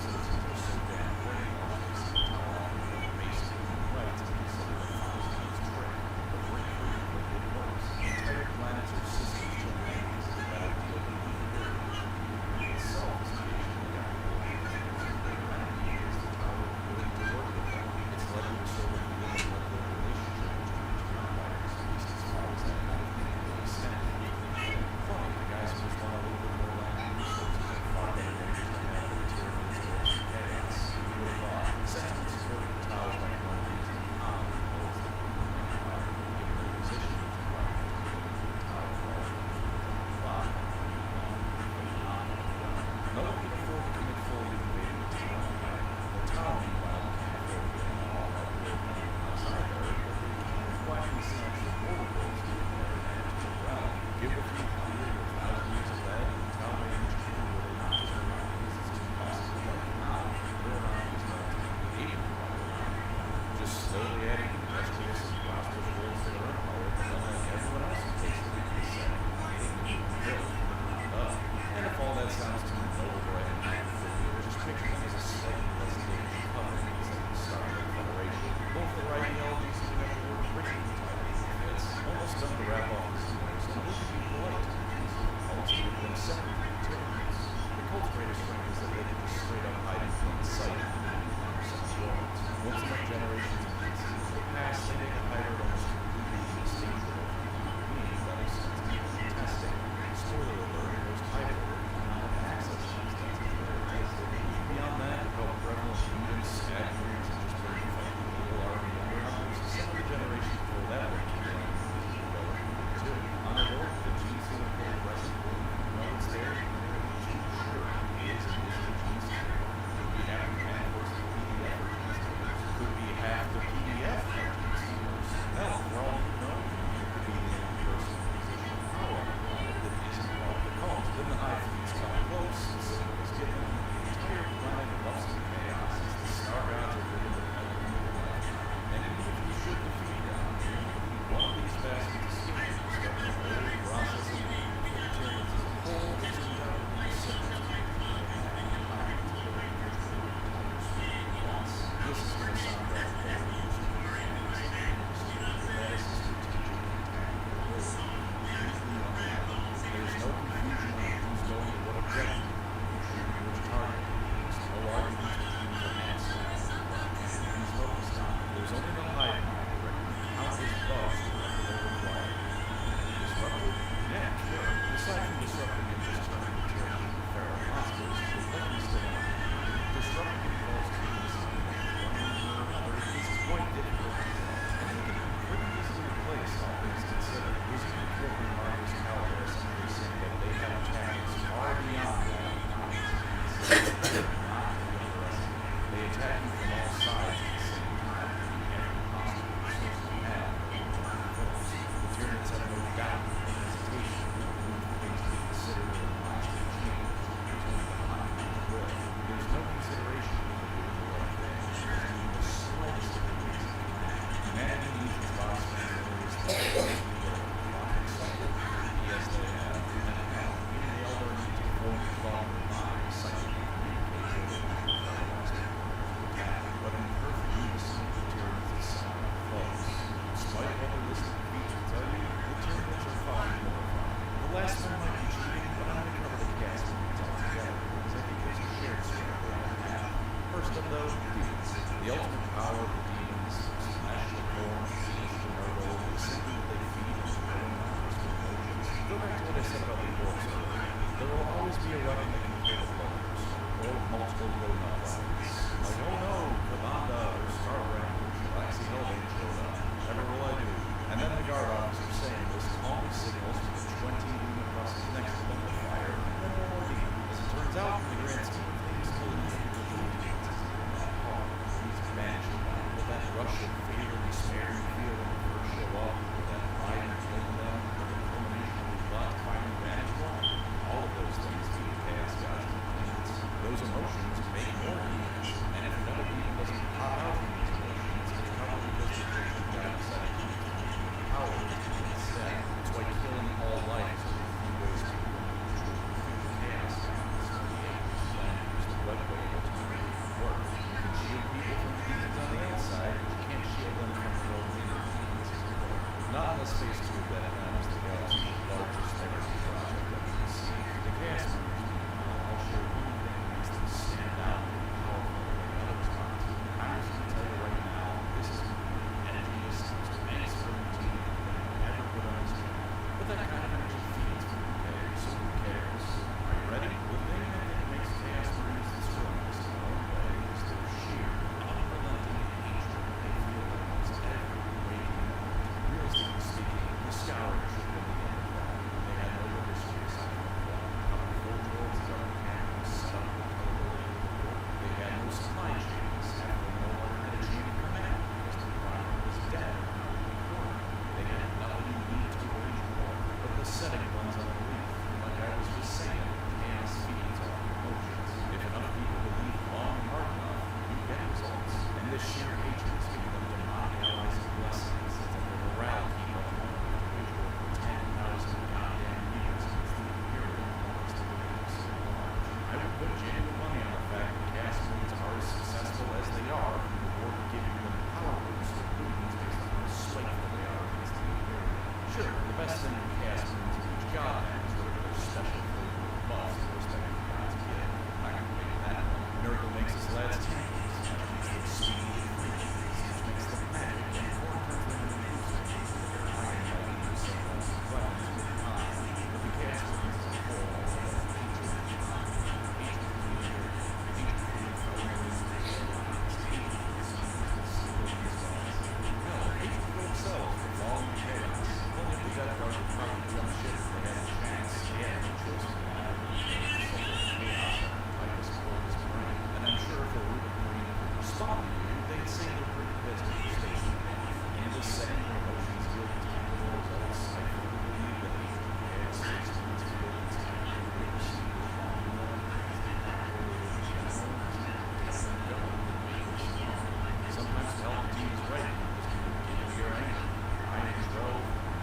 The ultimate power of the demons, smash the corn, finish the myrtle, is simply that they feed on the growing numbers of emotions. Go back to what I said about the dwarves earlier. There will always be a weapon that can kill the players, or multiple roadmap lines. Like, oh no, Kabanda or Starbrand or Galaxy Hellbane showed up. Never will I do. And then the guard officer saying this calmly signals to the 20 demon crosses next to them to fire, and then no more demons. As it turns out, in the grand scheme of things, killing individual demons isn't that hard. He's managing that, but that rush of fear and despair you feel when you first show up, with that pride in killing them, with the culmination of blood finally manageable, all of those things being chaos gods and demons. Those emotions make more demons, and if another demon doesn't pop out from these emotions, it's probably because the Christian God decided to power instead. It's why killing all life is one of the few ways to defeat chaos gods. Then use the right way to make it work. You can shield people from the demons on the outside, but you can't shield them from their own inner demons. Not in the space to that times the galaxy's largest legacy project that we can see. The chaos movement, I'll share one thing that makes them stand out and powerful than others aren't. I'm just going to tell you right now, this is the energiest, most mainstream team that ever put on his team. But that kind of energy feeds from who cares, so who cares? Are you ready? The thing I think makes Chaos Marines the strongest in their own way is their sheer, unrelenting hatred they feel against every waking moment. Realistically speaking, the Scouring should have been the end of that. They had no history aside from that. Covered full droids as our cameras set up the total. They had no supply chains after no one had a chain of command because the primer was dead. They had nothing you need to wage war, but the setting runs on belief. Like I was just saying, chaos feeds off emotions. If enough people believe long and hard enough, you get results. And this sheer hatred is giving them demonic allies and blessings. It's like a morale keep up on an individual for 10,000 goddamn years against the Imperial powers to believe so large. I would put genuine money on the fact that Chaos Marines are as successful as they are from the war giving them power boosts with boons based on how spiteful they are against the Imperial. Sure, the best thing in Chaos Marines of each god is whatever their special flavor of buffs the respective gods get. I can make that. Miracle makes his lads tankies, which makes them speedy and freaky, which makes them magic, and Corn turns them into users. I can help them use some offensive weapons with time, but the Chaos Marines as a whole all have that hatred for time, hatred for the Imperial, hatred for the Imperial, hatred for themselves for falling to chaos. Only if the Death Guard would probably jump ship if they had a chance. Yeah, they chose to lie. Chaos like this cold as brain. And I'm sure if a Rubik Marine would respond to you, they'd say they're pretty pissed at your station. And this setting their emotions yield tangible results. I fully believe that hatred for chaos space needs to build its tangible legacy with long sometimes Palpatine is right. Give me your anger. I control.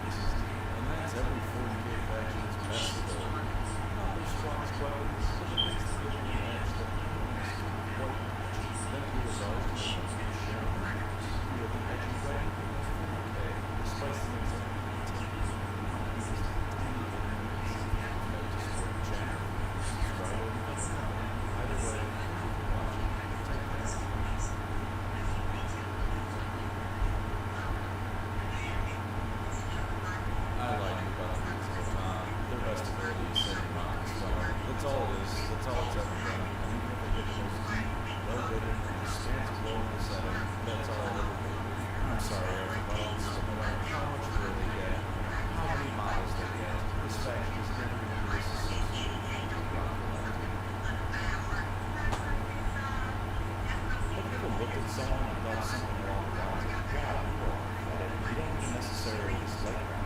This is deep. And that's every 40k faction's best ability. Not their strongest weapons, but the things that give them an edge that humans don't quite match. Then we resolve to share numbers. We have an edgy way to do it. Okay, despite the things that we continue to do, this is tiny little movies. No Discord channel. Subscribe or let us know. Either way, thank you for watching. Take care. I like you about the musical time. Their best ability is setting rock and stone. That's all it is. That's all it's ever been. And even if they get the most deep, well-written, and expansive role in the setting, that's all it'll ever be. I'm sorry, everybody. So no matter how much gear they get, how many models they get, this faction is never going to be disassociated with rock collecting. Have you ever looked at someone and thought something along the lines of, God, you are pathetic. You don't even necessarily dislike them.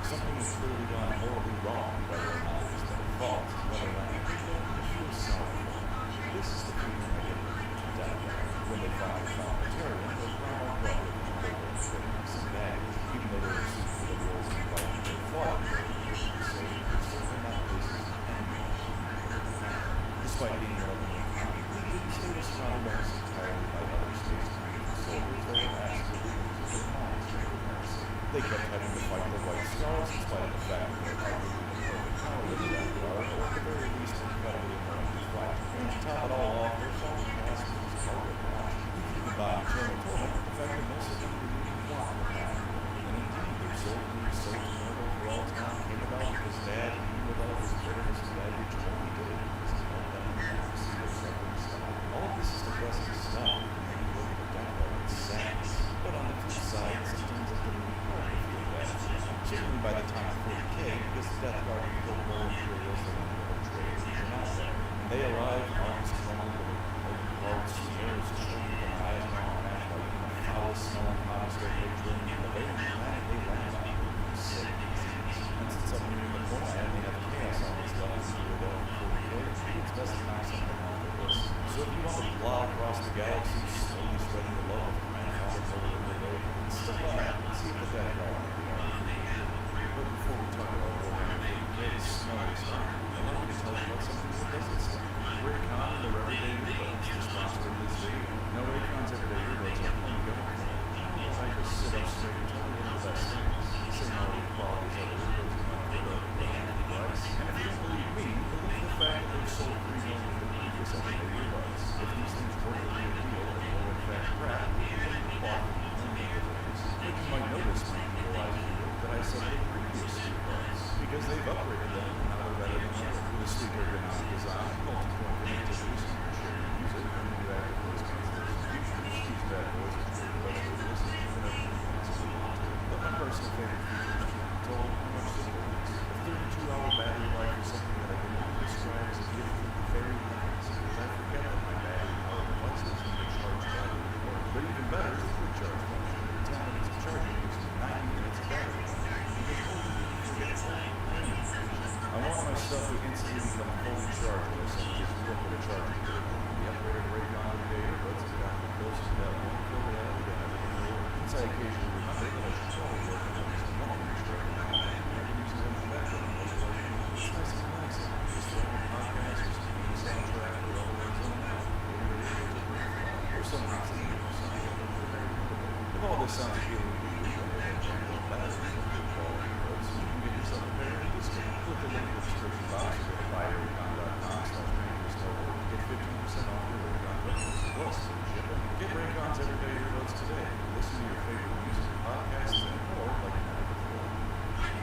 Something is clearly gone horribly wrong, whether or not it's their fault, whether or not you feel sorry for them. This is the feeling I get from Death Guard. When they finally found Material, their grandma brother and they were carrying some baggage, even though they were suited for the roles and fighting they fought in their position, so they could still bring out places anyway. Despite being relevant in time, the state was surrounded almost entirely by other space marine soldiers that were absolutely they kept having to fight the White Scars in spite of the fact that they were arguably the perfect power of the Death Guard, or at the very least incredibly annoying to fight. And to top it all off, arrive, August crumbled with open hearts, Sierra's children with eyes on match like the foul-smelling hottest hatred, and the very planet they land on was sick. And since I'm nearing the point, I have enough chaos on this level to do it all before we go. It's best to knock something off the list. So if you want to fly across the galaxy, slowly spreading the love of the grandfather over the road, step by and see if the bad guy can be on. But before we talk about what we're going to do, smell this time, I want you to tell you about something that does this stuff. Raycon and their everyday earbuds, the sponsor of this video. Now Raycon's everyday earbuds are plenty going. I just sit up straight and tell you one of the best things. Same all the qualities of the earbuds you might heard of, the device. And if you don't believe me, believe the fact that they've sold 3 million of the previous everyday earbuds. If these things weren't a big deal and were in fact crap, they wouldn't be bought from millions of things. But you might notice when you realize that I said the previous earbuds, because they've upgraded them and now they're better than ever. With a sleek ergonomic design, multi-point connectivity so you can share your music, and new active voice cancellation features, these bad boys are the best way to listen to whenever you possibly want to. But my personal favorite feature is being told how much simpler it is. The 32-hour battery life is something that I can only describe as a gift from the very heavens, because I forget that my battery-powered devices need a charged battery to work. But even better is the quick charge function. 10 minutes of charging using 90 minutes of battery life. Because all you need to forget is I want my stuff to instantly become fully charged when I simply just look at a charging curve. The upgraded Raycon everyday earbuds have gotten me closer to that one kill that I have again every day. Since I occasionally remember that I should probably work on at least one reach right now, I've been using them for backup and most likely it's nice and relaxing. Just throwing a podcast or speaking a soundtrack or other words on an app. Or some reason or something. If all this sounds appealing to you, then check out batteries and good quality earbuds so you can get yourself a pair of discount. Click the link in the description box or go to buyraycon.com/rangerstar to get 15% off your Raycon purchase. Plus, free shipping. Get Raycon's everyday earbuds today. Listen to your favorite music, podcasts, and more like never before.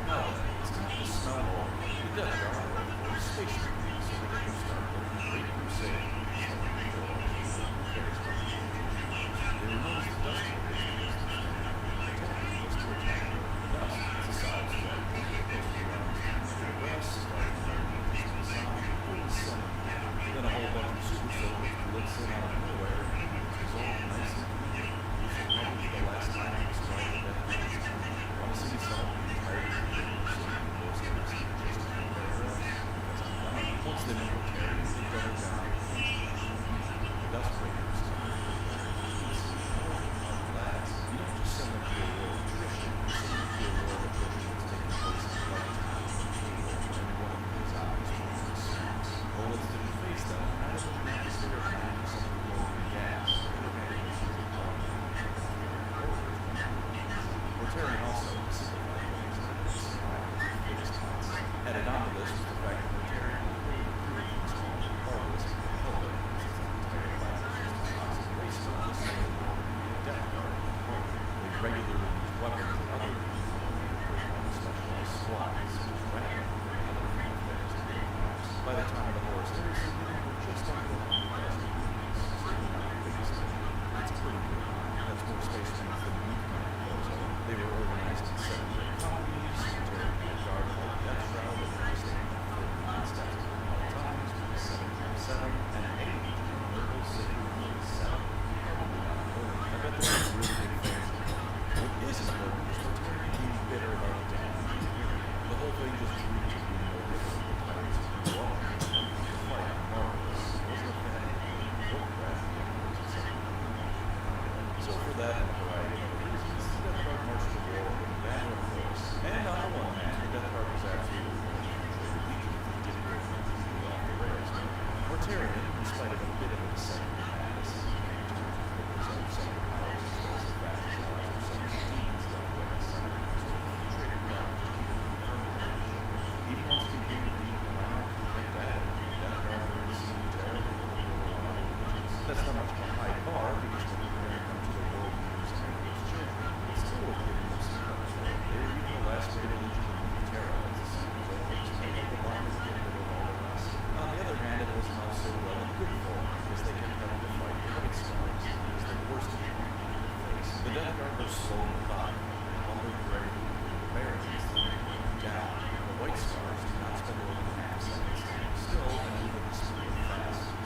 Now, it's time to smell all the Death Guard or Space Marines so that they can start their great crusade. They were known as the Dust Warriors. Dust to attack. Dust is a solid strike. Then a whole bunch of super soldiers blitz in out of nowhere and it's all nice and clean. This will probably be the last time I describe the Death Guard. Want to see me solve the entire thing so you can most of us just to know their because I'm done. Once they make a carry, they double down. The Dust Breakers. Lads, you don't just send them to a war of attrition, you send them to a war of attrition that's taking place in the lifetime of the cable and everyone in his eyes wants to smash. Bullets didn't face them, and I don't think they still have 90% of the globe in gas. Mortarion also simplified things and biggest spots. Added on to this was the fact that Mortarion was really recruited from small regardless of the public, since the entire class was just a toxic waste of the same Death Guard. They regularly used weapons and other specialized squads, such as Random and other affairs and programs. By the time of the Horus Heresy, they were just under 100,000 units, certainly not the biggest thing. It's pretty good. That's more space units than we can impose on. They were organized in 7 great companies, Mortarion had a guard called Death Shroud that were standing on 49 steps at all times, with a 7.7 and an 8 Nurgle City with 7. I bet there was really big fans of it. What is important is Mortarion being bitter about the damage. The whole thing just reached being no different than pirates of the wall. The fight on Marvelous wasn't a fan of Warcraft, so for that and a variety of reasons, the Death Guard marched to war in banner of force. And on the one hand, the Death Guard was absolutely going to control the Legion if it didn't go completely off the rails. Mortarion, in spite of a bit of a descent in madness, in terms of his own center powers as well as the fact his allies were some demons left by the center, sort of traded ground to keep it from the Legion. Even once he became the Legion around, like that, the Death Guard were in the scene terrible with the war on other legions. That's not much of a high bar because when you're comparing them to the world leaders and those children, it's still worth giving them some credit. They were even the last great legion of Terra as the scene was over to make up the line and get rid of all the rest. On the other hand, it wasn't all so well and good for them because they kept having to fight the White Scars because the worst of them in the face. The Death Guard were slow and methodical, lumbered regularly with the barricades that they put them down. The White Scars did not spend more than half a second standing still and moving at the speed of fast.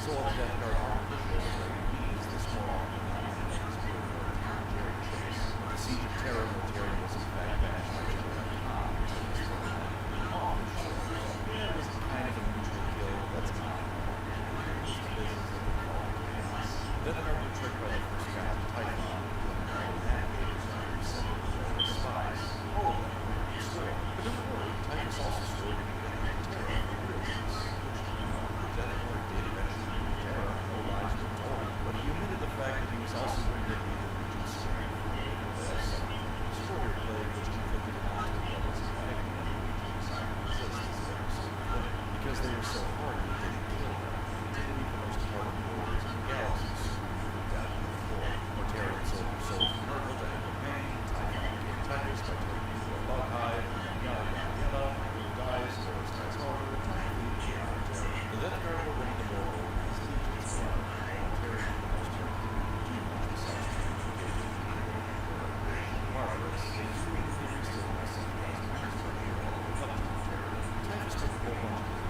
reportedly didn't kill her. Continue the most hardened warriors in the galaxy screamed down to the floor. Mortarian soldiers sold Nurgle to Ember Pain, Typhon killed Titus by turning into a bug hive, and yada yada yada, who dies, Doris dies harder, time leaves the outer terror. The Death Guard will ring the bell as legions fly. Mortarian for the most part didn't do much besides communicate with people. Marvelous, a few of the theories still messing with us, but it's for hero, up to the terror. Titus took a whole bunch of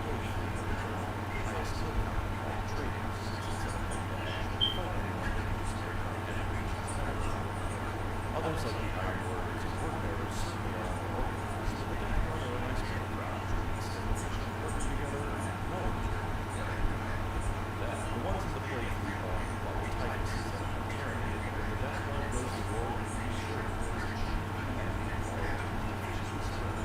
the highest kill count of all traders since it's a fight anyone who was scared of others like the Iron Warriors and Word Bearers certainly are more organized, but the Death Guard are a nice middle ground between extermination, working together, and no one caring together. Then, the ones in the Plague Free Volume follow Titus instead of Mortarian, and the Death Guard goes to war with these shirt boys and cheap humanity and all of the efficiency spread.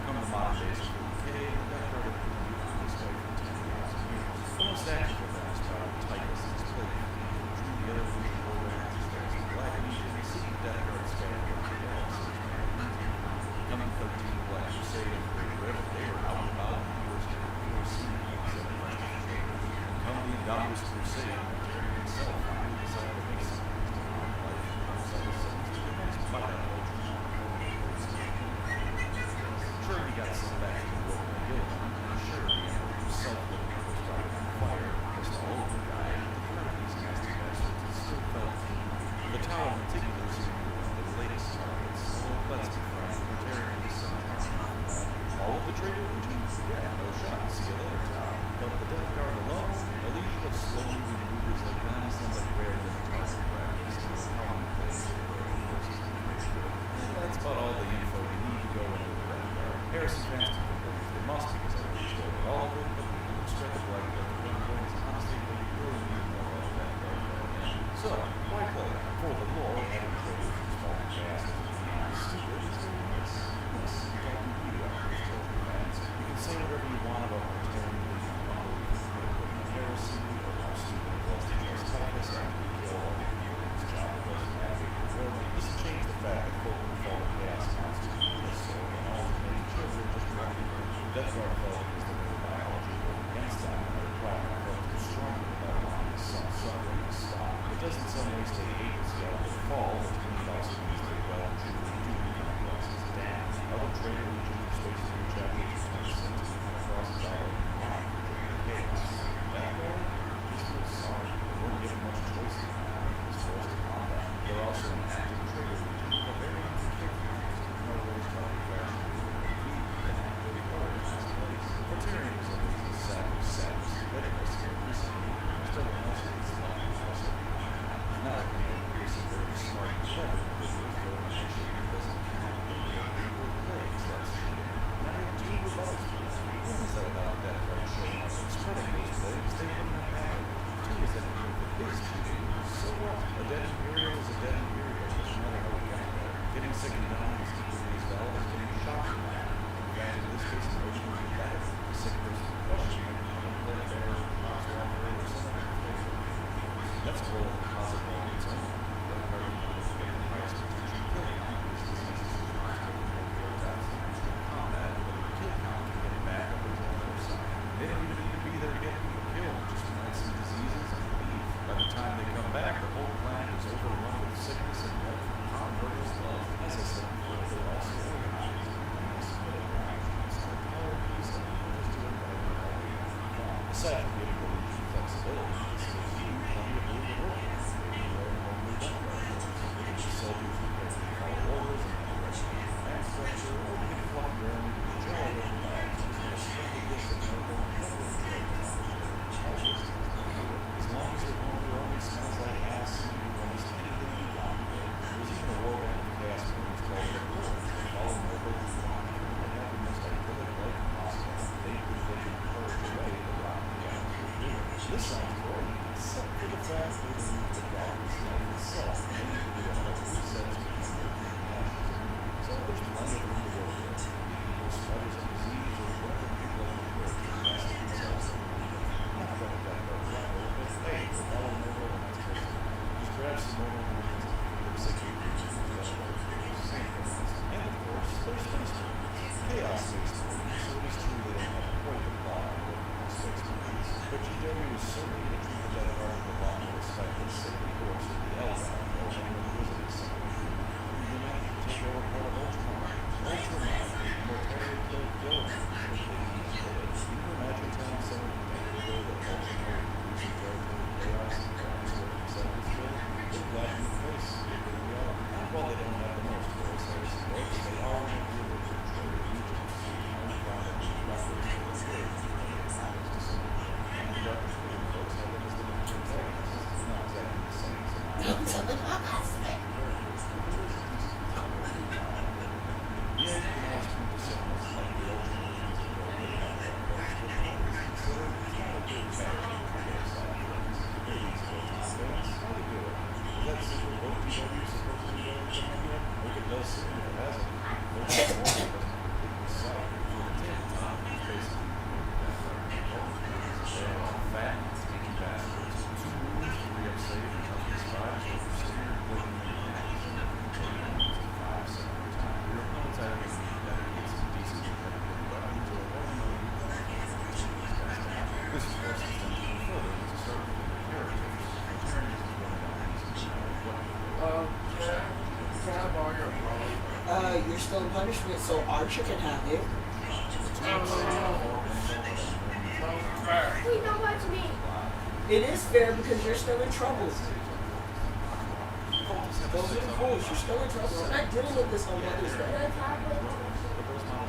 Come the modern days of decay, the Death Guard have been moving this way for 10,000 years. The most active of them is found Titus and his Plague Free, who drew the other Legion programs as well as the Black Legion, and seeking Death Guard scattered around the galaxy. Coming 13 Black Crusade and Great Rift, they were out and about in the first POC and come the Indominus Crusade, Mortarian himself finally decided to make some life outside of cities to the next fight out of Sure, he got sent back to the world and killed him, and sure, the Emperor himself lit the first fire on fire, just all over the guy, but the threat of these nasty bastards is still felt. The Tower in particular seemed to be one of the latest targets, so let's be frank, Mortarian is some time. All of the traitor legions? Yeah, no shot, see you later, Tower. But the Death Guard alone, a legion of slowly maneuvers like them sounds like rare than target practice, and it's commonplace for forces in the race. And that's about all the info you need to go into the Death Guard. Harrison fans can believe they must because I really told you all of it, but people who spread the black Death Guard points honestly they really need more of that Death Guard. So, why play? For the lore, having traders from small cast and stupid is very nice. Yes, you don't need these children fans. You can say whatever you want about Mortarian Legion unbelievable, heresy, or how stupid it was to just Titus after he killed all the people whose job it was to navigate the world. It doesn't change the fact that folk who fall to chaos amounts to unisoul and all the many children just running. Death Guard felt it was the very biology going against them, and their platform felt too strong to that line as some suffering to stop. It does in some ways take hate to see how they fall, but to me it also means they well and truly do become Alexis damn. Other traitor legion of Space Marine chapters 26 to come across as our line for chaos. That war, just feel sorry. They weren't given much choice in that. It was forced to combat. They're also an active traitor legion, but very unforgiving. No ways to fashion and actively organized place. Mortarian was always the savage, readiness to recently, still else is like not a is very smart and clever, but the organization doesn't have people plays that not even two rebuttals. One is that about that Guard showing up and spreading those plays, they wouldn't have happened. Two is that even if it is cheating, so what? A dead Imperial is a dead Imperial, doesn't matter how we got there. Getting second down is equally as valid as getting shot from that. In fact, in this case, no one would be better. The sick person in question might become a play bear, Mouse Walker, or some other flavor. That's a role of the possible on its own. That part of the highest potential kill count is diseases responsible for more deaths in combat, but the kill count can get back up into the other side. They don't even need to be there to get people killed, just plant some diseases and leave. By the time they come back, the whole planet is overrun with sickness and death from common murderous love. As I said before, they're also organized. And this middle ground is the power, peace, and just doing whatever the hell we want. Aside from giving the legion flexibility, this gives you plenty of room to work with. Maybe you learn more new Death Guard tools. They can be soldiers who can follow orders and have rest in command structure, or they can fluff your own jaw with the bags. Just simply this and no one as long as your only smells like ass and you can almost anything you want. There's even a warband of chaos marines called the Lords. They follow Noble who want and have the most idyllic life possible. They can purge away the rotten chaos. This sounds great, except for the fact that they believe the godless life itself may be a whole reset to become their ashes. So there's plenty of room to work with. People, spiders, and disease, or whatever people like to work to master themselves. Not that I've got no level, but hey, for follow Noble and that's great. Just grab some Noble regions for the sake of your regions and and of course, there's Space Marines. Chaos Space Marines, so it is true they don't have quite the He was certainly the treated that part of the law with respect to the safety force of the LDAP, or anyone who visited somebody. He managed to take over part of Ultramar. Ultramar, Mortaria killed Gilliman. Can you imagine telling someone a decade ago that Ultramar would produce a territory chaos and crimes working seconds ago? They'd laugh in the face if they really are. While they don't have the most voice, folks, they are in a village of trade regions. I'm proud of the records for the trade. And records for the folks have them as the main protagonists. It's not exactly the same as Don't tell them how I say. yeah, you can always come to cinemas like the Ultramarines and go way out there. But consider it's not a big fashion KSI films. Maybe it's for top fans. How to do it? Is that secret OTW supposed to be there coming yet? Hope it does soon if it hasn't. There's no more doesn't completely suck. For the tabletop, it's basically that they are all fat, stinky bastards. 2 movies, 3 upstate, and companies 5 for standard living in hacks. 5 separate time. Your opponents advocate that it gets some decent competitive weapons or more than this forces them to go further to start with the characters. Attorneys is going down these Can I borrow your phone? You're still in punishment, so Archer can have it. We know what to mean. It is fair because you're still in trouble. Don't be foolish. You're still in trouble. I'm not dealing with this on Mother's Day.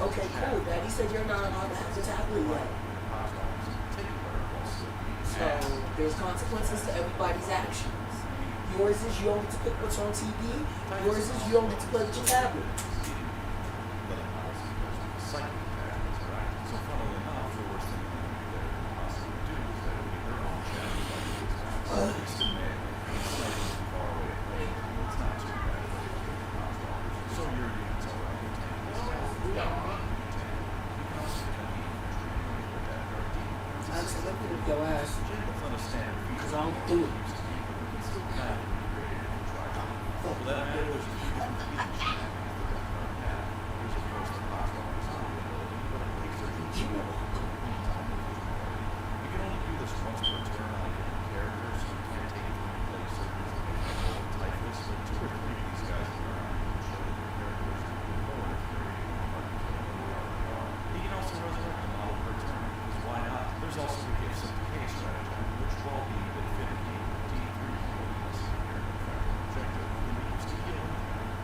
Okay, cool. Daddy said you're not allowed to have the tablet yet. So there's consequences to everybody's actions. Yours is you don't get to pick what's on TV. Yours is you don't get to play with your tablet. So funnily enough, the worst thing they could possibly do is that it would be her own channel, like it's to me, it's slightly far away from me. It's not too bad, but it can be possible. So your units are right in town. You can also become even training with that RD. Absolutely, with your ass. Jacob's not a standard feature. Because I don't do it. You can still kind of create it and try it. For that matter, there's a few different features you have with the Death Guard map. There's of course the hostile ability, but it makes it easy. You can only do this once per turn on a given character, so you can't take it from play surgeons like Typhus, but 2 or 3 of these guys are around and show that your characters can move forward if they're able to mark the. You can also resurrect a model per turn, because why not? There's also the Gifts of Decay strategy, which will all be Infinity D3 holiness here in effect objective. And we used to heal him,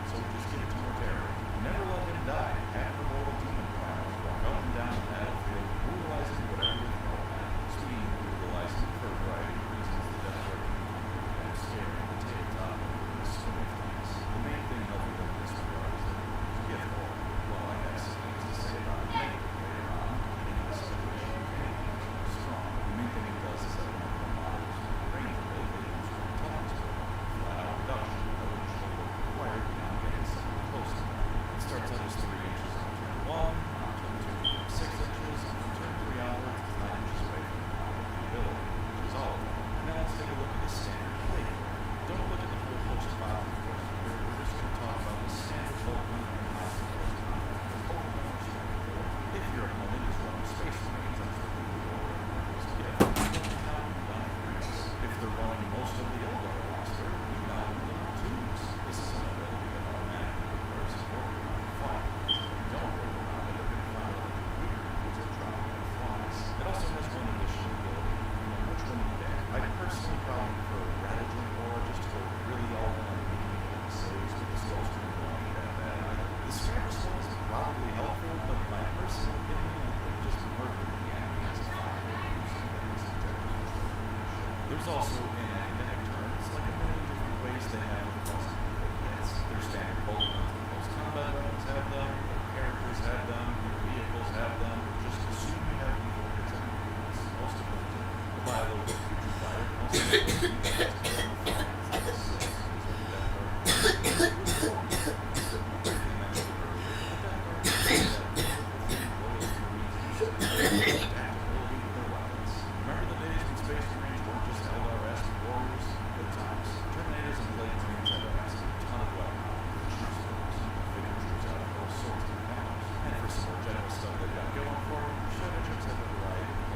so just give it to Mortaria. Never let him die. Have the mortal demon primal walk up and down the battlefield, brutalizing whatever you throw at. Sweet, brutalizing for a variety of reasons. The Death Guard can be scary on the tabletop and the swimming things. The main thing helping them in this regard is that you get more. Well, I have some things to say about it later on. In this situation, strong. The main thing it does is that one of the models range ability is talking to it. Flat out reduction, no additional work required beyond getting something close to that. It starts out as 3 inches on turn 1, turn 2 6 inches, and from turn 3 onwards it's 9 inches away from the model ability, which is all of it. Now let's take a look at the standard play. Don't look at the full post file, of course. We're just going to talk about the standard Pokemon and House of Pokemon. If your opponent is running Space Marines, I'm sure you will already know this. If they're running most of the Eldar roster, you now have level 2s. This is an ability that automatically requires support on fly. If you don't roll around it, they're going to find out weird because they're dropping their flies. It also has one additional ability, which one you get. I personally probably prefer Radical Aura just to go really all in on the medium saves with the Skullscream going at that. The Scrapper Skull is probably helpful, but in my personal opinion, it just murdered the enemy as a fire. There's also in academic terms like a million different ways they have of causing hits. Their standard Pokemon, most combat weapons have them, their characters have them, your vehicles have them. Just assume you have evil hits on your units. Most of them do. The Bio with Future Fire can also help you guys to run the fire. Remember the days when Space Marines weren't just LRS warriors? Good times. Terminators and Blade Marines have amassed a ton of weaponry for troops force, figure troops out of all sorts of panels. And for some more general stuff they've got going for them, Stratagems have a variety of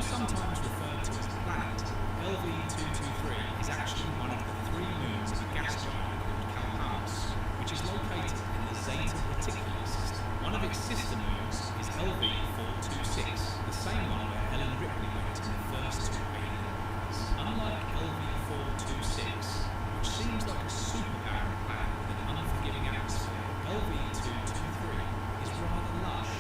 sometimes referred to as a planet, LV-223 is actually one of the 3 moons of a gas giant called Calpurnia, which is located in the Zeta Reticuli system. One of its sister moons is LV-426, the same one where Ellen Ripley went in the first 2 Alien movies. Unlike LV-426, which seems like a super barren planet with an unforgiving atmosphere, LV-223 is rather lush,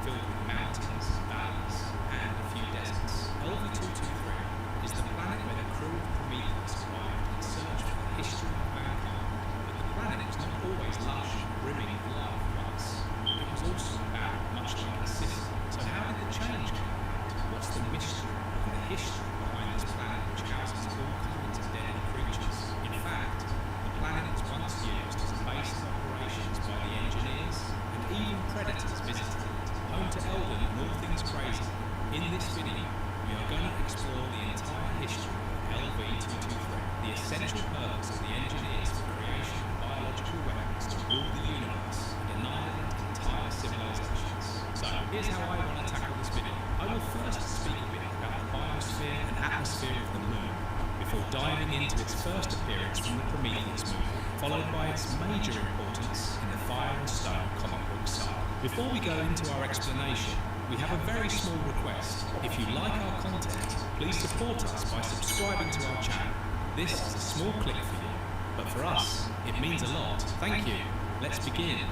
filled with mountains, valleys, and a few deserts. LV-223 is the planet where the crew of Prometheus arrived in search for the history of mankind, but the planet was not always lush and brimming with life once. It was also barren, much like its sister. So how did the change come about? What's the mystery and the history behind this planet which houses all kinds of deadly creatures? In fact, the planet was once used as a base of operations by the engineers, and even predators visited it. Home to Eldon and all things crazy. In this video, we are going to explore the entire history of LV-223, the essential purpose of the engineers for creation of biological weapons to rule the universe and annihilate entire civilizations. So, here's how I want to tackle this video. I will first speak a bit about the biosphere and atmosphere of the Moon, before diving into its first appearance from the Prometheus movie, followed by its major importance in the Fire and Stone comic book saga. Before we go into our explanation, we have a very small request. If you like our content, please support us by subscribing to our channel. This is a small click for you, but for us, it means a lot. Thank you. Let's begin.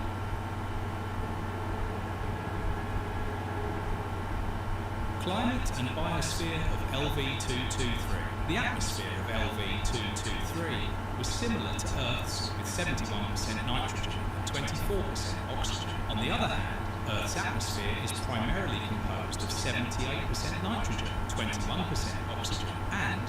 Climate and biosphere of LV-223. The atmosphere of LV-223 was similar to Earth's with 71% nitrogen and 24% oxygen. On the other hand, Earth's atmosphere is primarily composed of 78% nitrogen, 21% oxygen, and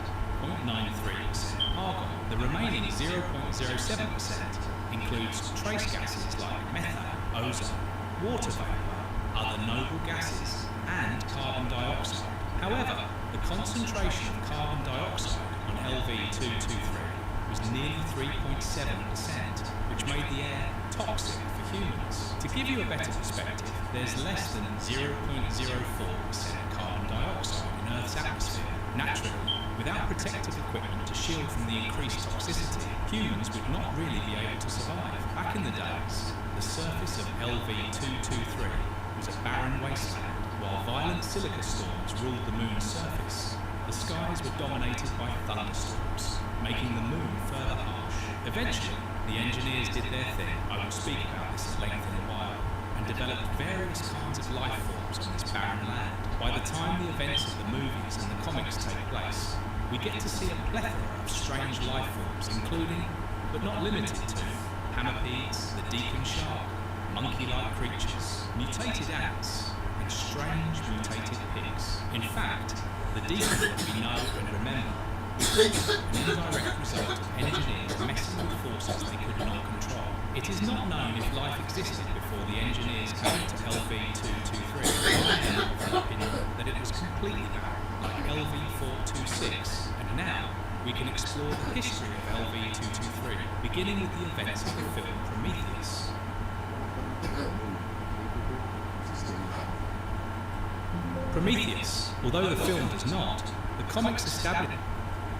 0.93% argon. The remaining 0.07% includes trace gases like methane, ozone, water vapor, other noble gases, and carbon dioxide. However, the concentration of carbon dioxide on LV-223 was nearly 3.7%, which made the air toxic for humans. To give you a better perspective, there's less than 0.04% carbon dioxide in Earth's atmosphere. Naturally, without protective equipment to shield from the increased toxicity, humans would not really be able to survive. Back in the days, the surface of LV-223 was a barren wasteland. While violent silica storms ruled the Moon's surface, the skies were dominated by thunderstorms, making the Moon further harsh. Eventually, the engineers did their thing. I will speak about this at length in a while, and developed various kinds of life forms on this barren land. By the time the events of the movies and the comics take place, we get to see a plethora of strange life forms, including, but not limited to, hammerpedes, the deacon shark, monkey-like creatures, mutated ants, and strange mutated pigs. In fact, the deacon that we know and remember was an indirect result of engineers messing with forces they could not control. It is not known if life existed before the engineers came to LV-223. I am of the opinion that it was completely barren, like LV-426, and now we can explore the history of LV-223, beginning with the events of the film Prometheus. Prometheus, although the film does not, the comics established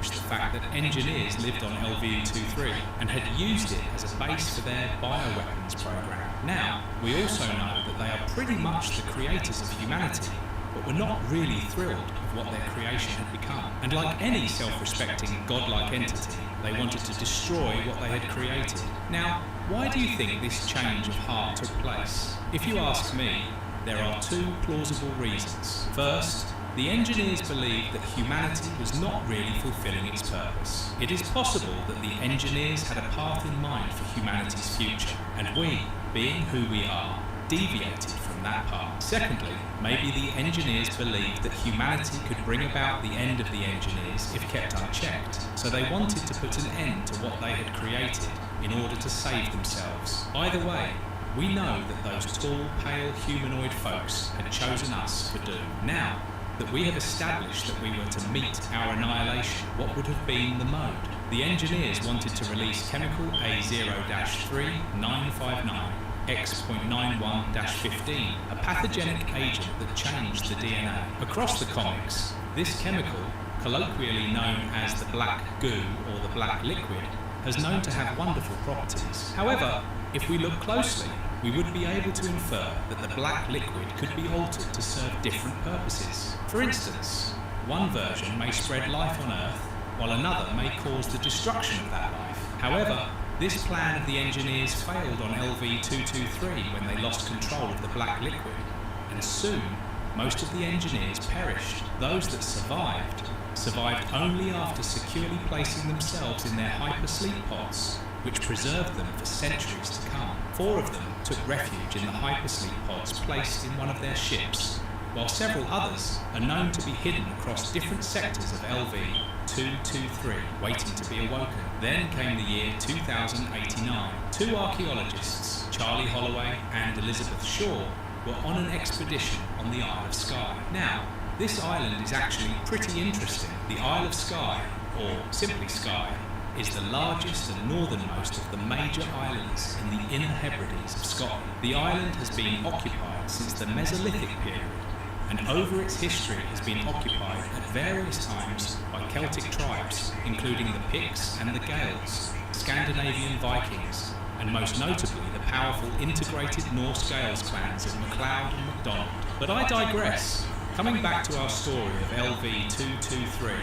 the fact that engineers lived on LV-223 and had used it as a base for their bioweapons program. Now, we also know that they are pretty much the creators of humanity, but were not really thrilled with what their creation had become. And like any self-respecting, godlike entity, they wanted to destroy what they had created. Now, why do you think this change of heart took place? If you ask me, there are 2 plausible reasons. First, the engineers believed that humanity was not really fulfilling its purpose. It is possible that the engineers had a path in mind for humanity's future, and we, being who we are, deviated from that path. Secondly, maybe the engineers believed that humanity could bring about the end of the engineers if kept unchecked, so they wanted to put an end to what they had created in order to save themselves. Either way, we know that those tall, pale humanoid folks had chosen us for doom. Now that we have established that we were to meet our annihilation, what would have been the mode? The engineers wanted to release chemical A0-3959 X.91-15, a pathogenic agent that changed the DNA. Across the comics, This chemical, colloquially known as the black goo or the black liquid, has known to have wonderful properties. However, if we look closely, we would be able to infer that the black liquid could be altered to serve different purposes. For instance, one version may spread life on Earth, while another may cause the destruction of that life. However, this plan of the engineers failed on LV-223 when they lost control of the black liquid, and soon most of the engineers perished. Those that survived only after securely placing themselves in their hypersleep pods, which preserved them for centuries to come. 4 of them took refuge in the hypersleep pods placed in one of their ships, while several others are known to be hidden across different sectors of LV-223, waiting to be awoken. Then came the year 2089. 2 archaeologists, Charlie Holloway and Elizabeth Shaw, were on an expedition on the Isle of Skye. Now, this island is actually pretty interesting. The Isle of Skye, or simply Skye, is the largest and northernmost of the major islands in the Inner Hebrides of Scotland. The island has been occupied since the Mesolithic period, and over its history has been occupied at various times by Celtic tribes, including the Picts and the Gaels, Scandinavian Vikings, and most notably the powerful integrated Norse Gaels clans of MacLeod and MacDonald. But I digress. Coming back to our story of LV-223,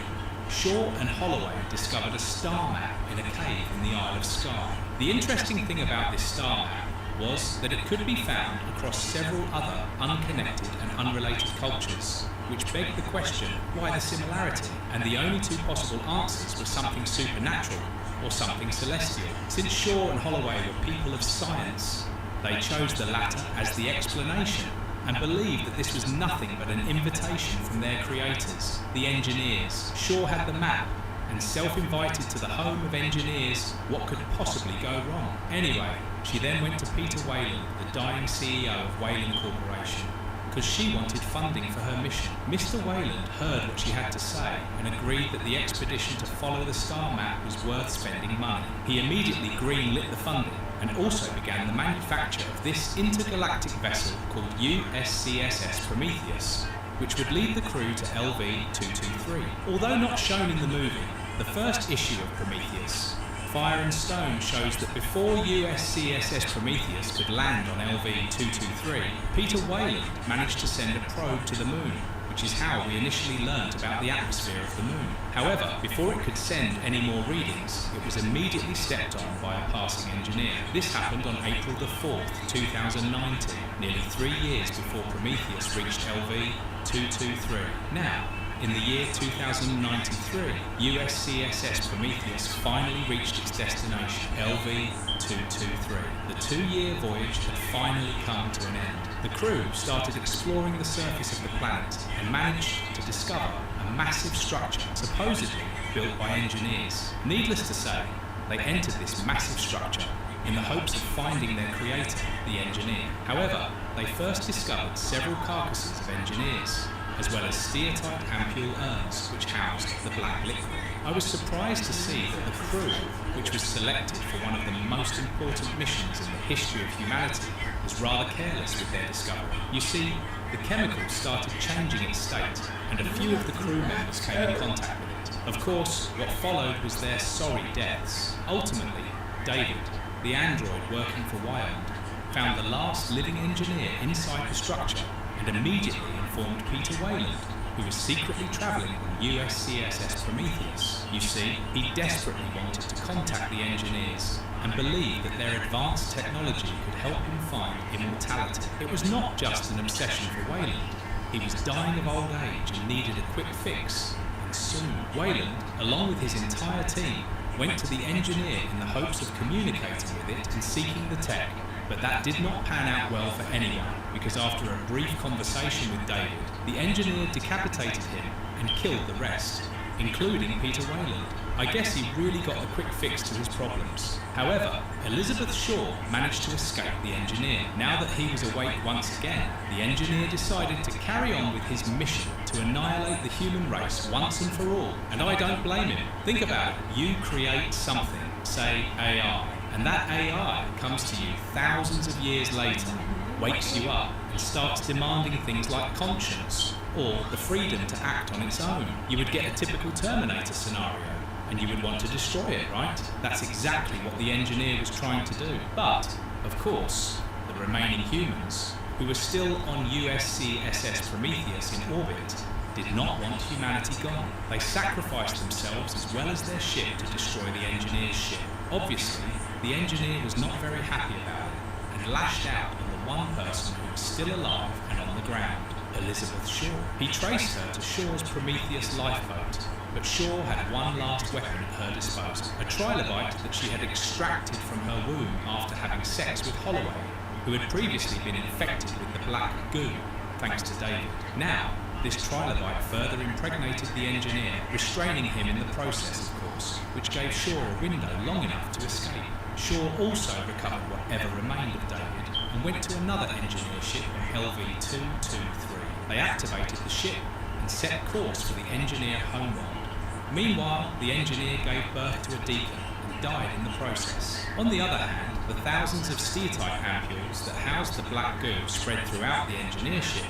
Shaw and Holloway discovered a star map in a cave in the Isle of Skye. The interesting thing about this star map was that it could be found across several other unconnected and unrelated cultures, which begged the question, why the similarity? And the only 2 possible answers were something supernatural or something celestial. Since Shaw and Holloway were people of science, they chose the latter as the explanation, and believed that this was nothing but an invitation from their creators, the engineers. Shaw had the map, and self-invited to the home of engineers, what could possibly go wrong? Anyway, she then went to Peter Weyland, the dying CEO of Weyland Corporation, because she wanted funding for her mission. Mr. Weyland heard what she had to say and agreed that the expedition to follow the star map was worth spending money. He immediately greenlit the funding, and also began the manufacture of this intergalactic vessel called USCSS Prometheus, which would lead the crew to LV-223. Although not shown in the movie, the first issue of Prometheus, Fire and Stone, shows that before USCSS Prometheus could land on LV-223, Peter Weyland managed to send a probe to the moon, which is how we initially learnt about the atmosphere of the moon. However, before it could send any more readings, it was immediately stepped on by a passing engineer. This happened on April the 4th, 2019, nearly 3 years before Prometheus reached LV-223. Now, in the year 2093, USCSS Prometheus finally reached its destination, LV-223. The 2-year voyage had finally come to an end. The crew started exploring the surface of the planet and managed to discover a massive structure, supposedly built by engineers. Needless to say, they entered this massive structure in the hopes of finding their creator, the engineer. However, they first discovered several carcasses of engineers, as well as steatite ampule urns which housed the black liquid. I was surprised to see that the crew, which was selected for one of the most important missions in the history of humanity, was rather careless with their discovery. You see, the chemical started changing its state, and a few of the crew members came in contact with it. Of course, what followed was their sorry deaths. Ultimately, David, the android working for Weyland, found the last living engineer inside the structure and immediately informed Peter Weyland, who was secretly travelling on USCSS Prometheus. You see, he desperately wanted to contact the engineers and believed that their advanced technology could help him find immortality. It was not just an obsession for Weyland. He was dying of old age and needed a quick fix. And soon, Weyland, along with his entire team, went to the engineer in the hopes of communicating with it and seeking the tech. But that did not pan out well for anyone, because after a brief conversation with David, the engineer decapitated him and killed the rest, including Peter Weyland. I guess he really got a quick fix to his problems. However, Elizabeth Shaw managed to escape the engineer. Now that he was awake once again, the engineer decided to carry on with his mission to annihilate the human race once and for all. And I don't blame him. Think about it. You create something, say AI, and that AI comes to you thousands of years later, wakes you up, and starts demanding things like conscience, or the freedom to act on its own. You would get a typical Terminator scenario, and you would want to destroy it, right? That's exactly what the engineer was trying to do. But, of course, the remaining humans, who were still on USCSS Prometheus in orbit, did not want humanity gone. They sacrificed themselves as well as their ship to destroy the engineer's ship. Obviously, the engineer was not very happy about it, and lashed out on the one person who was still alive and on the ground, Elizabeth Shaw. He traced her to Shaw's Prometheus lifeboat, but Shaw had one last weapon at her disposal, a trilobite that she had extracted from her womb after having sex with Holloway, who had previously been infected with the black goo, thanks to David. Now, this trilobite further impregnated the engineer, restraining him in the process, of course, which gave Shaw a window long enough to escape. Shaw also recovered whatever remained of David and went to another engineer ship on LV-223. They activated the ship and set course for the engineer homeworld. Meanwhile, the engineer gave birth to a deacon and died in the process. On the other hand, the thousands of steatite ampules that housed the black goo spread throughout the engineer ship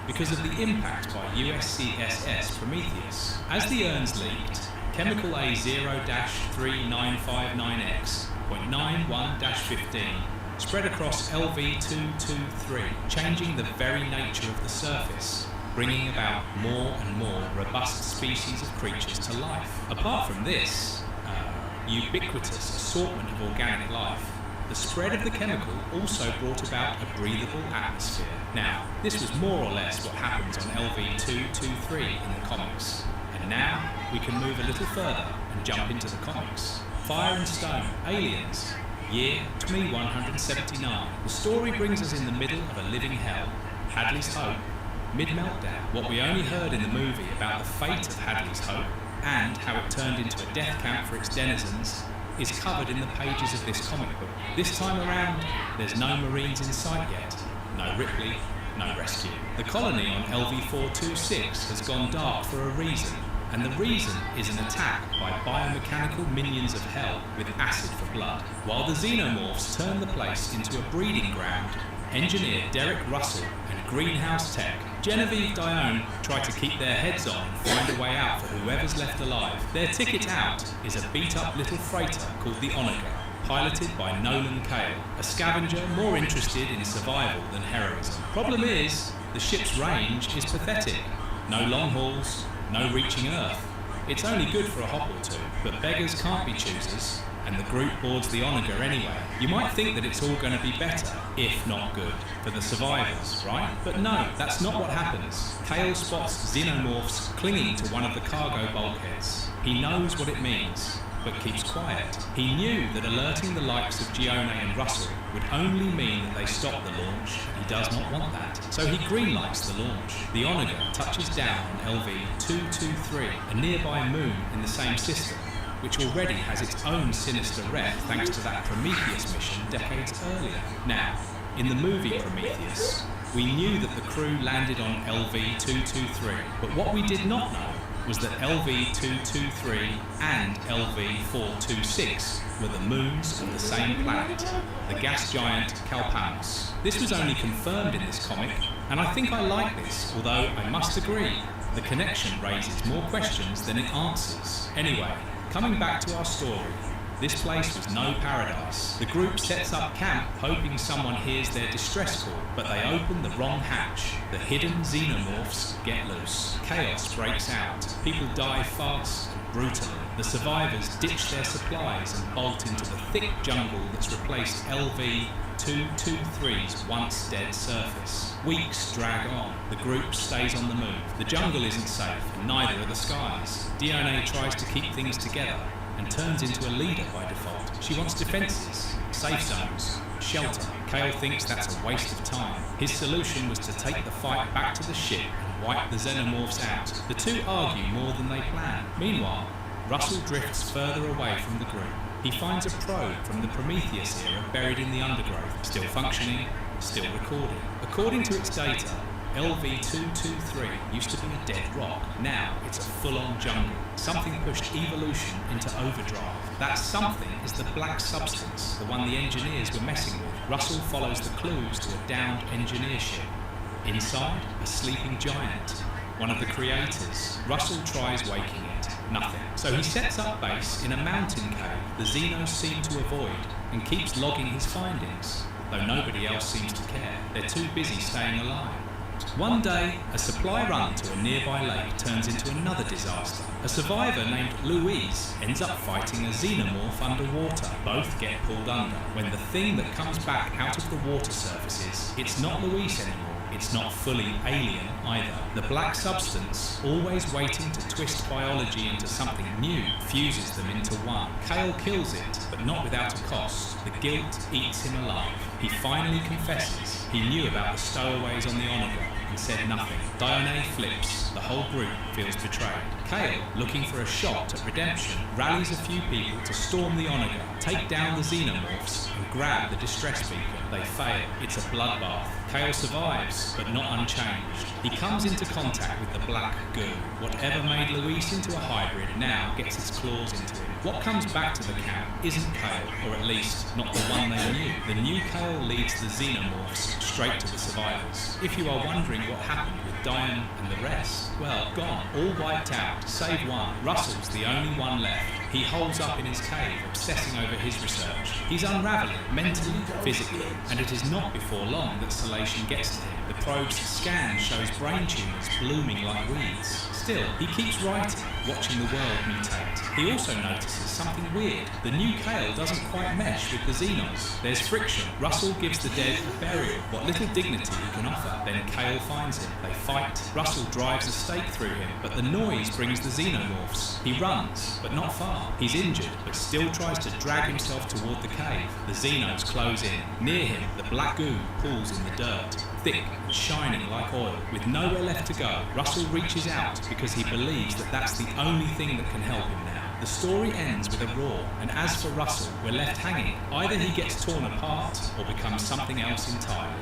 because of the impact by USCSS Prometheus. As the urns leaked, chemical A0-3959X.91-15 spread across LV-223, changing the very nature of the surface, bringing about more and more robust species of creatures to life. Apart from this ubiquitous assortment of organic life, the spread of the chemical also brought about a breathable atmosphere. Now, this was more or less what happens on LV-223 in the comics. And now, we can move a little further and jump into the comics. Fire and Stone, Aliens, year 2179. The story brings us in the middle of a living hell, Hadley's Hope, mid-meltdown. What we only heard in the movie about the fate of Hadley's Hope and how it turned into a death camp for its denizens is covered in the pages of this comic book. This time around, there's no Marines in sight yet, no Ripley, no rescue. The colony on LV-426 has gone dark for a reason, and the reason is an attack by biomechanical minions of hell with acid for blood. While the xenomorphs turn the place into a breeding ground, engineer Derek Russell and Greenhouse Tech Genevieve Dione try to keep their heads on and find a way out for whoever's left alive. Their ticket out is a beat-up little freighter called the Onager, piloted by Nolan Cale, a scavenger more interested in survival than heroism. Problem is, the ship's range is pathetic. No long hauls, no reaching Earth. It's only good for a hop or two, but beggars can't be choosers, and the group boards the Onager anyway. You might think that it's all going to be better, if not good, for the survivors, right? But no, that's not what happens. Cale spots xenomorphs clinging to one of the cargo bulkheads. He knows what it means, but keeps quiet. He knew that alerting the likes of Gione and Russell would only mean that they stop the launch, and he does not want that. So he greenlights the launch. The Onager touches down on LV-223, a nearby moon in the same system, which already has its own sinister rep thanks to that Prometheus mission decades earlier. Now, in the movie Prometheus, we knew that the crew landed on LV-223, but what we did not know was that LV-223 and LV-426 were the moons of the same planet, the gas giant Calpanos. This was only confirmed in this comic, and I think I like this, although I must agree, the connection raises more questions than it answers. Anyway, coming back to our story, this place was no paradise. The group sets up camp hoping someone hears their distress call, but they open the wrong hatch. The hidden xenomorphs get loose. Chaos breaks out. People die fast and brutally. The survivors ditch their supplies and bolt into the thick jungle that's replaced LV-223's once dead surface. Weeks drag on. The group stays on the move. The jungle isn't safe, and neither are the skies. Dione tries to keep things together and turns into a leader by default. She wants defenses, safe zones, shelter. Cale thinks that's a waste of time. His solution was to take the fight back to the ship and wipe the xenomorphs out. The two argue more than they plan. Meanwhile, Russell drifts further away from the group. He finds a probe from the Prometheus era buried in the undergrowth, still functioning, still recording. According to its data, LV-223 used to be a dead rock. Now it's a full-on jungle. Something pushed evolution into overdrive. That something is the black substance, the one the engineers were messing with. Russell follows the clues to a downed engineer ship. Inside, a sleeping giant. one of the creators. Russell tries waking it. Nothing. So he sets up base in a mountain cave the Xenos seem to avoid and keeps logging his findings, though nobody else seems to care. They're too busy staying alive. One day, a supply run to a nearby lake turns into another disaster. A survivor named Louise ends up fighting a xenomorph underwater. Both get pulled under. When the thing that comes back out of the water surfaces, it's not Louise anymore. It's not fully alien either. The black substance, always waiting to twist biology into something new, fuses them into one. Kale kills it, but not without a cost. The guilt eats him alive. He finally confesses he knew about the stowaways on the Onaga and said nothing. Dione flips. The whole group feels betrayed. Kale, looking for a shot at redemption, rallies a few people to storm the Onaga, take down the xenomorphs, and grab the distress beacon. They fail. It's a bloodbath. Kale survives, but not unchanged. He comes into contact with the black goo. Whatever made Luis into a hybrid now gets its claws into him. What comes back to the camp isn't Kale, or at least not the one they knew. The new Kale leads the xenomorphs straight to the survivors. If you are wondering what happened with Diane and the rest, well, gone. All wiped out, save one. Russell's the only one left. He holds up in his cave, obsessing over his research. He's unraveling, mentally, physically, and it is not before long that Salation gets to him. The probe's scan shows brain tumours blooming like weeds. Still, he keeps writing, watching the world mutate. He also notices something weird. The new Kale doesn't quite mesh with the Xenos. There's friction. Russell gives the dead a burial, what little dignity he can offer. Then Kale finds him. They fight. Russell drives a stake through him, but the noise brings the Xenomorphs. He runs, but not far. He's injured, but still tries to drag himself toward the cave. The Xenos close in. Near him, the black goo pools in the dirt. Thick and shining like oil. With nowhere left to go, Russell reaches out because he believes that that's the only thing that can help him now. The story ends with a roar, and as for Russell, we're left hanging. Either he gets torn apart or becomes something else entirely.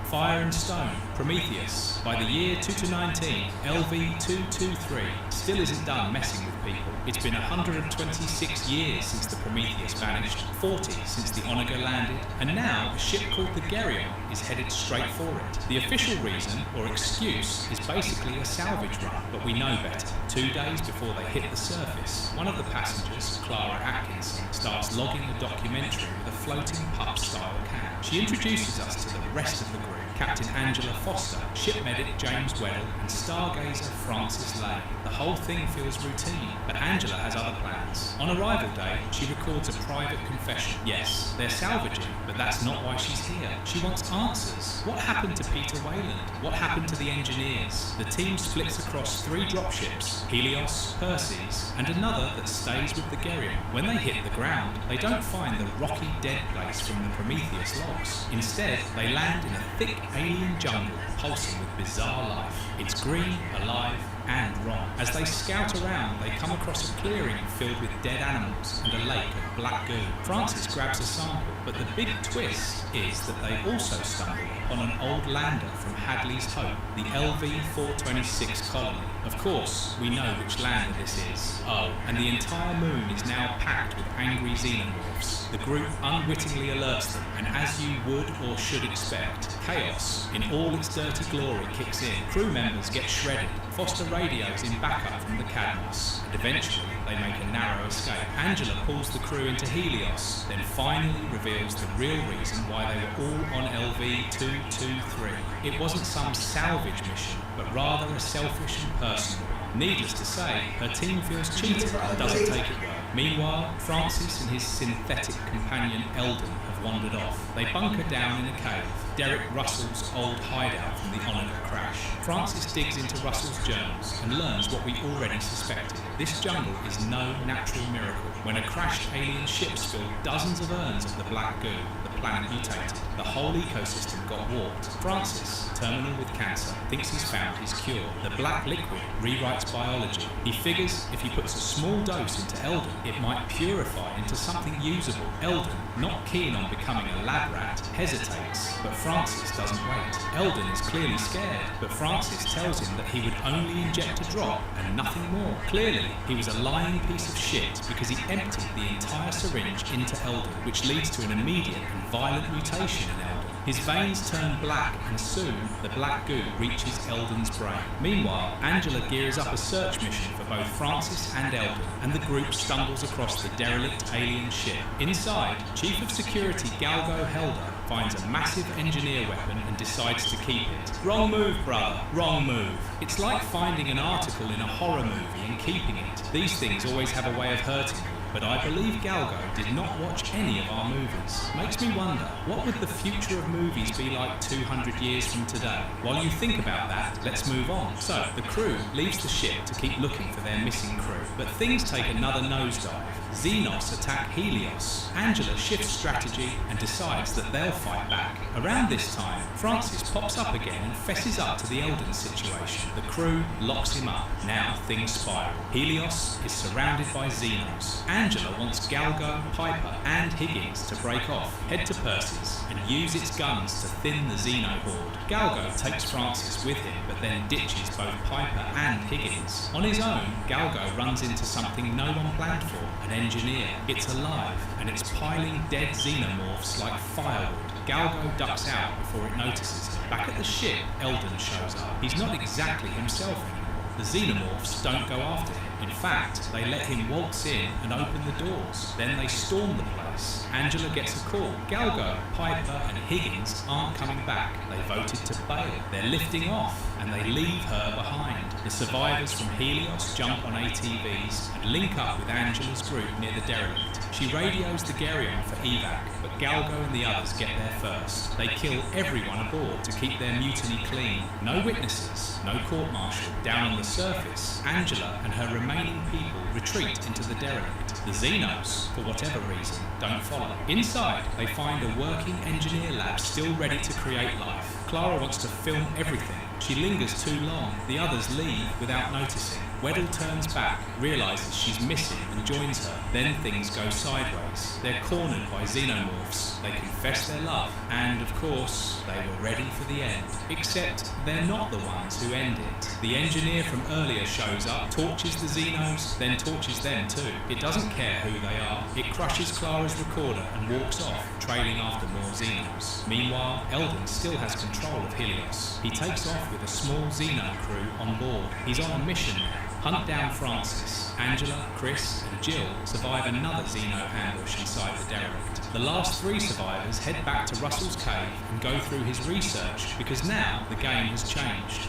Fire and Stone, Prometheus. By the year 2219, LV-223 still isn't done messing with people. It's been 126 years since the Prometheus vanished, 40 since the Onaga landed, and now a ship called the Geryon is headed straight for it. The official reason, or excuse, is basically a salvage run, but we know better. 2 days before they hit the surface, one of the passengers, Clara Atkinson, starts logging a documentary with a floating pup-style cam. She introduces us to the rest of the group. Captain Angela Foster, ship medic James Weddell, and stargazer Francis Lane. The whole thing feels routine, but Angela has other plans. On arrival day, she records a private confession. Yes, they're salvaging, but that's not why she's here. She wants answers. What happened to Peter Wayland? What happened to the engineers? The team splits across 3 dropships, Helios, Perseus, and another that stays with the Geryon. When they hit the ground, they don't find the rocky dead place from the Prometheus logs. Instead, they land in a thick alien jungle pulsing with bizarre life. It's green, alive, and wrong. As they scout around, they come across a clearing filled with dead animals and a lake of black goo. Francis grabs a sample, but the big twist is that they also stumble on an old lander from Hadley's Hope, the LV-426 colony. Of course, we know which lander this is. Oh, and the entire moon is now packed with angry xenomorphs. The group unwittingly alerts them, and as you would or should expect, chaos in all its dirty glory kicks in. Crew members get shredded. Foster radios in backup from the Cadmus, and eventually they make a narrow escape. Angela pulls the crew into Helios, then finally reveals the real reason why they were all on LV-223. It wasn't some salvage mission, but rather a selfish and personal one. Needless to say, her team feels cheated and doesn't take it well. Meanwhile, Francis and his synthetic companion Eldon have wandered off. They bunker down in a cave, Derek Russell's old hideout from the Onaga crash. Francis digs into Russell's journals and learns what we already suspected. This jungle is no natural miracle. When a crashed alien ship spilled dozens of urns of the black goo, the planet mutated. The whole ecosystem got warped. Francis, terminal with cancer, thinks he's found his cure. The black liquid rewrites biology. He figures if he puts a small dose into Eldon, it might purify into something usable. Eldon, not keen on becoming a lab rat, hesitates, but Francis doesn't wait. Eldon is clearly scared, but Francis tells him that he would only inject a drop and nothing more. Clearly, he was a lying piece of shit because he emptied the entire syringe into Eldon, which leads to an immediate and violent mutation in Eldon. His veins turn black, and soon the black goo reaches Eldon's brain. Meanwhile, Angela gears up a search mission for both Francis and Eldon, and the group stumbles across the derelict alien ship. Inside, Chief of Security Galgo Helder finds a massive engineer weapon and decides to keep it. Wrong move, brother. Wrong move. It's like finding an article in a horror movie and keeping it. These things always have a way of hurting you. But I believe Galgo did not watch any of our movies. Makes me wonder, what would the future of movies be like 200 years from today? While you think about that, let's move on. So, the crew leaves the ship to keep looking for their missing crew. But things take another nosedive. Xenos attack Helios. Angela shifts strategy and decides that they'll fight back. Around this time, Francis pops up again and fesses up to the Eldon situation. The crew locks him up. Now things spiral. Helios is surrounded by Xenos. Angela wants Galgo, Piper, and Higgins to break off, head to Percy's, and use its guns to thin the Xeno horde. Galgo takes Francis with him, but then ditches both Piper and Higgins. On his own, Galgo runs into something no one planned for, an engineer. It's alive, and it's piling dead xenomorphs like firewood. Galgo ducks out before it notices him. Back at the ship, Eldon shows up. He's not exactly himself anymore. The xenomorphs don't go after him. In fact, they let him waltz in and open the doors. Then they storm the place. Angela gets a call. Galgo, Piper, and Higgins aren't coming back. They voted to bail. They're lifting off, and they leave her behind. The survivors from Helios jump on ATVs and link up with Angela's group near the derelict. She radios the Geryon for evac, but Galgo and the others get there first. They kill everyone aboard to keep their mutiny clean. No witnesses, no court-martial. Down on the surface, Angela and her remaining people retreat into the derelict. The Xenos, for whatever reason, don't follow. Inside, they find a working engineer lab still ready to create life. Clara wants to film everything. She lingers too long. The others leave without noticing. Weddle turns back, realizes she's missing and joins her. Then things go sideways. They're cornered by xenomorphs. They confess their love, and of course, they were ready for the end. Except they're not the ones who end it. The engineer from earlier shows up, torches the Xenos, then torches them too. It doesn't care who they are. It crushes Clara's recorder and walks off, trailing after more Xenos. Meanwhile, Eldon still has control of Helios. He takes off with a small Xeno crew on board. He's on a mission now. Hunt down Francis. Angela, Chris, and Jill survive another Xeno ambush inside the derelict. The last three survivors head back to Russell's cave and go through his research because now the game has changed.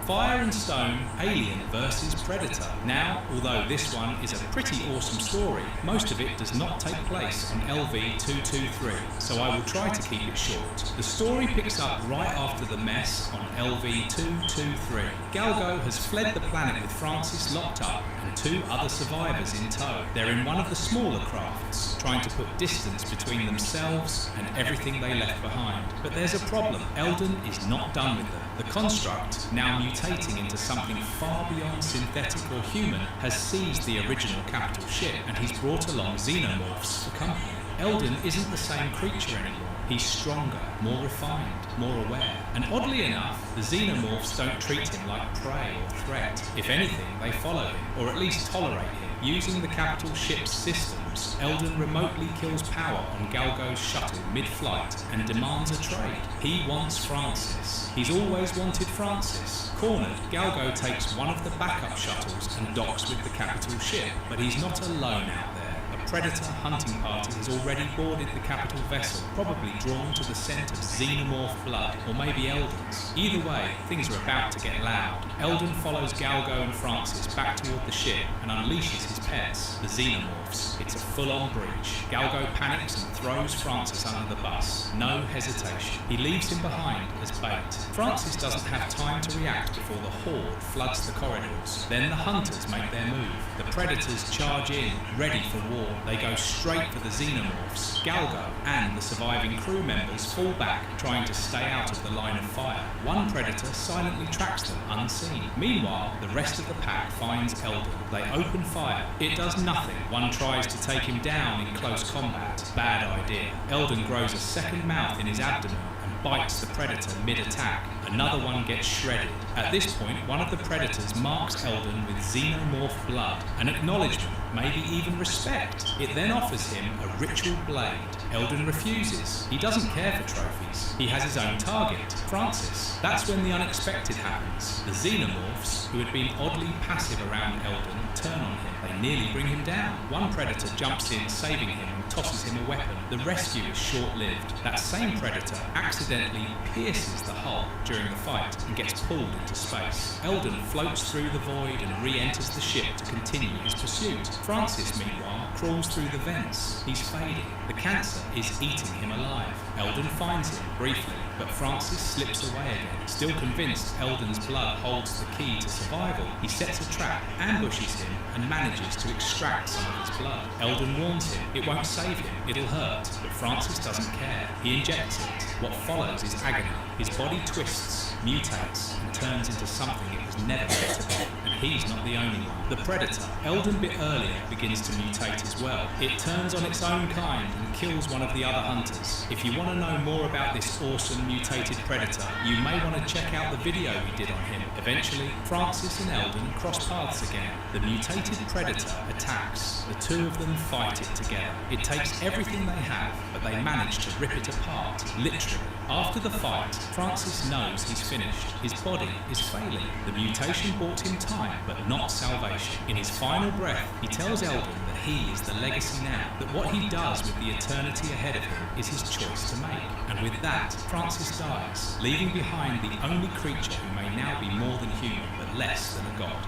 Fire and Stone, Alien vs Predator. Now, although this one is a pretty awesome story, most of it does not take place on LV-223, so I will try to keep it short. The story picks up right after the mess on LV-223. Galgo has fled the planet with Francis locked up and two other survivors in tow. They're in one of the smaller crafts, trying to put distance between themselves and everything they left behind. But there's a problem. Eldon is not done with them. The construct, now mutating into something far beyond synthetic or human, has seized the original capital ship, and he's brought along xenomorphs for company. Eldon isn't the same creature anymore. He's stronger, more refined, more aware. And oddly enough, the xenomorphs don't treat him like prey or threat. If anything, they follow him, or at least tolerate him. Using the capital ship's systems, Eldon remotely kills power on Galgo's shuttle mid-flight and demands a trade. He wants Francis. He's always wanted Francis. Cornered, Galgo takes one of the backup shuttles and docks with the capital ship, but he's not alone out there. A Predator hunting party has already boarded the capital vessel, probably drawn to the scent of xenomorph blood, or maybe Eldon's. Either way, things are about to get loud. Eldon follows Galgo and Francis back toward the ship and unleashes his pets, the xenomorphs. It's a full-on breach. Galgo panics and throws Francis under the bus. No hesitation. He leaves him behind as bait. Francis doesn't have time to react before the horde floods the corridors. Then the hunters make their move. The Predators charge in, ready for war. They go straight for the xenomorphs. Galgo and the surviving crew members fall back, trying to stay out of the line of fire. One Predator silently tracks them unseen. Meanwhile, the rest of the pack finds Eldon. They open fire. It does nothing. One tries to take him down in close combat. Bad idea. Eldon grows a second mouth in his abdomen and bites the Predator mid-attack. Another one gets shredded. At this point, one of the predators marks Eldon with xenomorph blood, an acknowledgement, maybe even respect. It then offers him a ritual blade. Eldon refuses. He doesn't care for trophies. He has his own target, Francis. That's when the unexpected happens. The xenomorphs, who had been oddly passive around Eldon, turn on him. They nearly bring him down. One predator jumps in, saving him, and tosses him a weapon. The rescue is short-lived. That same predator accidentally pierces the hull during the fight and gets pulled into space. Eldon floats through the void and re-enters the ship to continue his pursuit. Francis, meanwhile, crawls through the vents. He's fading. The cancer is eating him alive. Eldon finds him briefly, but Francis slips away again. Still convinced Eldon's blood holds the key to survival, he sets a trap, ambushes him, and manages to extract some of his blood. Eldon warns him it won't save him, it'll hurt, but Francis doesn't care. He injects it. What follows is agony. His body twists, mutates, and turns into something it was never meant to be. And he's not the only one. The predator, Eldon bit earlier, begins to mutate as well. It turns on its own kind and kills one of the other hunters. If you want to know more about this awesome mutated predator, you may want to check out the video we did on him. Eventually, Francis and Eldon cross paths again. The mutated predator attacks. The two of them fight it together. It takes everything they have, but they manage to rip it apart, literally. After the fight, Francis knows he's finished. His body is failing. The mutation bought him time, but not salvation. In his final breath, he tells Eldon that he is the legacy now, that what he does with the eternity ahead of him is his choice to make. And with that, Francis dies, leaving behind the only creature who may now be more than human, but less than a god.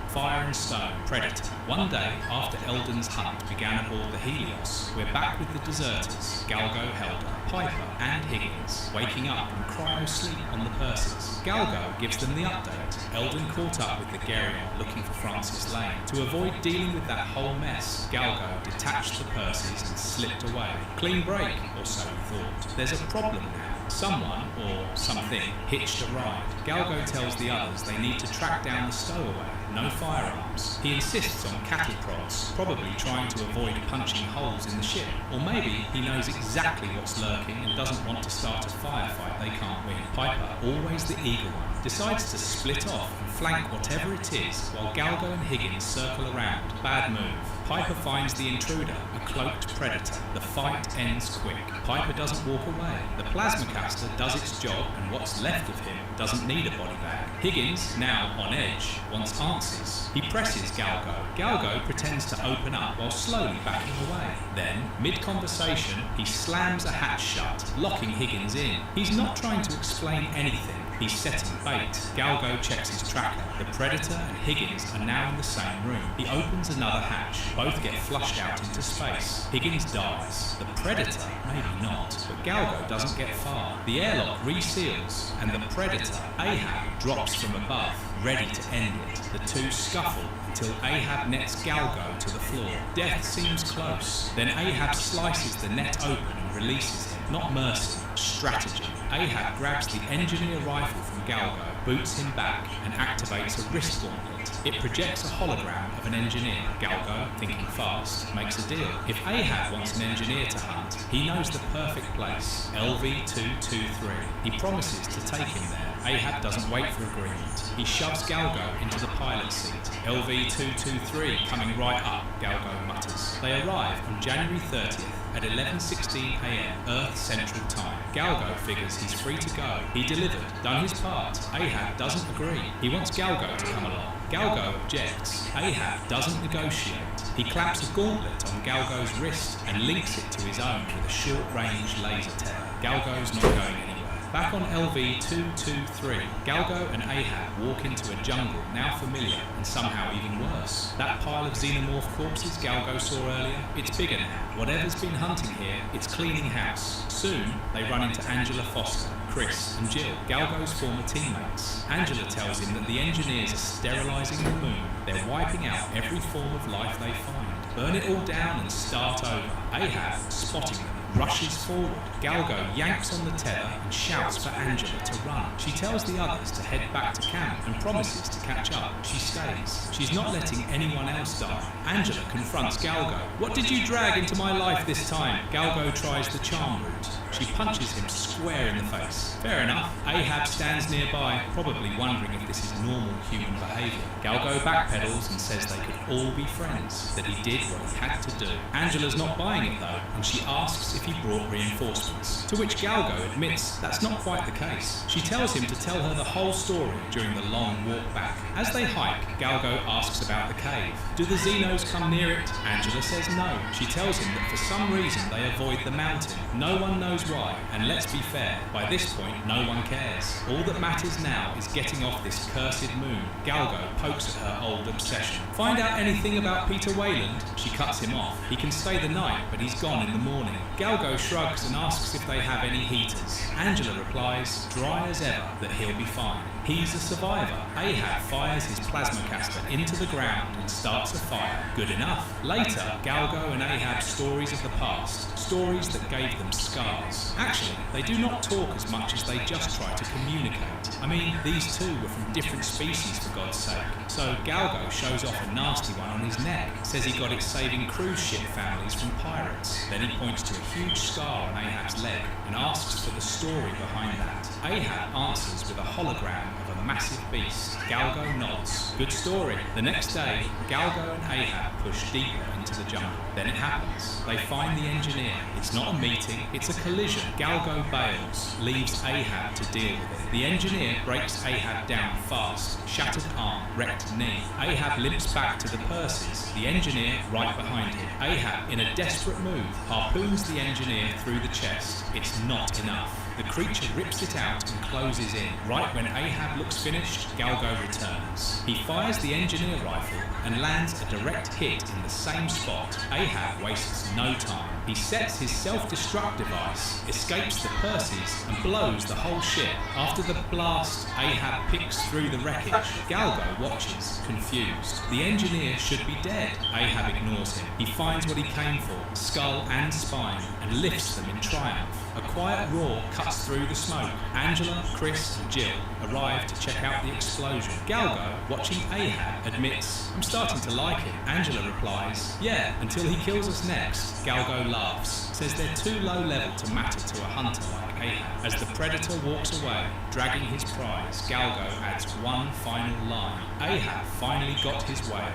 Fire and Stone, Predator. One day after Eldon's hunt began aboard the Helios, we're back with the deserters, Galgo, Helder, Piper, and Higgins, waking up from cryo-sleep on the Perseus. Galgo gives them the update. Eldon caught up with the Geryon looking for Francis Lane. To avoid dealing with that whole mess, Galgo detached the Perseus and slipped away. Clean break, or so he thought. There's a problem now. Someone, or something, hitched a ride. Galgo tells the others they need to track down the stowaway. No firearms. He insists on cattle prods, probably trying to avoid punching holes in the ship. Or maybe he knows exactly what's lurking and doesn't want to start a firefight they can't win. Piper, always the eager one, decides to split off and flank whatever it is while Galgo and Higgins circle around. Bad move. Piper finds the intruder, a cloaked predator. The fight ends quick. Piper doesn't walk away. The plasmacaster does its job, and what's left of him doesn't need a body bag. Higgins, now on edge, wants answers. He presses Galgo. Galgo pretends to open up while slowly backing away. Then, mid-conversation, he slams a hatch shut, locking Higgins in. He's not trying to explain anything. He's setting bait. Galgo checks his tracker. The Predator and Higgins are now in the same room. He opens another hatch. Both get flushed out into space. Higgins dies. The Predator, maybe not, but Galgo doesn't get far. The airlock reseals, and the Predator, Ahab, drops from above, ready to end it. The two scuffle until Ahab nets Galgo to the floor. Death seems close. Then Ahab slices the net open and releases him. Not mercy, strategy. Ahab grabs the engineer rifle from Galgo, boots him back, and activates a wrist gauntlet. It projects a hologram of an engineer. Galgo, thinking fast, makes a deal. If Ahab wants an engineer to hunt, he knows the perfect place, LV-223. He promises to take him there. Ahab doesn't wait for agreement. He shoves Galgo into the pilot seat. LV-223 coming right up, Galgo mutters. They arrive on January 30th at 11:16 a.m. Earth Central Time. Galgo figures he's free to go. He delivered, done his part. Ahab doesn't agree. He wants Galgo to come along. Galgo objects. Ahab doesn't negotiate. He claps a gauntlet on Galgo's wrist and links it to his own with a short-range laser tear. Galgo's not going anywhere. Back on LV-223, Galgo and Ahab walk into a jungle now familiar and somehow even worse. That pile of xenomorph corpses Galgo saw earlier, it's bigger now. Whatever's been hunting here, it's cleaning house. Soon, they run into Angela Foster, Chris and Jill, Galgo's former teammates. Angela tells him that the engineers are sterilizing the moon. They're wiping out every form of life they find. Burn it all down and start over. Ahab, spotting them, rushes forward. Galgo yanks on the tether and shouts for Angela to run. She tells the others to head back to camp and promises to catch up. She stays. She's not letting anyone else die. Angela confronts Galgo. What did you drag into my life this time? Galgo tries the charm route. She She punches him square in the face. Fair enough. Ahab stands nearby, probably wondering if this is normal human behaviour. Galgo backpedals and says they could all be friends, that he did what he had to do. Angela's not buying it though, and she asks if he brought reinforcements, to which Galgo admits that's not quite the case. She tells him to tell her the whole story during the long walk back. As they hike, Galgo asks about the cave. Do the Xenos come near it? Angela says no. She tells him that for some reason they avoid the mountain. No one knows why, and let's be fair, by this point no one cares. All that matters now is getting off this cursed moon. Galgo pokes at her old obsession. Find out anything about Peter Wayland? She cuts him off. He can stay the night, but he's gone in the morning. Galgo shrugs and asks if they have any heaters. Angela replies, dry as ever, that he'll be fine. He's a survivor. Ahab fires his plasma caster into the ground and starts a fire. Good enough. Later, Galgo and Ahab's stories of the past, stories that gave them scars. Actually, they do not talk as much as they just try to communicate. I mean, these two were from different species for God's sake. So Galgo shows off a nasty one on his neck, says he got it saving cruise ship families from pirates. Then he points to a huge scar on Ahab's leg and asks for the story behind that. Ahab answers with a hologram of a massive beast. Galgo nods. Good story. The next day, Galgo and Ahab push deeper into the jungle. Then it happens. They find the engineer. It's not a meeting, it's a collision. Galgo bails, leaves Ahab to deal with it. The engineer breaks Ahab down fast. Shattered arm, wrecked knee. Ahab limps back to the Perseus, the engineer right behind him. Ahab, in a desperate move, harpoons the engineer through the chest. It's not enough. The creature rips it out and closes in. Right when Ahab looks finished, Galgo returns. He fires the engineer rifle and lands a direct hit in the same spot. Ahab wastes no time. He sets his self-destruct device, escapes the Perseus, and blows the whole ship. After the blast, Ahab picks through the wreckage. Galgo watches, confused. The engineer should be dead. Ahab ignores him. He finds what he came for, skull and spine, and lifts them in triumph. A quiet roar cuts through the smoke. Angela, Chris, and Jill arrive to check out the explosion. Galgo, watching Ahab, admits, I'm starting to like him. Angela replies, yeah, until he kills us next. Galgo laughs, says they're too low level to matter to a hunter like Ahab. As the predator walks away, dragging his prize, Galgo adds one final line. Ahab finally got his whale.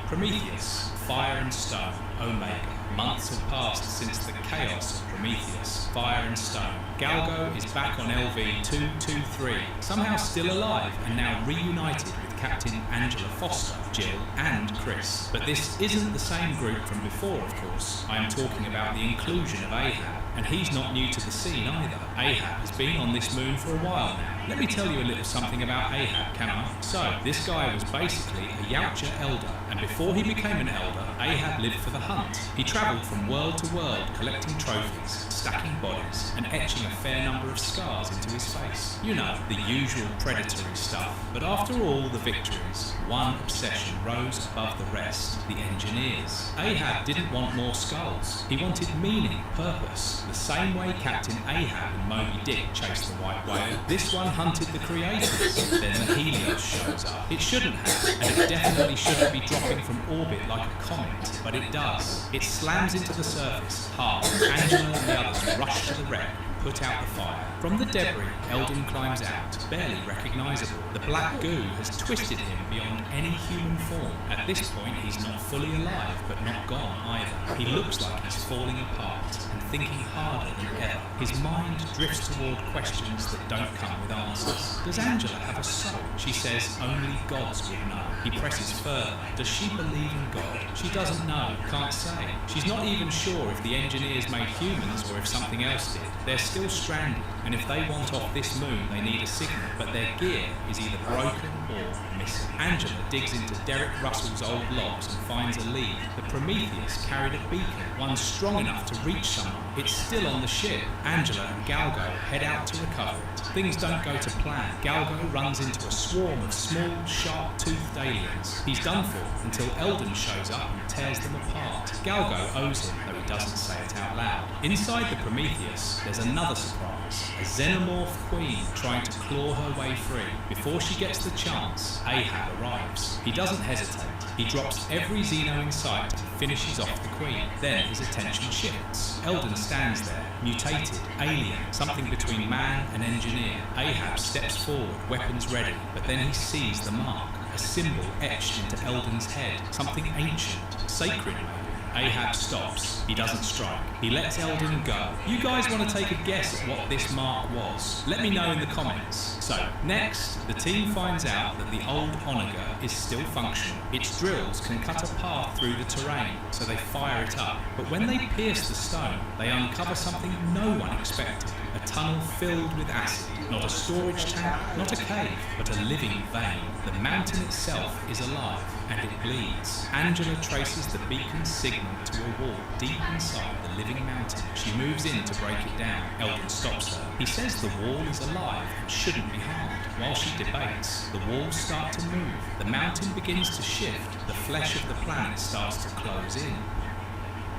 Prometheus, Fire and Stone, Omega. Months have passed since the chaos of Prometheus, Fire and Stone. Galgo is back on LV-223, somehow still alive and now reunited with Captain Angela Foster, Jill, and Chris. But this isn't the same group from before, of course. I am talking about the inclusion of Ahab, and he's not new to the scene either. Ahab has been on this moon for a while now. Let me tell you a little something about Ahab, can I? So, this guy was basically a Yautja elder, and before he became an elder, Ahab lived for the hunt. He travelled from world to world collecting trophies, stacking bodies, and etching a fair number of scars into his face. You know, the usual predatory stuff. But after all the victories, one obsession rose above the rest: the engineers. Ahab didn't want more skulls. He wanted meaning, purpose. The same way Captain Ahab and Moby Dick chased the white whale, this one hunted the creators. Then the Helios shows up. It shouldn't have, and it definitely shouldn't be dropping from orbit like a comet, but it does. It slams into the surface hard. Angela and the others rush to the wreck and put out the fire. From the debris, Eldon climbs out, barely recognizable. The black goo has twisted him beyond any human form. At this point, he's not fully alive, but not gone either. He looks like he's falling apart and thinking harder than ever. His mind drifts toward questions that don't come with answers. Does Angela have a soul? She says only gods would know. He presses further. Does she believe in God? She doesn't know, can't say. She's not even sure if the engineers made humans or if something else did. They're still stranded, and if they want off this moon, they need a signal, but their gear is either broken or missing. Angela digs into Derek Russell's old logs and finds a lead. The Prometheus carried a beacon, one strong enough to reach someone. It's still on the ship. Angela and Galgo head out to recover it. Things don't go to plan. Galgo runs into a swarm of small, sharp-toothed aliens. He's done for until Eldon shows up and tears them apart. Galgo owes him, though he doesn't say it out loud. Inside the Prometheus, there's another surprise. A xenomorph queen trying to claw her way free. Before she gets the chance, Ahab arrives. He doesn't hesitate. He drops every Xeno in sight and finishes off the queen. Then his attention shifts. Eldon stands there, Mutated, alien, something between man and engineer. Ahab steps forward, weapons ready, but then he sees the mark. A symbol etched into Eldon's head. Something ancient, sacred maybe. Ahab stops. He doesn't strike. He lets Eldon go. You guys want to take a guess at what this mark was? Let me know in the comments. So, next, the team finds out that the old Onager is still functional. Its drills can cut a path through the terrain, so they fire it up. But when they pierce the stone, they uncover something no one expected. A tunnel filled with acid. Not a storage tank, not a cave, but a living vein. The mountain itself is alive, and it bleeds. Angela traces the beacon signal to a wall deep inside the living mountain. She moves in to break it down. Eldon stops her. He says the wall is alive and shouldn't be harmed. While she debates, the walls start to move. The mountain begins to shift. The flesh of the planet starts to close in.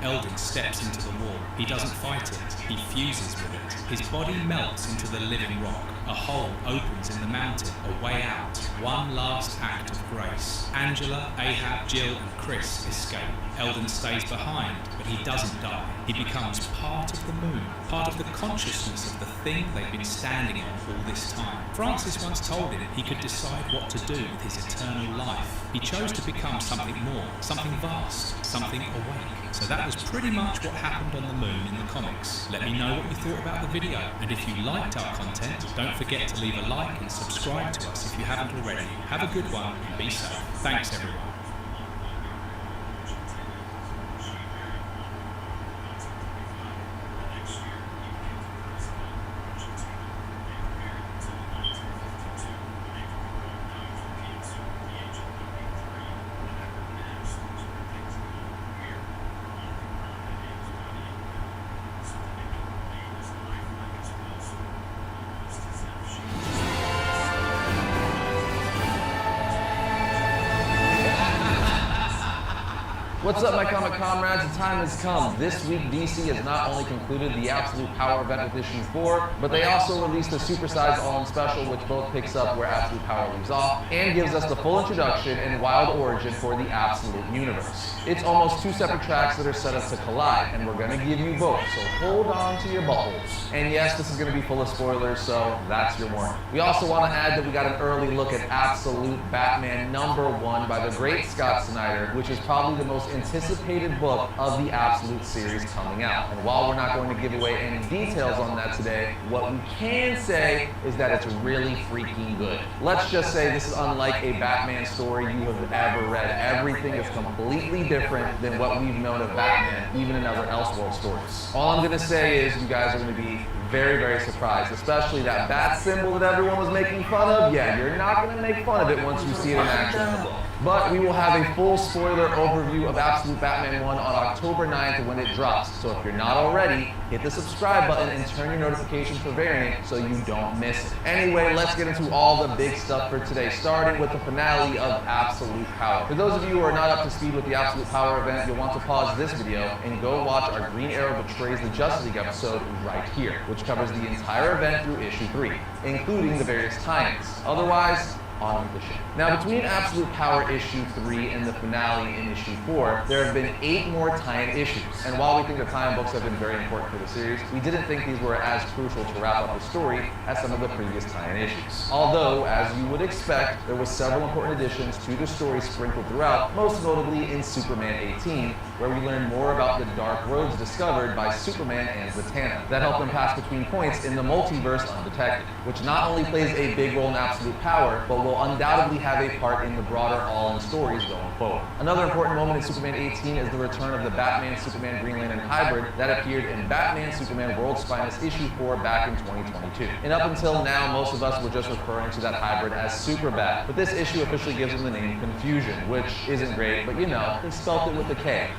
Eldon steps into the wall. He doesn't fight it. He fuses with it. His body melts into the living rock. A hole opens in the mountain. A way out. One last act of grace. Angela, Ahab, Jill, and Chris escape. Eldon stays behind, but he doesn't die. He becomes part of the moon, part of the consciousness of the thing they've been standing on all this time. Francis once told him he could decide what to do with his eternal life. He chose to become something more, something vast, something awake. So that was pretty much what happened on the moon in the comics. Let me know what you thought about the video, and if you liked our content, don't forget to leave a like and subscribe to us if you haven't already. Have a good one and be safe. Thanks everyone. What's up, my comic comrades? The time has come. This week, DC has not only concluded the Absolute Power event with issue 4, but they also released a supersized all-in special, which both picks up where Absolute Power leaves off, and gives us the full introduction and wild origin for the Absolute Universe. It's almost 2 separate tracks that are set up to collide, and we're gonna give you both, so hold on to your buttholes. And yes, this is gonna be full of spoilers, so that's your warning. We also want to add that we got an early look at Absolute Batman #1 by the great Scott Snyder, which is probably the most anticipated book of the Absolute series coming out. And while we're not going to give away any details on that today, what we can say is that it's really freaking good. Let's just say this is unlike a Batman story you have ever read. Everything is completely different than what we've known of Batman, even in other Elseworld stories. All I'm gonna say is you guys are gonna be very, very surprised, especially that bat symbol that everyone was making fun of. Yeah, you're not gonna make fun of it once you see it in action in the book. But we will have a full spoiler overview of Absolute Batman 1 on October 9th when it drops. So if you're not already, hit the subscribe button and turn your notifications for Variant so you don't miss it. Anyway, let's get into all the big stuff for today, starting with the finale of Absolute Power. For those of you who are not up to speed with the Absolute Power event, you'll want to pause this video and go watch our Green Arrow Betrays the Justice League episode right here, which covers the entire event through issue 3, including the various tie-ins. Otherwise, on with the show. Now, between Absolute Power issue 3 and the finale in issue 4, there have been 8 more tie-in issues. And while we think the tie-in books have been very important for the series, we didn't think these were as crucial to wrap up the story as some of the previous tie-in issues. Although, as you would expect, there were several important additions to the story sprinkled throughout, most notably in Superman 18, where we learn more about the dark roads discovered by Superman and Zatanna that help him pass between points in the multiverse undetected, which not only plays a big role in Absolute Power, but will undoubtedly have a part in the broader all-in stories going forward. Another important moment in Superman 18 is the return of the Batman, Superman, Green Lantern hybrid that appeared in Batman, Superman, World's Finest issue 4 back in 2022. And up until now, most of us were just referring to that hybrid as Superbat, but this issue officially gives him the name Confusion, which isn't great, but you know, they spelt it with a K.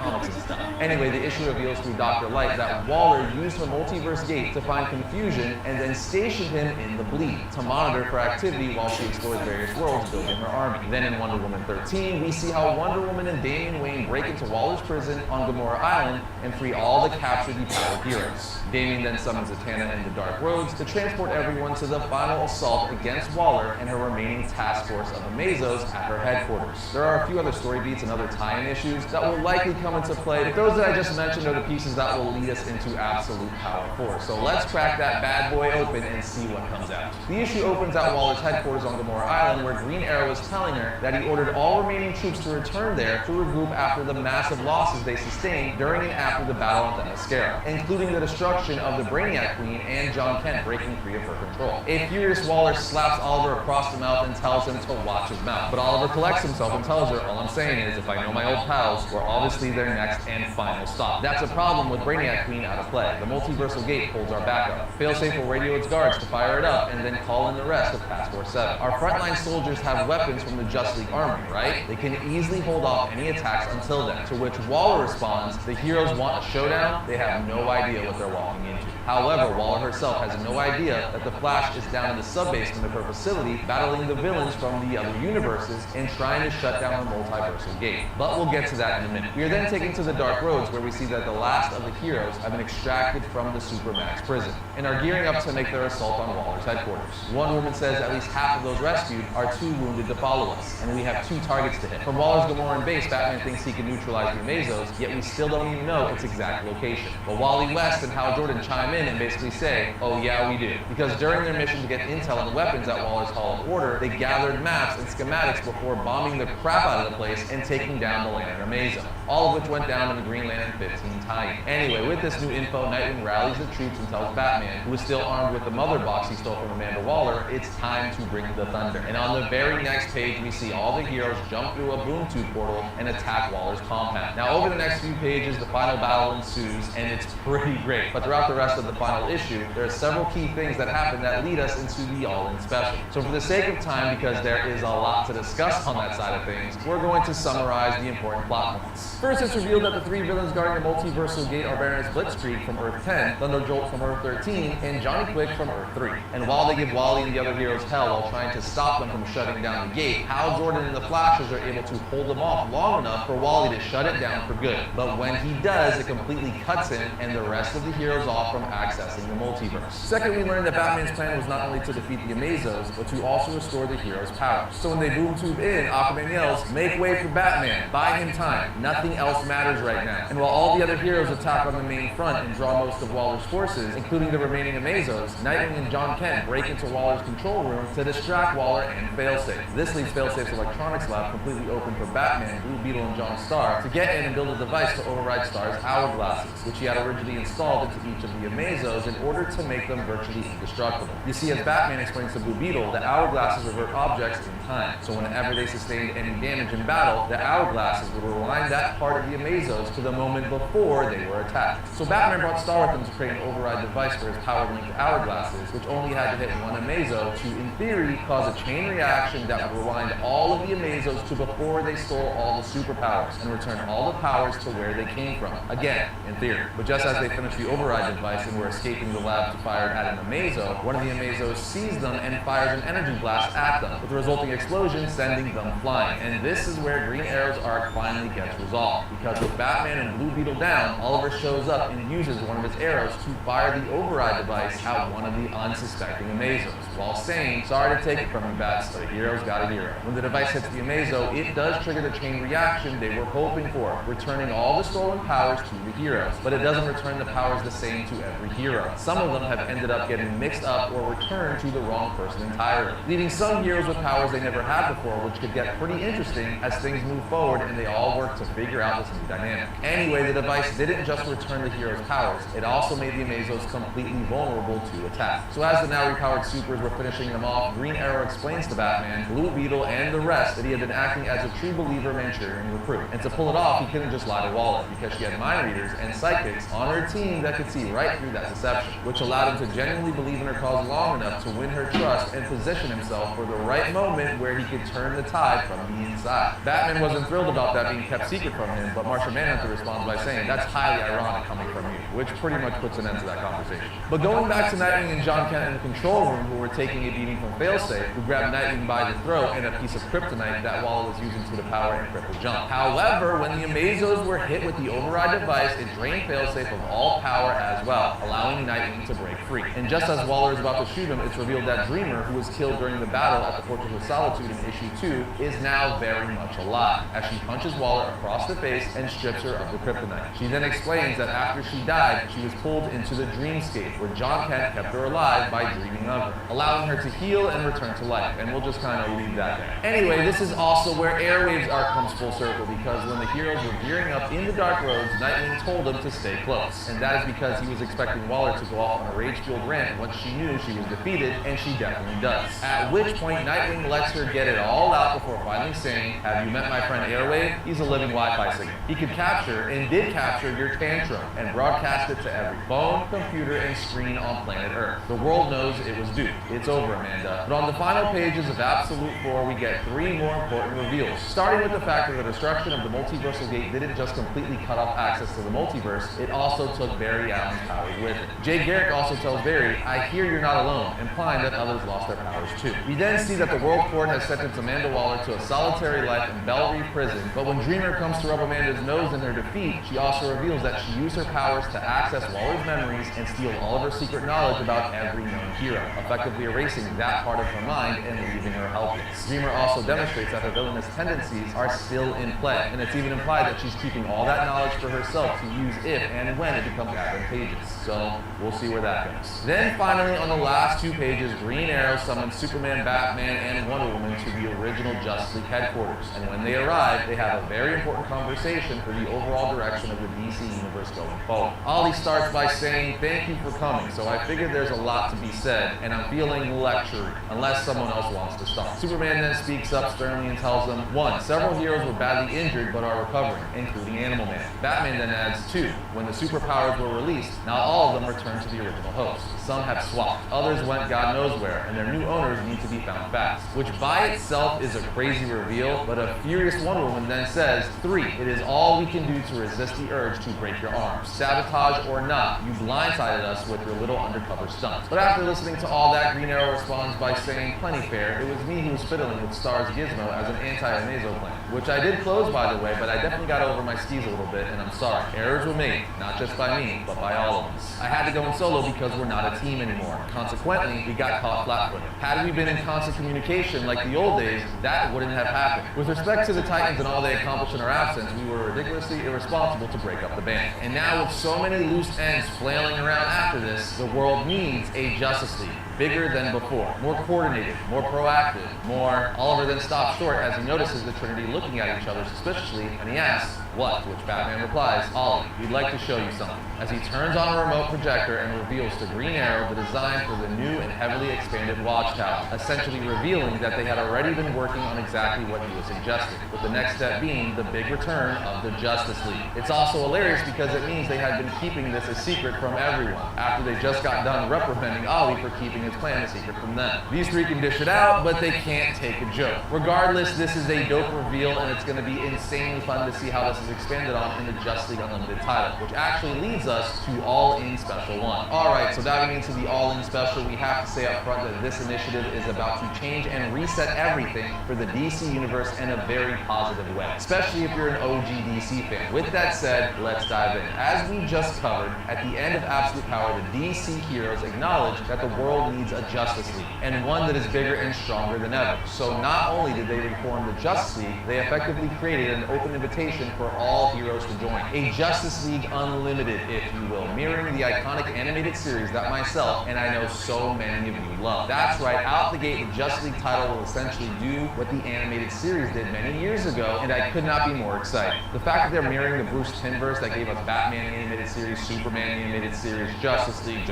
Anyway, the issue reveals through Dr. Light that Waller used her multiverse gate to find Confusion and then stationed him in the Bleed to monitor for activity while she explored various various worlds building her army. Then in Wonder Woman 13, we see how Wonder Woman and Damian Wayne break into Waller's prison on Gamora Island and free all the captured Power heroes. Damian then summons Zatanna and the Dark Roads to transport everyone to the final assault against Waller and her remaining task force of Amazos at her headquarters. There are a few other story beats and other tie-in issues that will likely come into play, but those that I just mentioned are the pieces that will lead us into Absolute Power 4. So let's crack that bad boy open and see what comes out. The issue opens at Waller's headquarters on Gamora Island, where Green Arrow is telling her that he ordered all remaining troops to return there to regroup after the massive losses they sustained during and after the battle of Themyscira, including the destruction of the Brainiac Queen and John Kent breaking free of her control. A furious Waller slaps Oliver across the mouth and tells him to watch his mouth. But Oliver collects himself and tells her, all I'm saying is, if I know my old pals, we're obviously their next and final stop. That's a problem with Brainiac Queen out of play. The multiversal gate holds our backup. Failsafe will radio its guards to fire it up and then call in the rest of Task Force 7. Our frontline soldiers have weapons from the Just League Army, right? They can easily hold off any attacks until then. To which Waller responds, the heroes want a showdown, they have no idea what they're walking into. However, Waller herself has no idea that the Flash is down in the sub-basement of her facility battling the villains from the other universes and trying to shut down the multiversal gate. But we'll get to that in a minute. We are then taken to the Dark Roads, where we see that the last of the heroes have been extracted from the Supermax prison and are gearing up to make their assault on Waller's headquarters. One woman says at least half of those rescued are too wounded to follow us, and we have 2 targets to hit. From Waller's Gamoran base, Batman thinks he can neutralize the Amazos, yet we still don't even know its exact location. But Wally West and Hal Jordan chime in and basically say, oh yeah, we do. Because during their mission to get intel and weapons at Waller's Hall of Order, they gathered maps and schematics before bombing the crap out of the place and taking down the Lantern Amazo, all of which went down in the Green Lantern 15 tie-in. Anyway, with this new info, Nightwing rallies the troops and tells Batman, who is still armed with the mother box he stole from Amanda Waller, it's time to bring the thunder. And on the very next page, we see all the heroes jump through a boom tube portal and attack Waller's compound. Now, over the next few pages, the final battle ensues, and it's pretty great. But throughout the rest of the final issue, there are several key things that happen that lead us into the All-In Special. So for the sake of time, because there is a lot to discuss on that side of things, we're going to summarize the important plot points. First, it's revealed that the 3 villains guarding the multiversal gate are Baroness Blitzkrieg from Earth 10, Thunderjolt from Earth 13, and Johnny Quick from Earth 3. And while they give Wally and the other heroes hell while trying to stop them from shutting down the gate, Hal Jordan and the Flashers are able to hold them off long enough for Wally to shut it down for good. But when he does, it completely cuts him and the rest of the heroes off from accessing the multiverse. Second, we learned that Batman's plan was not only to defeat the Amazos, but to also restore the heroes' powers. So when they boom tube in, Aquaman yells, make way for Batman, buy him time, nothing else matters right now. And while all the other heroes attack on the main front and draw most of Waller's forces, including the remaining Amazos, Nightwing and John Kent break into Waller's control room to distract Waller and Failsafe. This leaves Failsafe's electronics lab completely open for Batman, Blue Beetle, and John Starr to get in and build a device to override Starr's hourglasses, which he had originally installed into each of the Amazos in order to make them virtually indestructible. You see, as Batman explains to Blue Beetle, the hourglasses revert objects in time. So whenever they sustained any damage in battle, the hourglasses would rewind that part of the Amazos to the moment before they were attacked. So Batman brought Starr with him to create an override device for his power-linked hourglasses, which only had to hit one Amazo to, in theory, cause a chain reaction that would rewind all of the Amazos to before they stole all the superpowers and return all the powers to where they came from. Again, in theory. But just as they finished the override device and were escaping the lab to fire at an Amazo, one of the Amazos sees them and fires an energy blast at them, with the resulting explosion sending them flying. And this is where Green Arrow's arc finally gets resolved, because with Batman and Blue Beetle down, Oliver shows up and uses one of his arrows to fire the override device at one of the unsuspecting Amazos, while saying, sorry to take it from you, Bats, but a hero's got a hero. When the device hits the Amazo, it does trigger the chain reaction they were hoping for, returning all the stolen powers to the heroes. But it doesn't return the powers the same to every hero. Some of them have ended up getting mixed up or returned to the wrong person entirely, leaving some heroes with powers they never had before, which could get pretty interesting as things move forward and they all work to figure out this new dynamic. Anyway, the device didn't just return the heroes' powers, it also made the Amazos completely vulnerable to attack. So as the now repowered supers were finishing them off, Green Arrow explains to Batman, Blue Beetle, and the rest that he had been acting as a true believer Manchurian recruit. And to pull it off, he couldn't just lie to Waller, because she had mind readers and psychics on her team that could see right through that deception, which allowed him to genuinely believe in her cause long enough to win her trust and position himself for the right moment where he could turn the tide from the inside. Batman wasn't thrilled about that being kept secret from him, but Martian Manhunter responds by saying, that's highly ironic coming from you, which pretty much puts an end to that conversation. But going back to Nightwing and John Kent in the control room, who were taking a beating from Failsafe, who grabbed Nightwing by the throat and a piece of kryptonite that Waller was using to power and cripple John. However, when the Amazos were hit with the override device, it drained Failsafe of all power as well, allowing Nightwing to break free. And just as Waller is about to shoot him, it's revealed that Dreamer, who was killed during the battle at the Fortress of Solitude in issue 2, is now very much alive, as she punches Waller across the face and strips her of the kryptonite. She then explains that after she died, she was pulled into the dreamscape, where John Kent kept her alive by dreaming of her, allowing her to heal and return to life. And we'll just kind of leave that there. Anyway, this is also where Airwave's arc comes full circle, because when the heroes were gearing up in the Dark Roads, Nightwing told them to stay close. And that is because he was expecting Waller to go off on a rage-fueled rant once she knew she was defeated, and she definitely does. At which point, Nightwing lets her get it all out before finally saying, "Have you met my friend Airwave? He's a living Wi-Fi signal. He could capture, and did capture, your tantrum, and broadcast it to every phone, computer, and screen on planet Earth. The world knows it was due. It's over, Amanda." But on the final pages of Absolute 4, we get 3 more important reveals, starting with the fact that the destruction of the multiversal gate didn't just completely cut off access to the multiverse, it also took Barry Allen's powers with it. Jay Garrick also tells Barry, "I hear you're not alone," implying that others lost their powers too. We then see that the World Court has sentenced Amanda Waller to a solitary life in Belle Reve Prison, but when Dreamer comes to rub Amanda's nose in her defeat, she also reveals that she used her powers to access Waller's memories and steal all of her secret knowledge about every known hero, effectively erasing that part of her mind and leaving her helpless. Dreamer also demonstrates that her villainous tendencies are still in play, and it's even implied that she's keeping all that knowledge for herself to use if and when it becomes advantageous. So we'll see where that goes. Then finally, on the last 2 pages, Green Arrow summons Superman, Batman, and Wonder Woman to the original Justice League headquarters, and when they arrive, they have a very important conversation for the overall direction of the DC Universe going forward. Ollie starts by saying, "Thank you for coming, so I figured there's a lot to be said, and I'm feeling lectured, unless someone else wants to start." Superman then speaks up sternly and tells them, 1. Several heroes were badly injured but are recovering, including Animal Man. Batman then adds, 2. When the superpowers were released, not all of them returned to the original host. Some have swapped, others went God knows where, and their new owners need to be found fast. Which by itself is a crazy reveal, but a furious Wonder Woman then says, 3. It is all we can do to resist the urge to break your arms. Sabotage or not, you blindsided us with your little undercover stunts. But after listening to all that, Green Arrow responds by saying, "Plenty fair, it was me who was fiddling with Star's Gizmo as an anti-Amazo plan." Which I did close, by the way, but I definitely got over my skis a little bit, and I'm sorry. Errors were made, not just by me, but by all of us. I had to go in solo because we're not a team anymore. Consequently, we got caught flat-footed. Had we been in constant communication like the old days, that wouldn't have happened. With respect to the Titans and all they accomplished in our absence, we were ridiculously irresponsible to break up the band. And now with so many loose ends flailing around after this, the world needs a Justice League. Bigger than before, more coordinated, more proactive, more... Oliver then stops short as he notices the Trinity looking at each other suspiciously, and he asks, "What?" To which Batman replies, "Ollie, we'd like to show you something," as he turns on a remote projector and reveals to Green Arrow the design for the new and heavily expanded Watchtower, essentially revealing that they had already been working on exactly what he was suggesting, with the next step being the big return of the Justice League. It's also hilarious because it means they had been keeping this a secret from everyone, after they just got done reprimanding Ollie for keeping his plan a secret from them. These 3 can dish it out, but they can't take a joke. Regardless, this is a dope reveal, and it's going to be insanely fun to see how this is expanded on in the Justice League Unlimited title, which actually leads us to All In Special 1. Alright, so diving into the All In Special, we have to say up front that this initiative is about to change and reset everything for the DC Universe in a very positive way, especially if you're an OG DC fan. With that said, let's dive in. As we just covered, at the end of Absolute Power, the DC heroes acknowledge that the world needs a Justice League, and one that is bigger and stronger than ever. So not only did they reform the Justice League, they effectively created an open invitation for all heroes to join. A Justice League Unlimited, if you will, mirroring the iconic animated series that myself and I know so many of you love. That's right, out the gate, the Justice League title will essentially do what the animated series did many years ago, and I could not be more excited. The fact that they're mirroring the Bruce Timm-verse that gave us Batman animated series, Superman animated series, Justice League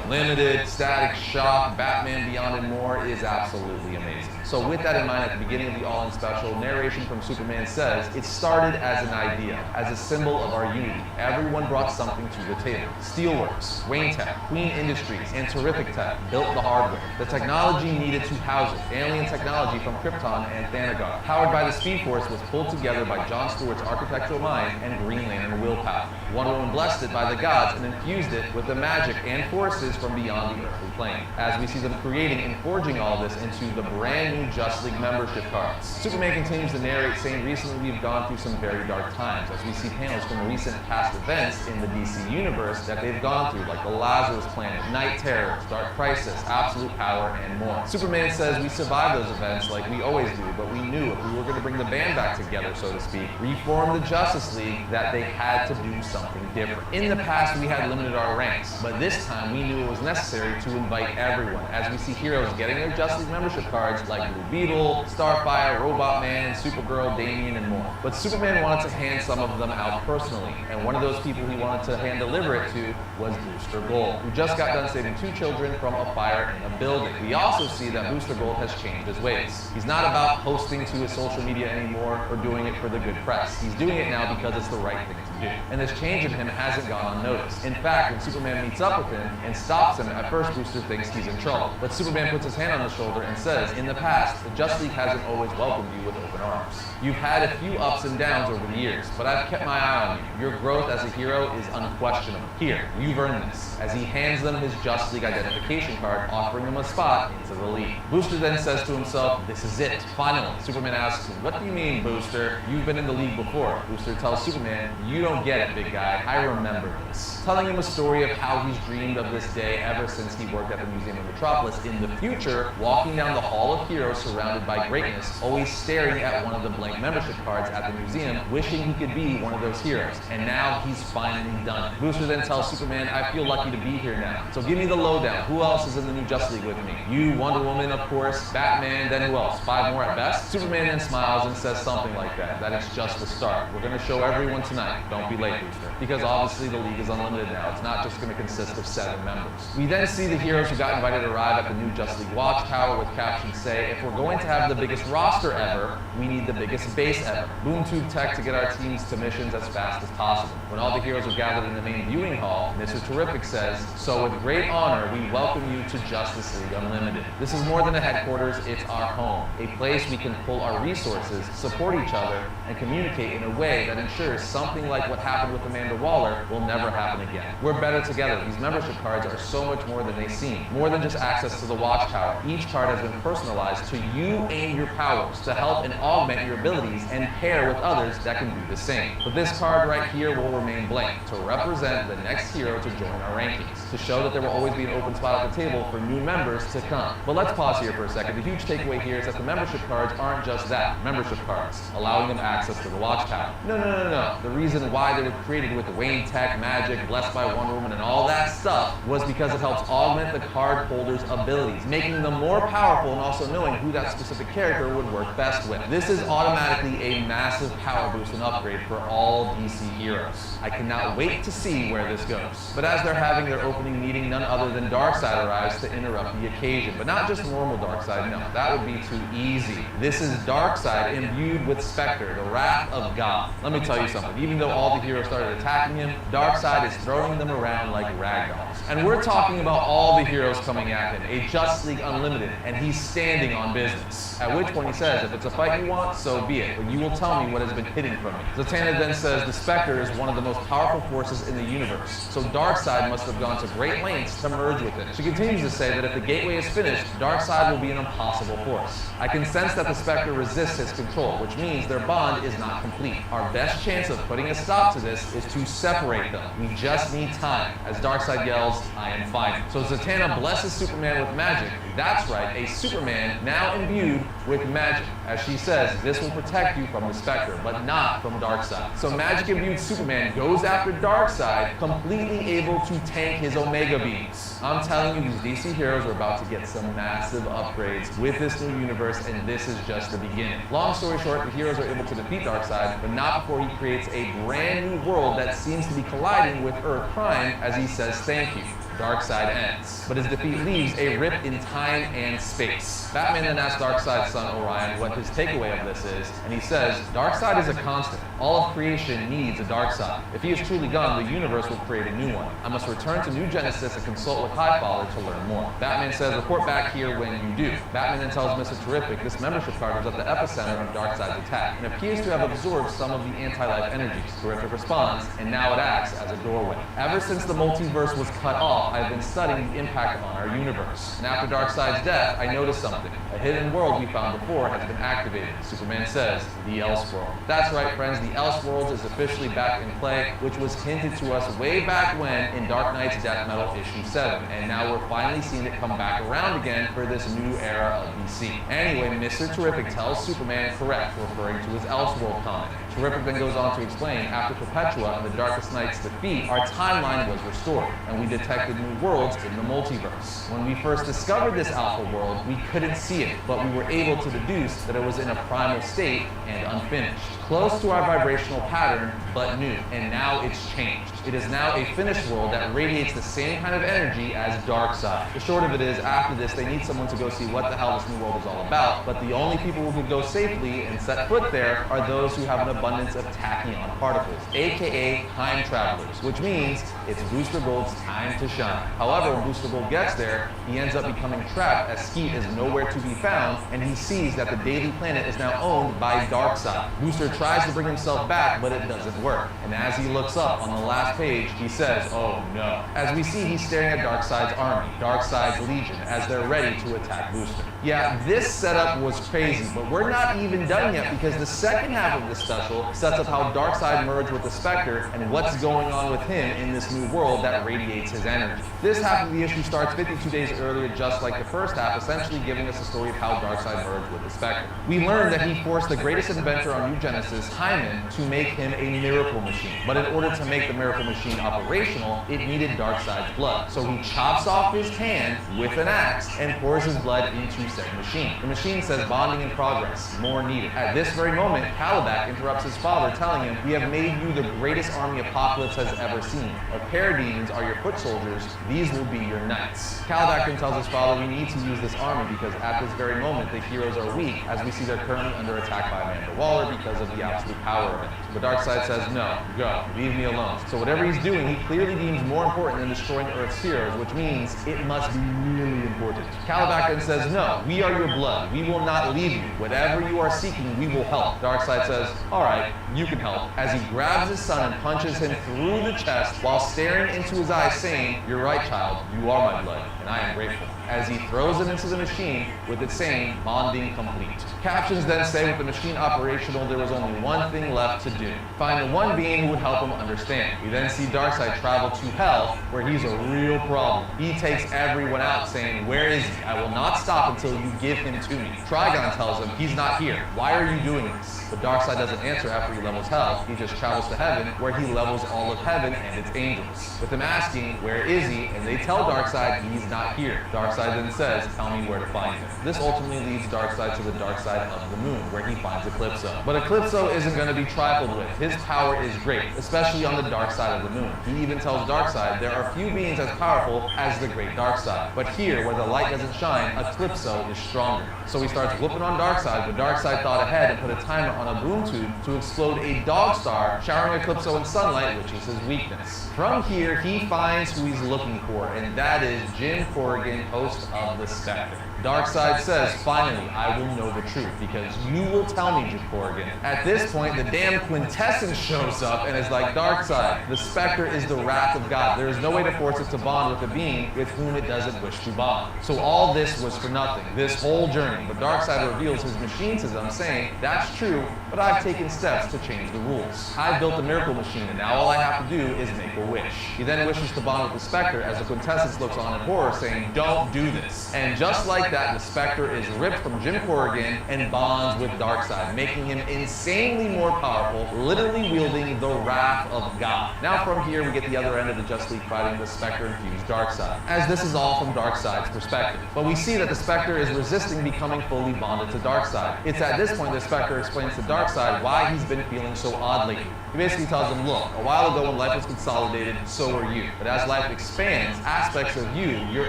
Unlimited, Static Shock, Batman Beyond, and more is absolutely amazing. So with that in mind, at the beginning of the All In Special, narration from Superman says, "It started as an idea, as a symbol of our unity. Everyone brought something to the table. Steelworks, Wayne Tech, Queen Industries, and Terrific Tech built the hardware. The technology needed to house it. Alien technology from Krypton and Thanagar, powered by the Speed Force, was pulled together by John Stewart's architectural mind and Green Lantern willpower. Wonder Woman blessed it by the gods and infused it with the magic and forces from beyond the earthly plane. As we see them creating and forging all this into the brand new Justice League membership cards. Superman continues to narrate, saying recently we've gone through some very dark times, as we see panels from recent past events in the DC universe that they've gone through, like the Lazarus Planet, Night Terrors, Dark Crisis, Absolute Power, and more. Superman says we survived those events like we always do, but we knew if we were going to bring the band back together, so to speak, reform the Justice League, that they had to do something different. In the past, we had limited our ranks, but this time we knew it was necessary to invite everyone, as we see heroes getting their Justice League membership cards like Blue Beetle, Starfire, Robot Man, Supergirl, Damian, and more. But Superman wanted to hand some of them out personally, and one of those people he wanted to hand deliver it to was Booster Gold, who just got done saving 2 children from a fire in a building. We also see that Booster Gold has changed his ways. He's not about posting to his social media anymore or doing it for the good press. He's doing it now because it's the right thing to do. And this change in him hasn't gone unnoticed. In fact, when Superman meets up with him and stops him, at first Booster thinks he's in trouble. But Superman puts his hand on his shoulder and says, in the past, the Justice League hasn't always welcomed you with open arms. You've had a few ups and downs over the years, but I've kept my eye on you. Your growth as a hero is unquestionable. Here, you've earned this. As he hands them his Justice League identification card, offering them a spot into the league. Booster then says to himself, this is it. Finally, Superman asks, what do you mean, Booster? You've been in the league before. Booster tells Superman, you don't get it, big guy. I remember this. Telling him a story of how he's dreamed of this day ever since he worked at the Museum of Metropolis in the future, walking down the Hall of Heroes surrounded by greatness, always staring at one of the blank membership cards at the museum, wishing he could be one of those heroes. And now he's finally done it. Booster then tells Superman, I feel lucky to be here now. So give me the lowdown. Who else is in the new Justice League with me? You, Wonder Woman, of course, Batman, then who else? 5 more at best? Superman then smiles and says something like that it's just the start. We're going to show everyone tonight. Don't be late, Booster. Because obviously the league is unlimited now. It's not just going to consist of 7 members. We then see the heroes who got invited arrive at the new Justice League Watchtower with captions say, if we're going to have the biggest roster ever, we need the biggest base ever. Boom tube tech to get our teams to missions as fast as possible. When all the heroes are gathered in the main viewing hall, Mr. Terrific says, so with great honor, we welcome you to Justice League Unlimited. This is more than a headquarters, it's our home. A place we can pull our resources, support each other, and communicate in a way that ensures something like what happened with Amanda Waller will never happen again. We're better together. These membership cards are so much more than they seem. More than just access to the Watchtower. Each card has been personalized to you and your powers to help and augment your abilities and pair with others that can do the same. But this card right here will remain blank to represent the next hero to join our rankings, to show that there will always be an open spot at the table for new members to come. But let's pause here for a second. The huge takeaway here is that the membership cards aren't just that, membership cards, allowing them access to the Watchtower. No. The reason why they were created with Wayne Tech, Magic, Blessed by Wonder Woman, and all that stuff was because it helps augment the card holder's abilities, making them more powerful and also knowing who that specific character would work best with. This is automatically a massive power boost and upgrade for all DC heroes. I cannot wait to see where this goes. But as they're having their opening meeting, none other than Darkseid arrives to interrupt the occasion. But not just normal Darkseid, no, that would be too easy. This is Darkseid imbued with Spectre, the wrath of God. Let me tell you something, even though all the heroes started attacking him, Darkseid is throwing them around like ragdolls. And we're talking about all the heroes coming at him, a Justice League Unlimited, and he's standing on business. At which point he says, if it's a fight you want, so be it, but you will tell me what has been hidden from me. Zatanna then says the Spectre is one of the most powerful forces in the universe, so Darkseid must have gone to great lengths to merge with it. She continues to say that if the gateway is finished, Darkseid will be an impossible force. I can sense that the Spectre resists his control, which means their bond is not complete. Our best chance of putting a stop to this is to separate them. We just need time. As Darkseid yells, I am final. So Zatanna blesses Superman with magic. That's right, a Superman now imbued with magic. As she says, this will protect you from the Spectre, but not from Darkseid. So magic-imbued Superman goes after Darkseid, completely able to tank his Omega beams. I'm telling you, these DC heroes are about to get some massive upgrades with this new universe, and this is just the beginning. Long story short, the heroes are able to defeat Darkseid, but not before he creates a brand new world that seems to be colliding with Earth Prime as he says thank you. Darkseid ends. But his defeat leaves a rip in time and space. Batman then asks Darkseid's son Orion what his takeaway of this is, and he says, Darkseid is a constant. All of creation needs a Darkseid. If he is truly gone, the universe will create a new one. I must return to New Genesis and consult with Highfather to learn more. Batman says, report back here when you do. Batman then tells Mr. Terrific this membership card was at the epicenter of Darkseid's attack and appears to have absorbed some of the anti-life energies. Terrific responds, and now it acts as a doorway. Ever since the multiverse was cut off, I've been studying the impact on our universe. And after Darkseid's death, I noticed something. A hidden world we found before has been activated. Superman says, the Elseworld. That's right, friends, the Elseworld is officially back in play, which was hinted to us way back when in Dark Knight's Death Metal issue 7. And now we're finally seeing it come back around again for this new era of DC. Anyway, Mr. Terrific tells Superman correct, referring to his Elseworld comic. Terrific then goes on to explain, after Perpetua and the Darkest Knight's defeat, our timeline was restored, and we detected new worlds in the multiverse. When we first discovered this alpha world, we couldn't see it, but we were able to deduce that it was in a primal state and unfinished. Close to our vibrational pattern, but new, and now it's changed. It is now a finished world that radiates the same kind of energy as Darkseid. The short of it is, after this, they need someone to go see what the hell this new world is all about, but the only people who can go safely and set foot there are those who have an abundance of tachyon particles, aka time travelers, which means it's Booster Gold's time to shine. However, when Booster Gold gets there, he ends up becoming trapped as Skeet is nowhere to be found, and he sees that the Daily Planet is now owned by Darkseid. Booster tries to bring himself back, but it doesn't work. And as he looks up on the last page, he says, oh no. As we see, he's staring at Darkseid's army, Darkseid's Legion, as they're ready to attack Booster. Yeah, this setup was crazy, but we're not even done yet because the second half of this special sets up how Darkseid merged with the Spectre and what's going on with him in this new world that radiates his energy. This half of the issue starts 52 days earlier, just like the first half, essentially giving us a story of how Darkseid merged with the Spectre. We learned that he forced the greatest inventor on New Genesis, Hyman, to make him a miracle machine. But in order to make the miracle machine operational, it needed Darkseid's blood. So he chops off his hand with an axe and pours his blood into said machine. The machine says bonding in progress, more needed. At this very moment, Kalibak interrupts his father, telling him, we have made you the greatest army Apocalypse has ever seen. Our parademons are your foot soldiers, these will be your knights. Kalibak then tells his father, we need to use this army because at this very moment the heroes are weak, as we see they're currently under attack by Amanda Waller because of the absolute power event. But Darkseid says, no, go, leave me alone. So whatever he's doing, he clearly deems more important than destroying Earth's heroes, which means it must be really important. Kalibak then says, no, we are your blood. We will not leave you. Whatever you are seeking, we will help. Darkseid says, all right, you can help, as he grabs his son and punches him through the chest while staring into his eyes saying, you're right, child, you are my blood, and I am grateful, as he throws it into the machine with it saying, bonding complete. Captions then say with the machine operational, there was only one thing left to do. Find the one being who would help him understand. We then see Darkseid travel to Hell, where he's a real problem. He takes everyone out saying, where is he? I will not stop until you give him to me. Trigon tells him, he's not here. Why are you doing this? But Darkseid doesn't answer after he levels Hell. He just travels to Heaven, where he levels all of Heaven and its angels. With him asking, where is he? And they tell Darkseid he's not here. Darkseid then says, tell me where to find him. This ultimately leads Darkseid to the dark side of the moon, where he finds Eclipso. But Eclipso isn't going to be trifled with. His power is great, especially on the dark side of the moon. He even tells Darkseid there are few beings as powerful as the great Darkseid. But here, where the light doesn't shine, Eclipso is stronger. So he starts whooping on Darkseid, but Darkseid thought ahead and put a timer on a boom tube to explode a dog star, showering Eclipso in sunlight, which is his weakness. From here, he finds who he's looking for, and that is Jim Corrigan, host of The Spectre. Darkseid says, finally, I will know the truth, because you will tell me, Jim Corrigan. At this point, the damn Quintessence shows up and is like, Darkseid, the Spectre is the wrath of God. There is no way to force it to bond with a being with whom it doesn't wish to bond. So all this was for nothing, this whole journey. But Darkseid reveals his machine to them, saying, that's true, but I've taken steps to change the rules. I've built a miracle machine, and now all I have to do is make a wish. He then wishes to bond with the Spectre, as the Quintessence looks on in horror, saying, don't do this. And just like that, the Spectre is ripped from Jim Corrigan and bonds with Darkseid, making him insanely more powerful, literally wielding the wrath of God. Now from here, we get the other end of the Justice League fighting the Spectre-infused Darkseid, as this is all from Darkseid's perspective. But we see that the Spectre is resisting becoming fully bonded to Darkseid. It's at this point the Spectre explains to Darkseid Darkseid why he's been feeling so odd lately. He basically tells him, look, a while ago when life was consolidated, so were you. But as life expands, aspects of you, your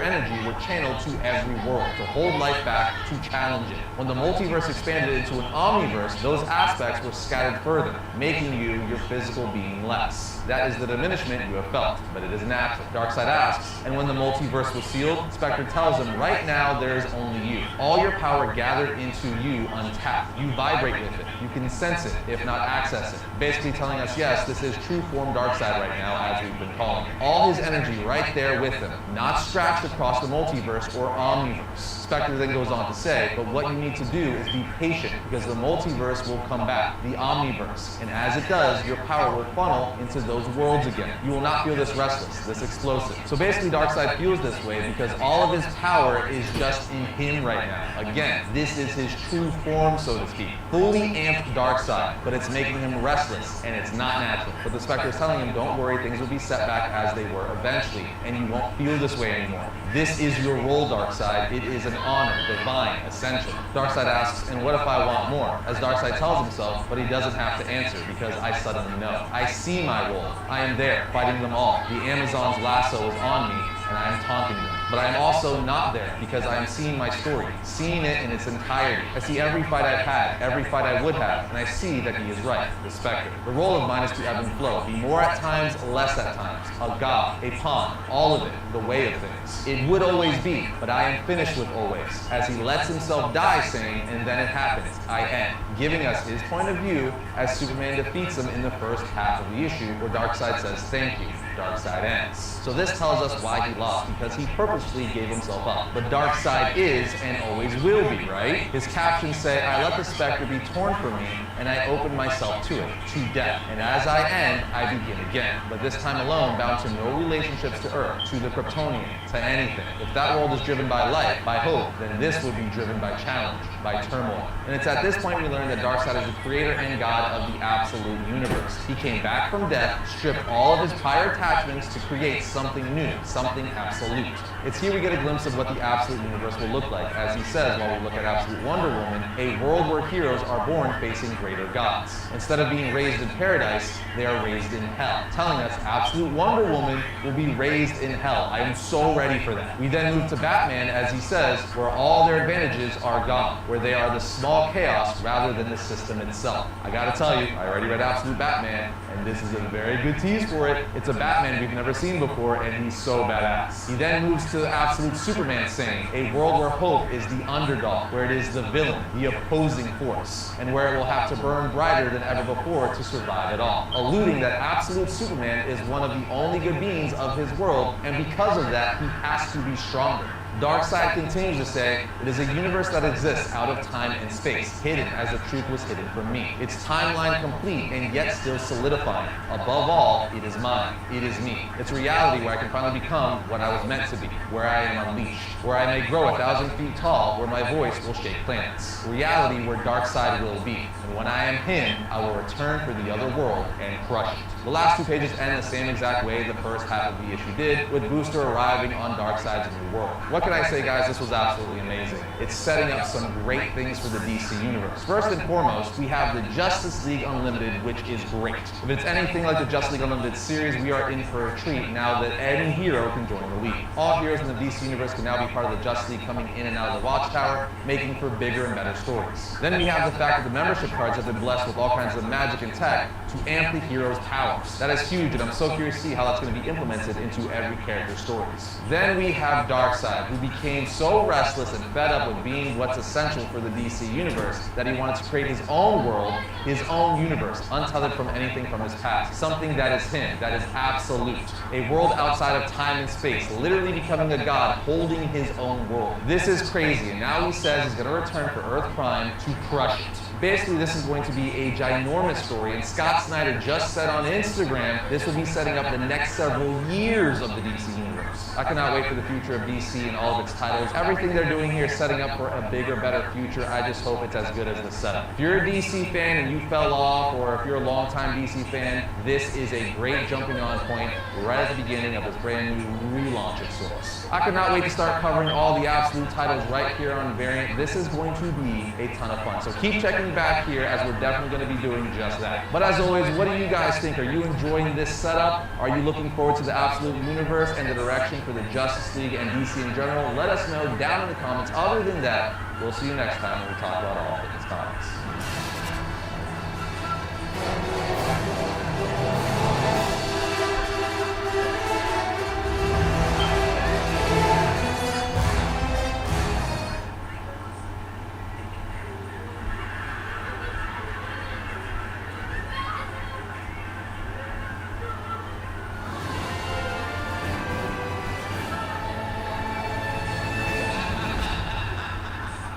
energy, were channeled to every world, to hold life back, to challenge it. When the multiverse expanded into an omniverse, those aspects were scattered further, making you, your physical being, less. That is the diminishment you have felt, but it is natural. Darkseid asks, and when the multiverse was sealed, Spectre tells him, right now there is only you. All your power gathered into you untapped. You vibrate with it. You can sense it, if not access it. Basically telling us, yes, this is true form Darkseid right now, as we've been calling it. All his energy right there with him, not scratched across the multiverse or omniverse. Spectre then goes on to say, but what you need to do is be patient, because the multiverse will come back, the omniverse. And as it does, your power will funnel into those worlds again. You will not feel this restless, this explosive. So basically Darkseid feels this way because all of his power is just in him right now. Again, this is his true form, so to speak. Fully amped Darkseid, but it's making him restless, and it's not natural. But the Spectre is telling him, don't worry, things will be set back as they were eventually, and you won't feel this way anymore. This is your role, Darkseid. It is an honor, divine, essential. Darkseid asks, and what if I want more? As Darkseid tells himself, but he doesn't have to answer because I suddenly know. I see my role. I am there, fighting them all. The Amazon's lasso is on me, and I am taunting them. But I am also not there because I am seeing my story, seeing it in its entirety. I see every fight I've had, every fight I would have, and I see that he is right, the Spectre. The role of mine is to ebb and flow, be more at times, less at times, a god, a pawn, all of it, the way of things. It would always be, but I am finished with always, as he lets himself die saying, and then it happens, I end, giving us his point of view as Superman defeats him in the first half of the issue, where Darkseid says, thank you. Darkseid ends. So this tells us why he lost, because he purposely gave himself up. But Darkseid is and always will be, right? His captions say, I let the Spectre be torn from me, and I open myself to it, to death. And as I end, I begin again. But this time alone, bound to no relationships to Earth, to the Kryptonian, to anything. If that world is driven by life, by hope, then this would be driven by challenge, by turmoil. And it's at this point we learn that Darkseid is the creator and god of the absolute universe. He came back from death, stripped all of his prior attachments to create something new, something absolute. It's here we get a glimpse of what the absolute universe will look like, as he says while we look at Absolute Wonder Woman, a world where heroes are born facing greater gods. Instead of being raised in paradise, they are raised in hell, telling us Absolute Wonder Woman will be raised in hell. I am so ready for that. We then move to Batman, as he says, where all their advantages are gone, where they are the small chaos rather than the system itself. I gotta tell you, I already read Absolute Batman, and this is a very good tease for it. It's a Batman we've never seen before, and he's so badass. He then moves to Absolute Superman, saying, a world where hope is the underdog, where it is the villain, the opposing force, and where it will have to burn brighter than ever before to survive it all. Alluding that Absolute Superman is one of the only good beings of his world, and because of that, he has to be stronger. Darkseid continues to say, it is a universe that exists out of time and space, hidden as the truth was hidden from me. Its timeline complete and yet still solidifying. Above all, it is mine. It is me. It's reality where I can finally become what I was meant to be, where I am unleashed, where I may grow 1,000 feet tall, where my voice will shake planets. Reality where Darkseid will be. And when I am him, I will return for the other world and crush it. The last two pages end the same exact way the first half of the issue did, with Booster arriving on Darkseid's new world. What can I say, guys? This was absolutely amazing. It's setting up some great things for the DC Universe. First and foremost, we have the Justice League Unlimited, which is great. If it's anything like the Justice League Unlimited series, we are in for a treat now that any hero can join the league. All heroes in the DC Universe can now be part of the Justice League, coming in and out of the Watchtower, making for bigger and better stories. Then we have the fact that the membership cards have been blessed with all kinds of magic and tech to amp the heroes' powers. That is huge, and I'm so curious to see how that's going to be implemented into every character's stories. Then we have Darkseid, who became so restless and fed up with being what's essential for the DC Universe that he wanted to create his own world, his own universe, untethered from anything from his past. Something that is him, that is absolute. A world outside of time and space, literally becoming a god, holding his own world. This is crazy, and now he says he's going to return for Earth Prime to crush it. Basically, this is going to be a ginormous story, and Scott Snyder just said on Instagram this will be setting up the next several years of the DC Universe. universe. I cannot wait for the future of DC and all of its titles. Everything they're doing here is setting up for a bigger, better future. I just hope it's as good as the setup. If you're a DC fan and you fell off, or if you're a longtime DC fan, this is a great jumping on point right at the beginning of this brand new relaunch of sorts. I cannot wait to start covering all the absolute titles right here on Variant. This is going to be a ton of fun. So keep checking back here as we're definitely going to be doing just that. But as always, what do you guys think? Are you enjoying this setup? Are you looking forward to the Absolute Universe and the direction for the Justice League and DC in general? Let us know down in the comments. Other than that, we'll see you next time when we talk about all things comics.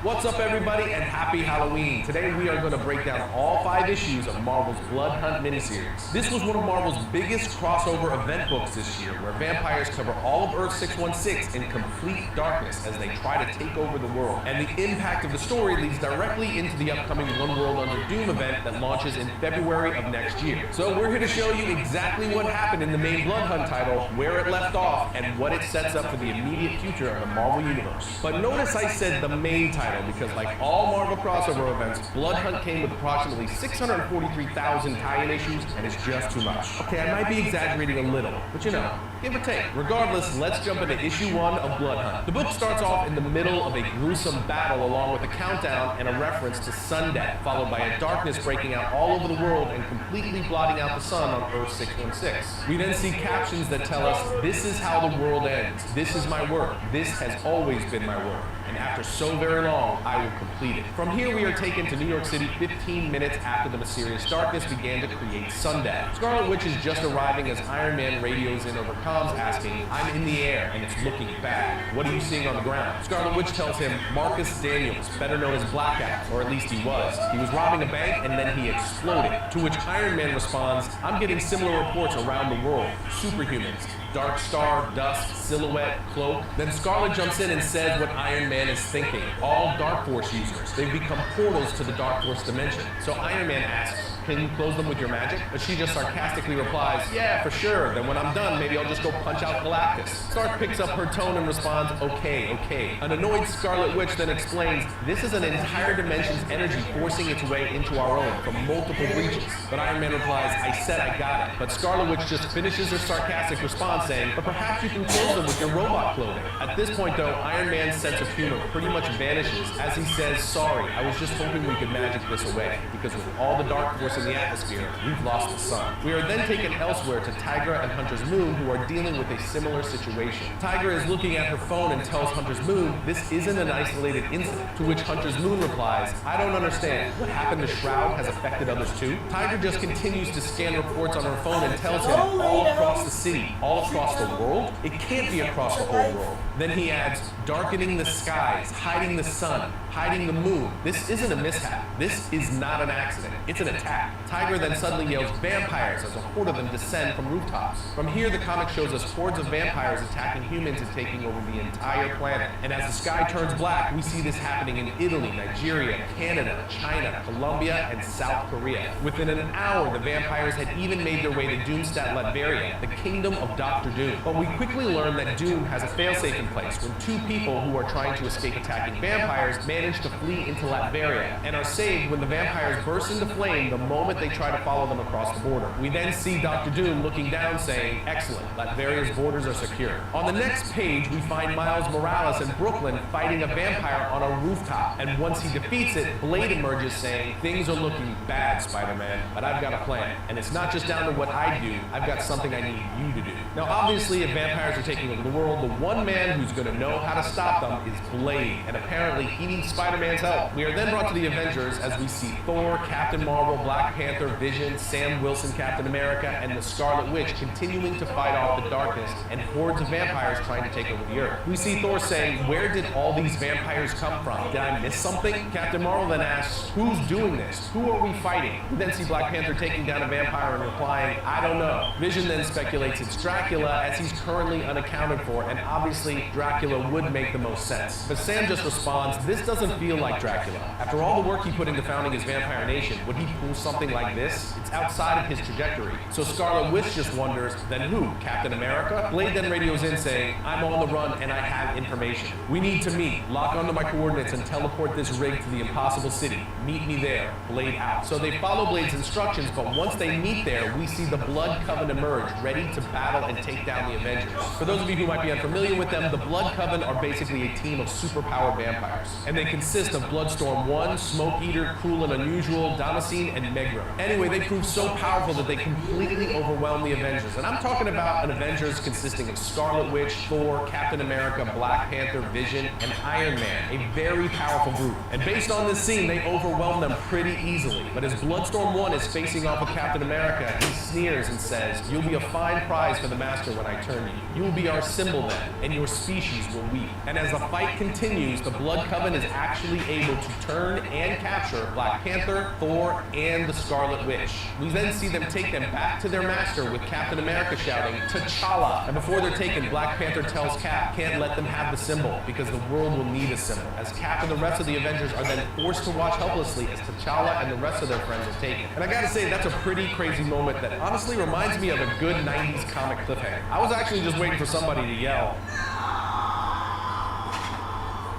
What's up, everybody, and happy Halloween. Today we are going to break down all 5 issues of Marvel's Blood Hunt miniseries. This was one of Marvel's biggest crossover event books this year, where vampires cover all of Earth 616 in complete darkness as they try to take over the world. And the impact of the story leads directly into the upcoming One World Under Doom event that launches in February of next year. So we're here to show you exactly what happened in the main Blood Hunt title, where it left off, and what it sets up for the immediate future of the Marvel Universe. But notice I said the main title, because like all Marvel crossover events, Blood Hunt came with approximately 643,000 tie-in issues, and it's just too much. Okay, I might be exaggerating a little, but you know, give or take. Regardless, let's jump into issue 1 of Blood Hunt. The book starts off in the middle of a gruesome battle, along with a countdown and a reference to sun death, followed by a darkness breaking out all over the world and completely blotting out the sun on Earth 616. We then see captions that tell us, "This is how the world ends. This is my work. This has always been my work. And after so very long, I will complete it." From here, we are taken to New York City 15 minutes after the mysterious darkness began to create sundeath. Scarlet Witch is just arriving as Iron Man radios in over comms asking, "I'm in the air and it's looking bad. What are you seeing on the ground?" Scarlet Witch tells him Marcus Daniels, better known as Blackout, or at least he was. He was robbing a bank and then he exploded. To which Iron Man responds, "I'm getting similar reports around the world. Superhumans. Dark Star, Dust, Silhouette, Cloak." Then Scarlet jumps in and says what Iron Man is thinking. All Dark Force users. They've become portals to the Dark Force dimension. So Iron Man asks, "Can you close them with your magic?" But she just sarcastically replies, "Yeah, for sure. Then when I'm done, maybe I'll just go punch out Galactus." Stark picks up her tone and responds, "Okay, okay." An annoyed Scarlet Witch then explains, "This is an entire dimension's energy forcing its way into our own from multiple breaches." But Iron Man replies, "I said I got it." But Scarlet Witch just finishes her sarcastic response saying, "But perhaps you can close them with your robot clothing." At this point though, Iron Man's sense of humor pretty much vanishes as he says, "Sorry, I was just hoping we could magic this away, because with all the Dark Force in the atmosphere, we've lost the sun." We are then taken elsewhere to Tigra and Hunter's Moon, who are dealing with a similar situation. Tigra is looking at her phone and tells Hunter's Moon this isn't an isolated incident, to which Hunter's Moon replies, "I don't understand. What happened to Shroud has affected others too?" Tigra just continues to scan reports on her phone and tells him, "All across the city, all across the world? It can't be across the whole world." Then he adds, "Darkening the skies, hiding the sun, hiding the moon. This isn't a mishap. This is not an accident. It's an attack." Tigra then suddenly yells, "Vampires," as a horde of them descend from rooftops. From here, the comic shows us hordes of vampires attacking humans and taking over the entire planet. And as the sky turns black, we see this happening in Italy, Nigeria, Canada, China, Colombia, and South Korea. Within an hour, the vampires had even made their way to Doomstadt, Latveria, the kingdom of Dr. Doom. But we quickly learn that Doom has a failsafe in place when 2 people who are trying to escape attacking vampires manage to flee into Latveria and are saved when the vampires burst into flame the moment they try to follow them across the border. We then see Dr. Doom looking down saying, "Excellent, Latveria's borders are secure." On the next page, we find Miles Morales in Brooklyn fighting a vampire on a rooftop, and once he defeats it, Blade emerges saying, "Things are looking bad, Spider-Man, but I've got a plan, and it's not just down to what I do, I've got something I need you to do." Now obviously, if vampires are taking over the world, the one man who's going to know how to to stop them is Blade, and apparently he needs Spider-Man's help. We are then brought to the Avengers as we see Thor, Captain Marvel, Black Panther, Vision, Sam Wilson, Captain America, and the Scarlet Witch continuing to fight off the darkness and hordes of vampires trying to take over the Earth. We see Thor saying, "Where did all these vampires come from? Did I miss something?" Captain Marvel then asks, "Who's doing this? Who are we fighting?" We then see Black Panther taking down a vampire and replying, "I don't know." Vision then speculates it's Dracula, as he's currently unaccounted for, and obviously Dracula would make the most sense. But Sam just responds, "This doesn't feel like Dracula. After all the work he put into founding his vampire nation, would he pull something like this? It's outside of his trajectory." So Scarlet Witch just wonders, then who? Captain America? Blade then radios in saying, "I'm on the run and I have information. We need to meet. Lock onto my coordinates and teleport this rig to the Impossible City. Meet me there." Blade out. So they follow Blade's instructions, but once they meet there, we see the Blood Coven emerge, ready to battle and take down the Avengers. For those of you who might be unfamiliar with them, the Blood Coven are basically a team of superpowered vampires, and they consist of Bloodstorm 1, Smoke Eater, Cruel and Unusual, Damascene, and Megra. Anyway, they prove so powerful that they completely overwhelm the Avengers, and I'm talking about an Avengers consisting of Scarlet Witch, Thor, Captain America, Black Panther, Vision, and Iron Man, a very powerful group. And based on this scene, they overwhelm them pretty easily. But as Bloodstorm 1 is facing off with Captain America, he sneers and says, "You'll be a fine prize for the Master when I turn you. You will be our symbol then, and your species will weep." And as the fight continues, the Blood Coven is actually able to turn and capture Black Panther, Thor, and the Scarlet Witch. We then see them take them back to their Master with Captain America shouting, "T'Challa!" And before they're taken, Black Panther tells Cap, "Can't let them have the symbol, because the world will need a symbol." As Cap and the rest of the Avengers are then forced to watch helplessly as T'Challa and the rest of their friends are taken. And I gotta say, that's a pretty crazy moment that honestly reminds me of a good 90s comic cliffhanger. I was actually just waiting for somebody to yell.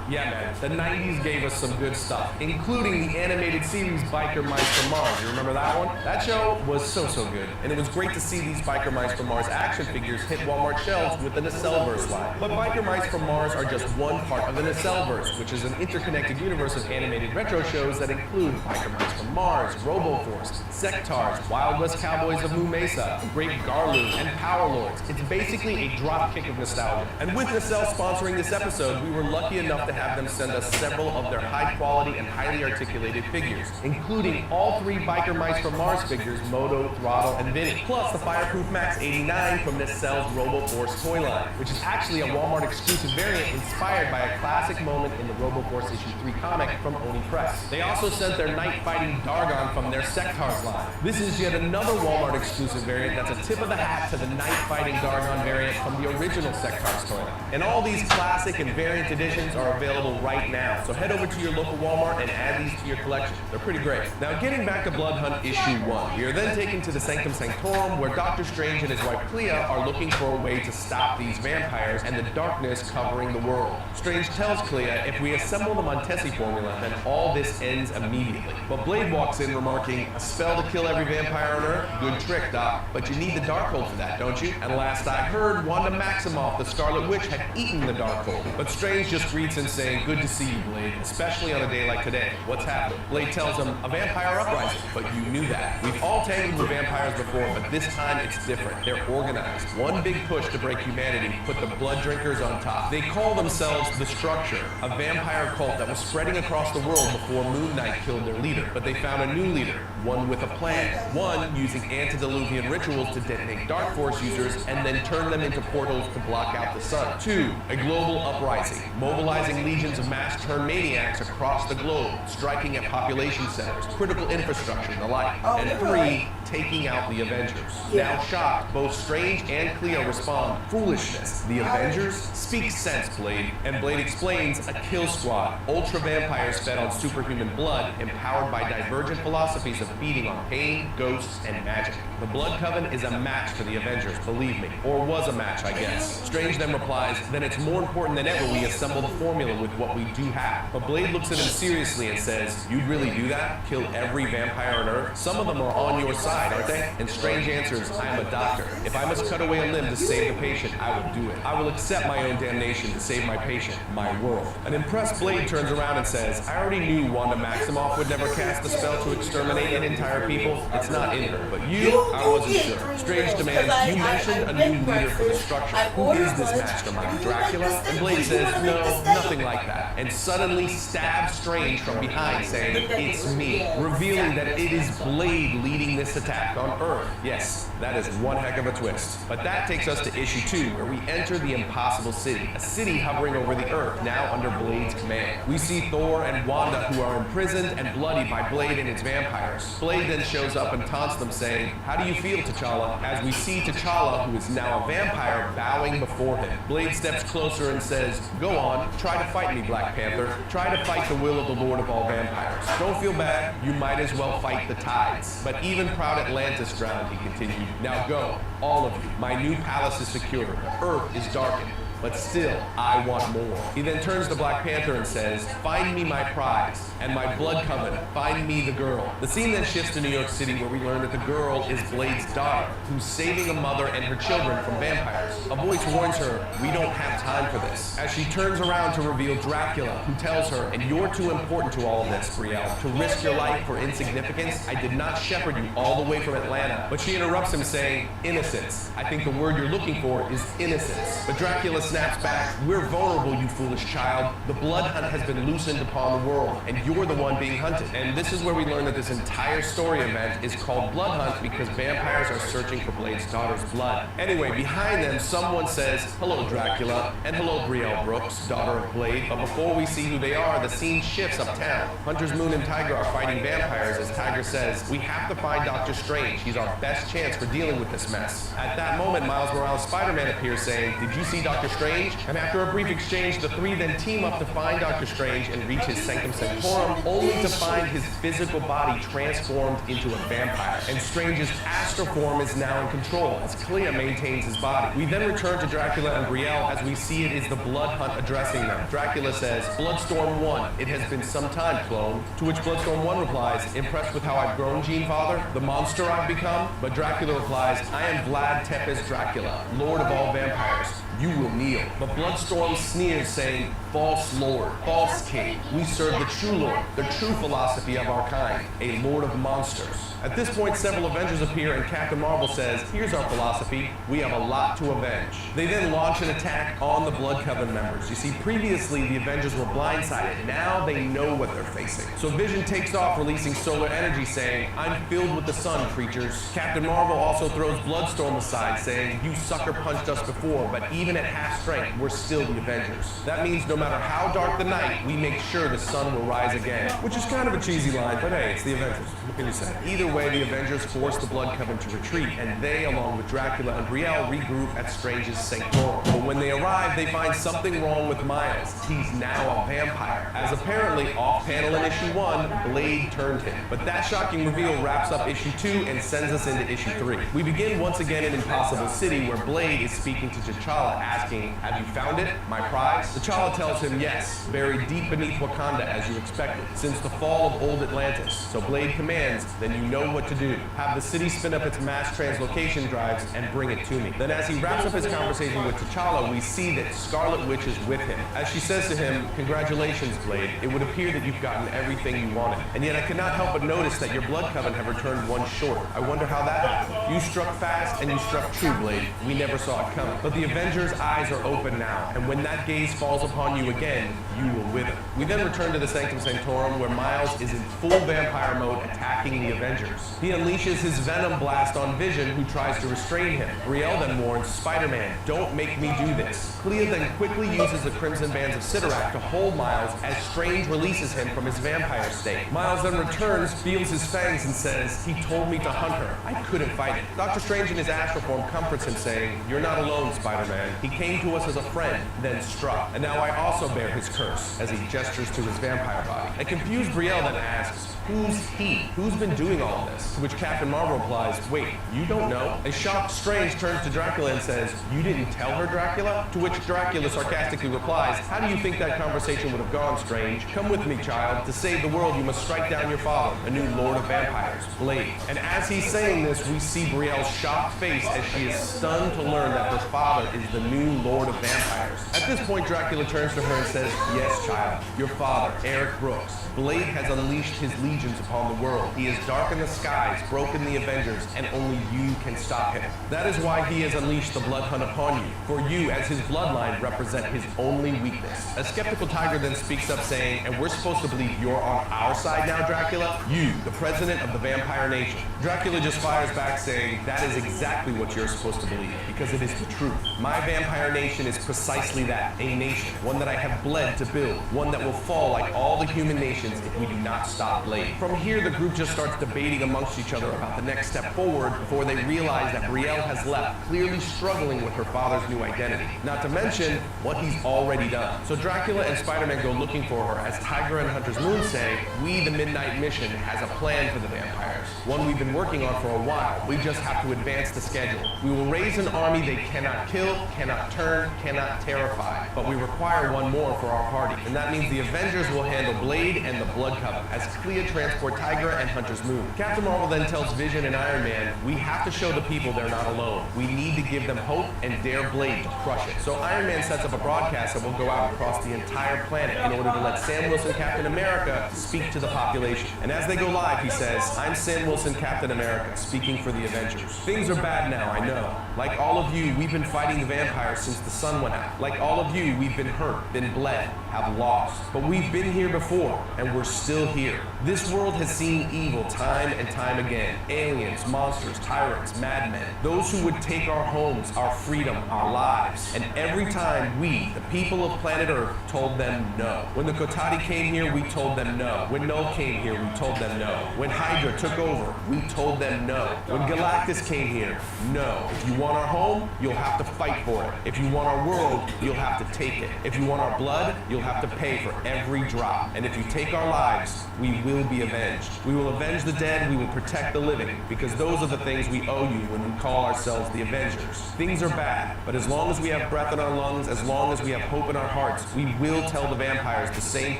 Yeah, man, the 90s gave us some good stuff, including the animated series Biker Mice from Mars. You remember that one? That show was so good, and it was great to see these Biker Mice from Mars action figures hit Walmart shelves with the Nacelleverse line. But Biker Mice from Mars are just one part of the Nacelleverse, which is an interconnected universe of animated retro shows that include Biker Mice from Mars, RoboForce, Sectars, Wild West Cowboys of Moo Mesa, Great Garloo, and Power Lords. It's basically a dropkick of nostalgia. And with Nacelle sponsoring this episode, we were lucky enough to have them send us several of their high-quality and highly articulated figures, including all 3 Biker Mice from Mars figures, Moto, Throttle, and Vinny, plus the Fireproof Max 89 from Nacelle's RoboForce toy line, which is actually a Walmart exclusive variant inspired by a classic moment in the RoboForce issue 3 comic from Oni Press. They also sent their night-fighting Dargon from their Sectars line. This is yet another Walmart exclusive variant that's a tip of the hat to the night-fighting Dargon variant from the original Sectars toy line. And all these classic and variant editions are available right now, so head over to your local Walmart and add these to your collection. They're pretty great. Now, getting back to Blood Hunt issue 1, we are then taken to the Sanctum Sanctorum, where Doctor Strange and his wife Clea are looking for a way to stop these vampires and the darkness covering the world. Strange tells Clea, "If we assemble the Montesi formula, then all this ends immediately." But Blade walks in remarking, "A spell to kill every vampire on Earth? Good trick, Doc. But you need the Darkhold for that, don't you?" And last I heard, Wanda Maximoff, the Scarlet Witch, had eaten the Darkhold. But Strange just greets him saying, "Good to see you, Blade, especially on a day like today. What's happened?" Blade tells him, "A vampire uprising." But you knew that. We've all tangled with vampires before, but this time it's different. They're organized. One big push to break humanity, put the blood drinkers on top. They call themselves the Structure, a vampire cult that was spreading across the world before Moon Knight killed their leader. But they found a new leader, one with a plan. One using antediluvian rituals to detonate Dark Force users and then turn them into portals to block out the sun. 2, a global uprising, mobilizing legions of mass-turned maniacs across the globe, striking at population centers, critical infrastructure, and the like. And 3, taking out the Avengers. Now shocked, both Strange and Clea respond, "Foolishness. The Avengers? Speak sense, Blade." And Blade explains, a kill squad, ultra vampires fed on superhuman blood, empowered by divergent philosophies of feeding on pain, ghosts, and magic. The Blood Coven is a match for the Avengers, believe me. Or was a match, I guess. Strange then replies, "Then it's more important than ever we assemble the formula Dracula with what we do have. But Blade looks at him seriously and says, you'd really do that? Kill every vampire on Earth? Some of them are on your side, aren't they? And Strange answers, I am a doctor. If I must cut away a limb to save the patient, I will do it. I will accept my own damnation to save my patient, my world. An impressed Blade turns around and says, I already knew Wanda Maximoff would never cast a spell to exterminate an entire people. It's not in her. But you, I wasn't sure. Strange demands, you mentioned a new leader for the structure. Who is this mastermind, Dracula? And Blade says, no, nothing like that. And suddenly stabs Strange from behind, saying, it's me. Revealing that it is Blade leading this attack on Earth. Yes, that is one heck of a twist. But that takes us to issue 2, where we enter the Impossible City, a city hovering over the Earth, now under Blade's command. We see Thor and Wanda, who are imprisoned and bloodied by Blade and his vampires. Blade then shows up and taunts them, saying, how do you feel, T'Challa? As we see T'Challa, who is now a vampire, bowing before him. Blade steps closer and says, go on, try to fight me, Black Panther. Try to fight the will of the Lord of all vampires. Don't feel bad, you might as well fight the tides. But even proud Atlantis drowned, he continued. Now go, all of you. My new palace is secure. The Earth is darkened. But still, I want more. He then turns to Black Panther and says, find me my prize and my blood covenant. Find me the girl. The scene then shifts to New York City, where we learn that the girl is Blade's daughter, who's saving a mother and her children from vampires. A voice warns her, we don't have time for this. As she turns around to reveal Dracula, who tells her, and you're too important to all of this, Brielle, to risk your life for insignificance. I did not shepherd you all the way from Atlanta. But she interrupts him, saying, innocence. I think the word you're looking for is innocence. But Dracula snaps back, we're vulnerable, you foolish child. The blood hunt has been loosened upon the world, and you're the one being hunted. And this is where we learn that this entire story event is called Blood Hunt because vampires are searching for Blade's daughter's blood. Anyway, behind them, someone says, hello, Dracula, and hello, Brielle Brooks, daughter of Blade. But before we see who they are, the scene shifts uptown. Hunters Moon and Tiger are fighting vampires as Tiger says, we have to find Doctor Strange. He's our best chance for dealing with this mess. At that moment, Miles Morales' Spider-Man appears saying, did you see Doctor Strange? And after a brief exchange, the three then team up to find Doctor Strange and reach his Sanctum Sanctorum, only to find his physical body transformed into a vampire. And Strange's astral form is now in control, as Clea maintains his body. We then return to Dracula and Brielle as we see it is the Blood Hunt addressing them. Dracula says, Bloodstorm 1, it has been some time, clone. To which Bloodstorm 1 replies, impressed with how I've grown, Gene Father? The monster I've become? But Dracula replies, I am Vlad Tepes Dracula, Lord of all vampires. You will kneel. But Bloodstorm sneers, saying, false lord, false king. We serve the true lord, the true philosophy of our kind, a lord of monsters. At this point, several Avengers appear and Captain Marvel says, here's our philosophy, we have a lot to avenge. They then launch an attack on the Blood Coven members. You see, previously the Avengers were blindsided, now they know what they're facing. So Vision takes off, releasing solar energy, saying, I'm filled with the sun, creatures. Captain Marvel also throws Bloodstorm aside, saying, you sucker punched us before, but even at half strength, we're still the Avengers. That means no matter how dark the night, we make sure the sun will rise again. Which is kind of a cheesy line, but hey, it's the Avengers. What can you say? Either way, the Avengers force the Blood Coven to retreat, and they, along with Dracula and Brielle, regroup at Strange's Sanctorum. But when they arrive, they find something wrong with Miles. He's now a vampire, as apparently off-panel in issue 1, Blade turned him. But that shocking reveal wraps up issue 2 and sends us into issue 3. We begin once again in Impossible City, where Blade is speaking to T'Challa, asking, have you found it, my prize? T'Challa tells him yes, buried deep beneath Wakanda as you expected, since the fall of old Atlantis. So Blade commands, then you know what to do. Have the city spin up its mass translocation drives and bring it to me. Then as he wraps up his conversation with T'Challa, we see that Scarlet Witch is with him. As she says to him, congratulations, Blade. It would appear that you've gotten everything you wanted. And yet I could not help but notice that your Blood Coven have returned one short. I wonder how that happened. You struck fast and you struck true, Blade. We never saw it coming. But the Avengers' eyes are open now, and when that gaze falls upon you again, you will wither. We then return to the Sanctum Sanctorum, where Miles is in full vampire mode attacking the Avengers. He unleashes his Venom blast on Vision, who tries to restrain him. Brielle then warns Spider-Man, don't make me do this. Clea then quickly uses the Crimson Bands of Cyttorak to hold Miles as Strange releases him from his vampire state. Miles then returns, feels his fangs, and says, he told me to hunt her. I couldn't fight it. Doctor Strange in his astral form comforts him, saying, you're not alone, Spider-Man. He came to us as a friend, then struck. And now I also bear his curse as he gestures to his vampire body. A confused Brielle then asks, who's he? Who's been doing all of this? To which Captain Marvel replies, wait, you don't know? A shocked Strange turns to Dracula and says, you didn't tell her, Dracula? To which Dracula sarcastically replies, how do you think that conversation would have gone, Strange? Come with me, child. To save the world, you must strike down your father, a new Lord of Vampires, Blade. And as he's saying this, we see Brielle's shocked face as she is stunned to learn that her father is the new Lord of Vampires. At this point, Dracula turns to her and says, yes, child, your father, Eric Brooks. Blade has unleashed his legions upon the world. He has darkened the skies, broken the Avengers, and only you can stop him. That is why he has unleashed the Blood Hunt upon you, for you, as his bloodline, represent his only weakness. A skeptical Tiger then speaks up saying, and we're supposed to believe you're on our side now, Dracula? You, the president of the Vampire Nation. Dracula just fires back saying, that is exactly what you're supposed to believe, because it is the truth. My Vampire Nation is precisely that, a nation, one that I have bled to build, one that will fall like all the human nations if we do not stop Blade. From here, the group just starts debating amongst each other about the next step forward before they realize that Brielle has left, clearly struggling with her father's new identity. Not to mention what he's already done. So Dracula and Spider-Man go looking for her as Tiger and Hunter's Moon say, we, the Midnight Mission, has a plan for the vampires. One we've been working on for a while. We just have to advance the schedule. We will raise an army they cannot kill, cannot turn, cannot terrify. But we require one more for our party. And that means the Avengers will handle Blade and the Blood Coven as Clea transport Tigra and Hunter's Moon. Captain Marvel then tells Vision and Iron Man, we have to show the people they're not alone. We need to give them hope and dare Blade to crush it. So Iron Man sets up a broadcast that will go out across the entire planet in order to let Sam Wilson, Captain America, speak to the population. And as they go live, he says, I'm Sam Wilson, Captain America, speaking for the Avengers. Things are bad now, I know. Like all of you, we've been fighting the vampires since the sun went out. Like all of you, we've been hurt, been bled, have lost. But we've been here before, and we're still here. This world has seen evil time and time again. Aliens, monsters, tyrants, madmen. Those who would take our homes, our freedom, our lives. And every time we, the people of planet Earth, told them no. When the Kotati came here, we told them no. When Null came here, we told them no. When Hydra took over, we told them no. When Galactus came here, no. If you want our home, you'll have to fight for it. If you want our world, you'll have to take it. If you want our blood, you'll have to pay for every drop. And if you take our lives, we will be avenged. We will avenge the dead, we will protect the living, because those are the things we owe you when we call ourselves the Avengers. Things are bad, but as long as we have breath in our lungs, as long as we have hope in our hearts, we will tell the vampires the same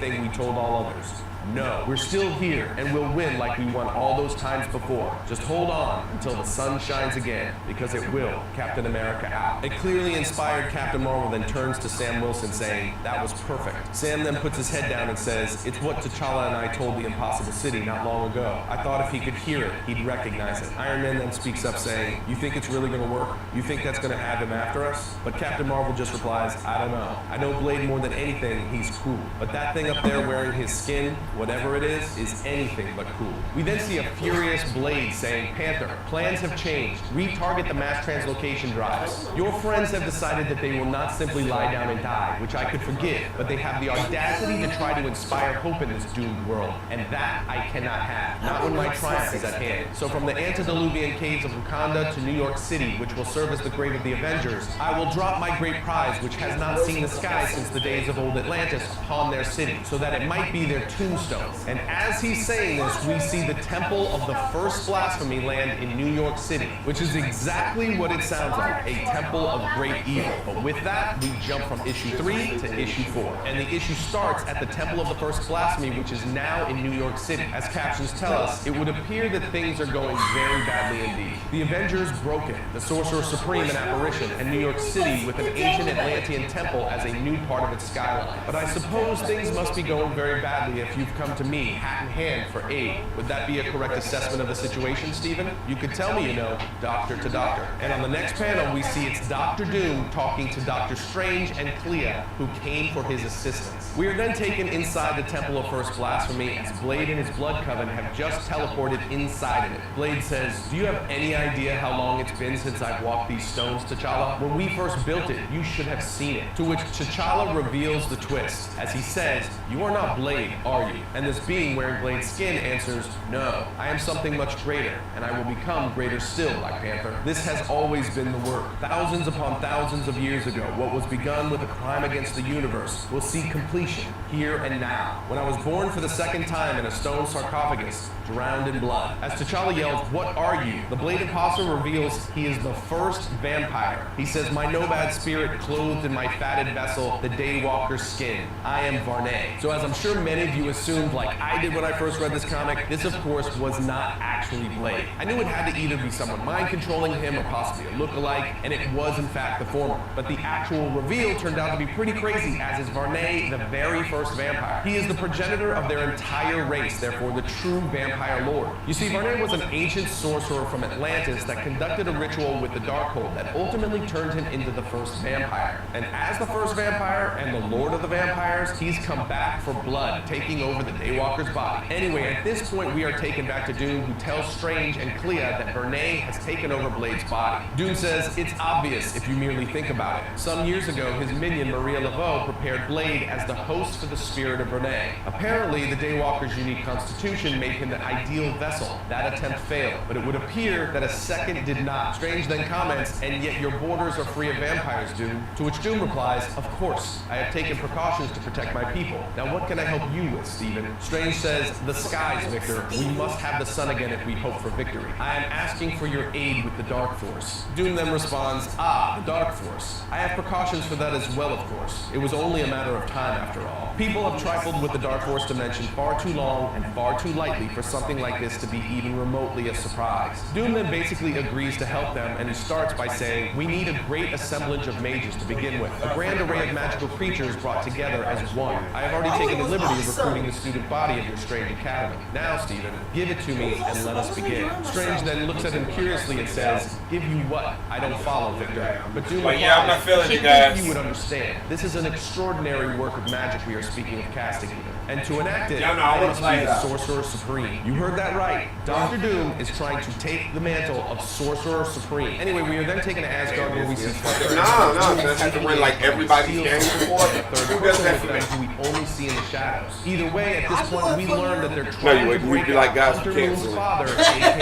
thing we told all others. No, we're still here, and we'll win like we won all those times before. Just hold on until the sun shines again, because it will. Captain America out. A clearly inspired Captain Marvel then turns to Sam Wilson saying, that was perfect. Sam then puts his head down and says, it's what T'Challa and I told the Impossible City not long ago. I thought if he could hear it, he'd recognize it. Iron Man then speaks up saying, you think it's really gonna work? You think that's gonna have him after us? But Captain Marvel just replies, I don't know. I know Blade more than anything, he's cool. But that thing up there wearing his skin, whatever it is anything but cool. We then see a furious Blade saying, Panther, plans have changed. Retarget the mass translocation drives. Your friends have decided that they will not simply lie down and die, which I could forgive, but they have the audacity to try to inspire hope in this doomed world. And that I cannot have. Not when my triumph is at hand. So from the antediluvian caves of Wakanda to New York City, which will serve as the grave of the Avengers, I will drop my great prize, which has not seen the sky since the days of old Atlantis, upon their city, so that it might be their tombstone. And as he's saying this, we see the temple of the first blasphemy land in New York City, which is exactly what it sounds like, a temple of great evil. But with that, we jump from issue 3 to issue 4. And the issue starts at the temple of the first blasphemy, which is now in New York City. As captions tell us, it would appear that things are going very badly indeed. The Avengers broken, the Sorcerer Supreme an apparition, and New York City with an ancient Atlantean temple as a new part of its skyline. But I suppose things must be going very badly if you've come to me, hat in hand, for aid. Would that be a correct assessment of the situation, Stephen? You could tell me, you know, doctor to doctor. And on the next panel, we see it's Doctor Doom talking to Doctor Strange and Clea, who came for his assistance. We are then taken inside the Temple of First Blasphemy as Blade and his Blood Coven have just teleported inside of it. Blade says, do you have any idea how long it's been since I've walked these stones, T'Challa? When we first built it, you should have seen it. To which T'Challa reveals the twist, as he says, you are not Blade, are you? And this being wearing Blade's skin answers, no, I am something much greater, and I will become greater still, Black Panther. This has always been the work. Thousands upon thousands of years ago, what was begun with a crime against the universe will see completion here and now. When I was born for the second time in a stone sarcophagus, drowned in blood. As T'Challa yells, "What are you?" the Blade Imposter reveals he is the first vampire. He says, "My nomad spirit clothed in my fatted vessel, the Daywalker's skin. I am Varney." So as I'm sure many of you assumed, like I did when I first read this comic, this of course was not actually Blade. I knew it had to either be someone mind controlling him or possibly a look-alike, and it was in fact the former. But the actual reveal turned out to be pretty crazy, as is Varney the very first vampire. He is the progenitor of their entire race, therefore the true vampire lord. You see, Varney was an ancient sorcerer from Atlantis that conducted a ritual with the Darkhold that ultimately turned him into the first vampire. And as the first vampire and the lord of the vampires, he's come back for blood, taking over the Daywalker's body. Anyway, at this point we are taken back to Doom, who tells Strange and Clea that Varney has taken over Blade's body. Doom says it's obvious if you merely think about it. Some years ago, his minion Maria Laveau prepared Blade as the host for the spirit of Varney. Apparently, the Daywalker's unique constitution made him the ideal vessel. That attempt failed, but it would appear that a second did not. Strange then comments, "And yet your borders are free of vampires, Doom." To which Doom replies, "Of course, I have taken precautions to protect my people. Now what can I help you with, Stephen?" Strange says, "The skies, Victor. We must have the sun again if we hope for victory. I am asking for your aid with the Dark Force." Doom then responds, "Ah, the Dark Force. I have precautions for that as well, of course. It was only a matter of time after all." People have trifled with the Dark Force dimension far too long and far too lightly for something like this to be even remotely a surprise. Doom then basically agrees to help them, and he starts by saying, "We need a great assemblage of mages to begin with, a grand array of magical creatures brought together as one. I have already taken the liberty of recruiting the student body of your strange academy. Now, Stephen, give it to me and let us begin." Strange then looks at him curiously and says, "Give you what? I don't follow, Victor." But Doom replies, yeah, I'm not feeling you "You'd guys." think you would understand. This is an extraordinary work of magic we are speaking of casting here. And to enact it, Yeah, no, I I wanna must play be the that. Sorcerer Supreme. You heard that right. Dr. Doom is trying to take the mantle of Sorcerer Supreme. Anyway, we are then taken to Asgard where we see No, that's have to win like everybody's game before. Who does that for me? who we only see in the shadows. Either way, at this point, we learn that they're No, trying you to would break be like out guys Hunter who Moon's cancel it. father, aka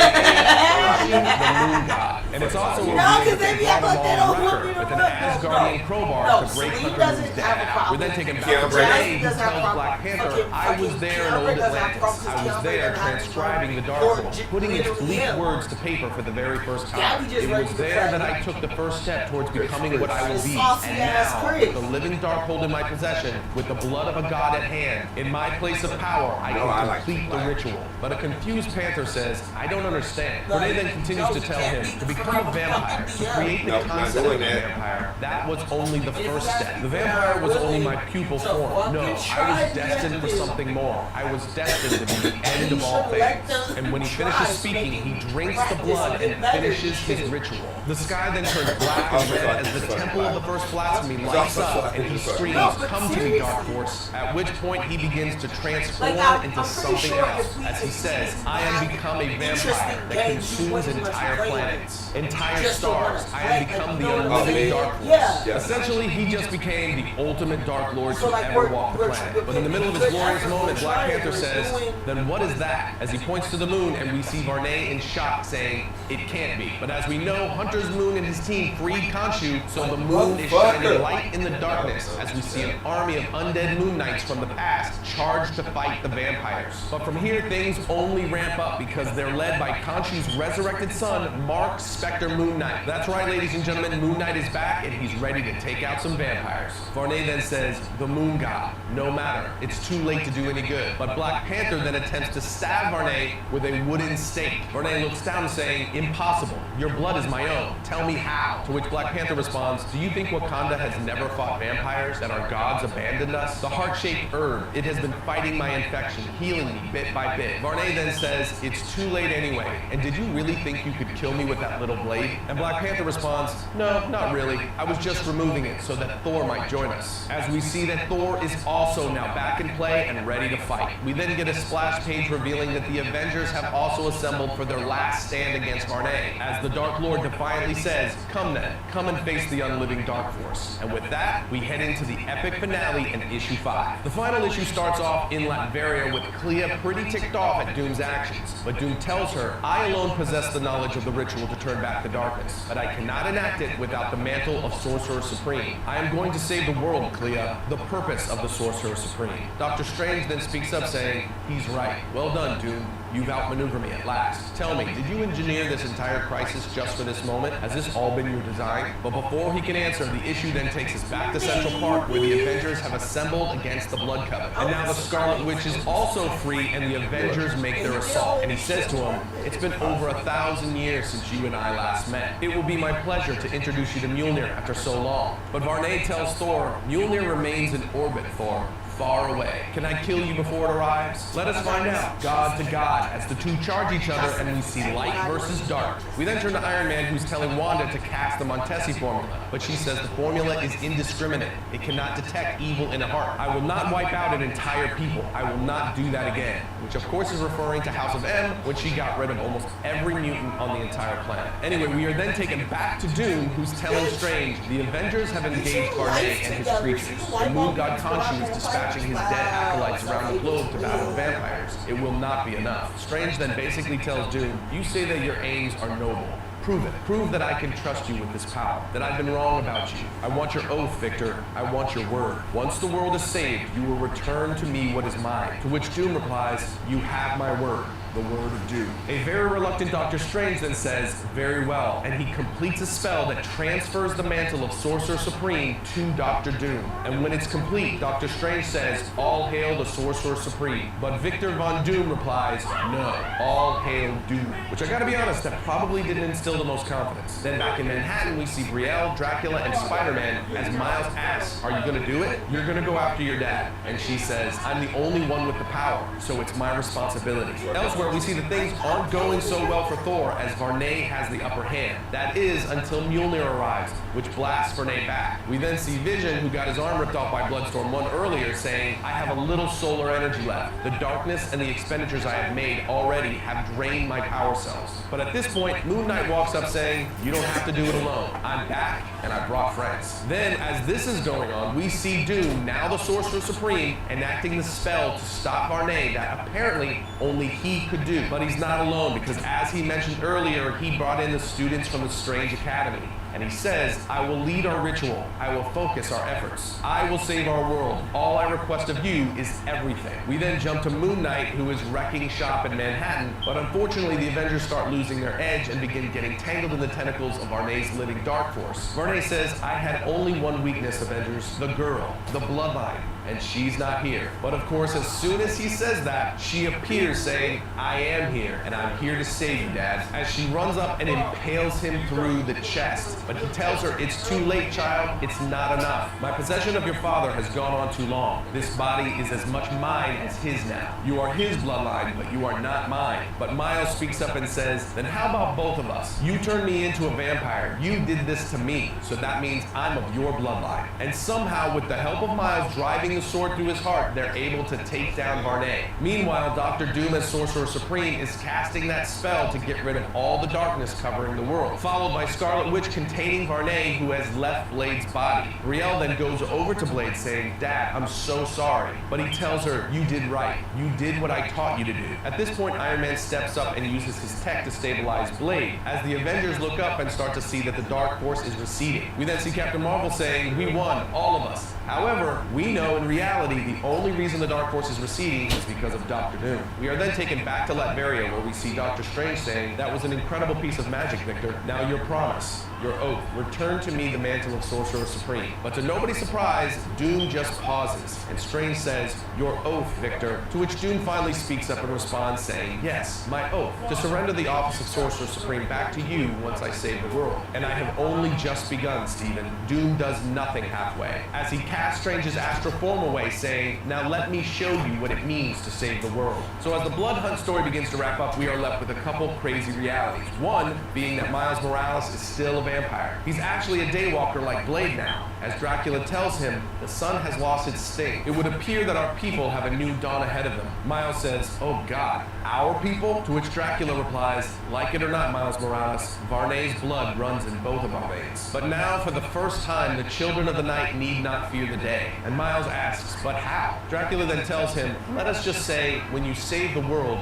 the Moon God. And it's also revealed that they brought him on record with an Asgardian crowbar to break Hunter Moon's dad. We're then taken back to Renee, who tells Black Panther, "I was there in old Atlantis. I was there transcribing the Darkhold, putting its bleak words to paper for the very first time. It was there that I took the first step towards becoming what I will be. And now, with the living Darkhold in my possession, with the blood of a god at hand, in my place of power, I can complete the ritual." But a confused Panther says, "I don't understand." Renee then continues to tell him, to become a vampire, to create the concept of a vampire, that was only the first step. The vampire was only my pupil form. No, I was destined for something more. I was destined to be the end of all things. And when he finishes speaking, he drinks the blood and finishes his ritual. The sky then turns black and red as the temple of the first blasphemy lights up and he screams, "Come to me, Dark Force," at which point he begins to transform into something else. As he says, "I am become a vampire that consumes entire planets, entire stars. I have become the unliving Dark Force." Essentially, he just became the ultimate Dark Lord to ever walk the planet. But in the middle of his glorious moment, Black Panther says, "Then what is that?" As he points to the moon, and we see Varney in shock saying, "It can't be." But as we know, Hunter's Moon and his team freed Khonshu, so the moon is shining light in the darkness as we see an army of undead Moon Knights from the past charged to fight the vampires. But from here, things only ramp up because they're led by Khonshu's resurrected son, Mark Spectre Moon Knight. That's right, ladies and gentlemen, Moon Knight is back and he's ready to take out some vampires. Varney then says, "The Moon God, no matter, it's too late to do any good." But Black Panther then attempts to stab Varney with a wooden stake. Varney looks down saying, "Impossible. Your blood is my own. Tell me how." To which Black Panther responds, "Do you think Wakanda has never fought vampires, that our gods abandoned us? The heart-shaped herb, it has been fighting my infection, healing me bit by bit." Varney then says, "It's too late anyway. And did you really think you could kill me with that little blade?" And Black Panther responds, "No, not really. I was just removing it so that Thor might join us." As we see that Thor is also now back in play and ready to fight. We then get a splash page revealing that the Avengers have also assembled for their last stand against Varney, as the Dark Lord defiantly says, "Come then, come and face the unliving Dark Force." And with that, we head into the epic finale in issue 5. The final issue starts off in Latveria with Clea pretty ticked off at Doom's actions, but Doom tells her, "I alone possess the knowledge of the ritual to turn turn back the darkness, but I cannot enact it without the mantle of Sorcerer Supreme. I am going to save the world, Clea, the purpose of the Sorcerer Supreme. Dr. Strange then speaks up saying, he's right. Well done, Doom. You've outmaneuvered me at last. Tell me, did you engineer this entire crisis just for this moment? Has this all been your design? But before he can answer, the issue then takes us back to Central Park, where the Avengers have assembled against the Blood Covenant. And now the Scarlet Witch is also free, and the Avengers make their assault. And he says to him, it's been over 1,000 years since you and I last met. It will be my pleasure to introduce you to Mjolnir after so long. But Varney tells Thor, Mjolnir remains in orbit, Thor. Far away. Can I kill you before it arrives? Let us find out, God to God, as the two charge each other and we see light versus dark. We then turn to Iron Man, who's telling Wanda to cast the Montesi formula, but she says the formula is indiscriminate. It cannot detect evil in a heart. I will not wipe out an entire people. I will not do that again. Which of course is referring to House of M, when she got rid of almost every mutant on the entire planet. Anyway, we are then taken back to Doom, who's telling Strange the Avengers have engaged Varney and his creatures. The Moon God Khonshu is dispatching his dead acolytes around the globe to battle vampires. It will not be enough. Strange then basically tells Doom, you say that your aims are noble. Prove it. Prove that I can trust you with this power, that I've been wrong about you. I want your oath, Victor. I want your word. Once the world is saved, you will return to me what is mine. To which Doom replies, you have my word. The word of Doom. A very reluctant Doctor Strange then says, very well, and he completes a spell that transfers the mantle of Sorcerer Supreme to Doctor Doom. And when it's complete, Doctor Strange says, all hail the Sorcerer Supreme. But Victor Von Doom replies, no, all hail Doom. Which I gotta be honest, that probably didn't instill the most confidence. Then back in Manhattan, we see Brielle, Dracula, and Spider-Man as Miles asks, are you gonna do it? You're gonna go after your dad. And she says, I'm the only one with the power, so it's my responsibility. Elsewhere, we see that things aren't going so well for Thor as Varney has the upper hand. That is until Mjolnir arrives, which blasts Varney back. We then see Vision, who got his arm ripped off by Bloodstorm 1 earlier, saying, I have a little solar energy left. The darkness and the expenditures I have made already have drained my power cells. But at this point, Moon Knight walks up saying, you don't have to do it alone. I'm back, and I brought friends. Then, as this is going on, we see Doom, now the Sorcerer Supreme, enacting the spell to stop Varney that apparently only he could do. But he's not alone, because as he mentioned earlier, he brought in the students from the Strange Academy. And he says, I will lead our ritual. I will focus our efforts. I will save our world. All I request of you is everything. We then jump to Moon Knight, who is wrecking shop in Manhattan, but unfortunately the Avengers start losing their edge and begin getting tangled in the tentacles of Varney's living Dark Force. Varney says, I had only one weakness, Avengers, the girl, the bloodline, and she's not here. But of course, as soon as he says that, she appears saying, I am here, and I'm here to save you, Dad, as she runs up and impales him through the chest. But he tells her, it's too late, child. It's not enough. My possession of your father has gone on too long. This body is as much mine as his now. You are his bloodline, but you are not mine. But Miles speaks up and says, then how about both of us? You turned me into a vampire. You did this to me. So that means I'm of your bloodline. And somehow, with the help of Miles driving the sword through his heart, they're able to take down Varney. Meanwhile, Doctor Doom as Sorcerer Supreme is casting that spell to get rid of all the darkness covering the world, followed by Scarlet Witch containing Varney, who has left Blade's body. Brielle then goes over to Blade saying, Dad, I'm so sorry. But he tells her, you did right. You did what I taught you to do. At this point, Iron Man steps up and uses his tech to stabilize Blade, as the Avengers look up and start to see that the Dark Force is receding. We then see Captain Marvel saying, we won, all of us. However, we know in reality the only reason the Dark Force is receding is because of Doctor Doom. We are then taken back to Latveria, where we see Doctor Strange saying, that was an incredible piece of magic, Victor. Now your promise, your oath, return to me the mantle of Sorcerer Supreme. But to nobody's surprise, Doom just pauses, and Strange says, your oath, Victor, to which Doom finally speaks up and responds saying, yes, my oath, to surrender the office of Sorcerer Supreme back to you once I save the world. And I have only just begun, Stephen. Doom does nothing halfway, as he casts Strange's astral form away, saying, now let me show you what it means to save the world. So as the Blood Hunt story begins to wrap up, we are left with a couple crazy realities. One being that Miles Morales is still a vampire. He's actually a daywalker like Blade now. As Dracula tells him, the sun has lost its sting. It would appear that our people have a new dawn ahead of them. Miles says, oh God, our people? To which Dracula replies, like it or not, Miles Morales, Varney's blood runs in both of our veins. But now, for the first time, the children of the night need not fear the day. And Miles asks, but how? Dracula then tells him, let us just say, when you save the world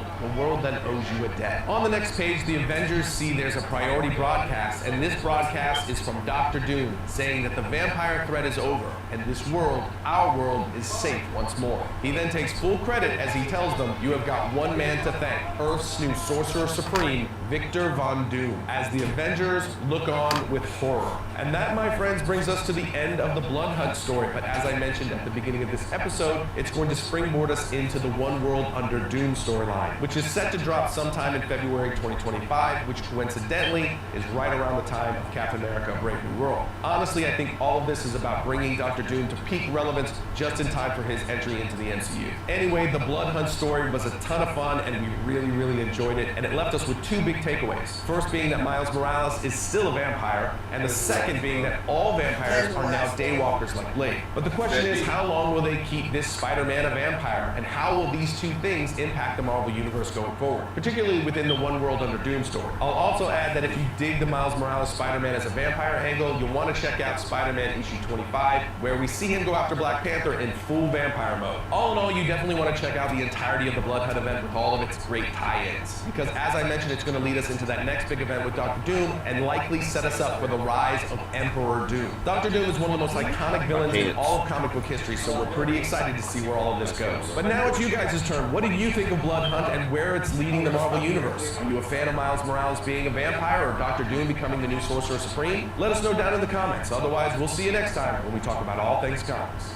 then owes you a debt. On the next page, the Avengers see there's a priority broadcast, and this broadcast is from Dr. Doom, saying that the vampire threat is over, and this world, our world, is safe once more. He then takes full credit as he tells them, you have got one man to thank, Earth's new Sorcerer Supreme, Victor Von Doom, as the Avengers look on with horror. And that, my friends, brings us to the end of the Blood Hunt story, but as I mentioned at the beginning of this episode, it's going to springboard us into the One World Under Doom storyline, which is set to drop sometime in February 2025, which coincidentally is right around the time of Captain America: Brave New World. Honestly, I think all of this is about bringing Dr. Doom to peak relevance just in time for his entry into the MCU. Anyway, the Blood Hunt story was a ton of fun, and we really enjoyed it, and it left us with two big takeaways. First being that Miles Morales is still a vampire, and the second being that all vampires are now daywalkers like Blade. But the question is, how long will they keep this Spider-Man a vampire, and how will these two things impact the Marvel Universe going forward, particularly within the One World Under Doom story? I'll also add that if you dig the Miles Morales Spider-Man as a vampire angle, you'll want to check out Spider-Man issue 25, where we see him go after Black Panther in full vampire mode. All in all, you definitely want to check out the entirety of the Blood Hunt event with all of its great tie-ins, because as I mentioned, it's going to lead us into that next big event with Dr. Doom and likely set us up for the rise of Emperor Doom. Dr. Doom is one of the most iconic villains in all of comic book history, so we're pretty excited to see where all of this goes. But now it's you guys' turn. What do you think of Blood Hunt and where it's leading the Marvel Universe? Are you a fan of Miles Morales being a vampire or Dr. Doom becoming the new Sorcerer Supreme? Let us know down in the comments. Otherwise, we'll see you next time when we talk about all things comics.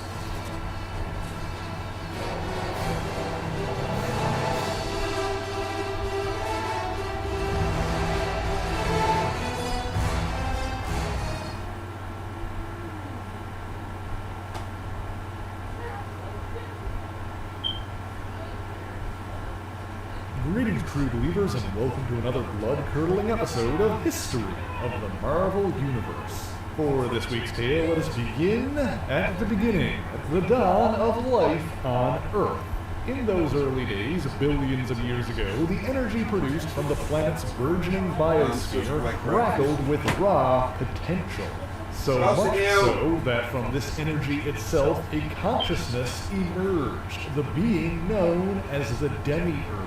Greetings, true believers, and welcome to another blood-curdling episode of History of the Marvel Universe. For this week's tale, let us begin at the beginning, at the dawn of life on Earth. In those early days, billions of years ago, the energy produced from the planet's burgeoning biosphere grappled with raw potential. So much so that from this energy itself, a consciousness emerged, the being known as the Demiurge.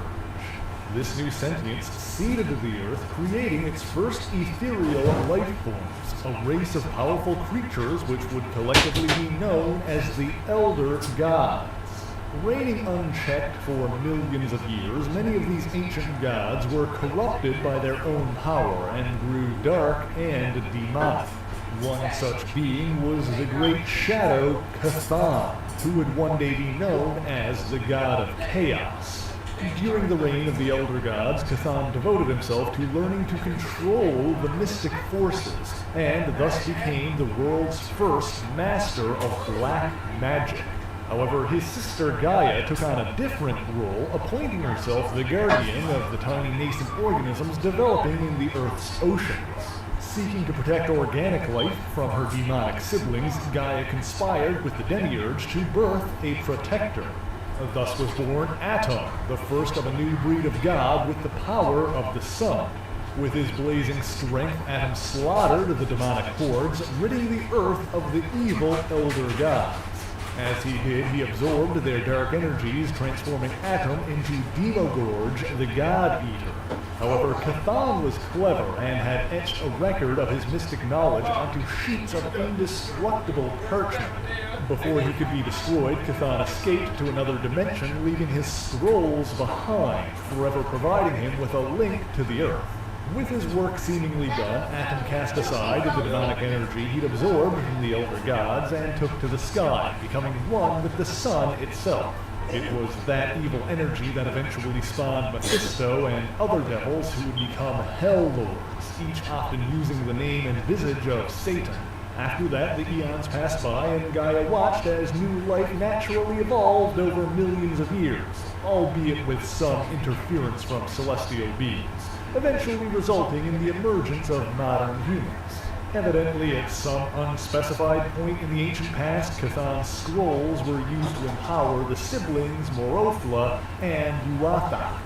This new sentience seeded the Earth, creating its first ethereal life forms, a race of powerful creatures which would collectively be known as the Elder Gods. Reigning unchecked for millions of years, many of these ancient gods were corrupted by their own power and grew dark and demonic. One such being was the great shadow Chthon, who would one day be known as the god of chaos. During the reign of the Elder Gods, Chthon devoted himself to learning to control the mystic forces, and thus became the world's first master of black magic. However, his sister Gaia took on a different role, appointing herself the guardian of the tiny nascent organisms developing in the Earth's oceans. Seeking to protect organic life from her demonic siblings, Gaia conspired with the Demiurge to birth a protector. Thus was born Atom, the first of a new breed of god with the power of the sun. With his blazing strength, Atom slaughtered the demonic hordes, ridding the earth of the evil Elder Gods. As he did, he absorbed their dark energies, transforming Atom into Demogorge, the God Eater. However, Chthon was clever and had etched a record of his mystic knowledge onto sheets of indestructible parchment. Before he could be destroyed, Chthon escaped to another dimension, leaving his scrolls behind, forever providing him with a link to the Earth. With his work seemingly done, Atom cast aside the demonic energy he'd absorbed from the Elder Gods and took to the sky, becoming one with the sun itself. It was that evil energy that eventually spawned Mephisto and other devils who would become Hell Lords, each often using the name and visage of Satan. After that, the eons passed by and Gaia watched as new life naturally evolved over millions of years, albeit with some interference from celestial beings, eventually resulting in the emergence of modern humans. Evidently, at some unspecified point in the ancient past, Chthon's scrolls were used to empower the siblings Morofla and Uathat.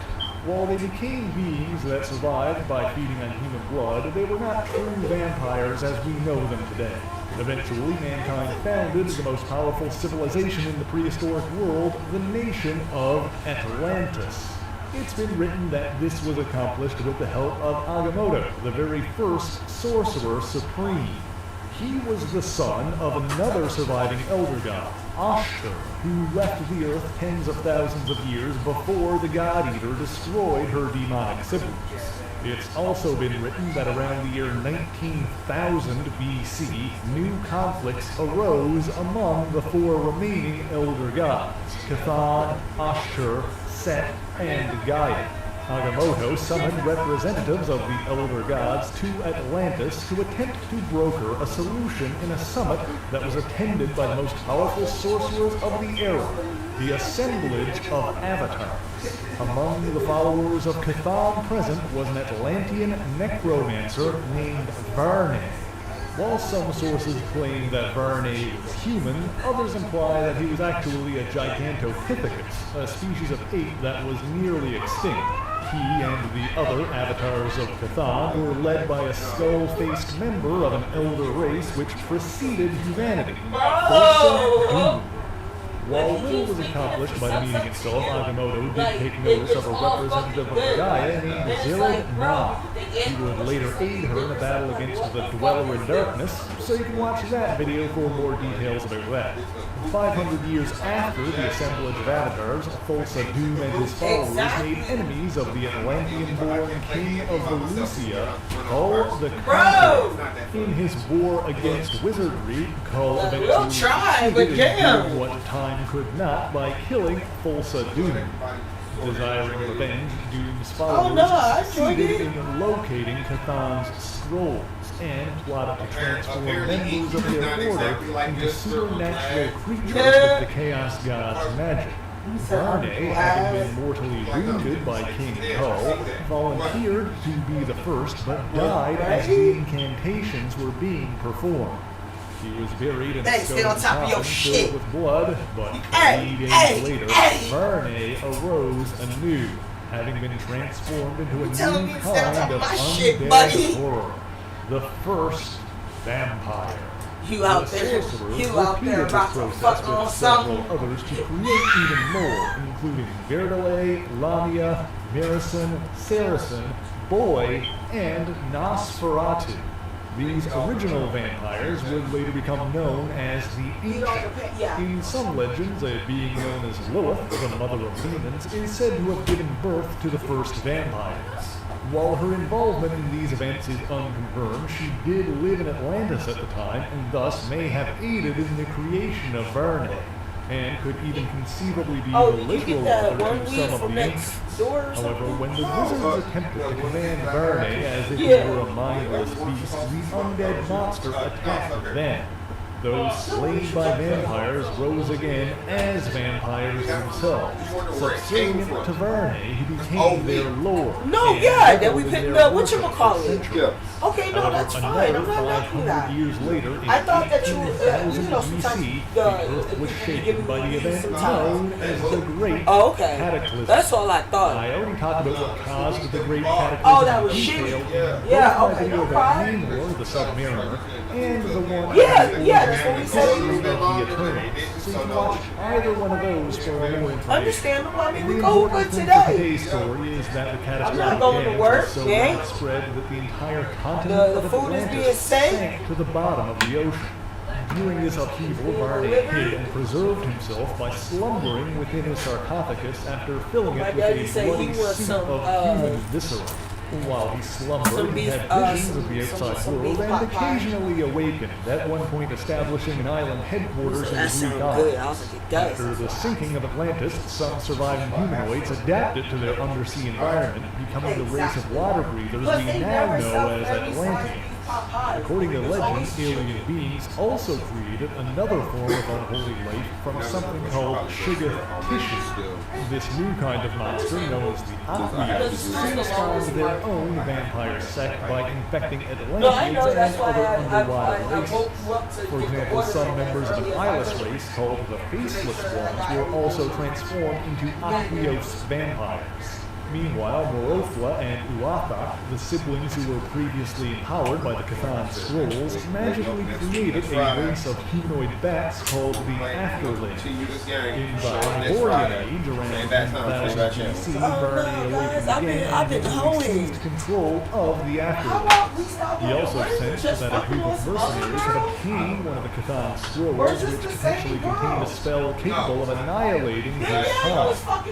While they became beings that survived by feeding on human blood, they were not true vampires as we know them today. Eventually, mankind founded the most powerful civilization in the prehistoric world, the nation of Atlantis. It's been written that this was accomplished with the help of Agamotto, the very first Sorcerer Supreme. He was the son of another surviving elder god, Ashtur, who left the earth tens of thousands of years before the God Eater destroyed her demonic siblings. It's also been written that around the year 19,000 BC, new conflicts arose among the four remaining elder gods, Chthon, Ashtur, Set, and Gaia. Agamotto summoned representatives of the elder gods to Atlantis to attempt to broker a solution in a summit that was attended by the most powerful sorcerers of the era, the assemblage of avatars. Among the followers of Chthon present was an Atlantean necromancer named Verne. While some sources claim that Verne was human, others imply that he was actually a Gigantopithecus, a species of ape that was nearly extinct. He and the other avatars of Chthon were led by a skull-faced member of an elder race which preceded humanity, Thulsa Doom. While little was accomplished by the meeting itself, Agamotto did take notice of a representative of Gaia named Zilid Na. He would later aid her in a battle against the Dweller in Darkness, so you can watch that video for more details about that. 500 years after the assemblage of avatars, Thulsa Doom and his followers made enemies of the Atlantean-born king of Valusia, Kull the Conqueror. In his war against wizardry, Kull eventually succeeded in doing what time could not by killing Thulsa Doom. Desiring revenge, Doom's followers succeeded in locating Chthon's scrolls and plotted to transform members of their order into supernatural creatures with the Chaos God's magic. Verne, having been mortally wounded by King Kull, volunteered to be the first, but died as the incantations were being performed. He was buried in a stone coffin filled with blood, but 3 days later, Verne arose anew, having been transformed into a new kind of undead horror, the first vampire. You out there about to fuck on something. Several others to create even more, including Verdale, Lamia, Miracin, Saracen, Boy, and Nosferatu. These original vampires would later become known as the Ancient. In some legends, a being known as Lilith, the mother of demons, is said to have given birth to the first vampires. While her involvement in these events is unconfirmed, she did live in Atlantis at the time and thus may have aided in the creation of Verne, and could even conceivably be the literal author in some of the ancients. However, when the wizards attempted to command Verne as if he were a mindless beast, the undead monster attacked them. Those slain by vampires rose again as vampires themselves. Subservient to Verne, he became their lord. No, yeah, that we picked up. Whatchamacallit? Yeah. Okay, no, that's fine. I'm not knocking that. Years later, in I thought that 18,000 BC, the earth was shaken by the event known as the Great Cataclysm. That's all I thought. I already talked about what caused the Great Cataclysm. Oh, that was shit. Yeah, okay, no problem. Namor, the Submariner, and the one that's what we said. of the Eternals. So you can watch either one of those for more information. Understandable. I mean, we The go important good thing today. for today's story is that the catastrophic I'm not going to damage work, was so gang. widespread that the entire continent The of food is Atlantis being safe. sank to the bottom of the ocean. During this upheaval, Verne hid and preserved himself by slumbering within his sarcophagus after filling My it daddy with a said he bloody was soup some, of human viscera. While he slumbered, he had visions of the outside world and occasionally awakened, at one point establishing an island headquarters in the Greek Isles. After the sinking of Atlantis, some surviving humanoids adapted to their undersea environment, becoming the race of water breathers we now know as Atlanteans. According to legend, alien beings also created another form of unholy life from something called Shiggoth tissue. This new kind of monster, known as the Aquia, soon spawned their own vampire sect by infecting Atlanteans and other underwater races. For example, some members of an eyeless race called the Faceless Ones were also transformed into Aquios vampires. Meanwhile, Morofla and Uathak, the siblings who were previously empowered by the Cathan Scrolls, magically created a race of humanoid bats called the Afterlings. In the Ivorian Age, around 10,000 BC, Verne awakened again and seized control of the Afterlings. He also sensed that a group of mercenaries had obtained one of the Cathan Scrolls, which potentially contained a spell capable of annihilating their time. He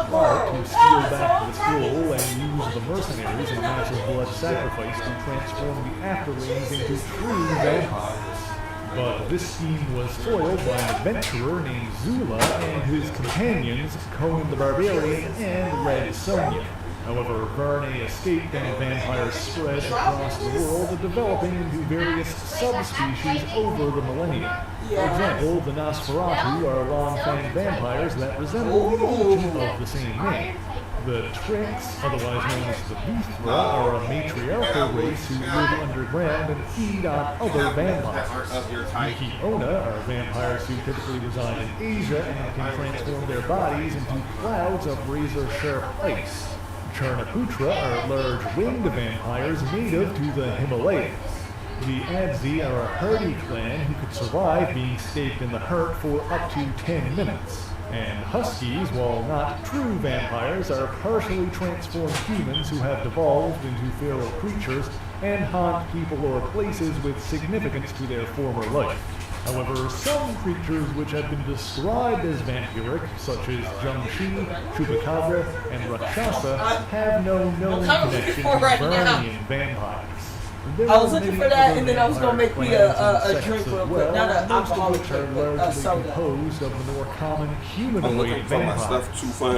plotted to steal back the scroll and use the mercenaries in a massive blood sacrifice to transform the Afterlings into true vampires. But this scheme was foiled by an adventurer named Zula and his companions, Conan the Barbarian and Red Sonja. However, Verne escaped and vampires spread across the world, developing into various subspecies over the millennia. For example, the Nosferatu are long-fanged vampires that resemble the Legion of the same name. The Trix, otherwise known as the Bithra, are a matriarchal race who live underground and feed on other vampires. The Kiona are vampires who typically reside in Asia and can transform their bodies into clouds of razor-sharp ice. Charnaputra are large winged vampires native to the Himalayas. The Adzi are a hardy clan who could survive being staked in the heart for up to 10 minutes. And Huskies, while not true vampires, are partially transformed humans who have devolved into feral creatures and haunt people or places with significance to their former life. However, some creatures which have been described as vampiric, such as Jungshi, Chupacabra, and Rakshasa, have no known connection to Vernian vampires. I was looking for that, and then I was gonna make me a drink real quick, not an alcoholic drink, but a soda. Composed of the more common humanoid vampires.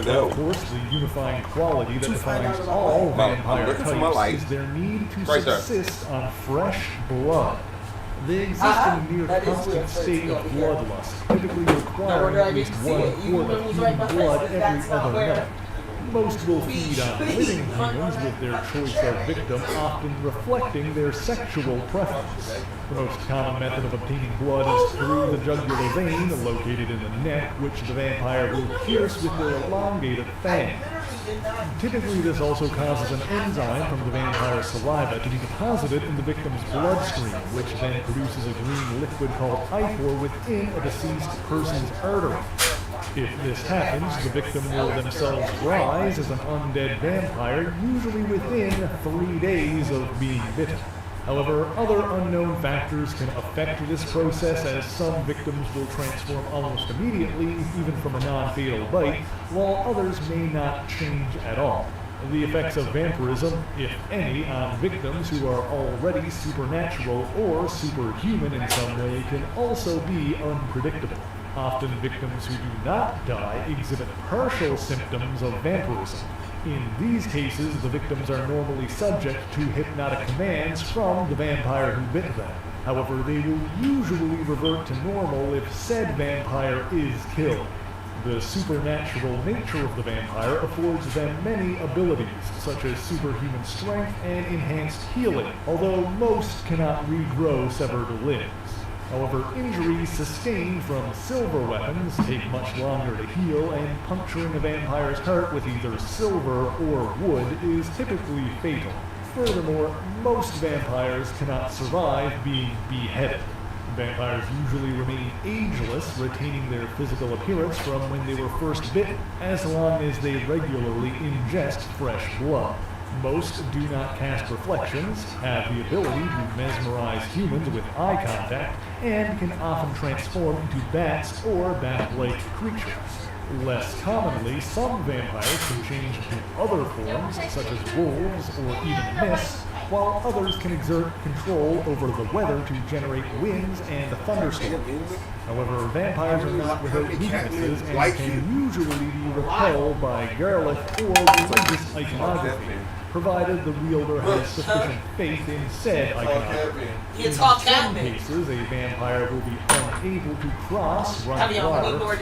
Of course, the unifying quality that defines all vampire types is their need to subsist on fresh blood. They exist in a near constant state of bloodlust, typically requiring at least 1 quart of human blood every other night. Most will feed on living humans with their choice of victim often reflecting their sexual preference. The most common method of obtaining blood is through the jugular vein located in the neck, which the vampire will pierce with their elongated fangs. Typically, this also causes an enzyme from the vampire's saliva to be deposited in the victim's bloodstream, which then produces a green liquid called ichor within a deceased person's artery. If this happens, the victim will themselves rise as an undead vampire, usually within 3 days of being bitten. However, other unknown factors can affect this process, as some victims will transform almost immediately, even from a non-fatal bite, while others may not change at all. The effects of vampirism, if any, on victims who are already supernatural or superhuman in some way can also be unpredictable. Often victims who do not die exhibit partial symptoms of vampirism. In these cases, the victims are normally subject to hypnotic commands from the vampire who bit them. However, they will usually revert to normal if said vampire is killed. The supernatural nature of the vampire affords them many abilities, such as superhuman strength and enhanced healing, although most cannot regrow severed limbs. However, injuries sustained from silver weapons take much longer to heal, and puncturing a vampire's heart with either silver or wood is typically fatal. Furthermore, most vampires cannot survive being beheaded. Vampires usually remain ageless, retaining their physical appearance from when they were first bitten, as long as they regularly ingest fresh blood. Most do not cast reflections, have the ability to mesmerize humans with eye contact, and can often transform into bats or bat-like creatures. Less commonly, some vampires can change into other forms, such as wolves or even mist, while others can exert control over the weather to generate winds and thunderstorms. However, vampires are not without weaknesses and can usually be repelled by garlic or religious iconography, provided the wielder has sufficient faith in said iconography. In some cases, a vampire will be unable to cross, run water, or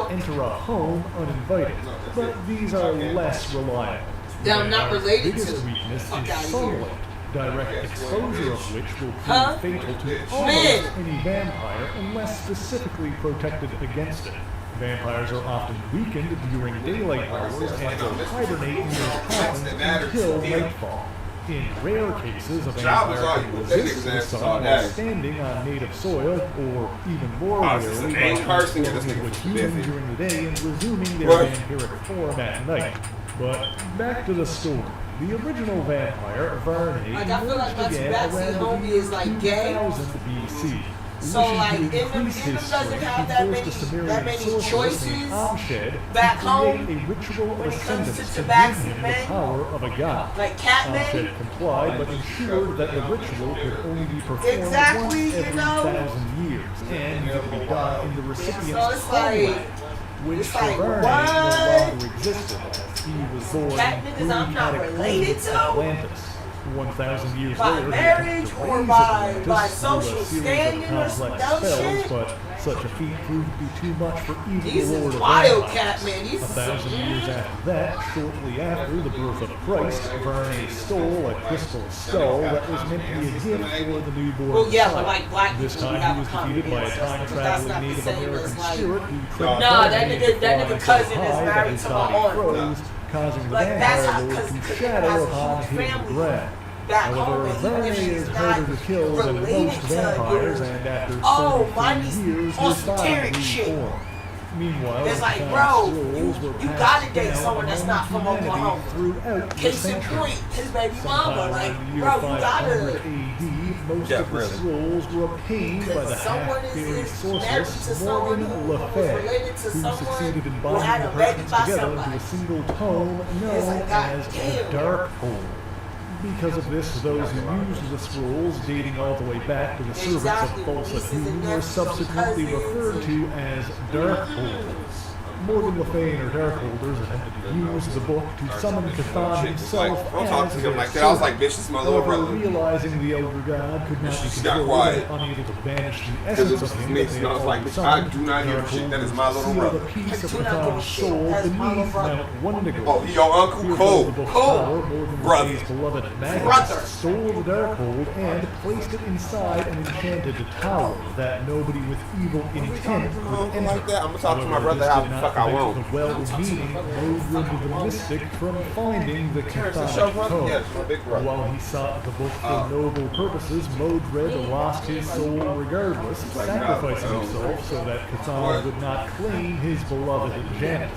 enter a home uninvited, but these are less reliable. The biggest weakness is sunlight, direct exposure of which will prove fatal to almost any vampire unless specifically protected against it. Vampires are often weakened during daylight hours and will hibernate in their coffins until nightfall. In rare cases, a vampire can resist the sun while standing on native soil, or even more rarely, by transforming into a human during the day and resuming their vampiric form at night. But back to the story. The original vampire, Varney, Like, I feel like my began backseat around homie is like gay. 2000 BC. So, like, in them doesn't have that many choices back home a ritual of when it comes ascendance to to give tabaxi him the men. power of a god. Like Catman. Amshed complied, but ensured that the ritual could only be performed Exactly, once you every know? 1,000 years, and could be done in the recipient's So it's like- homeland, which it's for like, Varney what? no longer existed, as he was born Cat in niggas I'm not pre-Attic related to? Atlantis. 1,000 years By later, he marriage attempted to or raise by Atlantis through social a series standing of or complex some dumb spells, shit? but such a feat proved to be too much for even These the is Lord of wild Vampires. cat, man. These A is 1,000 years after that, shortly after the birth of Christ, Varney stole a crystal skull that was meant to be a gift for the newborn Well, yeah, but Messiah. like black This people, we time have he was a common defeated by a ancestor, but that's time-traveling not the Native same American as, like- spirit who Nah, tricked that Varney nigga- into that flying nigga so cousin is high that married his to my body aunt. froze, causing the Like, that's how- vampire lord 'cause to the nigga shadow has a upon huge hitting the family ground. back However, home, and even if Varney she's is not harder to kill than related most to vampires, your- and after Oh, spending mine 3 is years, his body esoteric shit. reformed. Meanwhile, It's like, the bro, scrolls were you passed gotta date down someone that's among not from humanity Oklahoma. throughout the Case in centuries. point, his baby mama. Sometime Like, around the year bro, you 500 gotta. AD, most Yeah, of the really. scrolls were obtained by the Someone half-fairy is married to sorceress someone Morgan who Le was Fay, related to who someone succeeded in who binding had the a baby parchments by together into somebody. a single tome known It's like, God as the damn. Darkhold. Because of this, those who used the scrolls, dating all the way back to the servants Exactly. of Falsa Nieces and were nephews, subsequently cousins, referred to as Darkholders. Morgan Le Fay and her Darkholders attempted to use the book to summon Cthon himself Don't talk as to him their like that. I was like, servant. bitch, this is my little However, brother. realizing the elder god could not be She got controlled quiet. and unable to banish the Because essence it was of him, mixed, they and I was like, already bitch, I summoned. do not give a shit. That is my little Sealed brother. a piece of I do not give a Cthon's shit. soul That's my little beneath brother. Mount Wendigo. Oh, he your uncle? Fearful Cool. of the book's Cool. power, Morgan Le Brother. Fay's beloved Magnus Brother. stole the Darkhold and placed it inside an enchanted tower that nobody with evil intent could Uncle enter. like that. I'm gonna talk to my However, brother this how did the not fuck I prevent want. the well-meaning Modred the Mystic from finding the Your Chthonic brother? tome. Yes, my big brother. While he sought the book for noble purposes, Modred lost his soul regardless, sacrificing himself so that Cthon would not claim his beloved Janus.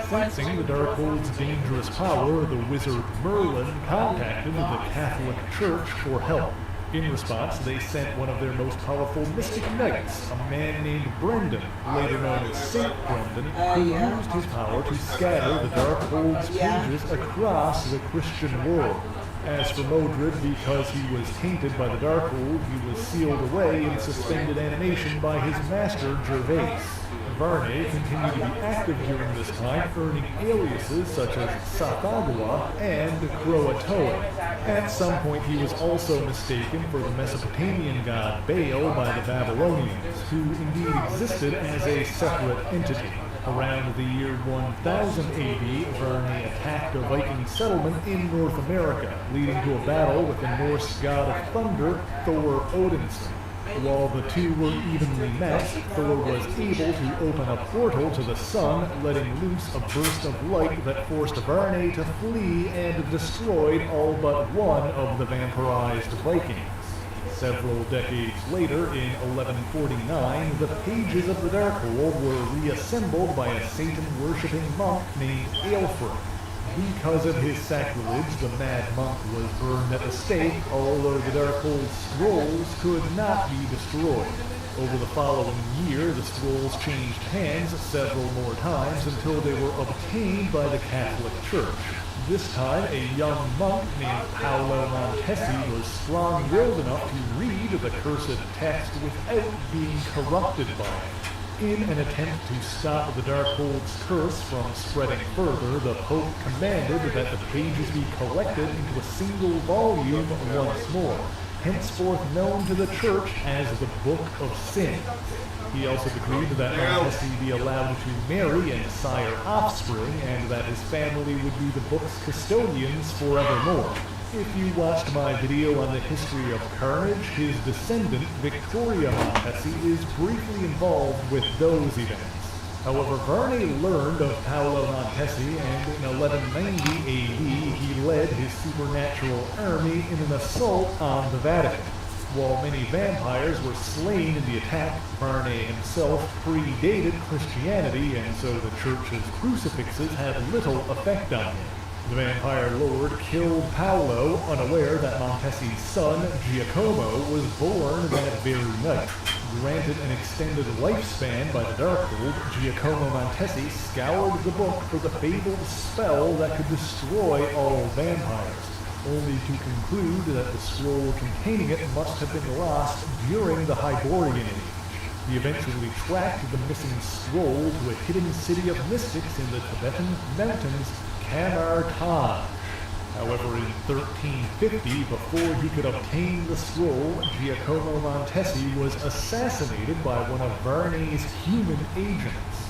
Sensing the Darkhold's dangerous power, the wizard Merlin contacted the Catholic Church for help. In response, they sent one of their most powerful mystic knights, a man named Brendan, later known as Saint Brendan, who used his power to scatter the Darkhold's pages across the Christian world. As for Modred, because he was tainted by the Darkhold, he was sealed away in suspended animation by his master, Gervais. Varney continued to be active during this time, earning aliases such as Sathagua and Croatoa. At some point, he was also mistaken for the Mesopotamian god Baal by the Babylonians, who indeed existed as a separate entity. Around the year 1000 AD, Varney attacked a Viking settlement in North America, leading to a battle with the Norse god of thunder, Thor Odinson. While the two were evenly matched, Thor was able to open a portal to the sun, letting loose a burst of light that forced Varney to flee and destroyed all but one of the vampirized Vikings. Several decades later, in 1149, the pages of the Darkhold were reassembled by a Satan-worshipping monk named Aelfric. Because of his sacrilege, the mad monk was burned at the stake, although the Darkhold scrolls could not be destroyed. Over the following year, the scrolls changed hands several more times until they were obtained by the Catholic Church. This time, a young monk named Paolo Montesi was strong-willed enough to read the cursed text without being corrupted by it. In an attempt to stop the Darkhold's curse from spreading further, the Pope commanded that the pages be collected into a single volume once more, henceforth known to the Church as the Book of Sin. He also decreed that Montesi be allowed to marry and sire offspring, and that his family would be the book's custodians forevermore. If you watched my video on the history of Carnage, his descendant, Victoria Montesi, is briefly involved with those events. However, Verne learned of Paolo Montesi, and in 1190 AD, he led his supernatural army in an assault on the Vatican. While many vampires were slain in the attack, Verne himself predated Christianity, and so the church's crucifixes had little effect on him. The vampire lord killed Paolo, unaware that Montesi's son, Giacomo, was born that very night. Granted an extended lifespan by the Darkhold, Giacomo Montesi scoured the book for the fabled spell that could destroy all vampires, only to conclude that the scroll containing it must have been lost during the Hyborian Age. He eventually tracked the missing scroll to a hidden city of mystics in the Tibetan mountains, Kamar-Taj. However, in 1350, before he could obtain the scroll, Giacomo Montesi was assassinated by one of Verne's human agents.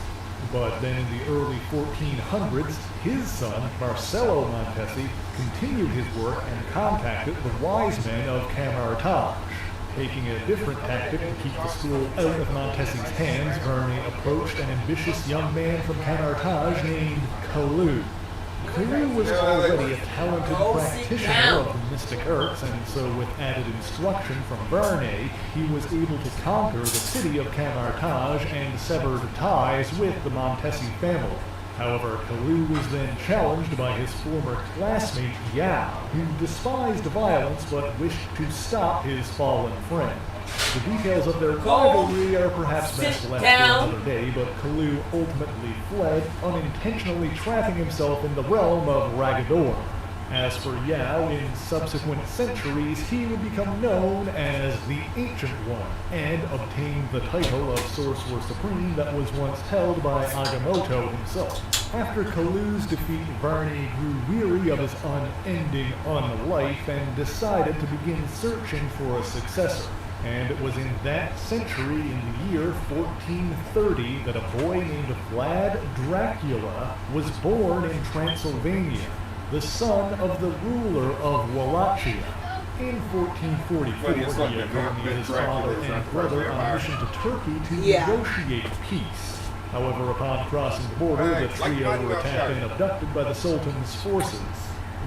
But then in the early 1400s, his son, Marcello Montesi, continued his work and contacted the wise men of Kamar-Taj. Taking a different tactic to keep the scroll out of Montesi's hands, Verne approached an ambitious young man from Kamar-Taj named Colu. Colu was already a talented practitioner of the mystic arts, and so with added instruction from Verne, he was able to conquer the city of Kamar-Taj and severed ties with the Montesi family. However, Colu was then challenged by his former classmate Yao, who despised violence but wished to stop his fallen friend. The details of their rivalry are perhaps best left for another day, but Colu ultimately fled, unintentionally trapping himself in the realm of Ragador. As for Yao, in subsequent centuries, he would become known as the Ancient One, and obtain the title of Sorcerer Supreme that was once held by Agamotto himself. After Colu's defeat, Verne grew weary of his unending unlife and decided to begin searching for a successor. And it was in that century, in the year 1430, that a boy named Vlad Dracula was born in Transylvania, the son of the ruler of Wallachia. In 1444, he accompanied his father and brother on a mission to Turkey to negotiate peace. However, upon crossing the border, the trio were attacked and abducted by the Sultan's forces.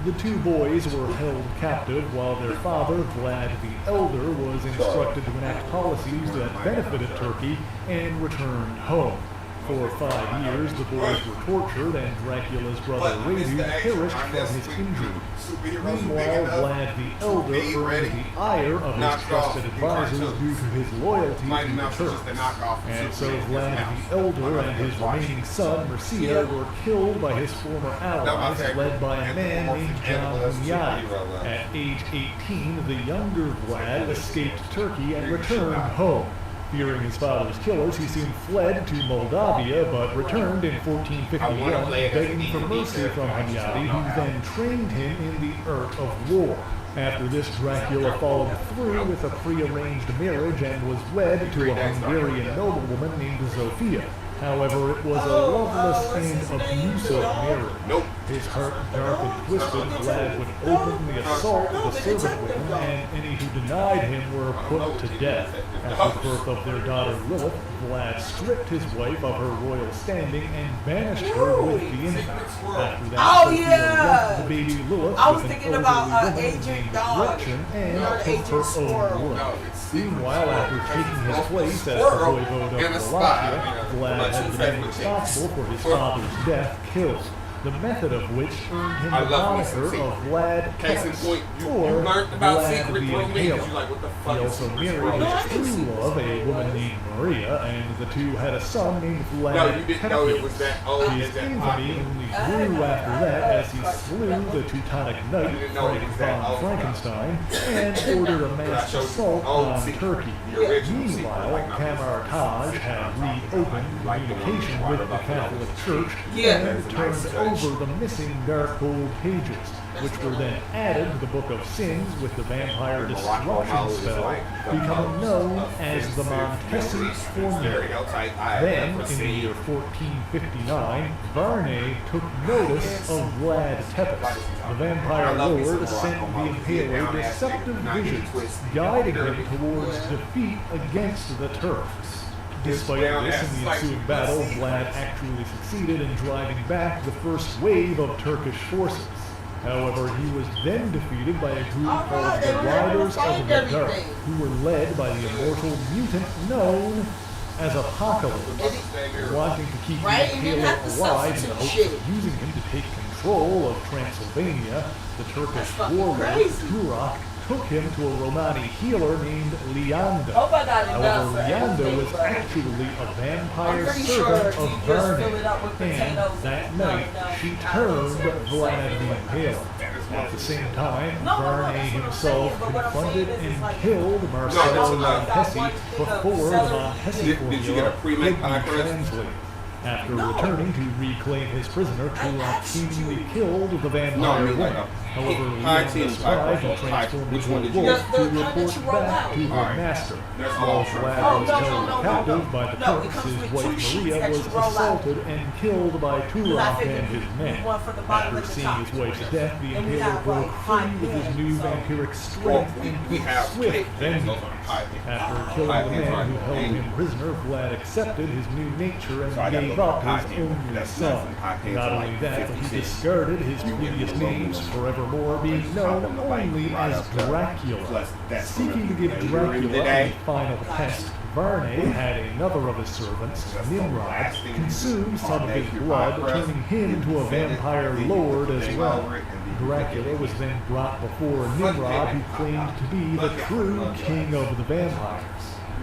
The two boys were held captive while their father, Vlad the Elder, was instructed to enact policies that benefited Turkey and returned home. For 5 years, the boys were tortured, and Dracula's brother Radu perished from his injuries. Meanwhile, Vlad the Elder earned the ire of his trusted advisors due to his loyalty to the Turks. And so Vlad the Elder and his remaining son, Mircea, were killed by his former allies, led by a man named John Hunyadi. At age 18, the younger Vlad escaped Turkey and returned home. Fearing his father's killers, he soon fled to Moldavia, but returned in 1451, begging for mercy from Hunyadi, who then trained him in the art of war. After this, Dracula followed through with a prearranged marriage and was wed to a Hungarian noblewoman named Zofia. However, it was a loveless and abusive marriage. His heart dark and twisted, Vlad would openly assault the servant women, and any who denied him were put to death. After the birth of their daughter Lilith, Vlad stripped his wife of her royal standing and banished her with the infant. After that, left the baby Lilith with an elderly woman named Gretchen and took her own blood. Meanwhile, after taking his place as the voivode of Wallachia, Vlad had the man responsible for his father's death killed. The method of which earned him the moniker of Vlad Tepes, or Vlad the Impaler. He also married his true love, a woman named Maria, and the two had a son named Vlad Tepes. His infamy only grew after that as he slew the Teutonic knight Frank von Frankenstein and ordered a mass assault on Turkey. Meanwhile, Kamar-Taj had reopened communication with the Catholic Church and turned over the missing Darkhold pages, which were then added to the Book of Sins with the vampire destruction spell, becoming known as the Montesi Formula. Then, in the year 1459, Verne took notice of Vlad Tepes. The vampire lord sent the Impaler deceptive visions, guiding him towards defeat against the Turks. Despite this, in the ensuing battle, Vlad actually succeeded in driving back the first wave of Turkish forces. However, he was then defeated by a group called the Riders of the Dark, who were led by the immortal mutant known as Apocalypse. Wanting to keep the Impaler alive in the hopes of using him to take control of Transylvania, the Turkish warlord Turok took him to a Romani healer named Leander. However, Leander was actually a vampire servant of Verne, and that night she turned Vlad the Impaler. At the same time, Verne himself confronted and killed Marcello Montesi before the Montesi formula could be translated. After returning to reclaim his prisoner, Turok seemingly killed the vampire woman. However, Leander survived and transformed into a wolf to report back to her master. While Vlad was held captive by the Turks, his wife Maria was assaulted and killed by Turok and his men. After seeing his wife's death, the Impaler broke free with his new vampiric strength and took swift vengeance. After killing the man who held him prisoner, Vlad accepted his new nature and gave up his only son. Not only that, but he discarded his previous names, forevermore being known only as Dracula. Seeking to give Dracula a final test, Verne had another of his servants, Nimrod, consume some of his blood, turning him into a vampire lord as well. Dracula was then brought before Nimrod, who claimed to be the true king of the vampires.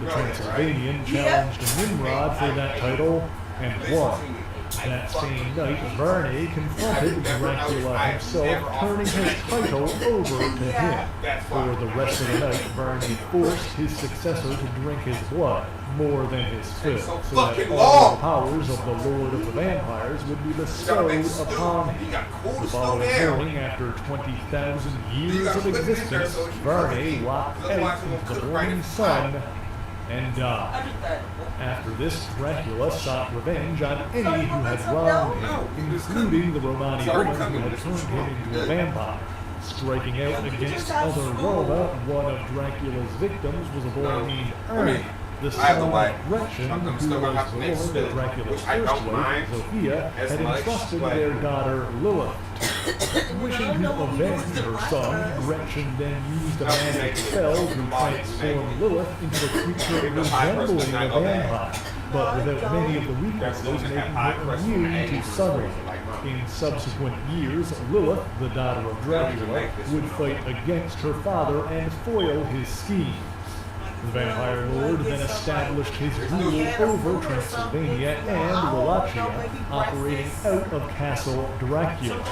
The Transylvanian challenged Nimrod for that title and won. That same night, Verne confronted Dracula himself, turning his title over to him. For the rest of the night, Verne forced his successor to drink his blood, more than his fill, so that all the powers of the Lord of the Vampires would be bestowed upon him. The following morning, after 20,000 years of existence, Verne walked out into the morning sun and died. After this, Dracula sought revenge on any who had wronged him, including the Romani woman who had turned him into a vampire. Striking out against other Roma, one of Dracula's victims was a boy named Ernie, the son of Gretchen, who was the Lord that Dracula's first wife, Sophia, had entrusted their daughter Lilith to. Wishing to avenge her son, Gretchen then used a magic spell to transform Lilith into a creature resembling a vampire, but without many of the weaknesses, making her immune to sunlight. In subsequent years, Lilith, the daughter of Dracula, would fight against her father and foil his schemes. The vampire lord then established his rule over Transylvania and Wallachia, operating out of Castle Dracula.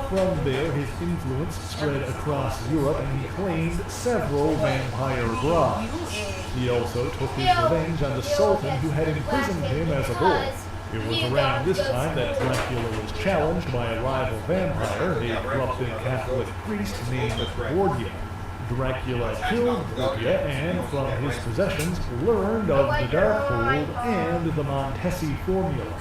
From there, his influence spread across Europe and he claimed several vampire brides. He also took his revenge on the Sultan who had imprisoned him as a boy. It was around this time that Dracula was challenged by a rival vampire, a corrupted Catholic priest named Borgia. Dracula killed Borgia and, from his possessions, learned of the Darkhold and the Montesi formula.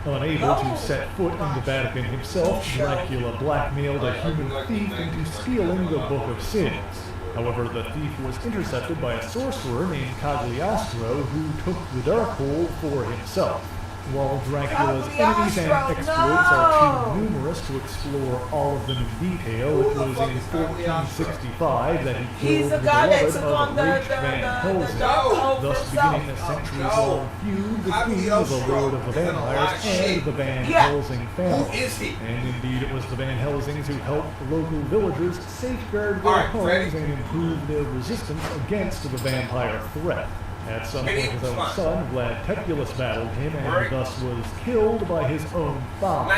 Unable to set foot in the Vatican himself, Dracula blackmailed a human thief into stealing the Book of Sins. However, the thief was intercepted by a sorcerer named Cagliostro, who took the Darkhold for himself. While Dracula's enemies and exploits are too numerous to explore all of them in detail, it was in 1465 that he killed the beloved of Rach Van Helsing, thus beginning a centuries-long feud between the Lord of the Vampires and the Van Helsing family. And indeed, it was the Van Helsings who helped local villagers safeguard their homes and improve their resistance against the vampire threat. At some point, his own son, Vlad Tepulus, battled him and thus was killed by his own father.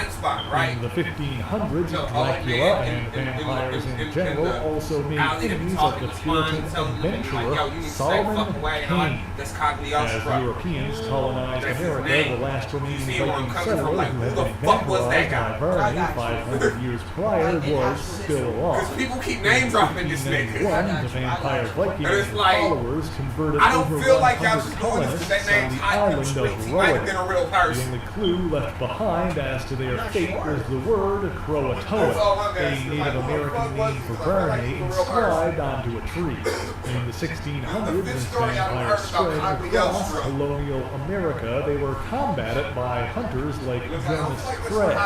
In the 1500s, Dracula and vampires in general also made enemies of the Puritan adventurer Solomon Kane. As Europeans colonized America, the last remaining Viking settler who had been vandalized by Verne 500 years prior was still alive. People keep name dropping this nigga. The vampire Vikings and followers converted over feel like y'all 100 just doing this because that colonists name's on the hot in them island streets. He of might have been a real Roanoke. The person. only clue left behind as to their fate was the word That's all Croatoa, I'm a asking. Native Like, American name for Bernie inscribed onto a tree. In the 1600s, as vampires spread across colonial America, they were combated by hunters like Jonas Craig.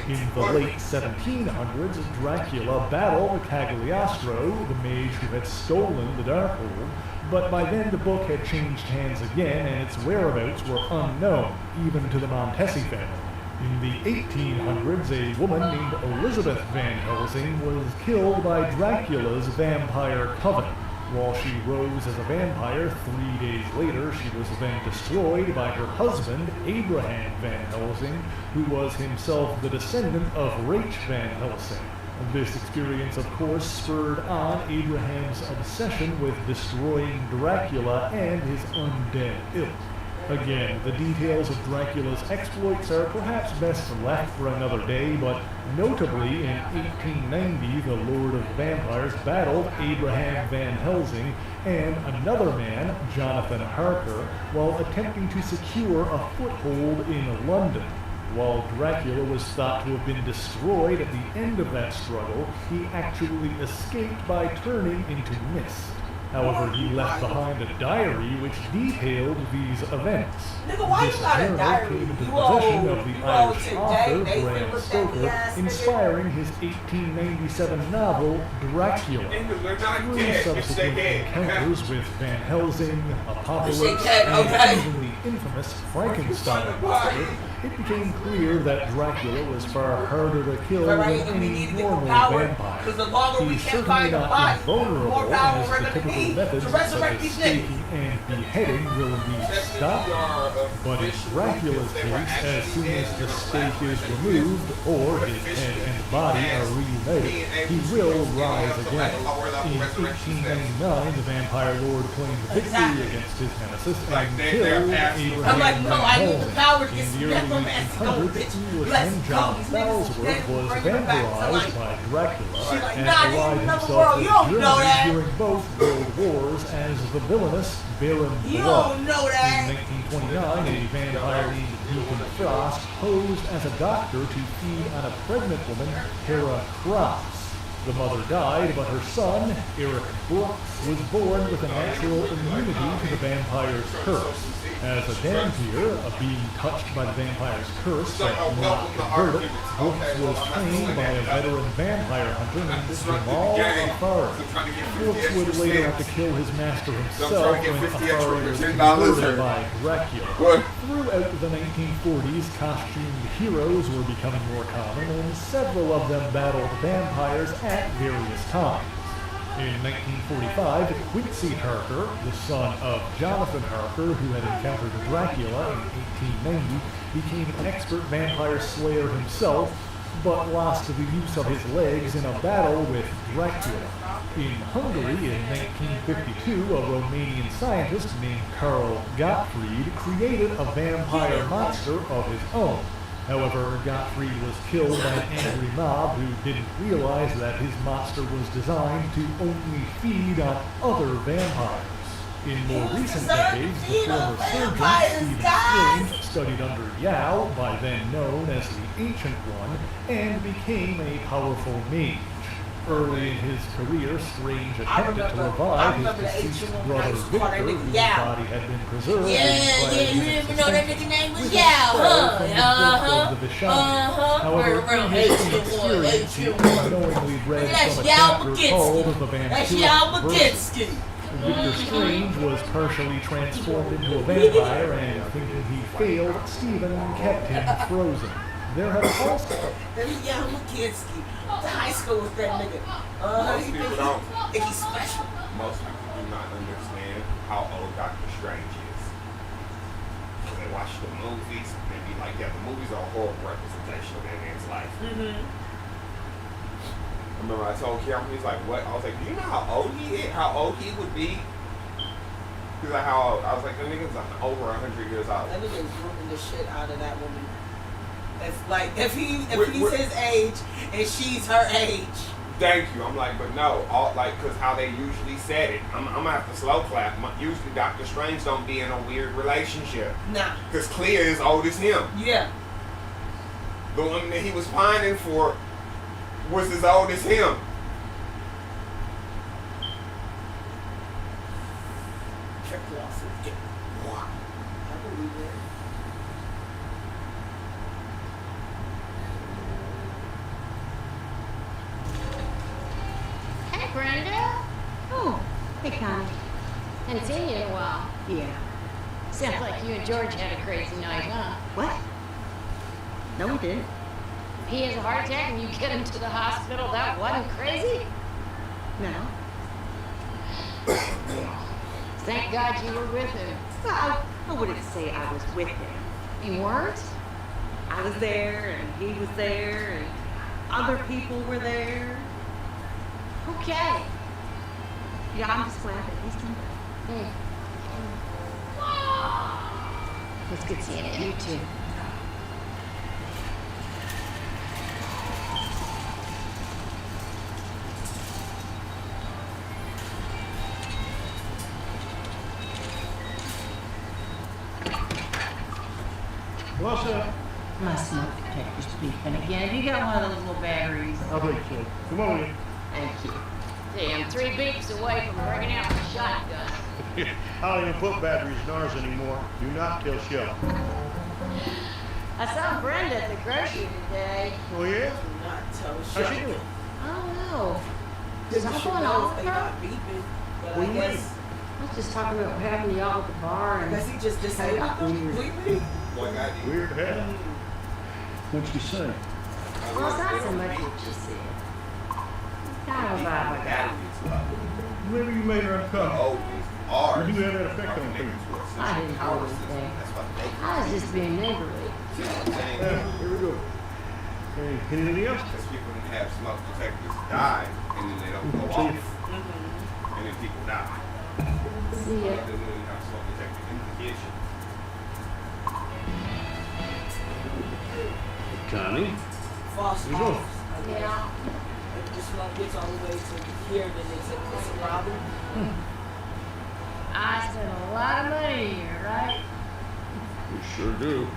In the late 1700s, Dracula battled Cagliostro, the mage who had stolen the Darkhold, but by then the book had changed hands again and its whereabouts were unknown, even to the Montesi family. In the 1800s, a woman named Elizabeth Van Helsing was killed by Dracula's vampire coven. While she rose as a vampire, 3 days later she was then destroyed by her husband, Abraham Van Helsing, who was himself the descendant of Rach Van Helsing. This experience, of course, spurred on Abraham's obsession with destroying Dracula and his undead ilk. Again, the details of Dracula's exploits are perhaps best left for another day, but notably in 1890 the Lord of Vampires battled Abraham Van Helsing and another man, Jonathan Harker, while attempting to secure a foothold in London. While Dracula was thought to have been destroyed at the end of that struggle, he actually escaped by turning into mist. However, he left behind a diary which detailed these events. Nigga, why This you got a journal diary? came into the You possession old- of the you Irish old author today, they Bram looked at Stoker, the ass nigga. inspiring his 1897 novel Dracula. Through subsequent encounters with Van Helsing, Apocalypse, Shake that, okay. and even the infamous Frankenstein monster, it became clear that Dracula was far harder to kill than Right, and we any need to get normal power, vampire. because the longer we He's can't certainly find the not body, invulnerable, more power as we're the gonna typical need methods to such resurrect as these staking and beheading will indeed stop him. But in Dracula's case, as soon as the stake is removed, or his head and body are reunited, he will rise again. In 1899, the Vampire Lord claimed victory against his nemesis and killed Abraham I'm like, no, I need the Van power to Helsing. get In the early necromancy going, 1800s, bitch. Englishman Let's John go. These niggas Falsworth was bring it back. vaporized by Dracula like, and nah, allied this is another himself world. with You don't know Germany that. during both World Wars as the villainous Baron You Blood. don't know that. In 1929, a vampire named Deacon Frost posed as a doctor to feed on a pregnant woman, Hera Cross. The mother died, but her son, Eric Brooks, was born with a natural immunity to the vampire's curse. As a vampire, being touched by the vampire's curse but not converted, Brooks was trained by a veteran vampire hunter named Jamal Afari. Brooks would later have to kill his master himself when Afari was converted by Dracula. Throughout the 1940s, costumed heroes were becoming more common, and several of them battled vampires at various times. In 1945, Quincy Harker, the son of Jonathan Harker, who had encountered Dracula in 1890, became an expert vampire slayer himself, but lost the use of his legs in a battle with Dracula. In Hungary in 1952, a Romanian scientist named Karl Gottfried created a vampire monster of his own. However, Gottfried was killed by an angry mob who didn't realize that his monster was designed to only feed on other vampires. In more recent decades, the former surgeon Stephen Strange studied under Yao, by then known as the Ancient One, and became a powerful mage. Early in his career, Strange attempted to revive his deceased brother Victor, whose body had been preserved. Yeah, you didn't even know that nigga name was Yao, huh? However, in his experience, he unknowingly read from a chapter called The That's Vampire Yao Verse. Baginski. Victor Strange was partially transformed into a vampire, and thinking he failed, Stephen kept him frozen. There have also... That is Yao Baginski. The high school with that nigga. Most people don't. Think he's special. Most people do not understand how old Doctor Strange is. When they watch the movies, they be like, yeah, the movies are a horrible representation of that man's life. I remember I told Cameron, he's like, what? I was like, do you know how old he is? How old he would be? He's like, how old? I was like, the nigga's like over 100 years old. That nigga is grooming the shit out of that woman. It's like if he's his age and she's her age. Thank you. I'm like, but no, all like, cause how they usually said it. I'm gonna have to slow clap. Usually, Doctor Strange don't be in a weird relationship. Nah. Cause Clea is old as him. Yeah. The one that he was pining for was as old as him. Check losses. Wow. I believe it. Hey, Brenda. Oh, hey, Connie. Hadn't seen you in a while. Yeah. Sounds like you and George had a crazy night, huh? What? No, we didn't. He has a heart attack and you get him to the hospital. That wasn't crazy? No. Thank God you were with him. Well, I wouldn't say I was with him. You weren't? I was there, and he was there, and other people were there. Okay. Yeah, I'm just glad that he's doing It was good seeing you. You too. What's up? My smoke detector's beeping again. Have you got one of those little batteries? I think so. Come on in. Thank you. See, I'm 3 beeps away from bringing out the shotgun. I don't even put batteries in ours anymore. Do not tell Shell. I saw Brenda at the grocery today. Oh, yeah? Not tell How's she doing? I don't know. Because you should Someone know off if they her? not beeping. But What I do you mean? guess, I was just talking about what happened to y'all at the bar I and guess he just disabled them completely. Weird hat. What'd she say? well, it's not so much what she said. Kind of about what happened. Maybe you made her uncomfortable. You do have that effect on people. I didn't do anything. I was just being neighborly. Here we go. Hey, anything else? Because people that have smoke detectors die, and then they don't go See off, ya. and then people die. See ya. They literally have smoke detectors in the kitchen. Connie? False You go. coughs. Yeah. If the smoke gets all the way to here, then it's a problem. I spent a lot of money here, right? We sure do.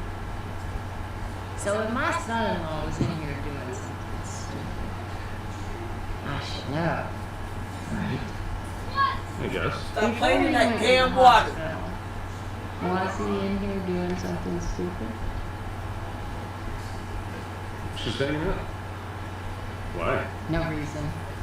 So if my son-in-law was in here doing something stupid, I should know. Right? I guess. Stop playing in that damn water. Was he in here doing something stupid? She's saying that? Why? No reason.